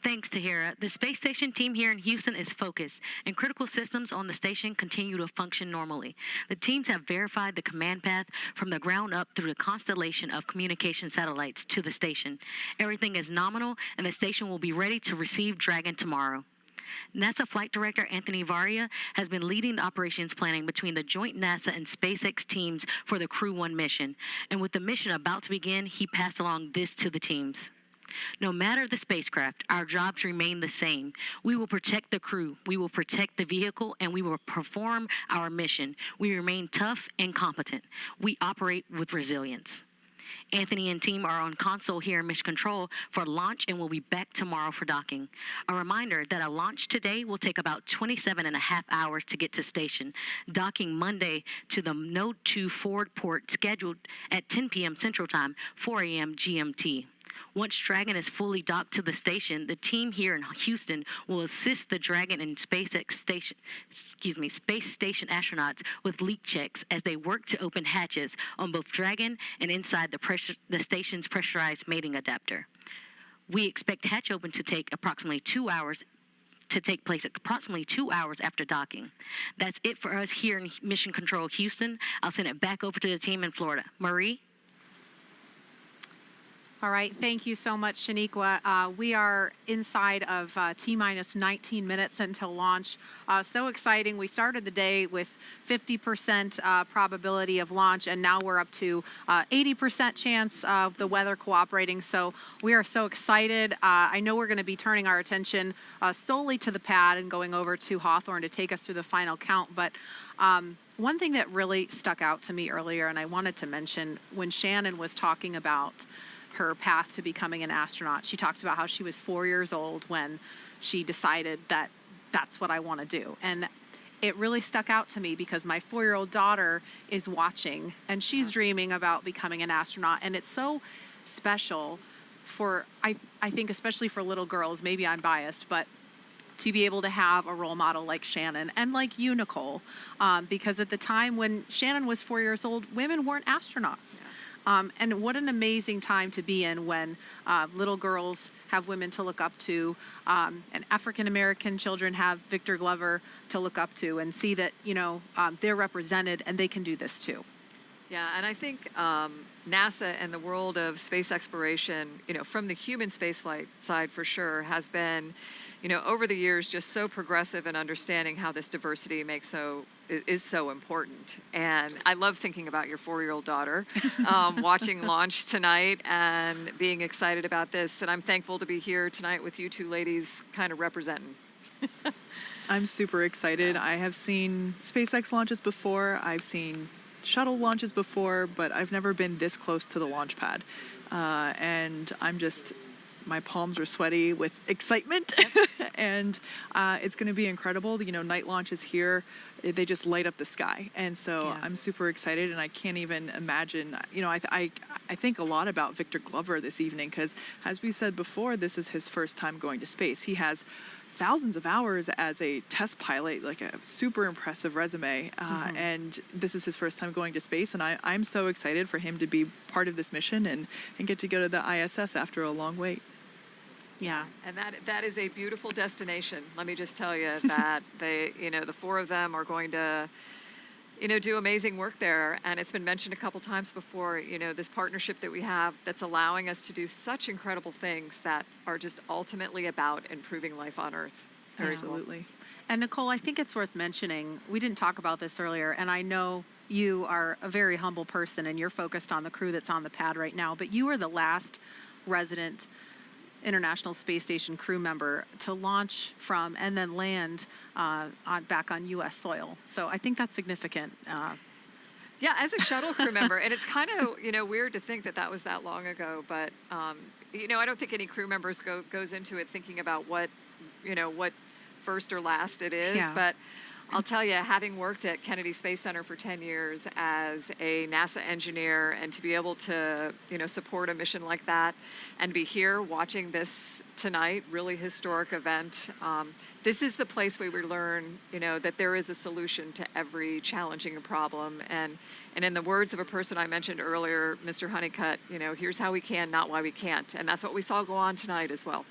Thanks, Tahira. The space station team here in Houston is focused, and critical systems on the station continue to function normally. The teams have verified the command path from the ground up through the constellation of communication satellites to the station. Everything is nominal, and the station will be ready to receive Dragon tomorrow. NASA Flight Director Anthony Varia has been leading the operations planning between the joint NASA and SpaceX teams for the Crew-1 mission. And with the mission about to begin, he passed along this to the teams. No matter the spacecraft, our jobs remain the same. We will protect the crew, we will protect the vehicle, and we will perform our mission. We remain tough and competent. We operate with resilience. Anthony and team are on console here in Mission Control for launch and will be back tomorrow for docking. A reminder that a launch today will take about 27.5 hours to get to station, docking Monday to the Node 2 forward port scheduled at 10 p.m. Central Time, 4 a.m. GMT. Once Dragon is fully docked to the station, the team here in Houston will assist the Dragon and space station astronauts with leak checks as they work to open hatches on both Dragon and inside the station's pressurized mating adapter. We expect hatch open to take approximately 2 hours after docking. That's it for us here in Mission Control Houston. I'll send it back over to the team in Florida. Marie? All right, thank you so much, Shaniqua. We are inside of T-minus 19 minutes until launch. So exciting. We started the day with 50% probability of launch, and now we're up to 80% chance of the weather cooperating. So we are so excited. I know we're going to be turning our attention solely to the pad and going over to Hawthorne to take us through the final count. But one thing that really stuck out to me earlier, and I wanted to mention, when Shannon was talking about her path to becoming an astronaut, she talked about how she was 4 years old when she decided that that's what I want to do. And it really stuck out to me because my 4-year-old daughter is watching and she's dreaming about becoming an astronaut. And it's so special for, I think, especially for little girls, maybe I'm biased, but to be able to have a role model like Shannon and like you, Nicole, because at the time when Shannon was 4 years old, women weren't astronauts. Yeah. And what an amazing time to be in when little girls have women to look up to, and African-American children have Victor Glover to look up to and see that, they're represented and they can do this too. Yeah, and I think NASA and the world of space exploration, from the human spaceflight side for sure, has been, over the years just so progressive in understanding how this diversity is so important. And I love thinking about your 4-year-old daughter watching launch tonight and being excited about this. And I'm thankful to be here tonight with you two ladies kind of representing. I'm super excited. I have seen SpaceX launches before. I've seen shuttle launches before, but I've never been this close to the launch pad. And my palms are sweaty with excitement. And it's going to be incredible. Night launches here, they just light up the sky. And so yeah. I'm super excited, and I can't even imagine. I think a lot about Victor Glover this evening because, as we said before, this is his first time going to space. He has thousands of hours as a test pilot, like a super impressive resume. And this is his first time going to space. And I'm so excited for him to be part of this mission and get to go to the ISS after a long wait. Yeah, and that is a beautiful destination. Let me just tell you that they, the four of them are going to, do amazing work there. And it's been mentioned a couple times before, this partnership that we have that's allowing us to do such incredible things that are just ultimately about improving life on Earth. It's very Absolutely. Cool. And Nicole, I think it's worth mentioning, we didn't talk about this earlier, and I know you are a very humble person and you're focused on the crew that's on the pad right now, but you are the last resident International Space Station crew member to launch from and then land back on U.S. soil. So I think that's significant. Yeah, as a shuttle crew member, and it's kind of weird to think that was that long ago. But I don't think any crew members goes into it thinking about what first or last it is. Yeah. But I'll tell you, having worked at Kennedy Space Center for 10 years as a NASA engineer, and to be able to, support a mission like that and be here watching this tonight, really historic event, this is the place where we learn, that there is a solution to every challenging problem. And in the words of a person I mentioned earlier, Mr. Honeycutt, here's how we can, not why we can't. And that's what we saw go on tonight as well.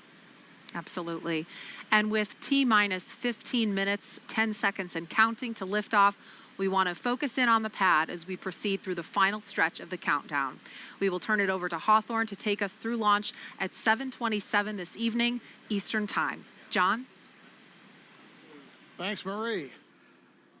Absolutely. And with T-minus 15 minutes, 10 seconds and counting to liftoff, we want to focus in on the pad as we proceed through the final stretch of the countdown. We will turn it over to Hawthorne to take us through launch at 7:27 this evening, Eastern Time. John? Thanks, Marie.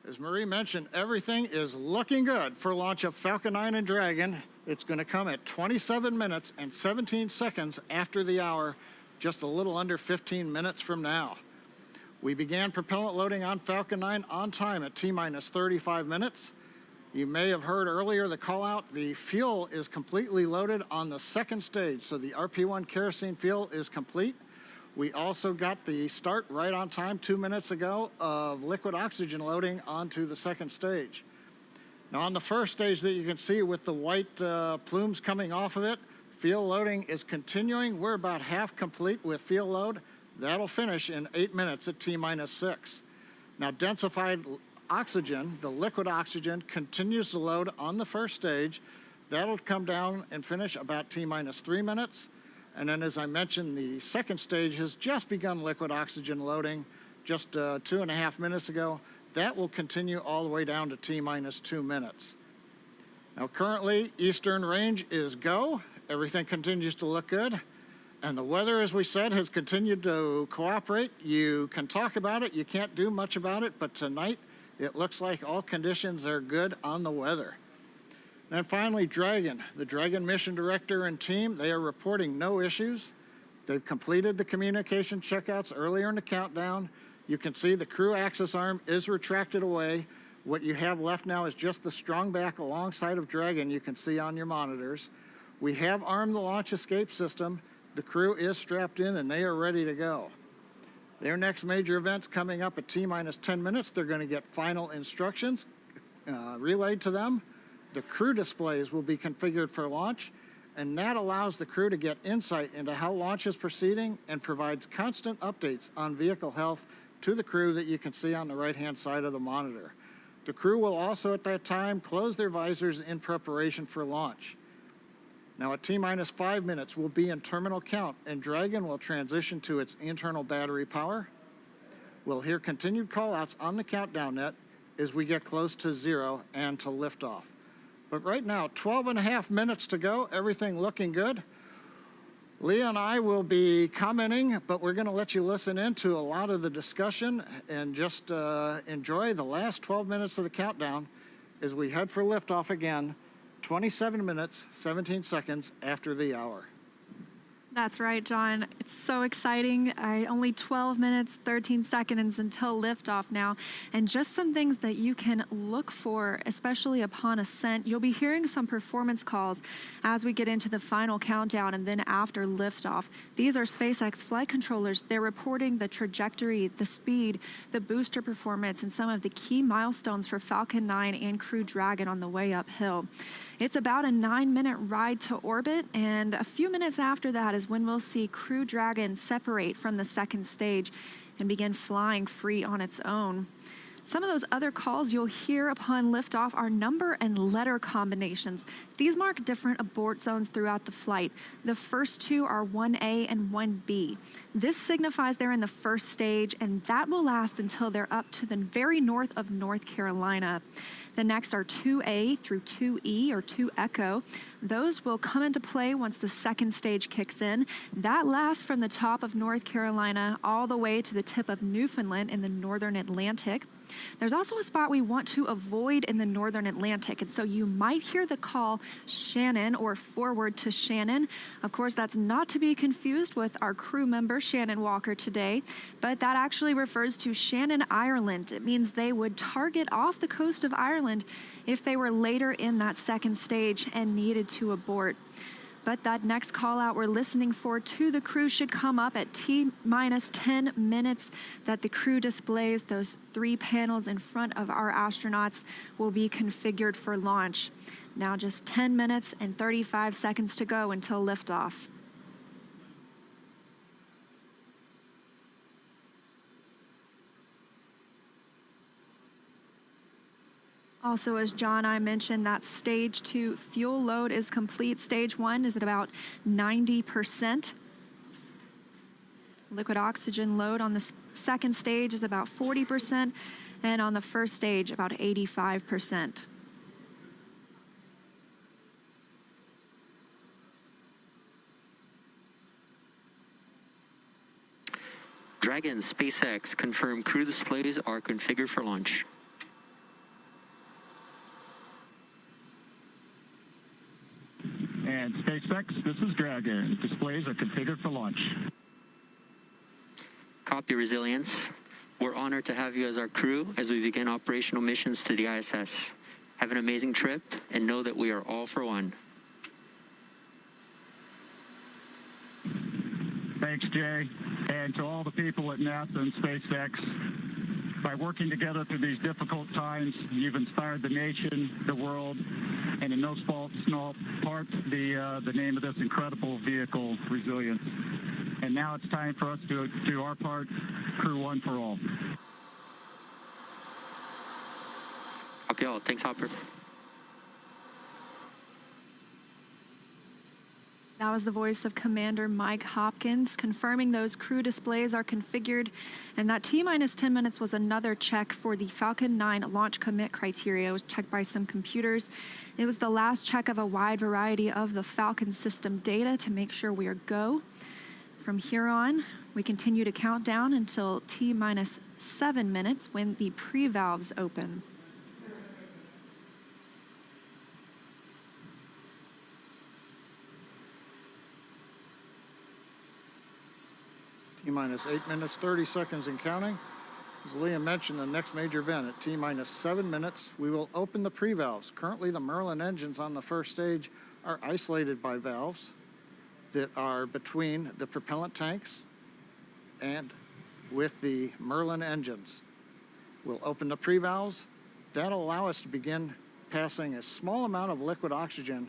As Marie mentioned, everything is looking good for launch of Falcon 9 and Dragon. It's going to come at 27 minutes and 17 seconds after the hour, just a little under 15 minutes from now. We began propellant loading on Falcon 9 on time at T-minus 35 minutes. You may have heard earlier the call out, the fuel is completely loaded on the second stage, so the RP-1 kerosene fuel is complete. We also got the start right on time 2 minutes ago of liquid oxygen loading onto the second stage. Now on the first stage that you can see with the white plumes coming off of it, fuel loading is continuing. We're about half complete with fuel load. That'll finish in 8 minutes at T-minus 6. Now densified oxygen, the liquid oxygen, continues to load on the first stage. That'll come down and finish about T-minus 3 minutes. And then as I mentioned, the second stage has just begun liquid oxygen loading just 2.5 minutes ago. That will continue all the way down to T-minus 2 minutes. Now currently, Eastern Range is go. Everything continues to look good. And the weather, as we said, has continued to cooperate. You can talk about it, you can't do much about it, but tonight it looks like all conditions are good on the weather. And finally, Dragon. The Dragon mission director and team, they are reporting no issues. They've completed the communication checkouts earlier in the countdown. You can see the crew access arm is retracted away. What you have left now is just the strong back alongside of Dragon you can see on your monitors. We have armed the launch escape system. The crew is strapped in and they are ready to go. Their next major event's coming up at T-minus 10 minutes. They're going to get final instructions relayed to them. The crew displays will be configured for launch, and that allows the crew to get insight into how launch is proceeding and provides constant updates on vehicle health to the crew that you can see on the right-hand side of the monitor. The crew will also at that time close their visors in preparation for launch. Now at T-minus 5 minutes, we'll be in terminal count, and Dragon will transition to its internal battery power. We'll hear continued call-outs on the countdown net as we get close to 0 and to liftoff. But right now, 12.5 minutes to go, everything looking good. Leah and I will be commenting, but we're going to let you listen into a lot of the discussion and just enjoy the last 12 minutes of the countdown as we head for liftoff again, 27 minutes, 17 seconds after the hour. That's right, John. It's so exciting. Only 12 minutes, 13 seconds until liftoff now. And just some things that you can look for, especially upon ascent. You'll be hearing some performance calls as we get into the final countdown and then after liftoff. These are SpaceX flight controllers. They're reporting the trajectory, the speed, the booster performance, and some of the key milestones for Falcon 9 and Crew Dragon on the way uphill. It's about a 9-minute ride to orbit, and a few minutes after that is when we'll see Crew Dragon separate from the second stage. and begin flying free on its own. Some of those other calls you'll hear upon liftoff are number and letter combinations. These mark different abort zones throughout the flight. The first two are 1A and 1B. This signifies they're in the first stage, and that will last until they're up to the very north of North Carolina. The next are 2A through 2E or 2 Echo. Those will come into play once the second stage kicks in. That lasts from the top of North Carolina all the way to the tip of Newfoundland in the northern Atlantic. There's also a spot we want to avoid in the northern Atlantic, and so you might hear the call Shannon or forward to Shannon. Of course, that's not to be confused with our crew member Shannon Walker today, but that actually refers to Shannon, Ireland. It means they would target off the coast of Ireland if they were later in that second stage and needed to abort. But that next call out we're listening for to the crew should come up at T-minus 10 minutes that the crew displays. Those 3 panels in front of our astronauts will be configured for launch. Now just 10 minutes and 35 seconds to go until liftoff. Also, as John and I mentioned, that stage 2 fuel load is complete. Stage 1 is at about 90%. Liquid oxygen load on the second stage is about 40%, and on the first stage, about 85%. Dragon, SpaceX, confirm crew displays are configured for launch. And SpaceX, this is Dragon. Displays are configured for launch. Copy, Resilience. We're honored to have you as our crew as we begin operational missions to the ISS. Have an amazing trip and know that we are all for one. Thanks, Jay. And to all the people at NASA and SpaceX, by working together through these difficult times, you've inspired the nation, the world, and in no small part, the name of this incredible vehicle, Resilience. And now it's time for us to do our part, Crew-1 for all. Copy all. Thanks, Hopper. That was the voice of Commander Mike Hopkins confirming those crew displays are configured, and that T-minus 10 minutes was another check for the Falcon 9 launch commit criteria. It was checked by some computers. It was the last check of a wide variety of the Falcon system data to make sure we are go. From here on, we continue to count down until T-minus 7 minutes when the pre-valves open. T-minus 8 minutes, 30 seconds and counting. As Liam mentioned, the next major event at T-minus 7 minutes, we will open the pre-valves. Currently, the Merlin engines on the first stage are isolated by valves that are between the propellant tanks and with the Merlin engines. We'll open the pre-valves. That'll allow us to begin passing a small amount of liquid oxygen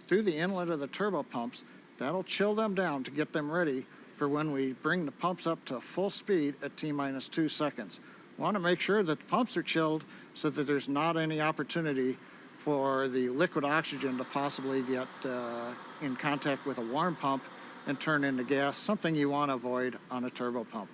through the inlet of the turbo pumps. That'll chill them down to get them ready for when we bring the pumps up to full speed at T-minus 2 seconds. We want to make sure that the pumps are chilled so that there's not any opportunity for the liquid oxygen to possibly get in contact with a warm pump and turn into gas, something you want to avoid on a turbo pump.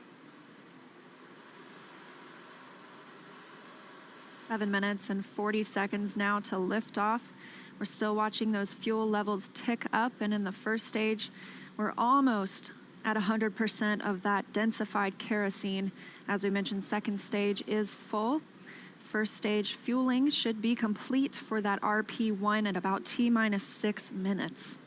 7 minutes and 40 seconds now to lift off. We're still watching those fuel levels tick up, and in the first stage, we're almost at 100% of that densified kerosene. As we mentioned, second stage is full. First stage fueling should be complete for that RP1 at about T-minus 6 minutes.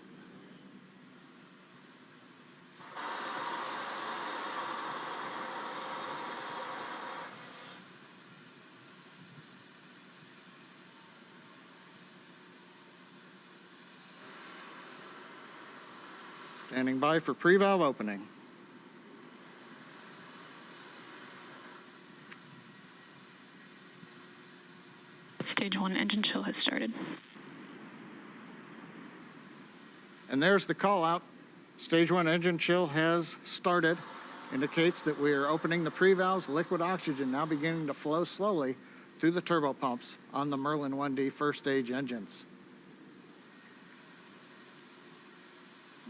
Standing by for pre-valve opening. Stage 1 engine chill has started. And there's the call out. Stage 1 engine chill has started. indicates that we are opening the pre-valves, liquid oxygen now beginning to flow slowly through the turbopumps on the Merlin 1D first stage engines.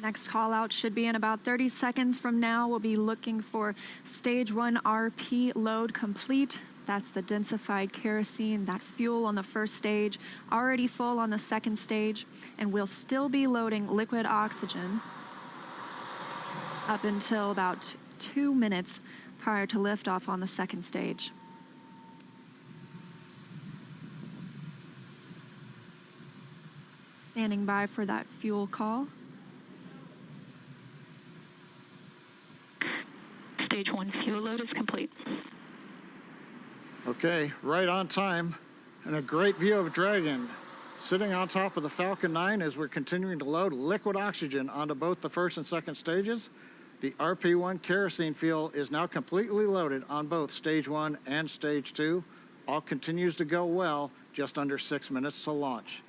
Next call out should be in about 30 seconds from now. We'll be looking for stage 1 RP load complete. That's the densified kerosene, that fuel on the first stage, already full on the second stage, and we'll still be loading liquid oxygen up until about 2 minutes prior to liftoff on the second stage. Standing by for that fuel call. Stage 1 fuel load is complete. Okay, right on time, and a great view of Dragon sitting on top of the Falcon 9 as we're continuing to load liquid oxygen onto both the first and second stages. The RP1 kerosene fuel is now completely loaded on both stage 1 and stage 2. All continues to go well, just under 6 minutes to launch.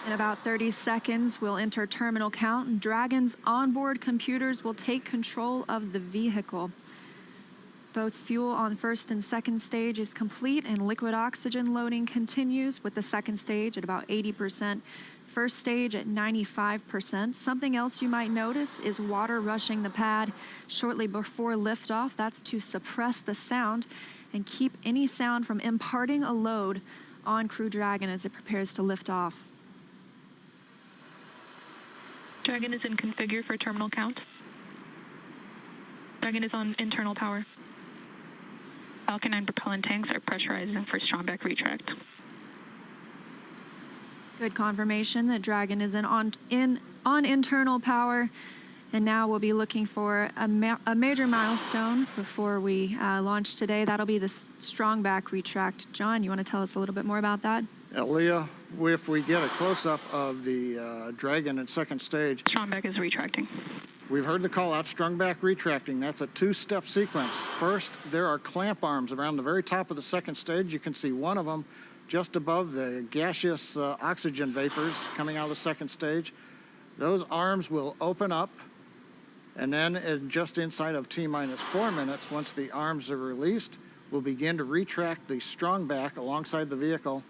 In about 30 seconds, we'll enter terminal count, and Dragon's onboard computers will take control of the vehicle. Both fuel on first and second stage is complete, and liquid oxygen loading continues with the second stage at about 80%, first stage at 95%. Something else you might notice is water rushing the pad shortly before liftoff. That's to suppress the sound and keep any sound from imparting a load on Crew Dragon as it prepares to lift off. Dragon is in configure for terminal count. Dragon is on internal power. Falcon 9 propellant tanks are pressurizing for strongback retract. Good confirmation that Dragon is on internal power, and now we'll be looking for a major milestone before we launch today. That'll be the strongback retract. John, you want to tell us a little bit more about that? Leah, if we get a close-up of the Dragon at second stage. Strongback is retracting. We've heard the call out, strongback retracting. That's a two-step sequence. First, there are clamp arms around the very top of the second stage. You can see one of them just above the gaseous oxygen vapors coming out of the second stage. Those arms will open up, and then just inside of T-minus 4 minutes, once the arms are released, we'll begin to retract the strongback alongside the vehicle.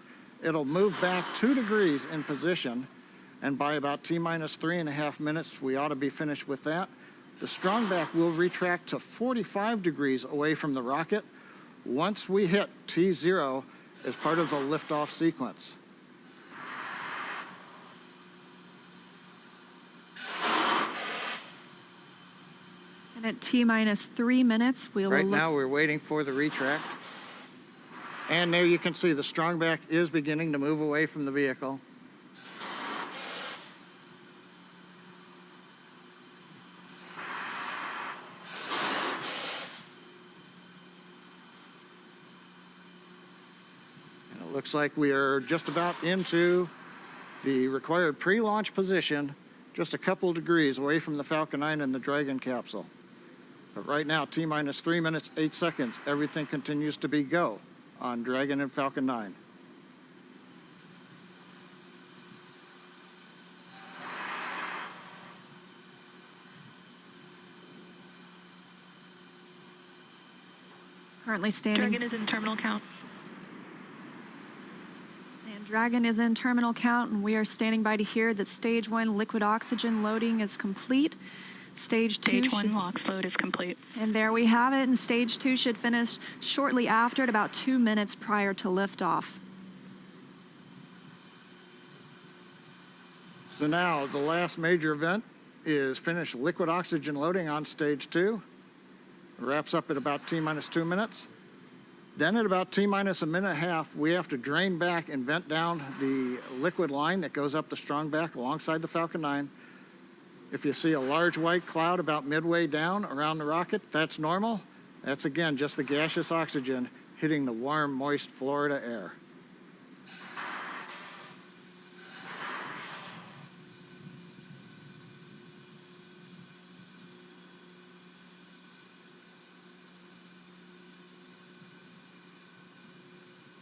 It'll move back 2 degrees in position, and by about T-minus 3.5 minutes, we ought to be finished with that. The strongback will retract to 45 degrees away from the rocket once we hit T0 as part of the liftoff sequence. And at T-minus 3 minutes, Right now, we're waiting for the retract. And there you can see the strongback is beginning to move away from the vehicle. And it looks like we are just about into the required pre-launch position, just a couple degrees away from the Falcon 9 and the Dragon capsule. But right now, T-minus 3 minutes, 8 seconds, everything continues to be go on Dragon and Falcon 9. Currently standing. Dragon is in terminal count. And Dragon is in terminal count, and we are standing by to hear that stage 1 liquid oxygen loading is complete. Stage 1 LOX load is complete. And there we have it, and stage 2 should finish shortly after at about 2 minutes prior to liftoff. So now the last major event is finished liquid oxygen loading on stage 2. It wraps up at about T-minus 2 minutes. Then at about T-minus a minute and a half, we have to drain back and vent down the liquid line that goes up the strongback alongside the Falcon 9. If you see a large white cloud about midway down around the rocket, that's normal. That's, again, just the gaseous oxygen hitting the warm, moist Florida air.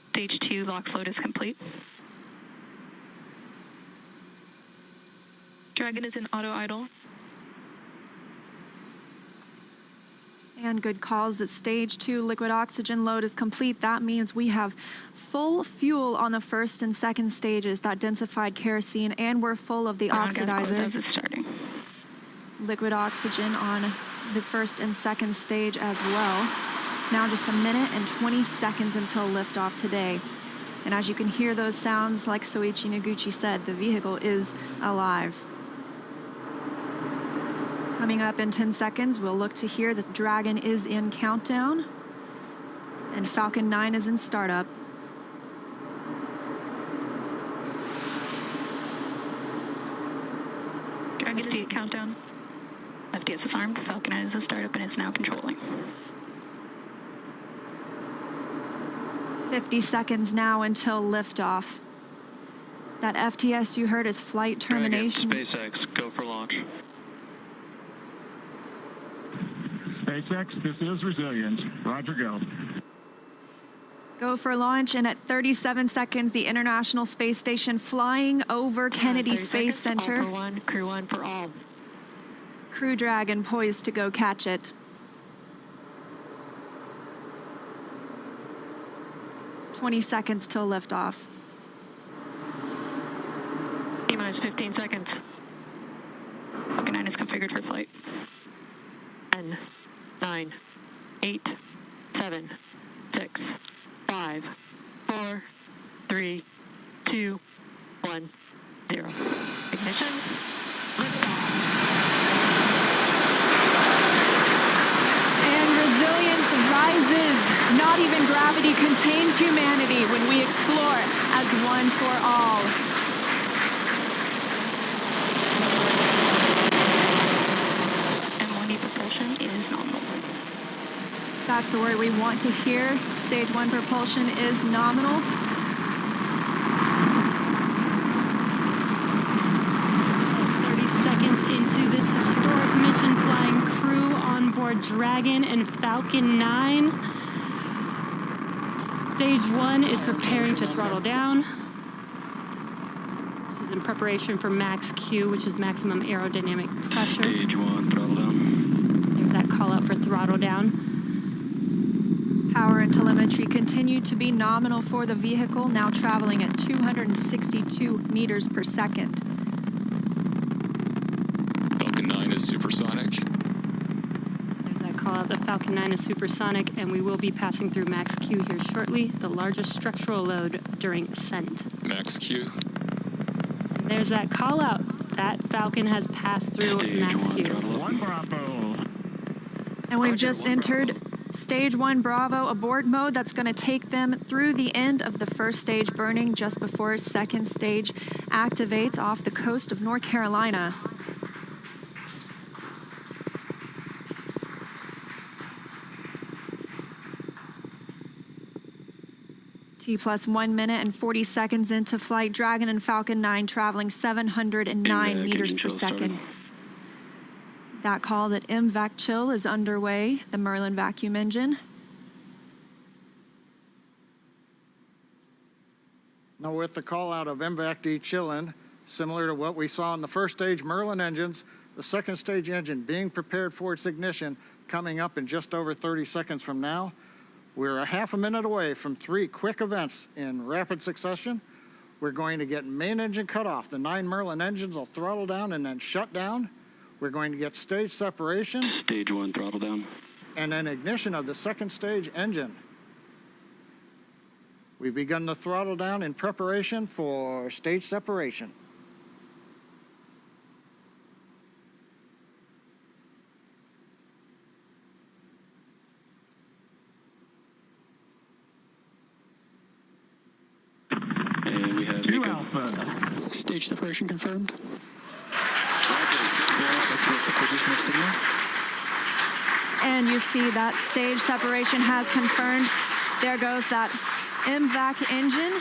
Stage 2 LOX load is complete. Dragon is in auto idle. And good calls that stage 2 liquid oxygen load is complete. That means we have full fuel on the first and second stages, that densified kerosene, and we're full of the oxidizer. Liquid oxygen on the first and second stage as well. Now just a minute and 20 seconds until liftoff today. And as you can hear those sounds, like Soichi Noguchi said, the vehicle is alive. Coming up in 10 seconds, we'll look to hear that Dragon is in countdown and Falcon 9 is in startup. Dragon is at countdown. FTS is armed. Falcon 9 is in startup and is now controlling. 50 seconds now until liftoff. That FTS you heard is flight termination. Dragon, SpaceX, go for launch. SpaceX, this is Resilient. Roger, go. Go for launch, and at 37 seconds, the International Space Station flying over Kennedy Space Center. All for one, Crew-1 for all. Crew Dragon poised to go catch it. "20 seconds till liftoff. T-minus 15 seconds. Falcon 9 is configured for flight. 10, 9, 8, 7, 6, 5, 4, 3, 2, 1, 0. Ignition. And resilience rises. Not even gravity contains humanity when we explore as one for all. M1E propulsion is nominal. That's the word we want to hear. Stage 1 propulsion is nominal. That's 30 seconds into this historic mission, flying crew on board Dragon and Falcon 9. Stage 1 is preparing to throttle down. This is in preparation for max Q, which is maximum aerodynamic pressure. Stage 1, throttle down. There's that call out for throttle down. Power and telemetry continue to be nominal for the vehicle, now traveling at 262 meters per second. Falcon 9 is supersonic. There's that call out. The Falcon 9 is supersonic, and we will be passing through max Q here shortly, the largest structural load during ascent. Max Q. There's that call out. That Falcon has passed through max Q. One Bravo. And we've just entered Stage 1 Bravo abort mode. That's going to take them through the end of the first stage burning just before second stage activates off the coast of North Carolina. T+1 minute and 40 seconds into flight. Dragon and Falcon 9 traveling 709 meters per second. That call that MVAC chill is underway, the Merlin vacuum engine. Now with the call out of MVAC-D chilling, similar to what we saw in the first stage Merlin engines, the second stage engine being prepared for its ignition coming up in just over 30 seconds from now. We're a half a minute away from 3 quick events in rapid succession. We're going to get main engine cut off. The 9 Merlin engines will throttle down and then shut down. We're going to get stage separation. Stage 1, throttle down. And then ignition of the second stage engine. We've begun the throttle down in preparation for stage separation. And we have 2 Alpha. Stage separation confirmed. And you see that stage separation has confirmed. There goes that MVAC engine.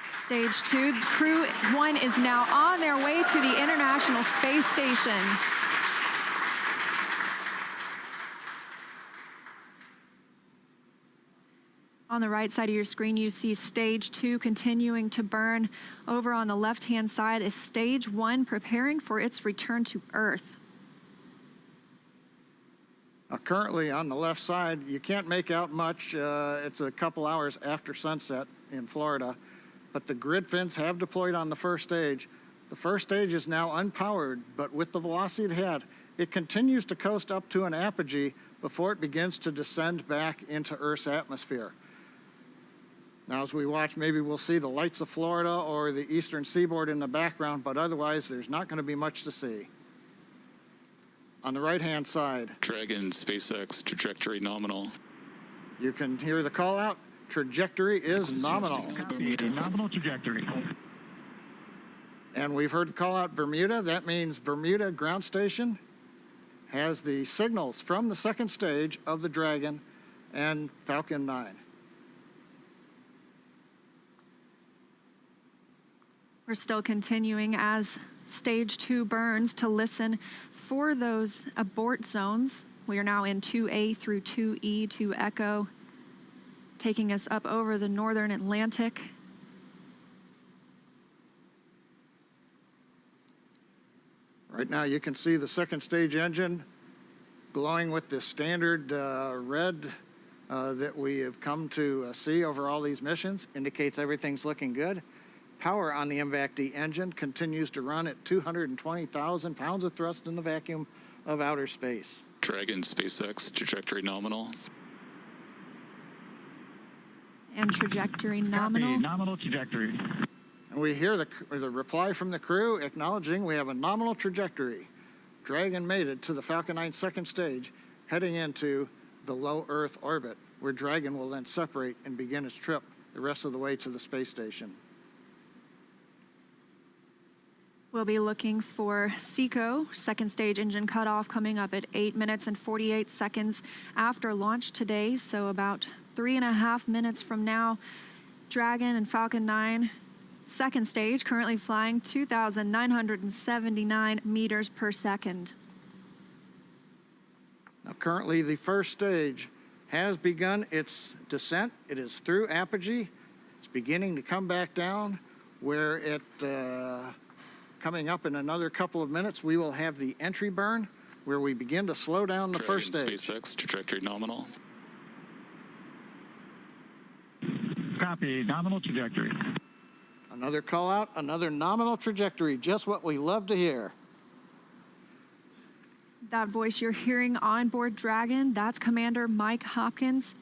Stage 2. Crew-1 is now on their way to the International Space Station. On the right side of your screen, you see stage 2 continuing to burn. Over on the left-hand side is stage 1 preparing for its return to Earth. Currently on the left side, you can't make out much. It's a couple hours after sunset in Florida, but the grid fins have deployed on the first stage. The first stage is now unpowered, but with the velocity it had, it continues to coast up to an apogee before it begins to descend back into Earth's atmosphere. Now, as we watch, maybe we'll see the lights of Florida or the eastern seaboard in the background, but otherwise there's not going to be much to see. On the right-hand side, Dragon SpaceX trajectory nominal. you can hear the call out. Trajectory is nominal. Nominal trajectory. And we've heard the call out Bermuda. That means Bermuda ground station has the signals from the second stage of the Dragon and Falcon 9. We're still continuing as stage 2 burns to listen for those abort zones. We are now in 2A through 2E to Echo, taking us up over the northern Atlantic. Right now you can see the second stage engine glowing with the standard red that we have come to see over all these missions. Indicates everything's looking good. Power on the MVAC-D engine continues to run at 220,000 pounds of thrust in the vacuum of outer space. Dragon SpaceX trajectory nominal. And trajectory nominal. Copy, nominal trajectory. And we hear the reply from the crew acknowledging we have a nominal trajectory. Dragon made it to the Falcon 9 second stage, heading into the low Earth orbit, where Dragon will then separate and begin its trip the rest of the way to the space station. We'll be looking for SECO, second stage engine cutoff, coming up at 8 minutes and 48 seconds after launch today. So about 3.5 minutes from now, Dragon and Falcon 9, second stage, currently flying 2,979 meters per second. Now, currently, the first stage has begun its descent. It is through apogee. It's beginning to come back down, where it coming up in another couple of minutes, we will have the entry burn, where we begin to slow down the first stage. SpaceX trajectory nominal. Copy, nominal trajectory. Another call out, another nominal trajectory, just what we love to hear. That voice you're hearing on board Dragon, that's Commander Mike Hopkins,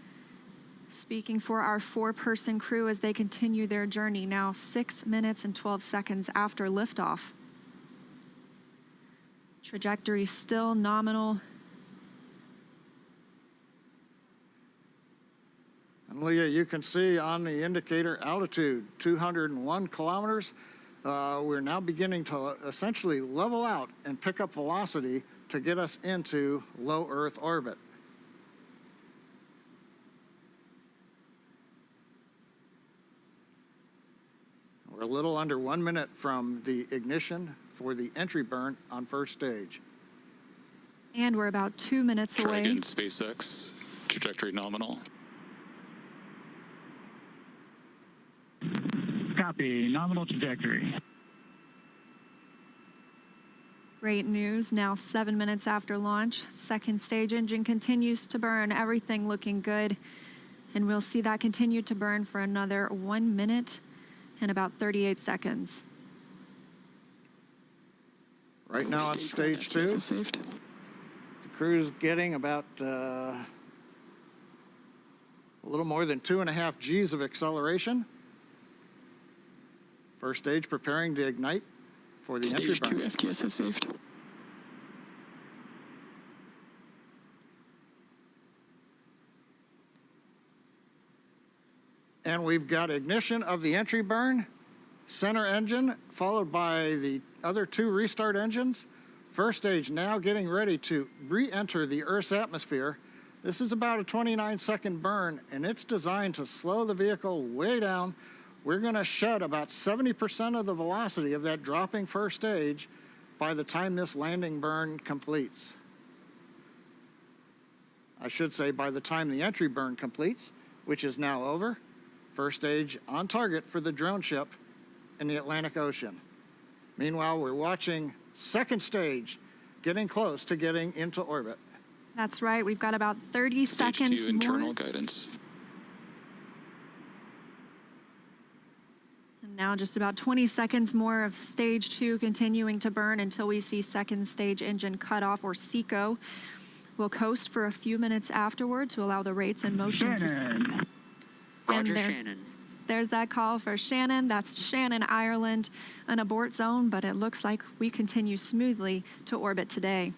speaking for our 4-person crew as they continue their journey, now 6 minutes and 12 seconds after liftoff. Trajectory still nominal. And Leah, you can see on the indicator altitude, 201 kilometers. We're now beginning to essentially level out and pick up velocity to get us into low Earth orbit. We're a little under 1 minute from the ignition for the entry burn on first stage. And we're about 2 minutes away. Dragon SpaceX trajectory nominal. Copy, nominal trajectory. Great news, now 7 minutes after launch. Second stage engine continues to burn, everything looking good. And we'll see that continue to burn for another 1 minute and about 38 seconds. Right now on stage 2, the crew's getting about a little more than 2.5 G's of acceleration. First stage preparing to ignite for the entry burn. Stage 2 FTS has saved. And we've got ignition of the entry burn, center engine, followed by the other 2 restart engines. First stage now getting ready to re-enter the Earth's atmosphere. This is about a 29-second burn, and it's designed to slow the vehicle way down. We're going to shed about 70% of the velocity of that dropping first stage by the time this landing burn completes. I should say by the time the entry burn completes, which is now over. First stage on target for the drone ship in the Atlantic Ocean. Meanwhile, we're watching second stage getting close to getting into orbit. That's right. We've got about 30 Stage seconds 2 more. internal guidance. And now just about 20 seconds more of stage 2 continuing to burn until we see second stage engine cut off, or SECO. We'll coast for a few minutes afterward to allow the rates in motion to... Roger, there- Shannon. There's that call for Shannon. That's Shannon, Ireland, an abort zone, but it looks like we continue smoothly to orbit today.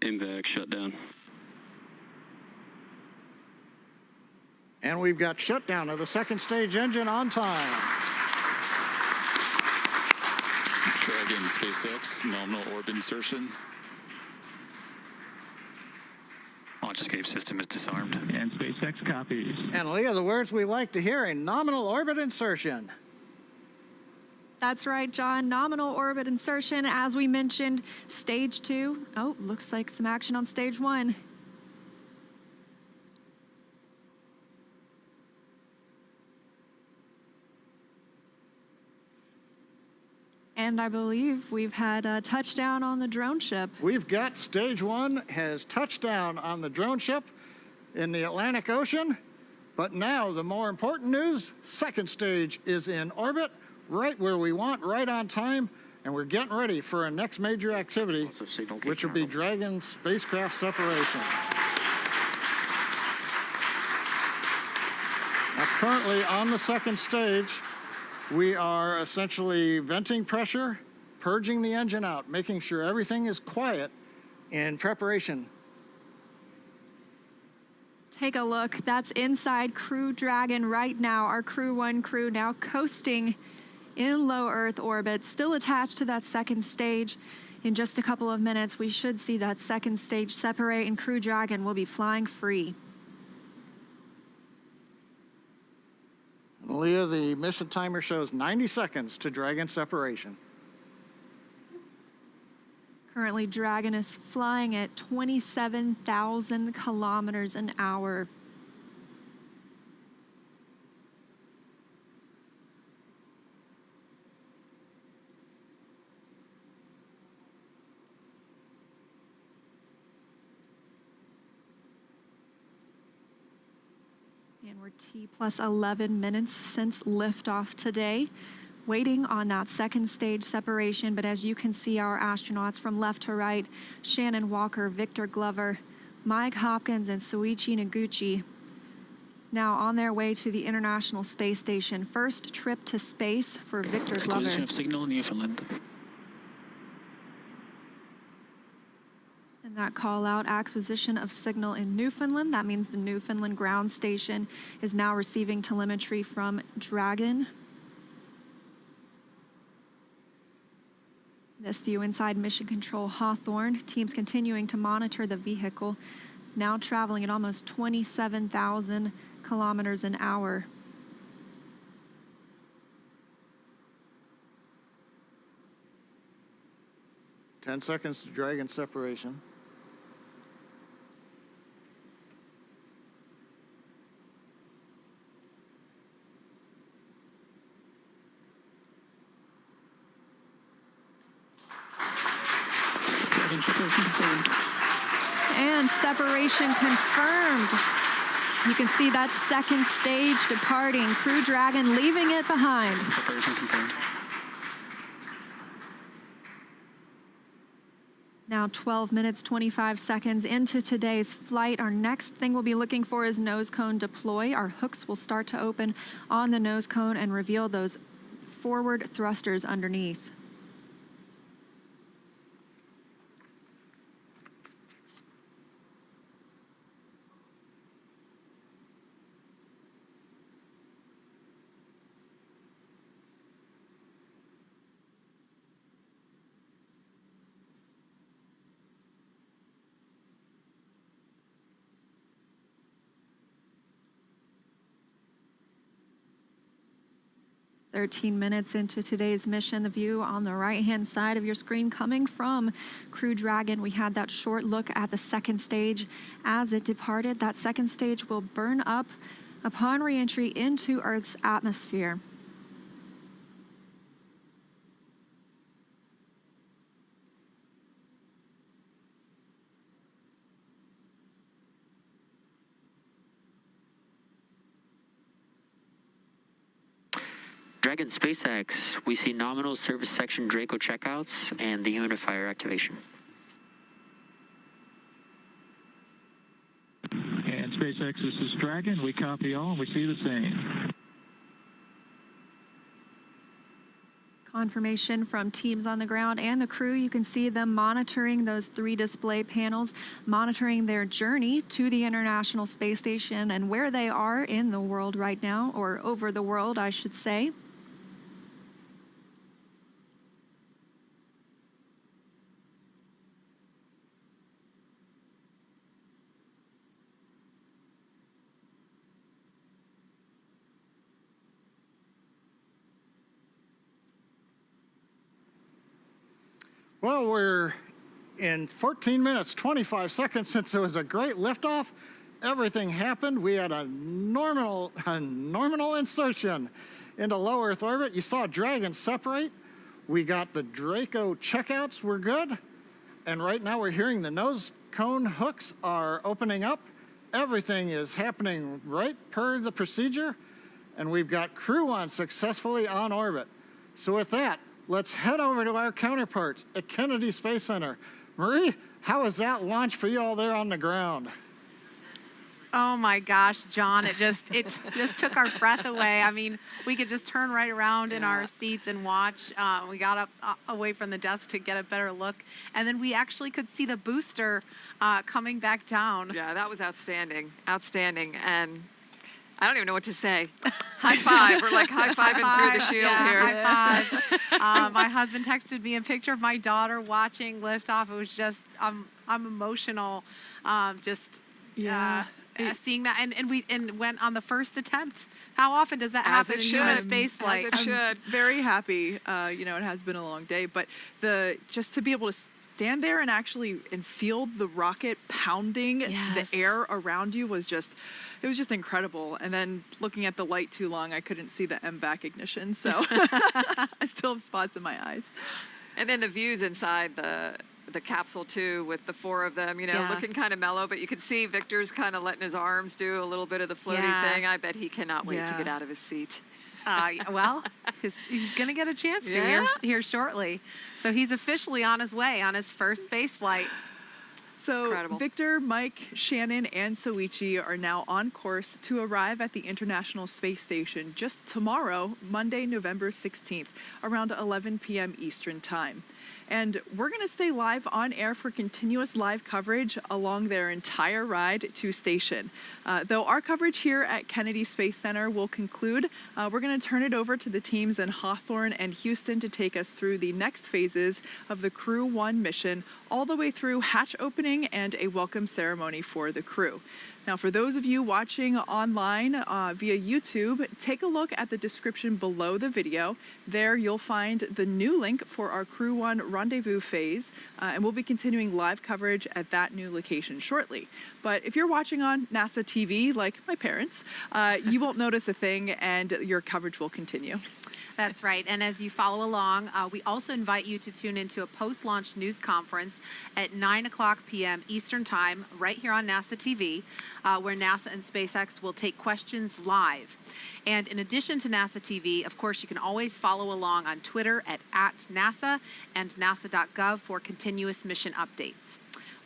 MVAC shutdown. And we've got shutdown of the second stage engine on time. Dragon SpaceX, nominal orbit insertion. Launch escape system is disarmed. And SpaceX copies. And Leah, the words we like to hear: a nominal orbit insertion. That's right, John. Nominal orbit insertion, as we mentioned, stage 2. Oh, looks like some action on stage 1. And I believe we've had a touchdown on the drone ship. We've got stage 1 has touched down on the drone ship in the Atlantic Ocean. But now the more important news, second stage is in orbit, right where we want, right on time. And we're getting ready for our next major activity, which will be Dragon spacecraft separation. Now, currently on the second stage, we are essentially venting pressure, purging the engine out, making sure everything is quiet in preparation. Take a look. That's inside Crew Dragon right now. Our Crew-1 crew now coasting in low Earth orbit, still attached to that second stage. In just a couple of minutes, we should see that second stage separate, and Crew Dragon will be flying free. Leah, the mission timer shows 90 seconds to Dragon separation. Currently, Dragon is flying at 27,000 kilometers an hour. And we're T plus 11 minutes since liftoff today, waiting on that second stage separation. But as you can see, our astronauts from left to right, Shannon Walker, Victor Glover, Mike Hopkins, and Soichi Noguchi, now on their way to the International Space Station. First trip to space for Victor Glover. Acquisition of signal in Newfoundland. And that call out, acquisition of signal in Newfoundland. That means the Newfoundland ground station is now receiving telemetry from Dragon. This view inside Mission Control Hawthorne. Teams continuing to monitor the vehicle, now traveling at almost 27,000 kilometers an hour. Ten seconds to Dragon separation. Dragon separation confirmed. And separation confirmed. You can see that second stage departing. Crew Dragon leaving it behind. Separation confirmed. Now 12 minutes, 25 seconds into today's flight. Our next thing we'll be looking for is nose cone deploy. Our hooks will start to open on the nose cone and reveal those forward thrusters underneath. 13 minutes into today's mission, the view on the right-hand side of your screen coming from Crew Dragon. We had that short look at the second stage as it departed. That second stage will burn up upon re-entry into Earth's atmosphere. Dragon SpaceX, we see nominal service section Draco checkouts and the humidifier activation. And SpaceX, this is Dragon. We copy all, and we see the same. Confirmation from teams on the ground and the crew. You can see them monitoring those 3 display panels, monitoring their journey to the International Space Station and where they are in the world right now, or over the world, I should say. Well, we're in 14 minutes, 25 seconds since it was a great liftoff. Everything happened. We had a nominal insertion into low Earth orbit. You saw Dragon separate. We got the Draco checkouts were good. And right now we're hearing the nose cone hooks are opening up. Everything is happening right per the procedure. And we've got Crew-1 successfully on orbit. So with that, let's head over to our counterparts at Kennedy Space Center. Marie, how was that launch for you all there on the ground? Oh my gosh, John, it just took our breath away. I mean, we could just turn right around in our seats and watch. We got up away from the desk to get a better look. And then we actually could see the booster coming back down. Yeah, that was outstanding. Outstanding. And I don't even know what to say. High five. We're like high-fiving through the shield here. High five. My husband texted me a picture of my daughter watching liftoff. It was just, I'm emotional. Seeing that, and we went on the first attempt. How often does that happen in human space flight? As it should. I'm very happy. It has been a long day, but just to be able to stand there and feel the rocket pounding the air around you was just incredible. And then looking at the light too long, I couldn't see the MVAC ignition, so I still have spots in my eyes. And then the views inside the capsule too, with the 4 of them, looking kind of mellow, but you could see Victor's kind of letting his arms do a little bit of the floaty thing. I bet he cannot wait to get out of his seat. Well, he's going to get a chance to here shortly. So he's officially on his way on his first space flight. So Incredible. Victor, Mike, Shannon, and Soichi are now on course to arrive at the International Space Station just tomorrow, Monday, November 16th, around 11 p.m. Eastern Time. And we're going to stay live on air for continuous live coverage along their entire ride to station. Though our coverage here at Kennedy Space Center will conclude, we're going to turn it over to the teams in Hawthorne and Houston to take us through the next phases of the Crew-1 mission, all the way through hatch opening and a welcome ceremony for the crew. Now, for those of you watching online via YouTube, take a look at the description below the video. There you'll find the new link for our Crew-1 rendezvous phase, and we'll be continuing live coverage at that new location shortly. But if you're watching on NASA TV, like my parents, you won't notice a thing, and your coverage will continue. That's right. And as you follow along, we also invite you to tune into a post-launch news conference at 9:00 p.m. Eastern Time, right here on NASA TV, where NASA and SpaceX will take questions live. And in addition to NASA TV, of course, you can always follow along on Twitter at @NASA and nasa.gov for continuous mission updates.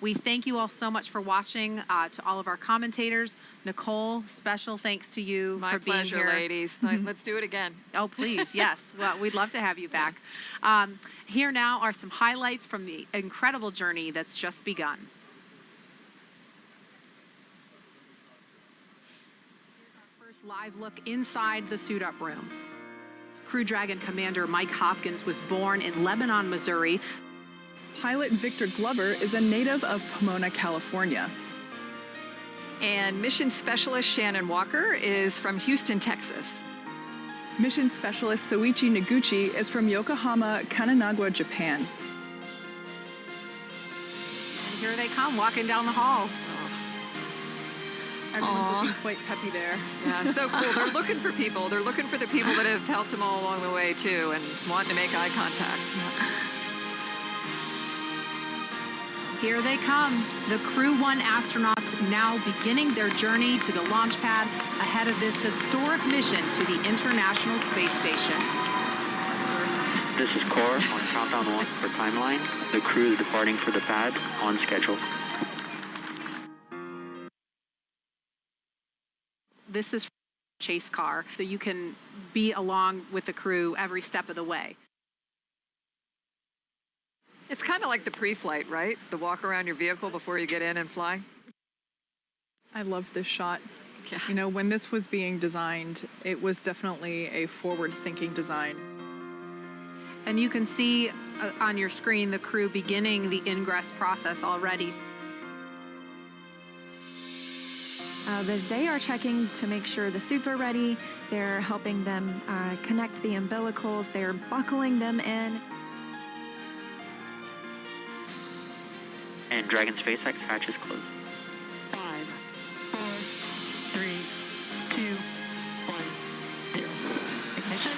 We thank you all so much for watching. To all of our commentators, Nicole, special thanks to you My for being pleasure, here. ladies. Let's do it again. Oh, please, yes. Well, we'd love to have you back. Here now are some highlights from the incredible journey that's just begun. Here's our first live look inside the suit-up room. Crew Dragon Commander Mike Hopkins was born in Lebanon, Missouri. Pilot Victor Glover is a native of Pomona, California. And mission specialist Shannon Walker is from Houston, Texas. Mission specialist Soichi Noguchi is from Yokohama, Kananagawa, Japan. And here they come, walking down the hall. Everyone's looking quite peppy there. Yeah, so cool. They're looking for people. They're looking for the people that have helped them all along the way, too, and wanting to make eye contact. Here they come, the Crew-1 astronauts now beginning their journey to the launch pad ahead of this historic mission to the International Space Station. This is Core on countdown 1 for timeline. The crew is departing for the pad on schedule. This is chase car, so you can be along with the crew every step of the way. It's kind of like the pre-flight, right? The walk around your vehicle before you get in and fly. I love this shot. Yeah. You know, when this was being designed, it was definitely a forward-thinking design. And you can see on your screen the crew beginning the ingress process already. They are checking to make sure the suits are ready. They're helping them connect the umbilicals. They're buckling them in. And Dragon SpaceX hatch is closed. 5, 4, 3, 2, 1, 0. Ignition.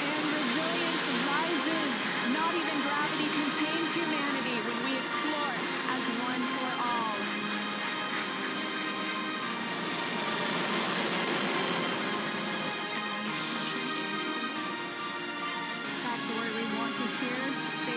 And resilience rises. Not even gravity contains humanity when we explore as one for all. That's the word we want to hear. Stay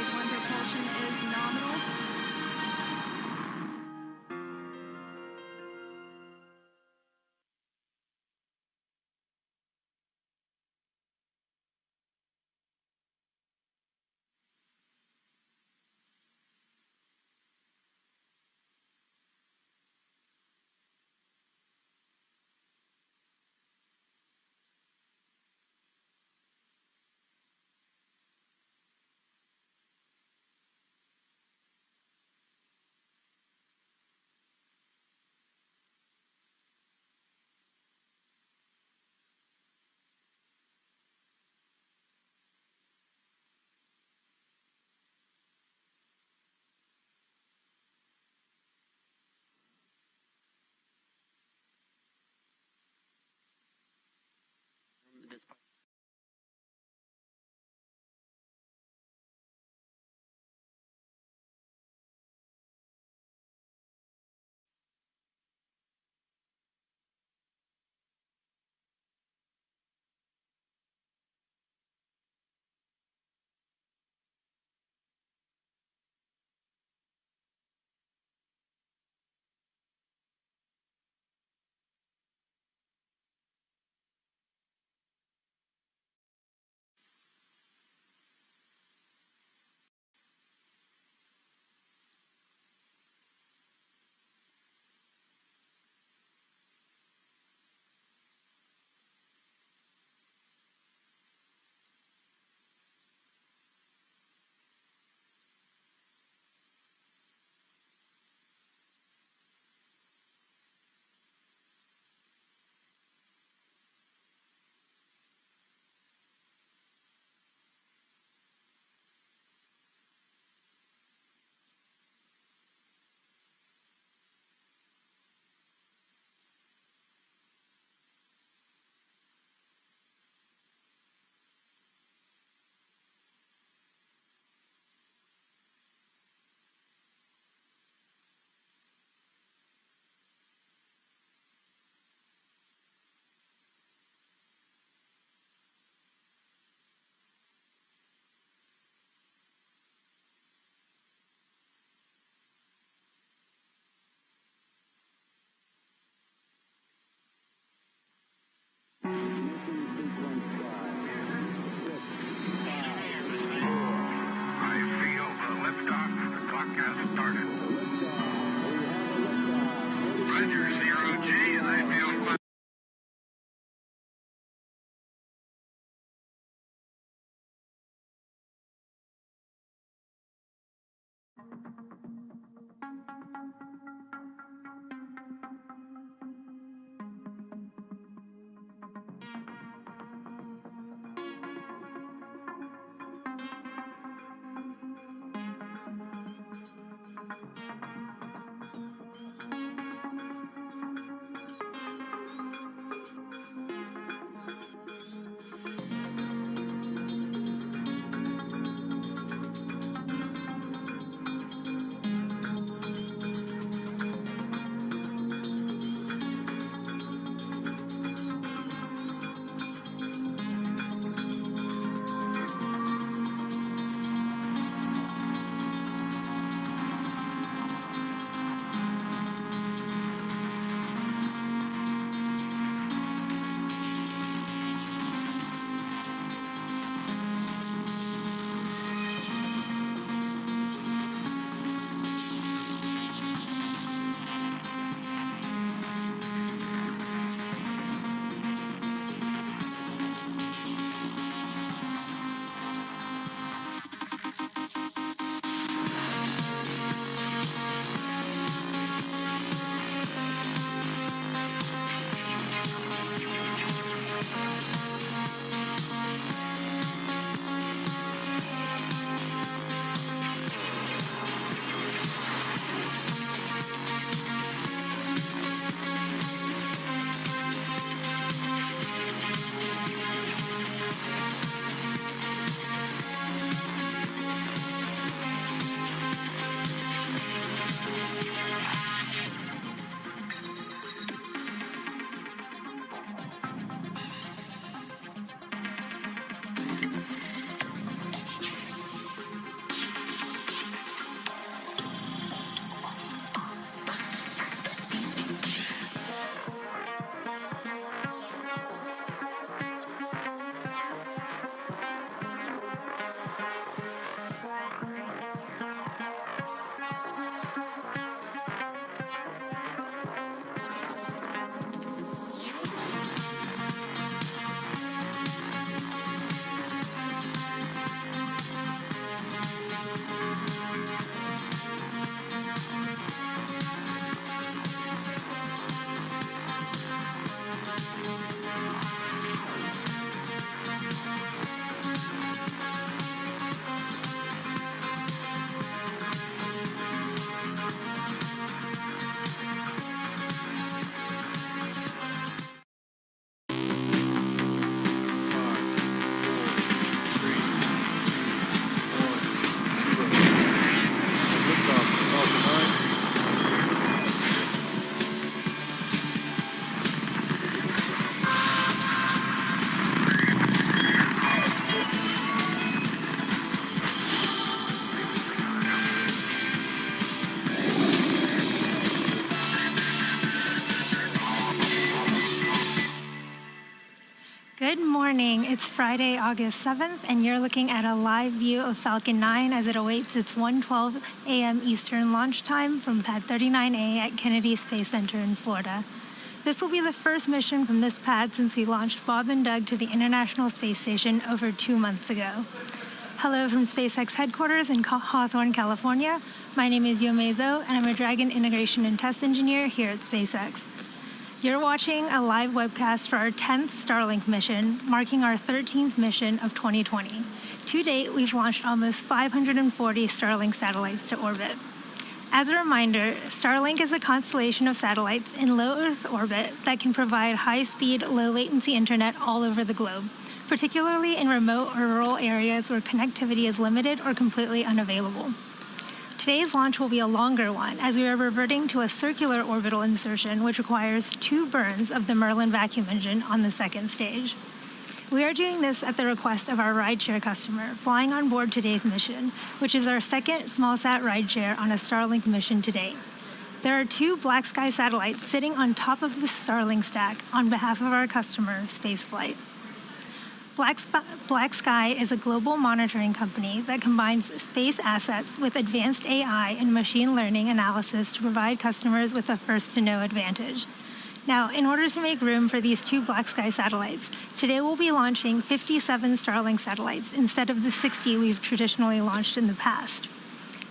Good morning. It's Friday, August 7th, and you're looking at a live view of Falcon 9 as it awaits its 1:12 a.m. Eastern launch time from Pad 39A at Kennedy Space Center in Florida. This will be the first mission from this pad since we launched Bob and Doug to the International Space Station over 2 months ago. Hello from SpaceX headquarters in Hawthorne, California. My name is Yomezo, and I'm a Dragon Integration and Test Engineer here at SpaceX. You're watching a live webcast for our 10th Starlink mission, marking our 13th mission of 2020. To date, we've launched almost 540 Starlink satellites to orbit. As a reminder, Starlink is a constellation of satellites in low Earth orbit that can provide high-speed, low-latency internet all over the globe, particularly in remote or rural areas where connectivity is limited or completely unavailable. Today's launch will be a longer one, as we are reverting to a circular orbital insertion, which requires 2 burns of the Merlin vacuum engine on the second stage. We are doing this at the request of our rideshare customer, flying on board today's mission, which is our second smallsat rideshare on a Starlink mission to date. There are 2 Black Sky satellites sitting on top of the Starlink stack on behalf of our customer, Spaceflight. Black Sky is a global monitoring company that combines space assets with advanced AI and machine learning analysis to provide customers with a first-to-know advantage. Now, in order to make room for these 2 Black Sky satellites, today we'll be launching 57 Starlink satellites instead of the 60 we've traditionally launched in the past.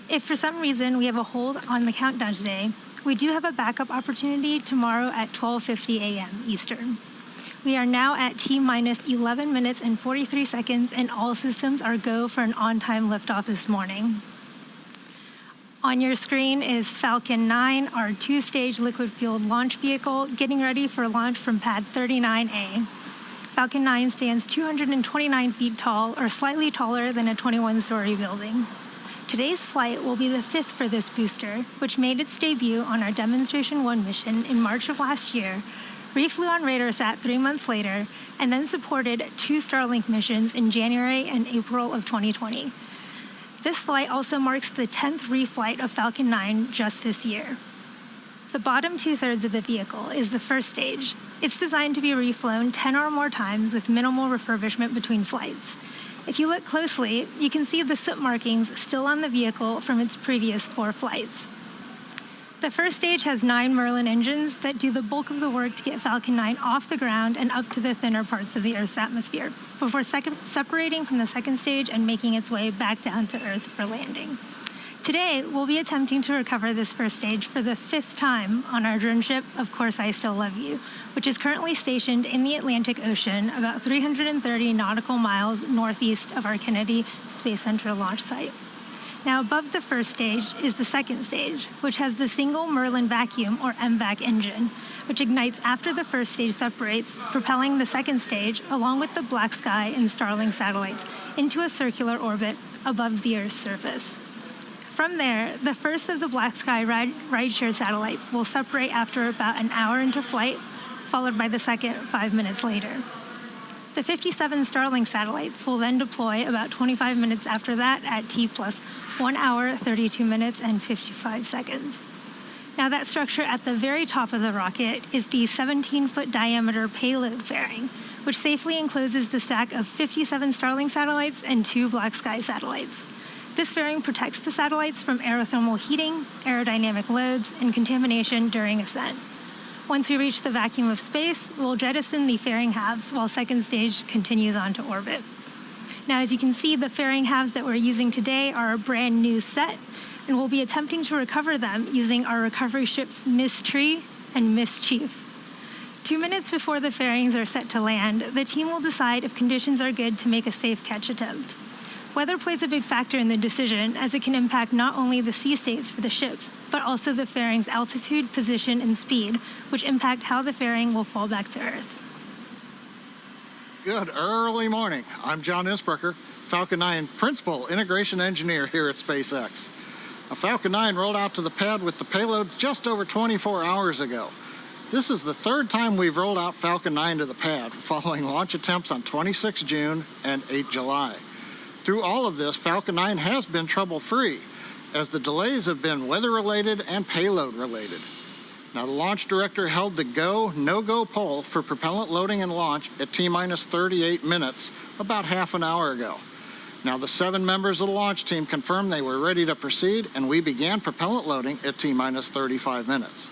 If for some reason we have a hold on the countdown today, we do have a backup opportunity tomorrow at 12:50 a.m. Eastern. We are now at T-minus 11 minutes and 43 seconds, and all systems are go for an on-time liftoff this morning. On your screen is Falcon 9, our 2-stage liquid-fueled launch vehicle, getting ready for launch from Pad 39A. Falcon 9 stands 229 feet tall, or slightly taller than a 21-story building. Today's flight will be the 5th for this booster, which made its debut on our Demonstration 1 mission in March of last year, reflew on RadarSat 3 months later, and then supported 2 Starlink missions in January and April of 2020. This flight also marks the 10th reflight of Falcon 9 just this year. The bottom 2/3 of the vehicle is the first stage. It's designed to be reflown 10 or more times with minimal refurbishment between flights. If you look closely, you can see the soot markings still on the vehicle from its previous 4 flights. The first stage has 9 Merlin engines that do the bulk of the work to get Falcon 9 off the ground and up to the thinner parts of the Earth's atmosphere, before separating from the second stage and making its way back down to Earth for landing. Today, we'll be attempting to recover this first stage for the 5th time on our drone ship, Of Course I Still Love You, which is currently stationed in the Atlantic Ocean about 330 nautical miles northeast of our Kennedy Space Center launch site. Now, above the first stage is the second stage, which has the single Merlin vacuum, or MVAC engine, which ignites after the first stage separates, propelling the second stage, along with the Black Sky and Starlink satellites, into a circular orbit above the Earth's surface. From there, the first of the Black Sky rideshare satellites will separate after about an hour into flight, followed by the second 5 minutes later. The 57 Starlink satellites will then deploy about 25 minutes after that at T+1 hour, 32 minutes, and 55 seconds. Now, that structure at the very top of the rocket is the 17-foot diameter payload fairing, which safely encloses the stack of 57 Starlink satellites and 2 Black Sky satellites. This fairing protects the satellites from aerothermal heating, aerodynamic loads, and contamination during ascent. Once we reach the vacuum of space, we'll jettison the fairing halves while second stage continues on to orbit. Now, as you can see, the fairing halves that we're using today are a brand new set, and we'll be attempting to recover them using our recovery ships Miss Tree and Miss Chief. 2 minutes before the fairings are set to land, the team will decide if conditions are good to make a safe catch attempt. Weather plays a big factor in the decision, as it can impact not only the sea states for the ships, but also the fairing's altitude, position, and speed, which impact how the fairing will fall back to Earth. Good early morning. I'm John Isbrecher, Falcon 9 Principal Integration Engineer here at SpaceX. Falcon 9 rolled out to the pad with the payload just over 24 hours ago. This is the 3rd time we've rolled out Falcon 9 to the pad, following launch attempts on 26 June and 8 July. Through all of this, Falcon 9 has been trouble-free, as the delays have been weather-related and payload-related. Now, the launch director held the go, no-go poll for propellant loading and launch at T-minus 38 minutes, about half an hour ago. Now, the 7 members of the launch team confirmed they were ready to proceed, and we began propellant loading at T-minus 35 minutes.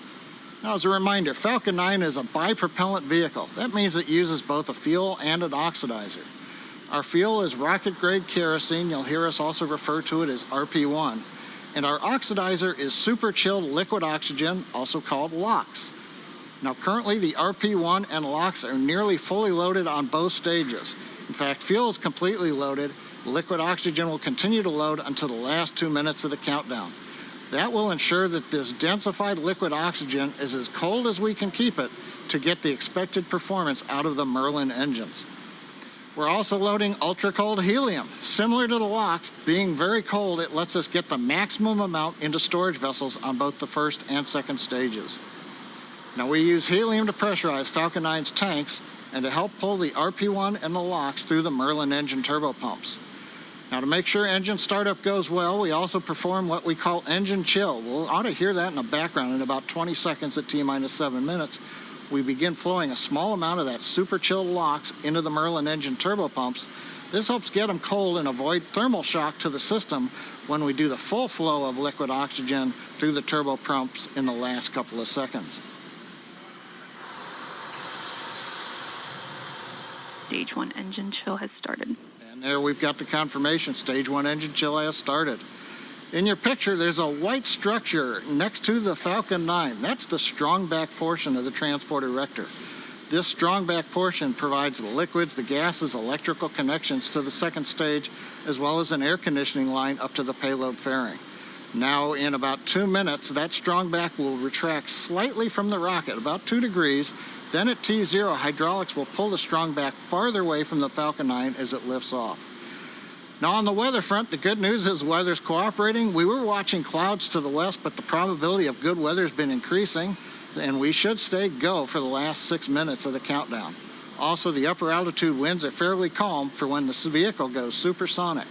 Now, as a reminder, Falcon 9 is a bipropellant vehicle. That means it uses both a fuel and an oxidizer. Our fuel is rocket-grade kerosene. You'll hear us also refer to it as RP1. And our oxidizer is super chilled liquid oxygen, also called LOX. Now, currently, the RP1 and LOX are nearly fully loaded on both stages. In fact, fuel is completely loaded. Liquid oxygen will continue to load until the last 2 minutes of the countdown. That will ensure that this densified liquid oxygen is as cold as we can keep it to get the expected performance out of the Merlin engines. We're also loading ultra-cold helium. Similar to the LOX, being very cold, it lets us get the maximum amount into storage vessels on both the first and second stages. Now, we use helium to pressurize Falcon 9's tanks and to help pull the RP1 and the LOX through the Merlin engine turbopumps. Now, to make sure engine startup goes well, we also perform what we call engine chill. We'll ought to hear that in the background in about 20 seconds at T-minus 7 minutes. We begin flowing a small amount of that super chilled LOX into the Merlin engine turbopumps. This helps get them cold and avoid thermal shock to the system when we do the full flow of liquid oxygen through the turbopumps in the last couple of seconds. Stage 1 engine chill has started. And there we've got the confirmation. Stage 1 engine chill has started. In your picture, there's a white structure next to the Falcon 9. That's the strong back portion of the transporter rector. This strong back portion provides the liquids, the gases, electrical connections to the second stage, as well as an air conditioning line up to the payload fairing. Now, in about 2 minutes, that strong back will retract slightly from the rocket, about 2 degrees. Then at T0, hydraulics will pull the strong back farther away from the Falcon 9 as it lifts off. Now, on the weather front, the good news is weather's cooperating. We were watching clouds to the west, but the probability of good weather has been increasing, and we should stay go for the last 6 minutes of the countdown. Also, the upper altitude winds are fairly calm for when this vehicle goes supersonic.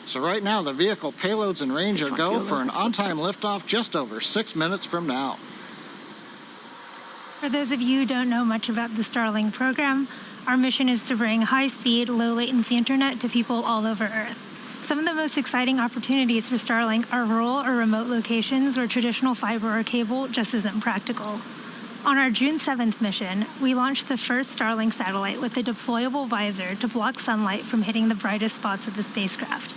So right now, the vehicle payloads and range are go for an on-time liftoff just over 6 minutes from now. For those of you who don't know much about the Starlink program, our mission is to bring high-speed, low-latency internet to people all over Earth. Some of the most exciting opportunities for Starlink are rural or remote locations where traditional fiber or cable just isn't practical. On our June 7th mission, we launched the first Starlink satellite with a deployable visor to block sunlight from hitting the brightest spots of the spacecraft.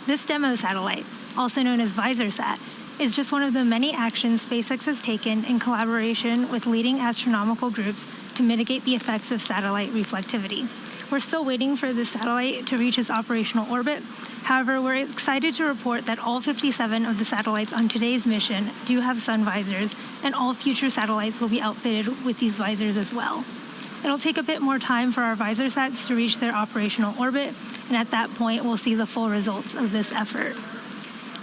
This demo satellite, also known as VisorSat, is just one of the many actions SpaceX has taken in collaboration with leading astronomical groups to mitigate the effects of satellite reflectivity. We're still waiting for the satellite to reach its operational orbit. However, we're excited to report that all 57 of the satellites on today's mission do have sun visors, and all future satellites will be outfitted with these visors as well. It'll take a bit more time for our VisorSats to reach their operational orbit, and at that point, we'll see the full results of this effort.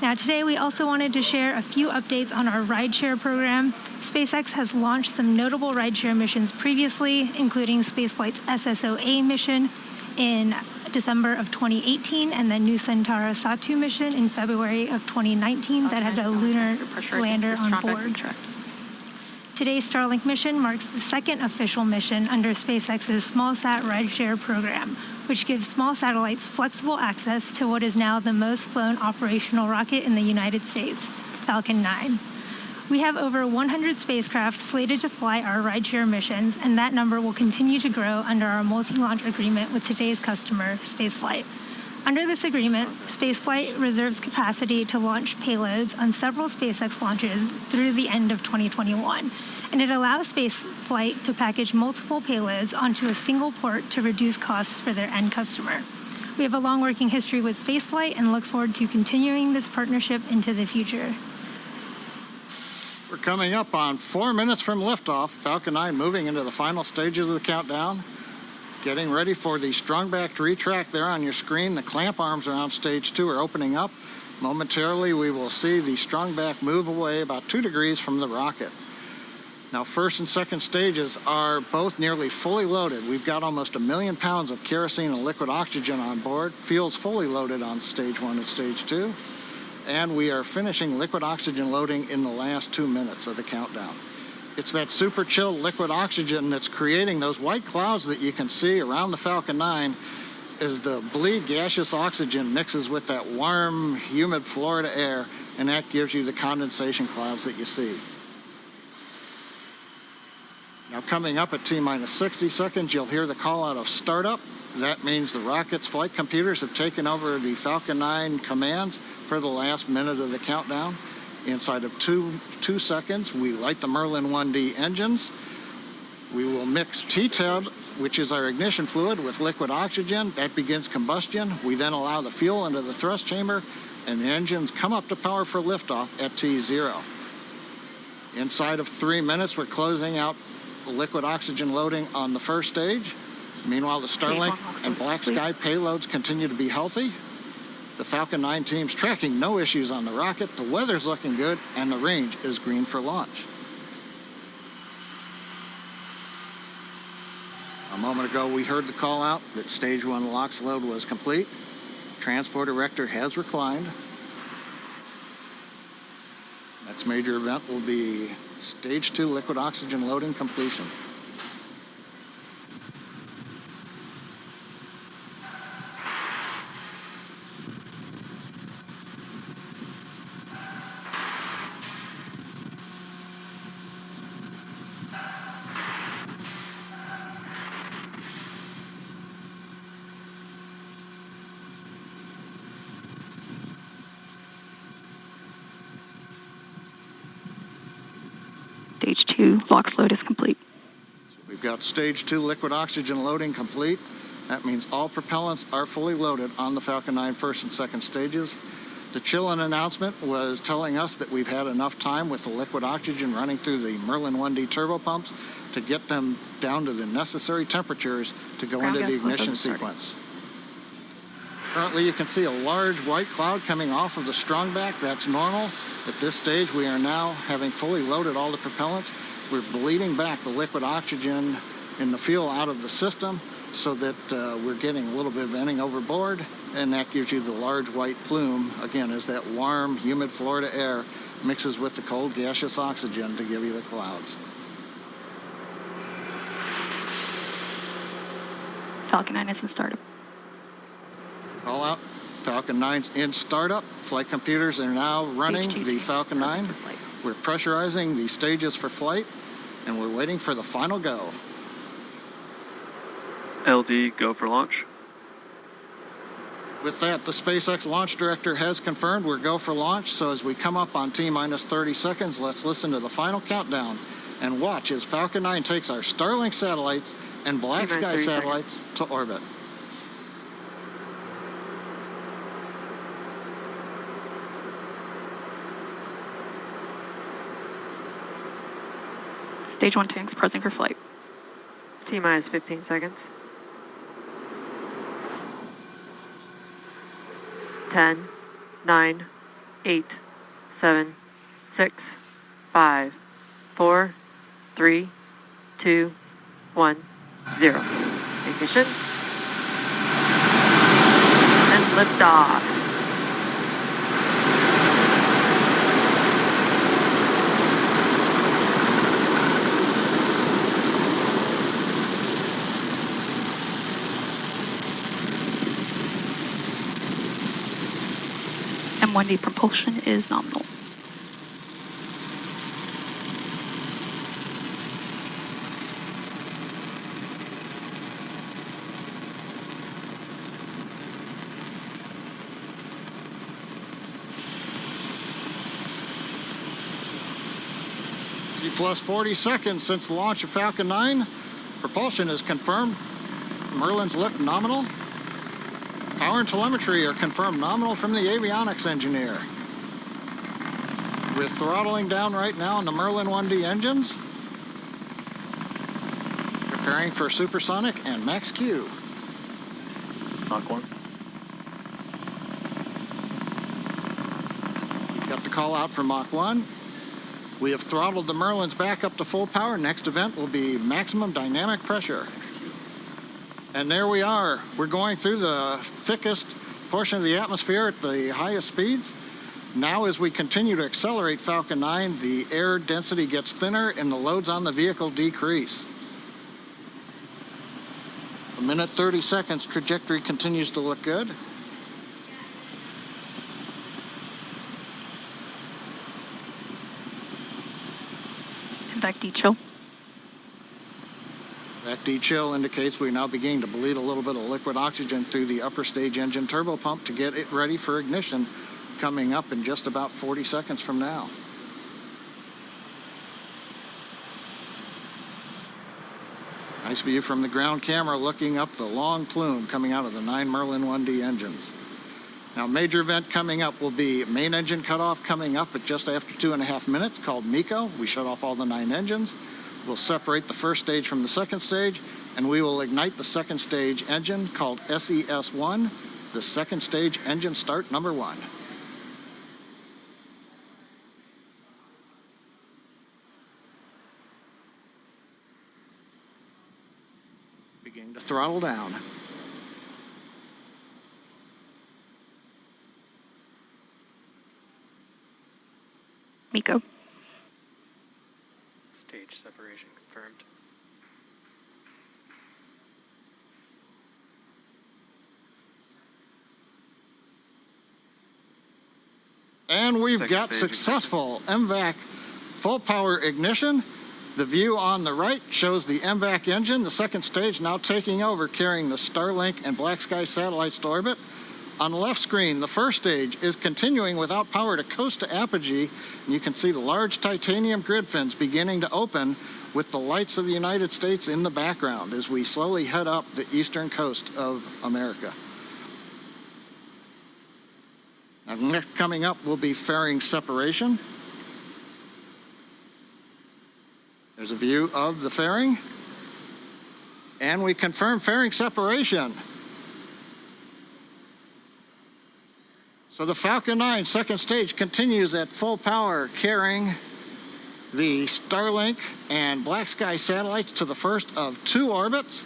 Now, today we also wanted to share a few updates on our rideshare program. SpaceX has launched some notable rideshare missions previously, including spaceflight's SSOA mission in December of 2018, and the New Centaur Satu mission in February of 2019 that had a lunar lander on board. Today's Starlink mission marks the second official mission under SpaceX's SmallSat rideshare program, which gives small satellites flexible access to what is now the most flown operational rocket in the United States, Falcon 9. We have over 100 spacecraft slated to fly our rideshare missions, and that number will continue to grow under our multi-launch agreement with today's customer, Spaceflight. Under this agreement, Spaceflight reserves capacity to launch payloads on several SpaceX launches through the end of 2021, and it allows Spaceflight to package multiple payloads onto a single port to reduce costs for their end customer. We have a long working history with Spaceflight and look forward to continuing this partnership into the future. We're coming up on 4 minutes from liftoff. Falcon 9 moving into the final stages of the countdown. Getting ready for the strong back to retract there on your screen. The clamp arms around stage 2 are opening up. Momentarily, we will see the strong back move away about 2 degrees from the rocket. Now, first and second stages are both nearly fully loaded. We've got almost 1 million pounds of kerosene and liquid oxygen on board. Fuel's fully loaded on stage 1 and stage 2. And we are finishing liquid oxygen loading in the last 2 minutes of the countdown. It's that super chilled liquid oxygen that's creating those white clouds that you can see around the Falcon 9 as the bleed gaseous oxygen mixes with that warm, humid Florida air, and that gives you the condensation clouds that you see. Now coming up at T-minus 60 seconds, you'll hear the call out of startup. That means the rocket's flight computers have taken over the Falcon 9 commands for the last minute of the countdown. Inside of two seconds, we light the Merlin 1D engines. We will mix T-Teb, which is our ignition fluid, with liquid oxygen. That begins combustion. We then allow the fuel into the thrust chamber, and the engines come up to power for liftoff at T0. Inside of 3 minutes, we're closing out liquid oxygen loading on the first stage. Meanwhile, the Starlink and Black Sky payloads continue to be healthy. The Falcon 9 team's tracking no issues on the rocket, the weather's looking good, and the range is green for launch. A moment ago, we heard the call out that Stage 1 LOX load was complete. Transport erector has reclined. Next major event will be Stage 2 liquid oxygen loading completion. Stage 2 LOX load is complete. We've got Stage 2 liquid oxygen loading complete. That means all propellants are fully loaded on the Falcon 9 first and second stages. The chill-in announcement was telling us that we've had enough time with the liquid oxygen running through the Merlin 1D turbopumps to get them down to the necessary temperatures to go into the ignition sequence. Currently, you can see a large white cloud coming off of the strongback. That's normal. At this stage, we are now, having fully loaded all the propellants, we're bleeding back the liquid oxygen in the fuel out of the system so that we're getting a little bit of venting overboard, and that gives you the large white plume, again, as that warm, humid Florida air mixes with the cold gaseous oxygen to give you the clouds. Falcon 9 is in startup. Call out. Falcon 9's in startup. Flight computers are now running the Falcon 9. We're pressurizing the stages for flight, and we're waiting for the final go. LD, go for launch. With that, the SpaceX launch director has confirmed we're go for launch. So as we come up on T-minus 30 seconds, let's listen to the final countdown and watch as Falcon 9 takes our Starlink satellites and Black Sky satellites to orbit. Stage 1 tanks pressing for flight. T-minus 15 seconds. 10, 9, 8, 7, 6, 5, 4, 3, 2, 1, 0. Ignition. And liftoff. M1D propulsion is nominal. T plus 40 seconds since the launch of Falcon 9. Propulsion is confirmed. Merlin's look nominal. Power and telemetry are confirmed nominal from the avionics engineer. We're throttling down right now on the Merlin 1D engines. Preparing for supersonic and max Q. Mach 1. Got the call out for Mach 1. We have throttled the Merlins back up to full power. Next event will be maximum dynamic pressure. And there we are. We're going through the thickest portion of the atmosphere at the highest speeds. Now, as we continue to accelerate Falcon 9, the air density gets thinner and the loads on the vehicle decrease. A minute 30 seconds, trajectory continues to look good. Back dechill. That dechill indicates we're now beginning to bleed a little bit of liquid oxygen through the upper stage engine turbo pump to get it ready for ignition, coming up in just about 40 seconds from now. Nice view from the ground camera looking up the long plume coming out of the 9 Merlin 1D engines. Now, major event coming up will be main engine cutoff coming up at just after 2.5 minutes, called MECO. We shut off all the 9 engines. We'll separate the first stage from the second stage, and we will ignite the second stage engine called SES-1, the second stage engine start number 1. Beginning to throttle down. MECO. Stage separation confirmed. And we've got successful MVAC full power ignition. The view on the right shows the MVAC engine, the second stage now taking over, carrying the Starlink and Black Sky satellites to orbit. On the left screen, the first stage is continuing without power to coast to apogee. And you can see the large titanium grid fins beginning to open with the lights of the United States in the background as we slowly head up the eastern coast of America. Now, next coming up will be fairing separation. There's a view of the fairing. And we confirm fairing separation. So the Falcon 9 second stage continues at full power, carrying the Starlink and Black Sky satellites to the first of 2 orbits.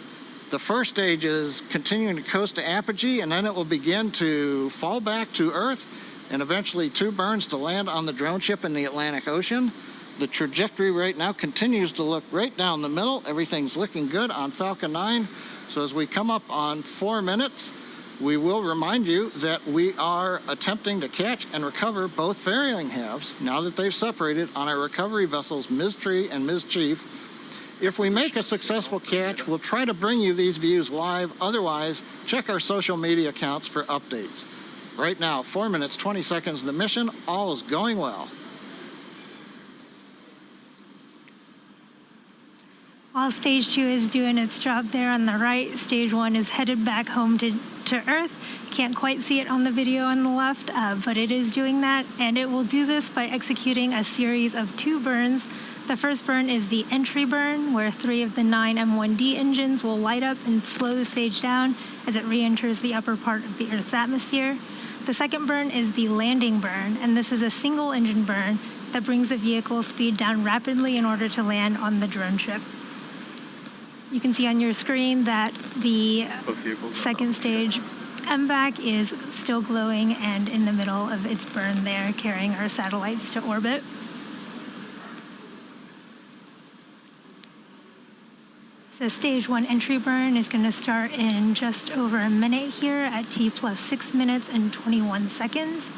The first stage is continuing to coast to apogee, and then it will begin to fall back to Earth, and eventually 2 burns to land on the drone ship in the Atlantic Ocean. The trajectory right now continues to look right down the middle. Everything's looking good on Falcon 9. So as we come up on 4 minutes, we will remind you that we are attempting to catch and recover both fairing halves now that they've separated on our recovery vessels Ms. Tree and Ms. Chief. If we make a successful catch, we'll try to bring you these views live. Otherwise, check our social media accounts for updates. Right now, 4 minutes, 20 seconds of the mission. All is going well. While stage 2 is doing its job there on the right, stage 1 is headed back home to Earth. Can't quite see it on the video on the left, but it is doing that, and it will do this by executing a series of 2 burns. The first burn is the entry burn, where 3 of the 9 M1D engines will light up and slow the stage down as it re-enters the upper part of the Earth's atmosphere. The second burn is the landing burn, and this is a single engine burn that brings the vehicle speed down rapidly in order to land on the drone ship. You can see on your screen that the second stage MVAC is still glowing and in the middle of its burn there, carrying our satellites to orbit. So stage 1 entry burn is going to start in just over a minute here at T plus 6 minutes and 21 seconds.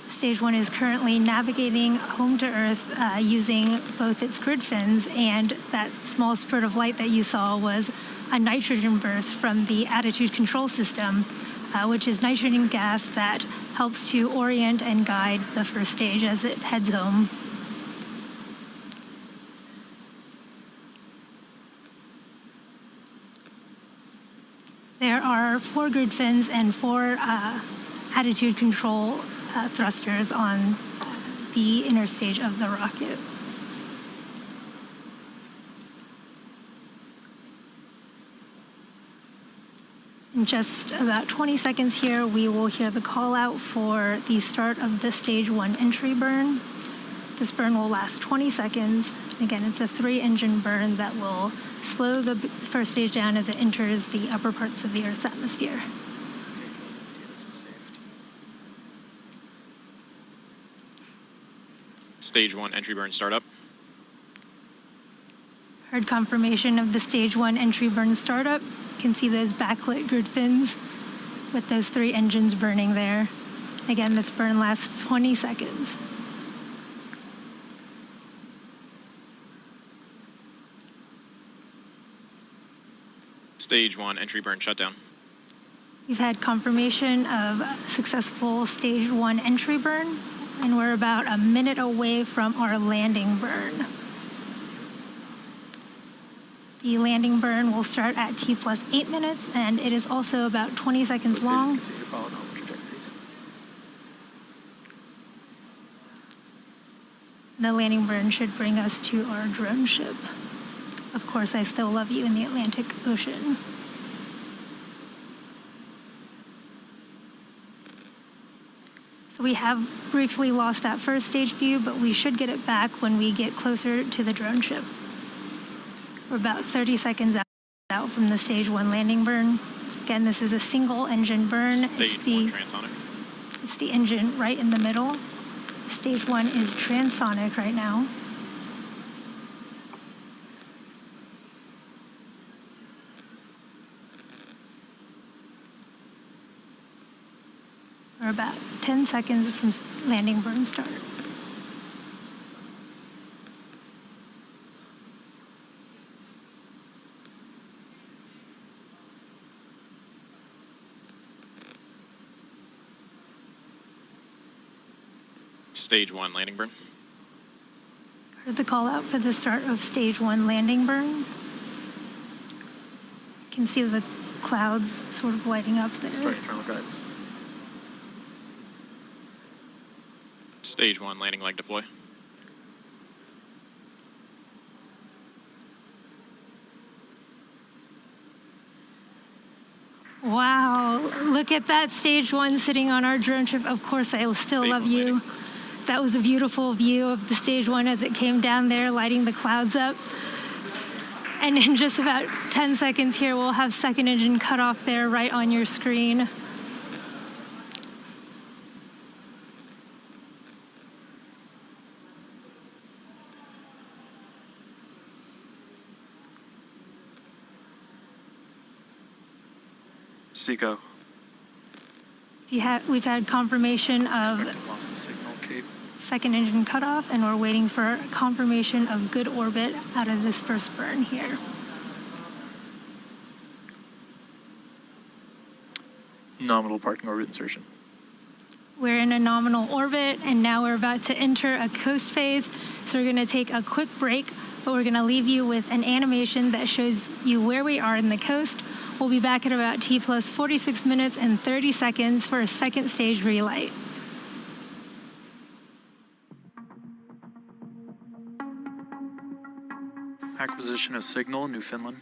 Stage 1 is currently navigating home to Earth using both its grid fins, and that small spurt of light that you saw was a nitrogen burst from the attitude control system, which is nitrogen gas that helps to orient and guide the first stage as it heads home. There are 4 grid fins and 4 attitude control thrusters on the inner stage of the rocket. In just about 20 seconds here, we will hear the call out for the start of the stage 1 entry burn. This burn will last 20 seconds. Again, it's a 3-engine burn that will slow the first stage down as it enters the upper parts of the Earth's atmosphere. Stage 1 entry burn startup. Heard confirmation of the stage 1 entry burn startup. You can see those backlit grid fins with those 3 engines burning there. Again, this burn lasts 20 seconds. Stage 1 entry burn shutdown. We've had confirmation of successful stage 1 entry burn, and we're about a minute away from our landing burn. The landing burn will start at T plus 8 minutes, and it is also about 20 seconds long. The landing burn should bring us to our drone ship. Of course, I still love you in the Atlantic Ocean. So we have briefly lost that first stage view, but we should get it back when we get closer to the drone ship. We're about 30 seconds out from the stage 1 landing burn. Again, this is a single engine burn. It's the engine right in the middle. Stage 1 is transonic right now. We're about 10 seconds from landing burn start. Stage 1 landing burn. Heard the call out for the start of stage 1 landing burn. You can see the clouds sort of lighting up there. Start internal guidance. Stage 1 landing leg deploy. Wow, look at that stage 1 sitting on our drone ship. Of course, I still love you. That was a beautiful view of the stage 1 as it came down there, lighting the clouds up. And in just about 10 seconds here, we'll have second engine cut off there right on your screen. Seco. We've had confirmation of second engine cutoff, and we're waiting for confirmation of good orbit out of this first burn here. Nominal parking orbit insertion. We're in a nominal orbit, and now we're about to enter a coast phase. So we're going to take a quick break, but we're going to leave you with an animation that shows you where we are in the coast. We'll be back at about T plus 46 minutes and 30 seconds for a second stage relight. Acquisition of signal, Newfoundland.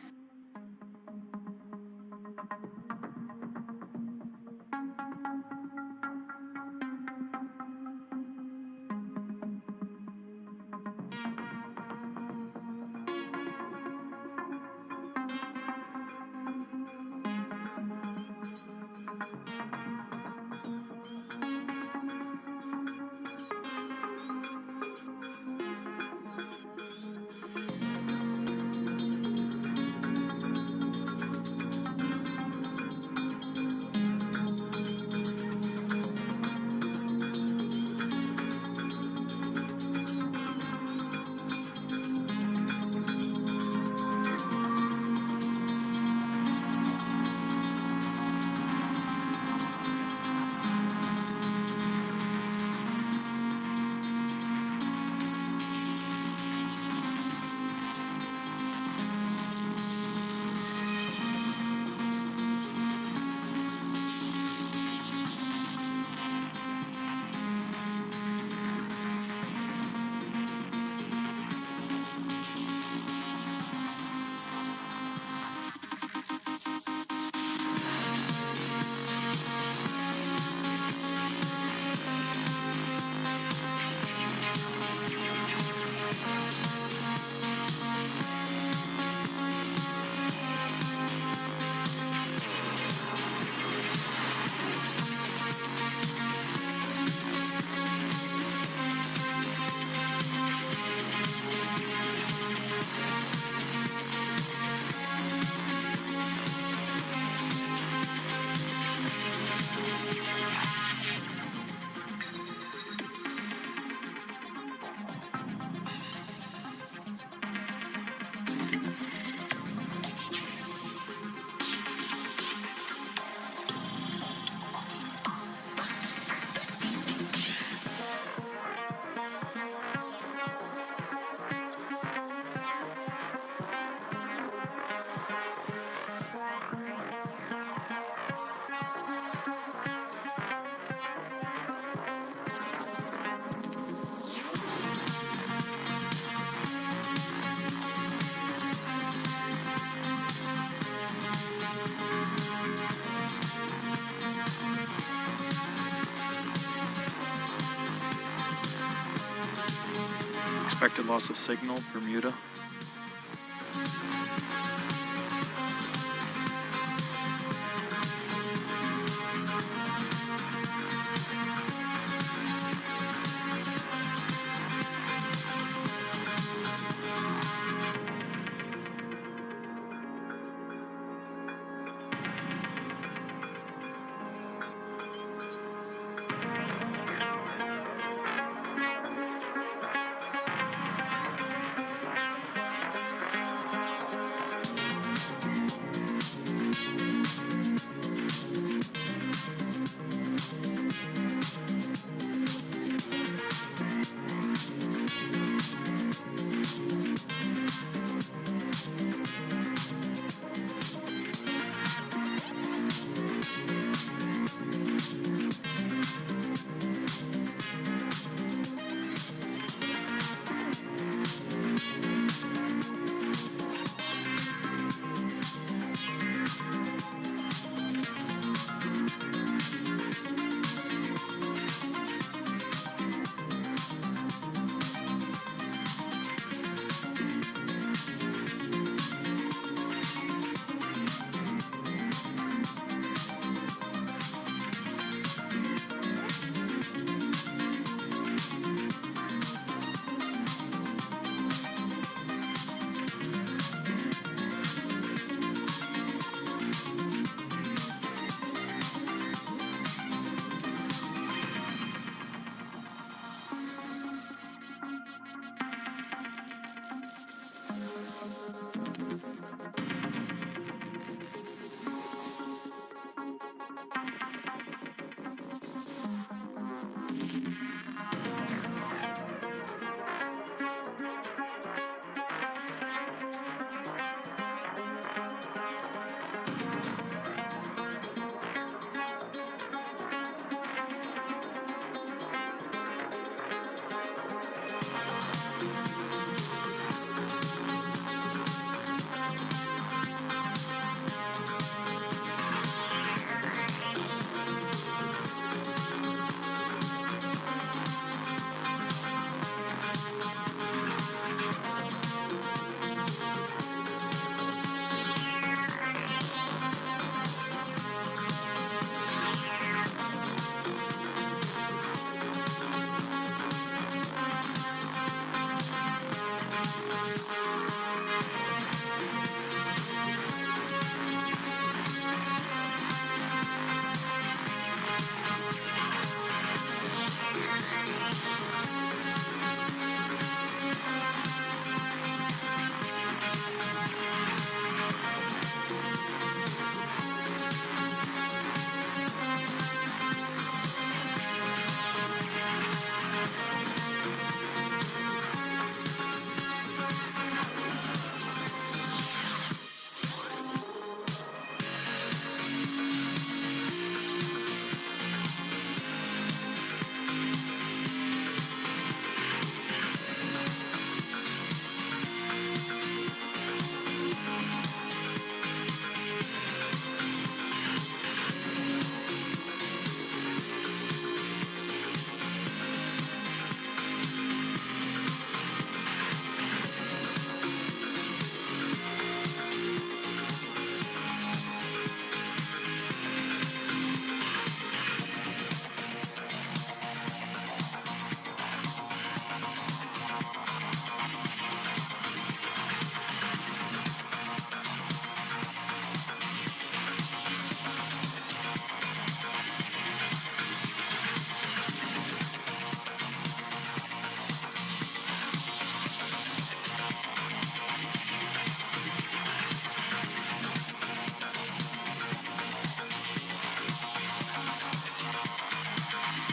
Expected loss of signal, Bermuda.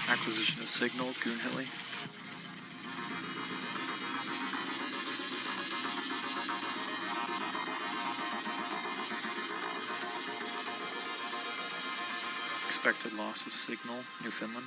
Acquisition of signal, Goonhilly. Expected loss of signal, Newfoundland.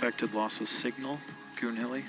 Expected loss of signal, Goonhilly.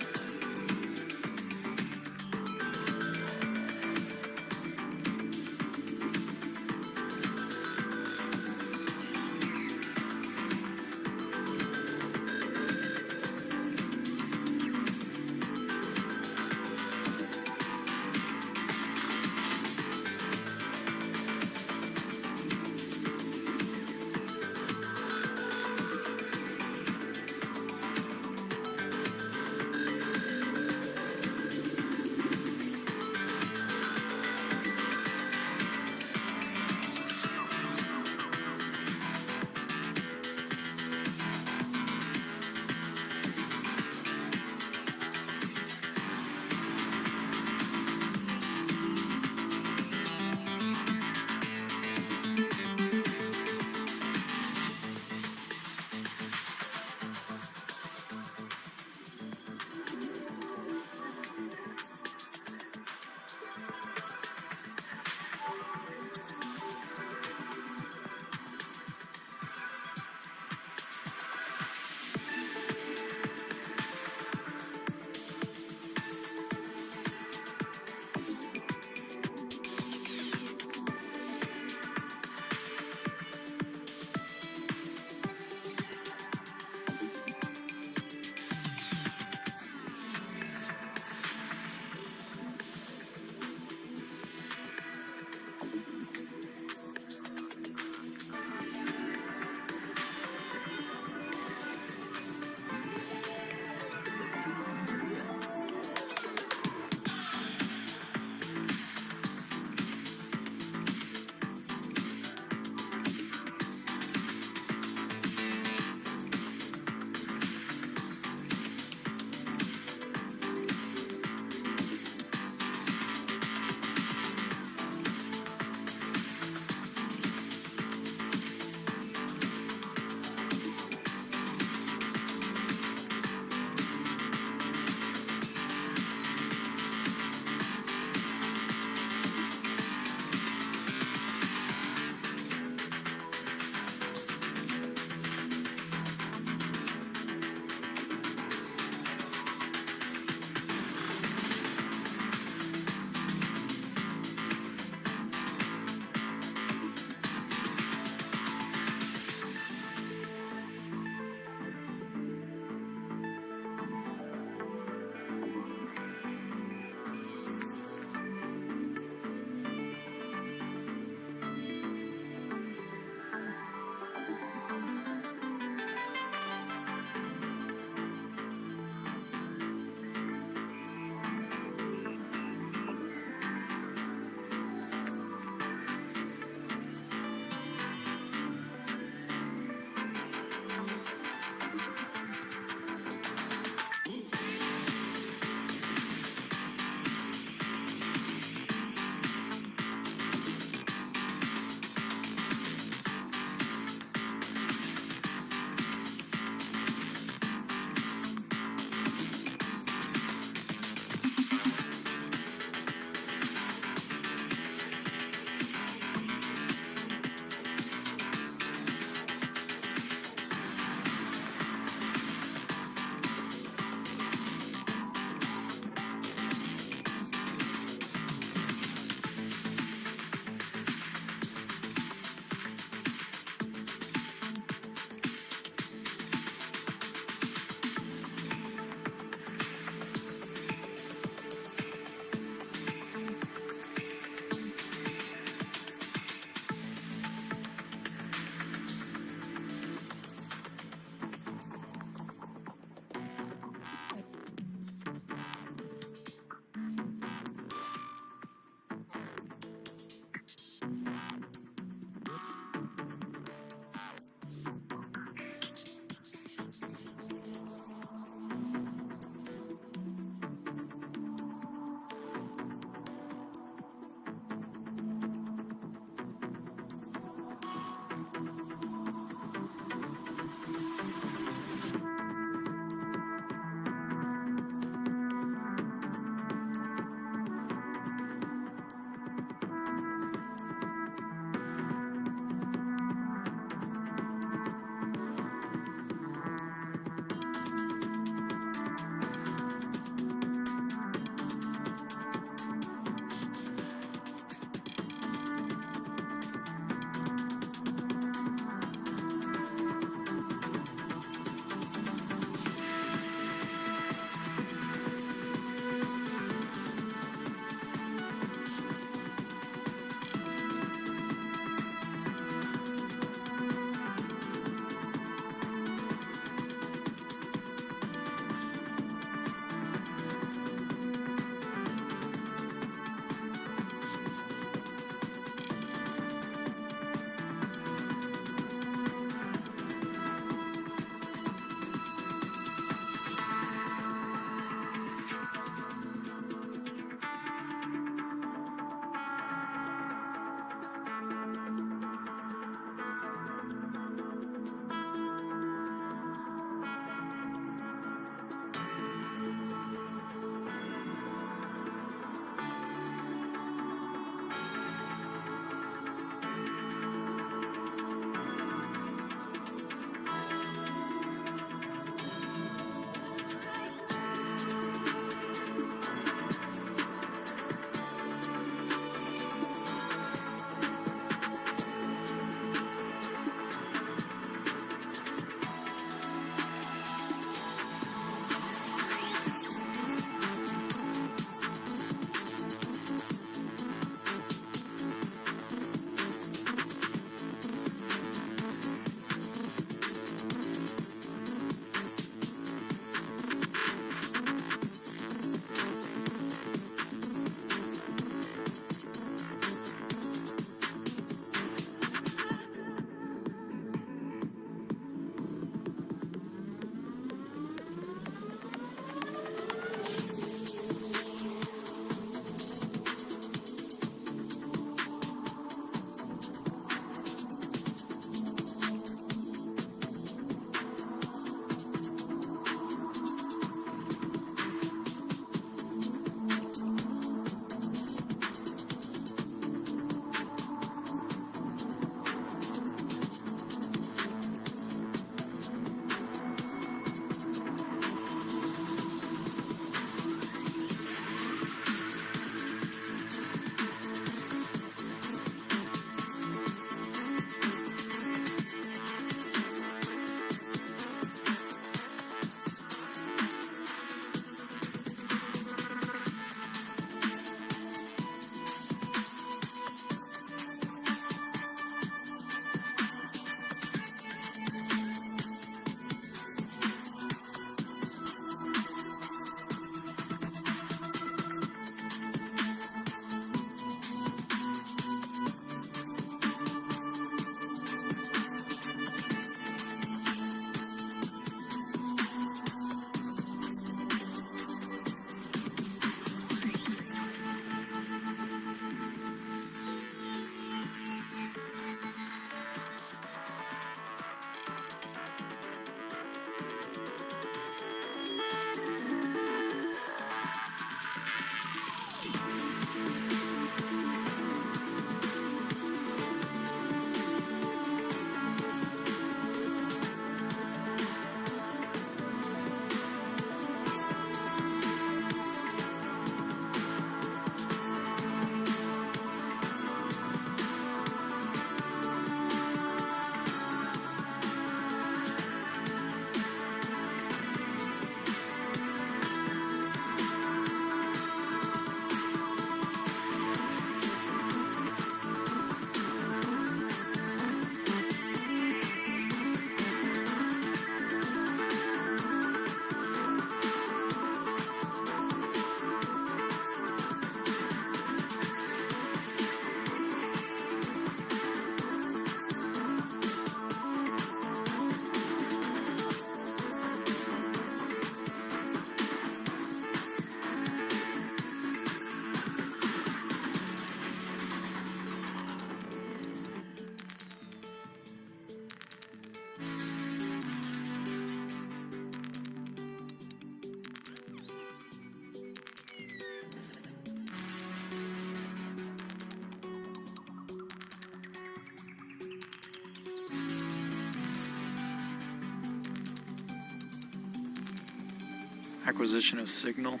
Acquisition of signal.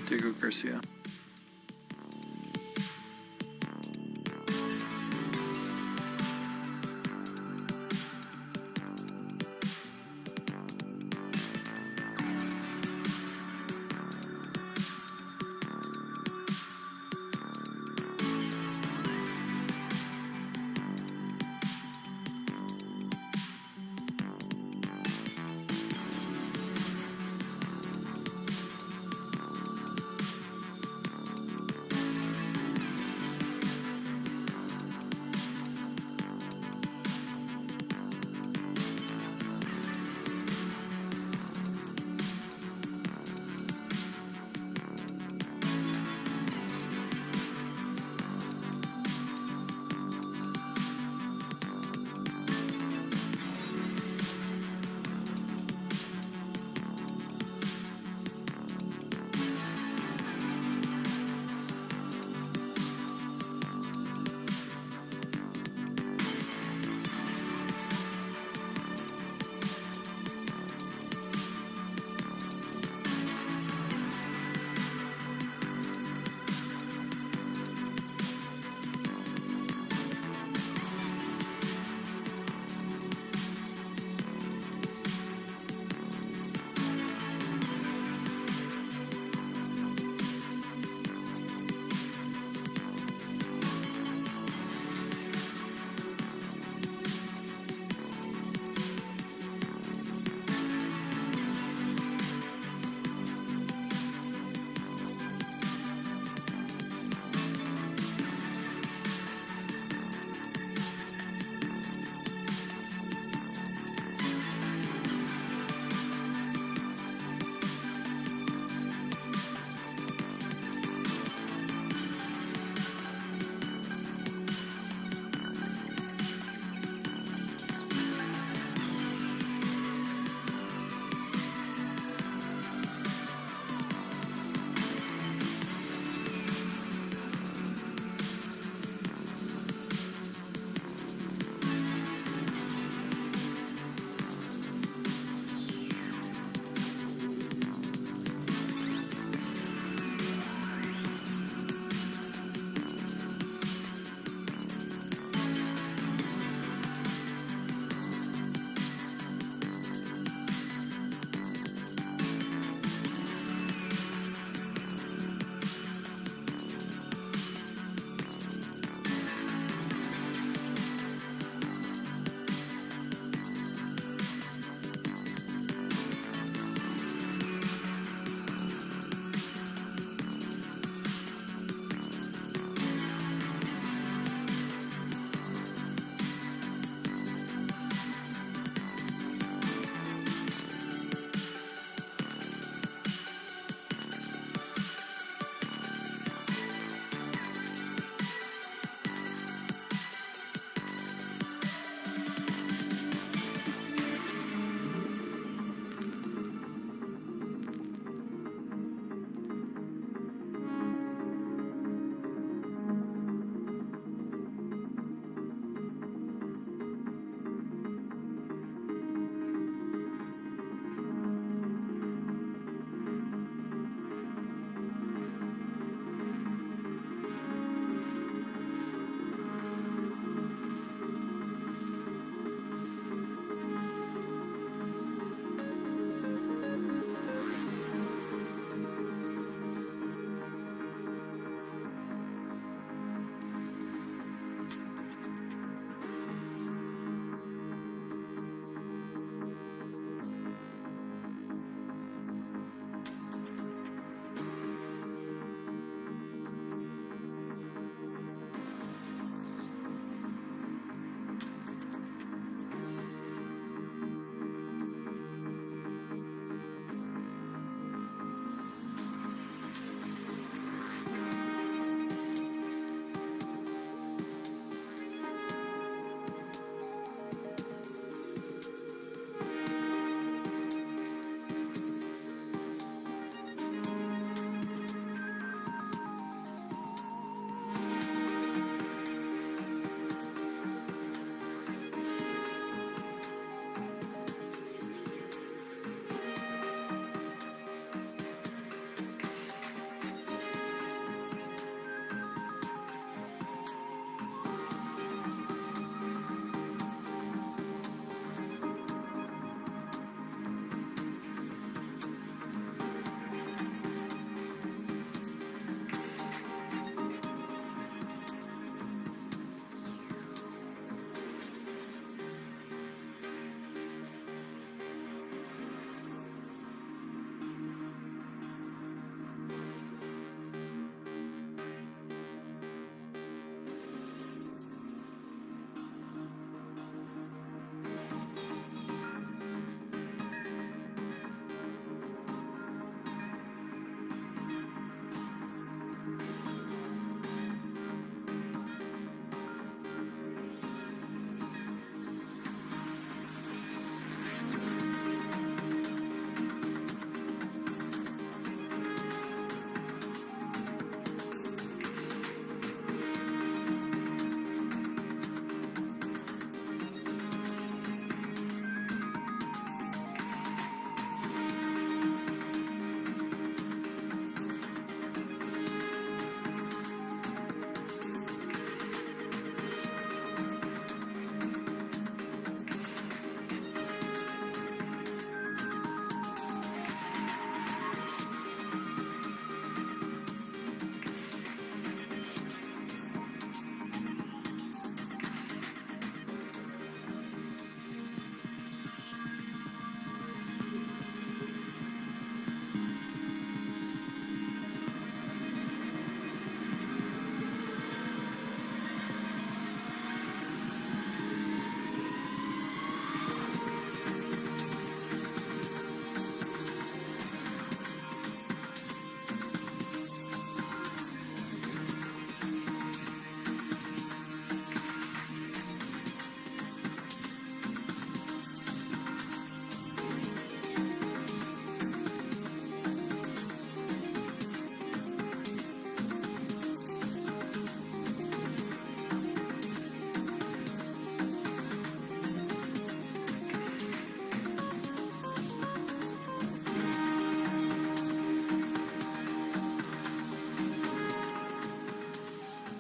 Diego Garcia.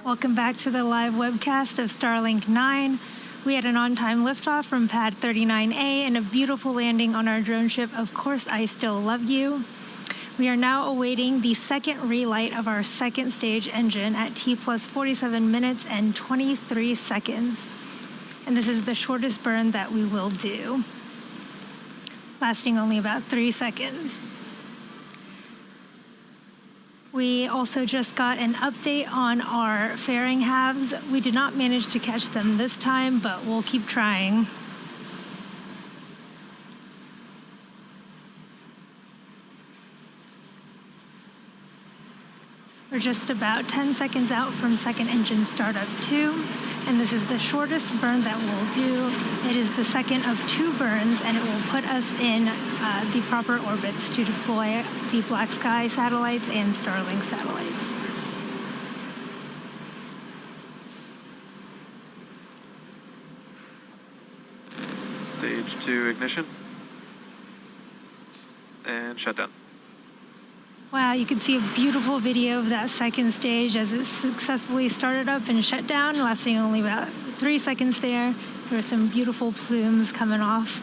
Welcome back to the live webcast of Starlink 9. We had an on-time liftoff from pad 39A and a beautiful landing on our drone ship, Of Course I Still Love You. We are now awaiting the second relight of our second stage engine at T plus 47 minutes and 23 seconds. And this is the shortest burn that we will do, lasting only about 3 seconds. We also just got an update on our fairing halves. We did not manage to catch them this time, but we'll keep trying. We're just about 10 seconds out from second engine startup 2, and this is the shortest burn that we'll do. It is the second of 2 burns, and it will put us in the proper orbits to deploy the Black Sky satellites and Starlink satellites. Stage 2 ignition. And shutdown. Wow, you can see a beautiful video of that second stage as it successfully started up and shut down, lasting only about 3 seconds there. There were some beautiful plumes coming off.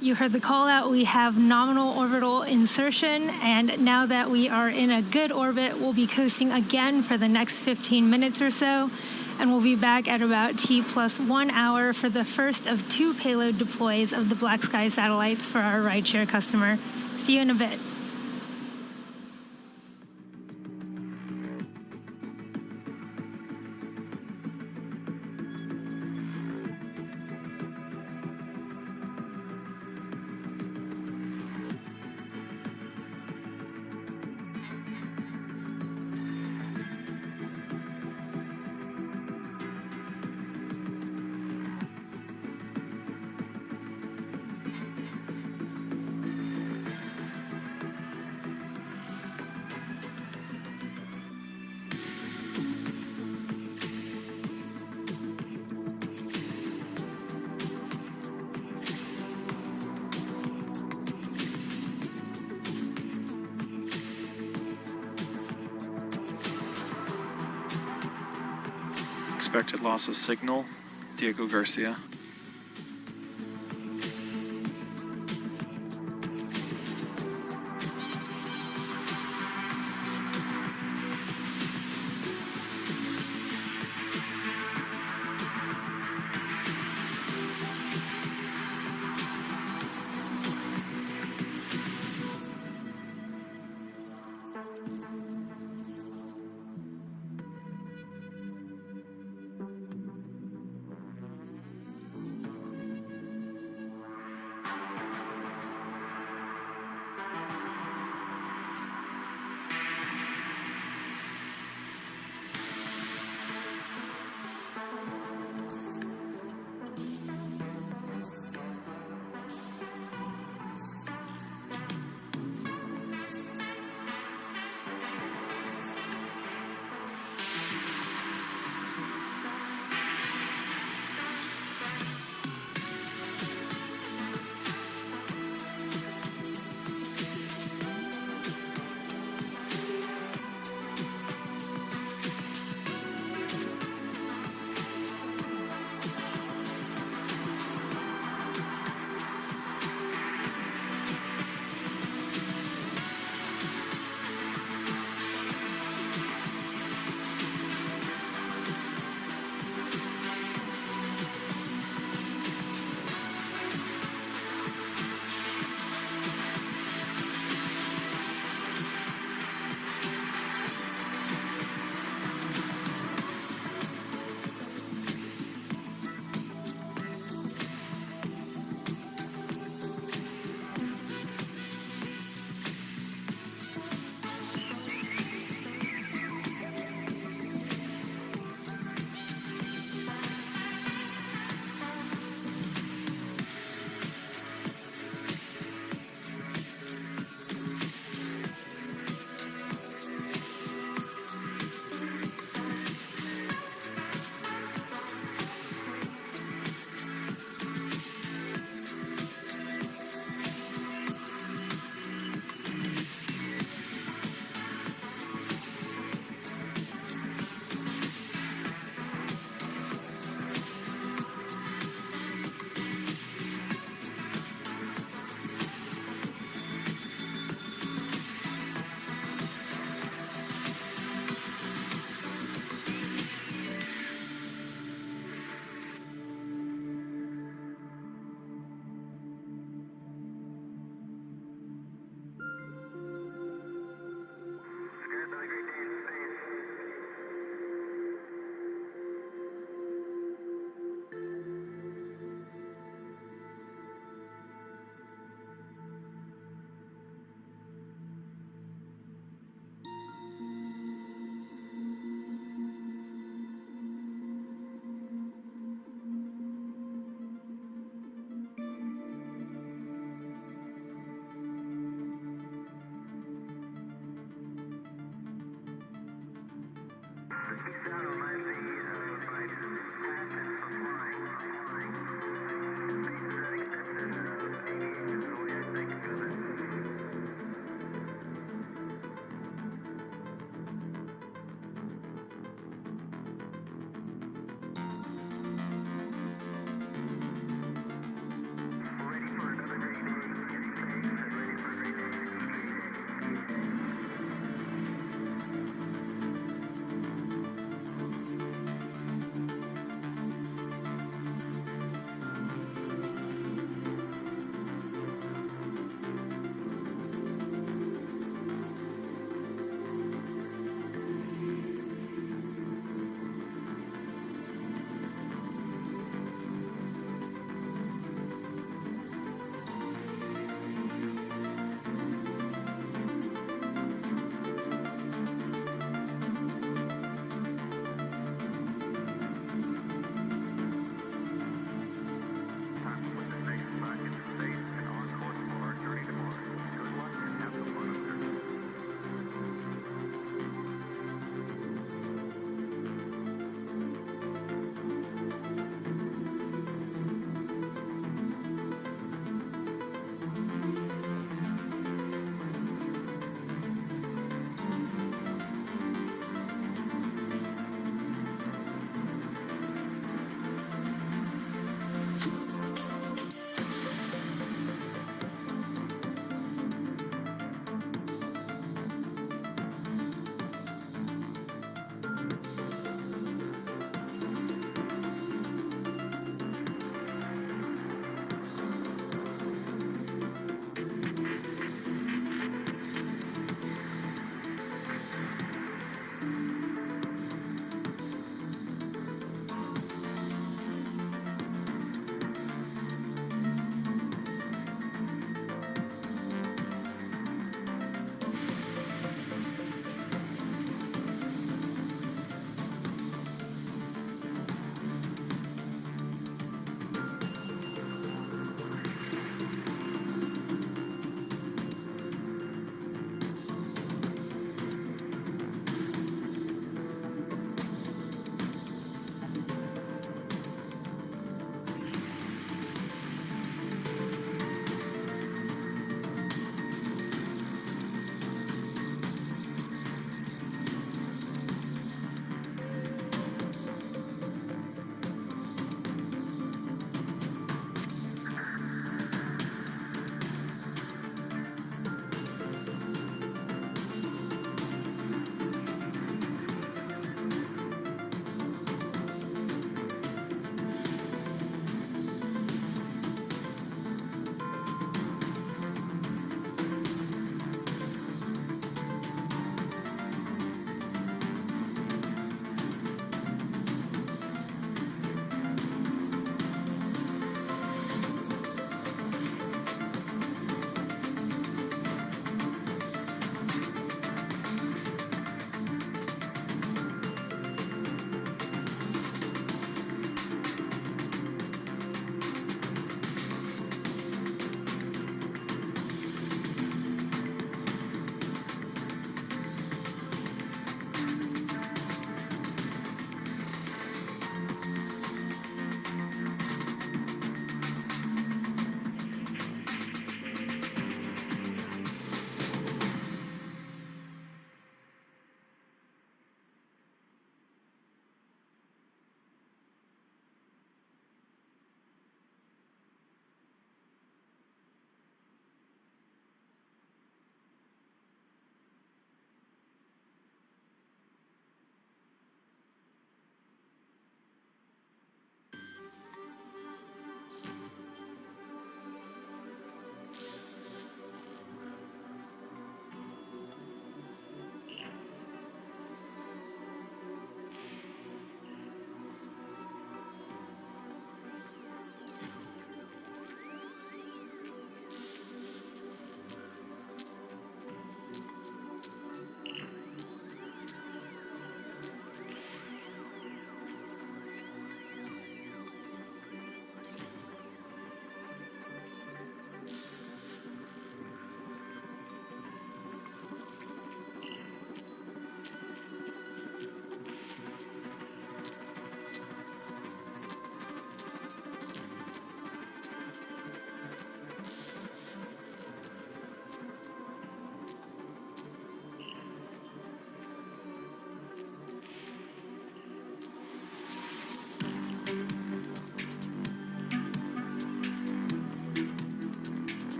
You heard the call out. We have nominal orbital insertion, and now that we are in a good orbit, we'll be coasting again for the next 15 minutes or so. And we'll be back at about T plus 1 hour for the first of 2 payload deploys of the Black Sky satellites for our rideshare customer. See you in a bit. Expected loss of signal, Diego Garcia.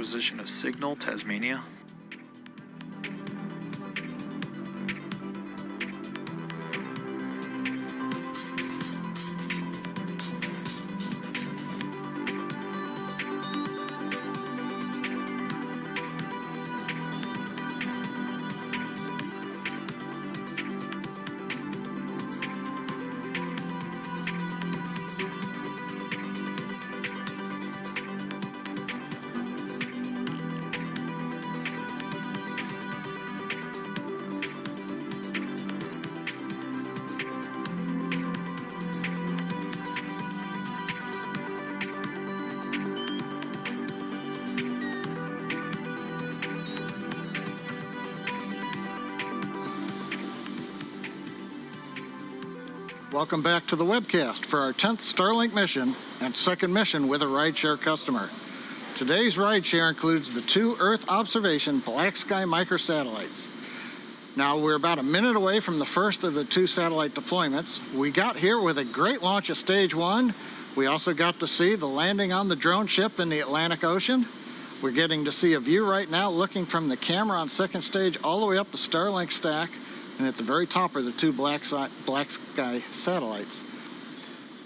acquisition of signal, Tasmania. Welcome back to the webcast for our 10th Starlink mission and second mission with a rideshare customer. Today's rideshare includes the 2 Earth observation Black Sky microsatellites. Now, we're about a minute away from the first of the 2 satellite deployments. We got here with a great launch of Stage 1. We also got to see the landing on the drone ship in the Atlantic Ocean. We're getting to see a view right now looking from the camera on second stage all the way up the Starlink stack. And at the very top are the 2 Black Sky satellites.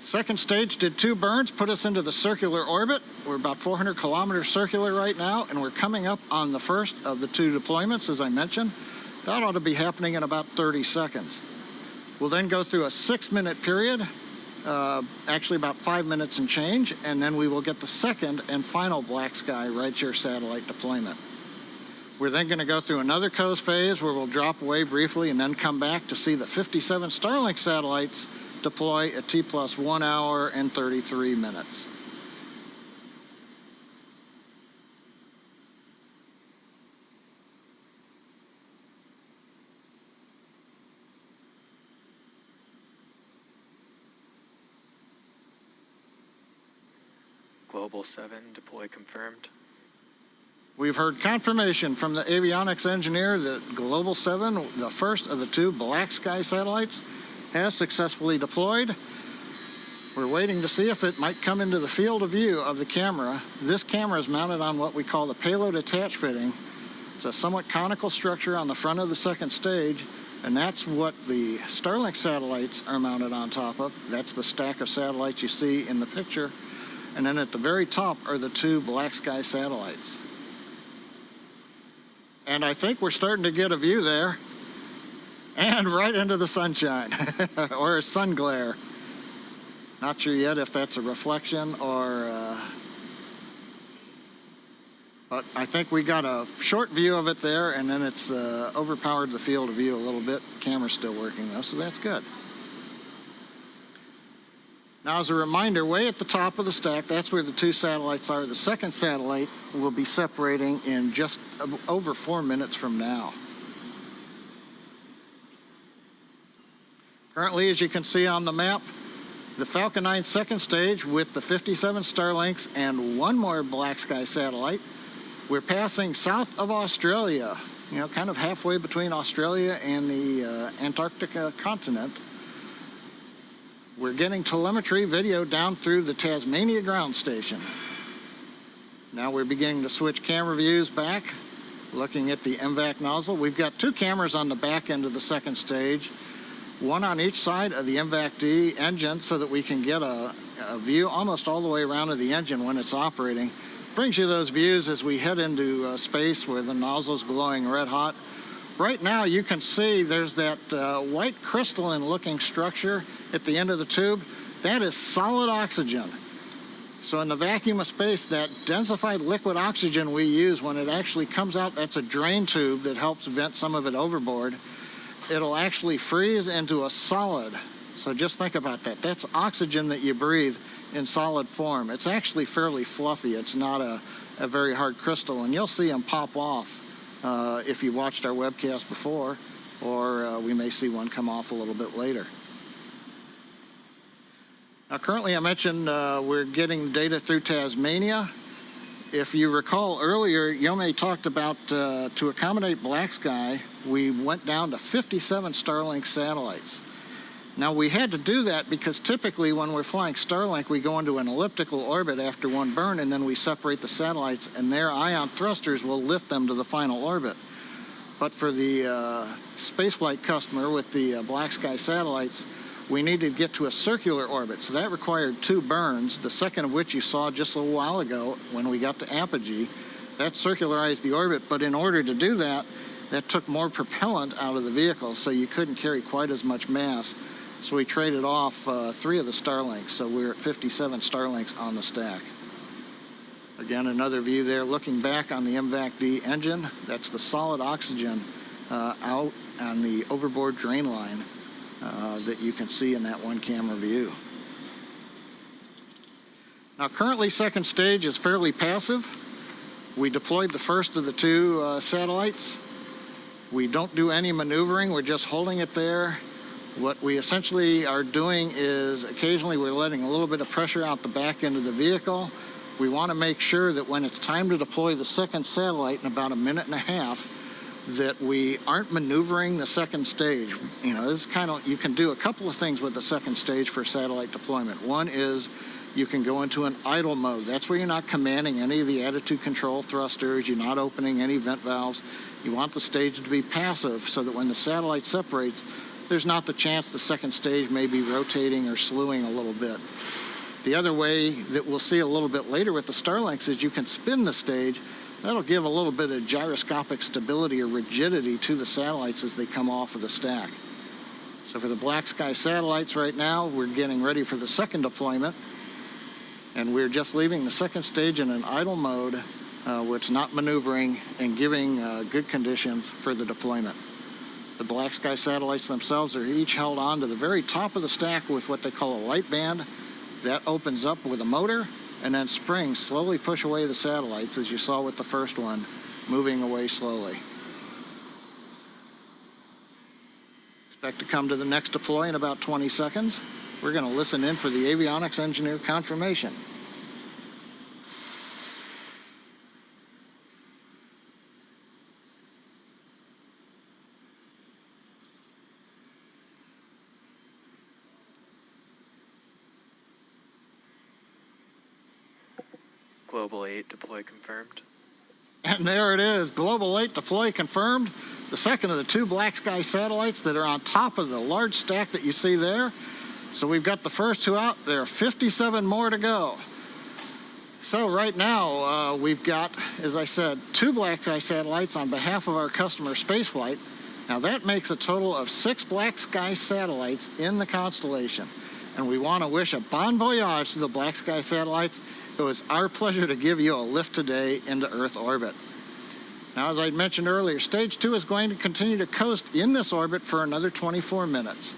Second stage did 2 burns, put us into the circular orbit. We're about 400 kilometers circular right now, and we're coming up on the first of the 2 deployments, as I mentioned. That ought to be happening in about 30 seconds. We'll then go through a 6-minute period, actually about 5 minutes and change, and then we will get the second and final Black Sky rideshare satellite deployment. We're then going to go through another coast phase where we'll drop away briefly and then come back to see the 57 Starlink satellites deploy at T plus 1 hour and 33 minutes. Global 7, deploy confirmed. We've heard confirmation from the avionics engineer that Global 7, the first of the 2 Black Sky satellites, has successfully deployed. We're waiting to see if it might come into the field of view of the camera. This camera is mounted on what we call the payload attach fitting. It's a somewhat conical structure on the front of the second stage, and that's what the Starlink satellites are mounted on top of. That's the stack of satellites you see in the picture. And then at the very top are the 2 Black Sky satellites. And I think we're starting to get a view there. And right into the sunshine, or sun glare. Not sure yet if that's a reflection or... But I think we got a short view of it there, and then it's overpowered the field of view a little bit. The camera's still working, though, so that's good. Now, as a reminder, way at the top of the stack, that's where the 2 satellites are. The second satellite will be separating in just over 4 minutes from now. Currently, as you can see on the map, the Falcon 9 second stage with the 57 Starlinks and 1 more Black Sky satellite. We're passing south of Australia, kind of halfway between Australia and the Antarctica continent. We're getting telemetry video down through the Tasmania ground station. Now we're beginning to switch camera views back, looking at the MVAC nozzle. We've got 2 cameras on the back end of the second stage, 1 on each side of the MVAC-D engine so that we can get a view almost all the way around to the engine when it's operating. Brings you those views as we head into space where the nozzle's glowing red hot. Right now you can see there's that white crystalline looking structure at the end of the tube. That is solid oxygen. So in the vacuum of space, that densified liquid oxygen we use when it actually comes out, that's a drain tube that helps vent some of it overboard. It'll actually freeze into a solid. So just think about that. That's oxygen that you breathe in solid form. It's actually fairly fluffy. It's not a very hard crystal, and you'll see them pop off if you watched our webcast before, or we may see one come off a little bit later. Now, currently I mentioned we're getting data through Tasmania. If you recall earlier, Yomei talked about to accommodate Black Sky, we went down to 57 Starlink satellites. Now, we had to do that because typically when we're flying Starlink, we go into an elliptical orbit after one burn, and then we separate the satellites, and their ion thrusters will lift them to the final orbit. But for the spaceflight customer with the Black Sky satellites, we needed to get to a circular orbit. So that required 2 burns, the second of which you saw just a little while ago when we got to apogee. That circularized the orbit, but in order to do that, that took more propellant out of the vehicle, so you couldn't carry quite as much mass. So we traded off 3 of the Starlinks, so we're at 57 Starlinks on the stack. Again, another view there looking back on the MVAC-D engine. That's the solid oxygen out on the overboard drain line that you can see in that one camera view. Now, currently, second stage is fairly passive. We deployed the first of the 2 satellites. We don't do any maneuvering. We're just holding it there. What we essentially are doing is occasionally we're letting a little bit of pressure out the back end of the vehicle. We want to make sure that when it's time to deploy the second satellite in about a minute and a half, that we aren't maneuvering the second stage. You know, this is kind of, you can do a couple of things with the second stage for satellite deployment. One is you can go into an idle mode. That's where you're not commanding any of the attitude control thrusters. You're not opening any vent valves. You want the stage to be passive so that when the satellite separates, there's not the chance the second stage may be rotating or slewing a little bit. The other way that we'll see a little bit later with the Starlinks is you can spin the stage. That'll give a little bit of gyroscopic stability or rigidity to the satellites as they come off of the stack. So for the Black Sky satellites right now, we're getting ready for the second deployment, and we're just leaving the second stage in an idle mode where it's not maneuvering and giving good conditions for the deployment. The Black Sky satellites themselves are each held on to the very top of the stack with what they call a light band. That opens up with a motor, and then springs slowly push away the satellites, as you saw with the first one, moving away slowly. Expect to come to the next deploy in about 20 seconds. We're going to listen in for the avionics engineer confirmation. Global 8 deploy confirmed. And there it is, Global 8 deploy confirmed. The second of the 2 Black Sky satellites that are on top of the large stack that you see there. So we've got the first 2 out. There are 57 more to go. So right now, we've got, as I said, 2 Black Sky satellites on behalf of our customer spaceflight. Now that makes a total of 6 Black Sky satellites in the constellation. And we want to wish a bon voyage to the Black Sky satellites. It was our pleasure to give you a lift today into Earth orbit. Now, as I mentioned earlier, stage 2 is going to continue to coast in this orbit for another 24 minutes.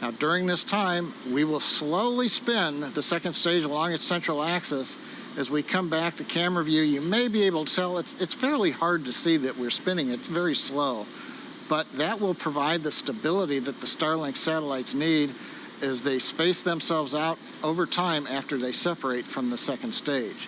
Now, during this time, we will slowly spin the second stage along its central axis. As we come back to camera view, you may be able to tell it's fairly hard to see that we're spinning. It's very slow. But that will provide the stability that the Starlink satellites need as they space themselves out over time after they separate from the second stage.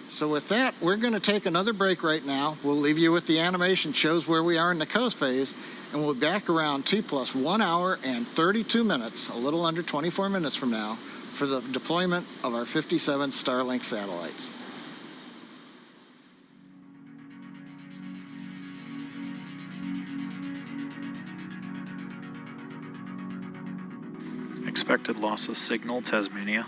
So with that, we're going to take another break right now. We'll leave you with the animation, shows where we are in the coast phase, and we'll be back around T plus 1 hour and 32 minutes, a little under 24 minutes from now, for the deployment of our 57 Starlink satellites. Expected loss of signal, Tasmania.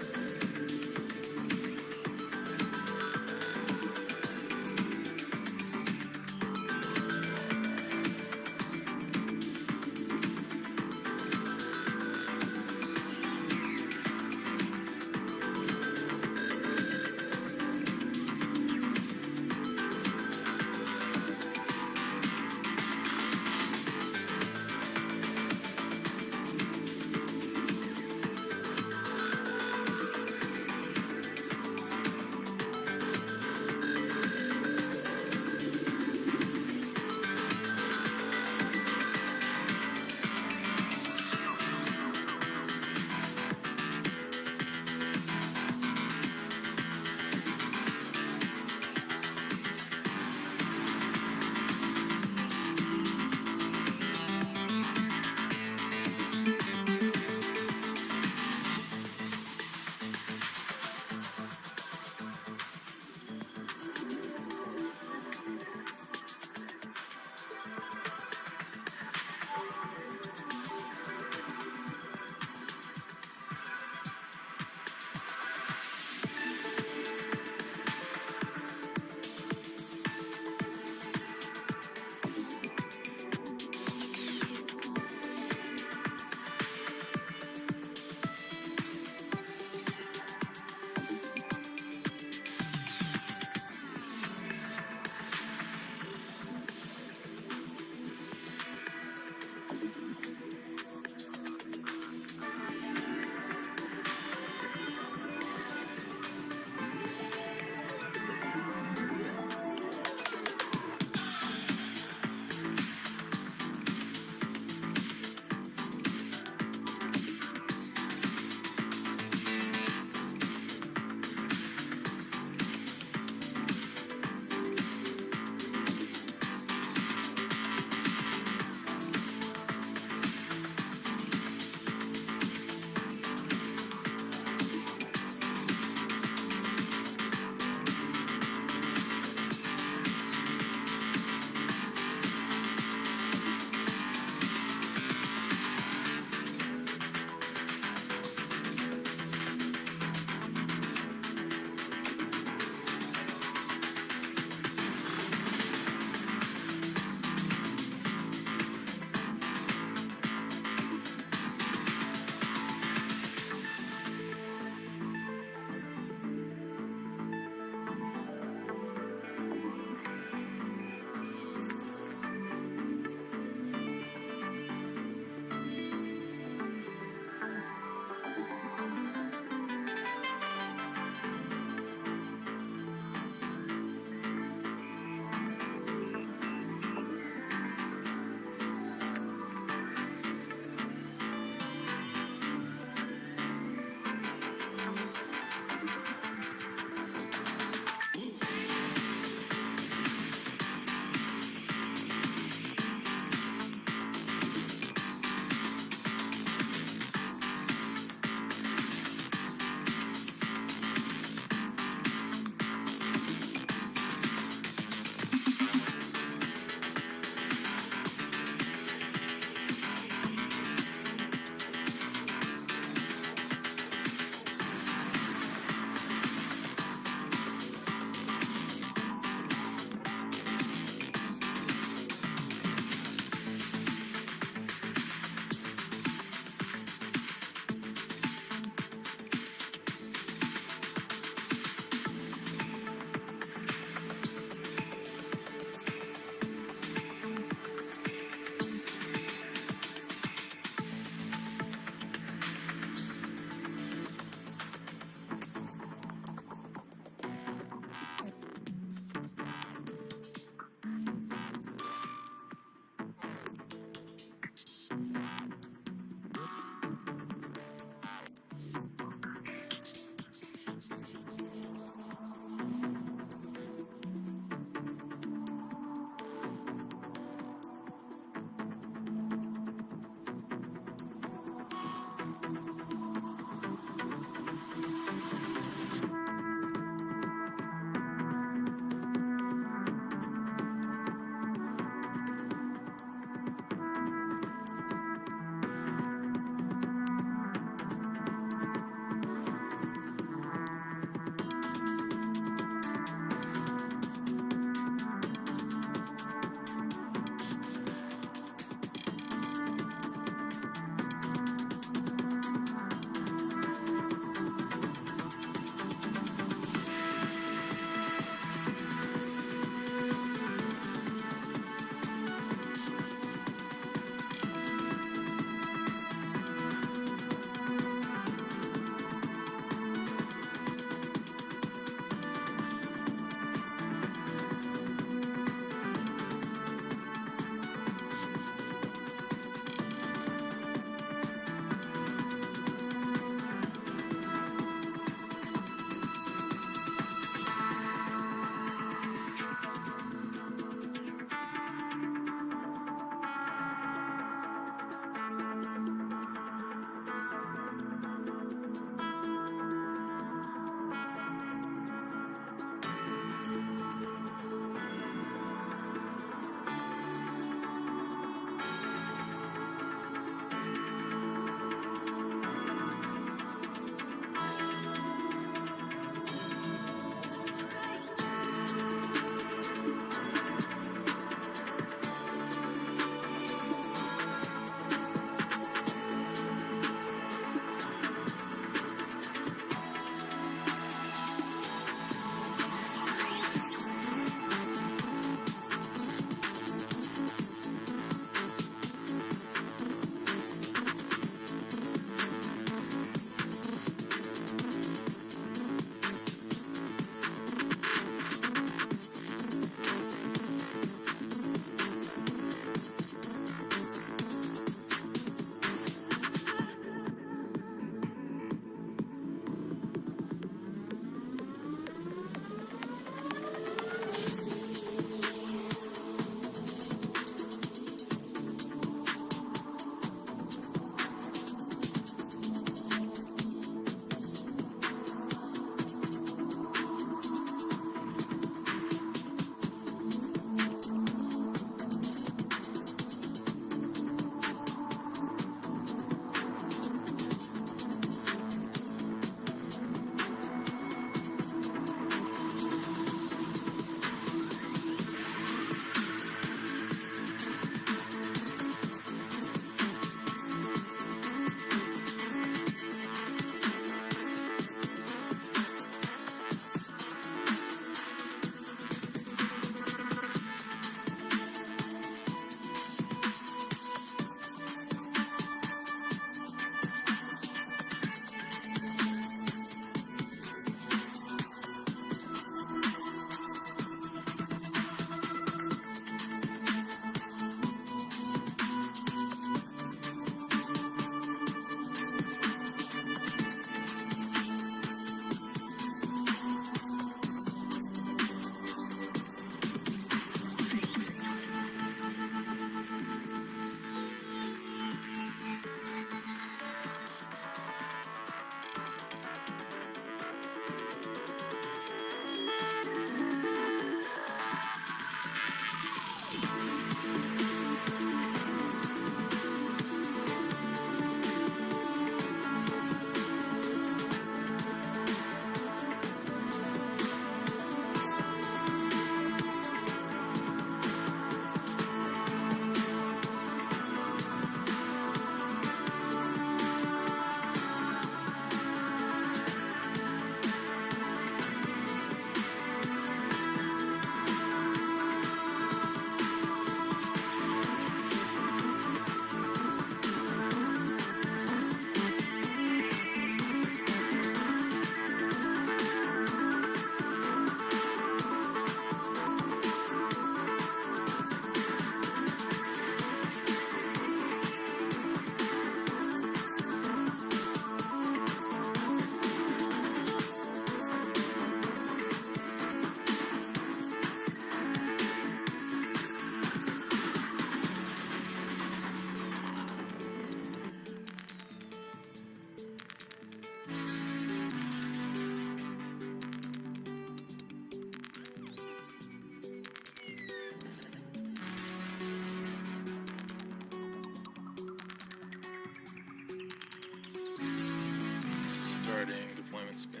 spin.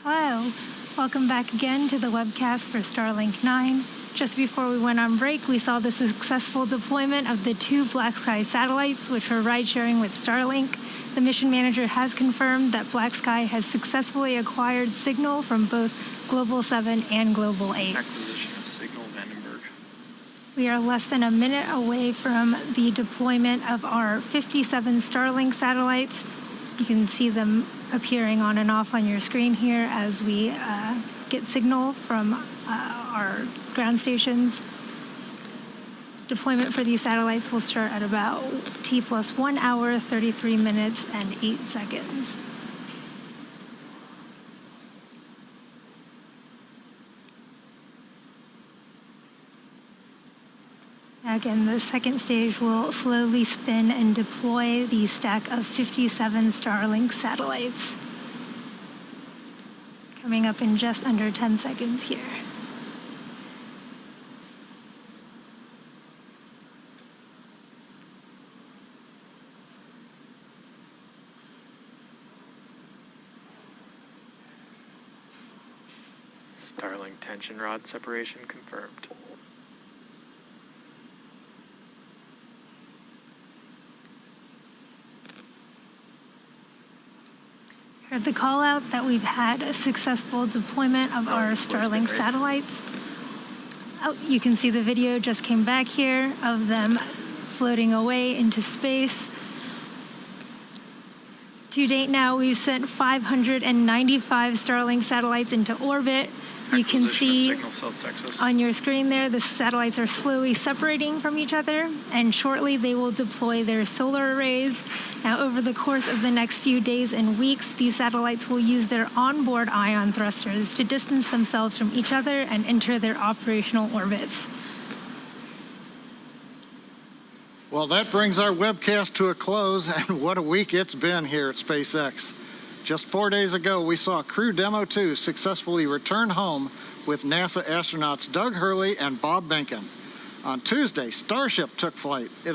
Hello, welcome back again to the webcast for Starlink 9. Just before we went on break, we saw the successful deployment of the 2 Black Sky satellites, which were ride-sharing with Starlink. The mission manager has confirmed that Black Sky has successfully acquired signal from both Global 7 and Global 8. Acquisition of signal, Vandenberg. We are less than a minute away from the deployment of our 57 Starlink satellites. You can see them appearing on and off on your screen here as we get signal from our ground stations. Deployment for these satellites will start at about T+1 hour, 33 minutes, and 8 seconds. Again, the second stage will slowly spin and deploy the stack of 57 Starlink satellites. Coming up in just under 10 seconds here. Starlink tension rod separation confirmed. Heard the call out that we've had a successful deployment of our Starlink satellites. Oh, you can see the video just came back here of them floating away into space. To date now, we've sent 595 Starlink satellites into orbit. You can see on your screen there, the satellites are slowly separating from each other, and shortly they will deploy their solar arrays. Now, over the course of the next few days and weeks, these satellites will use their onboard ion thrusters to distance themselves from each other and enter their operational orbits. Well, that brings our webcast to a close, and what a week it's been here at SpaceX. Just 4 days ago, we saw Crew Demo 2 successfully return home with NASA astronauts Doug Hurley and Bob Behnken. On Tuesday, Starship took flight in our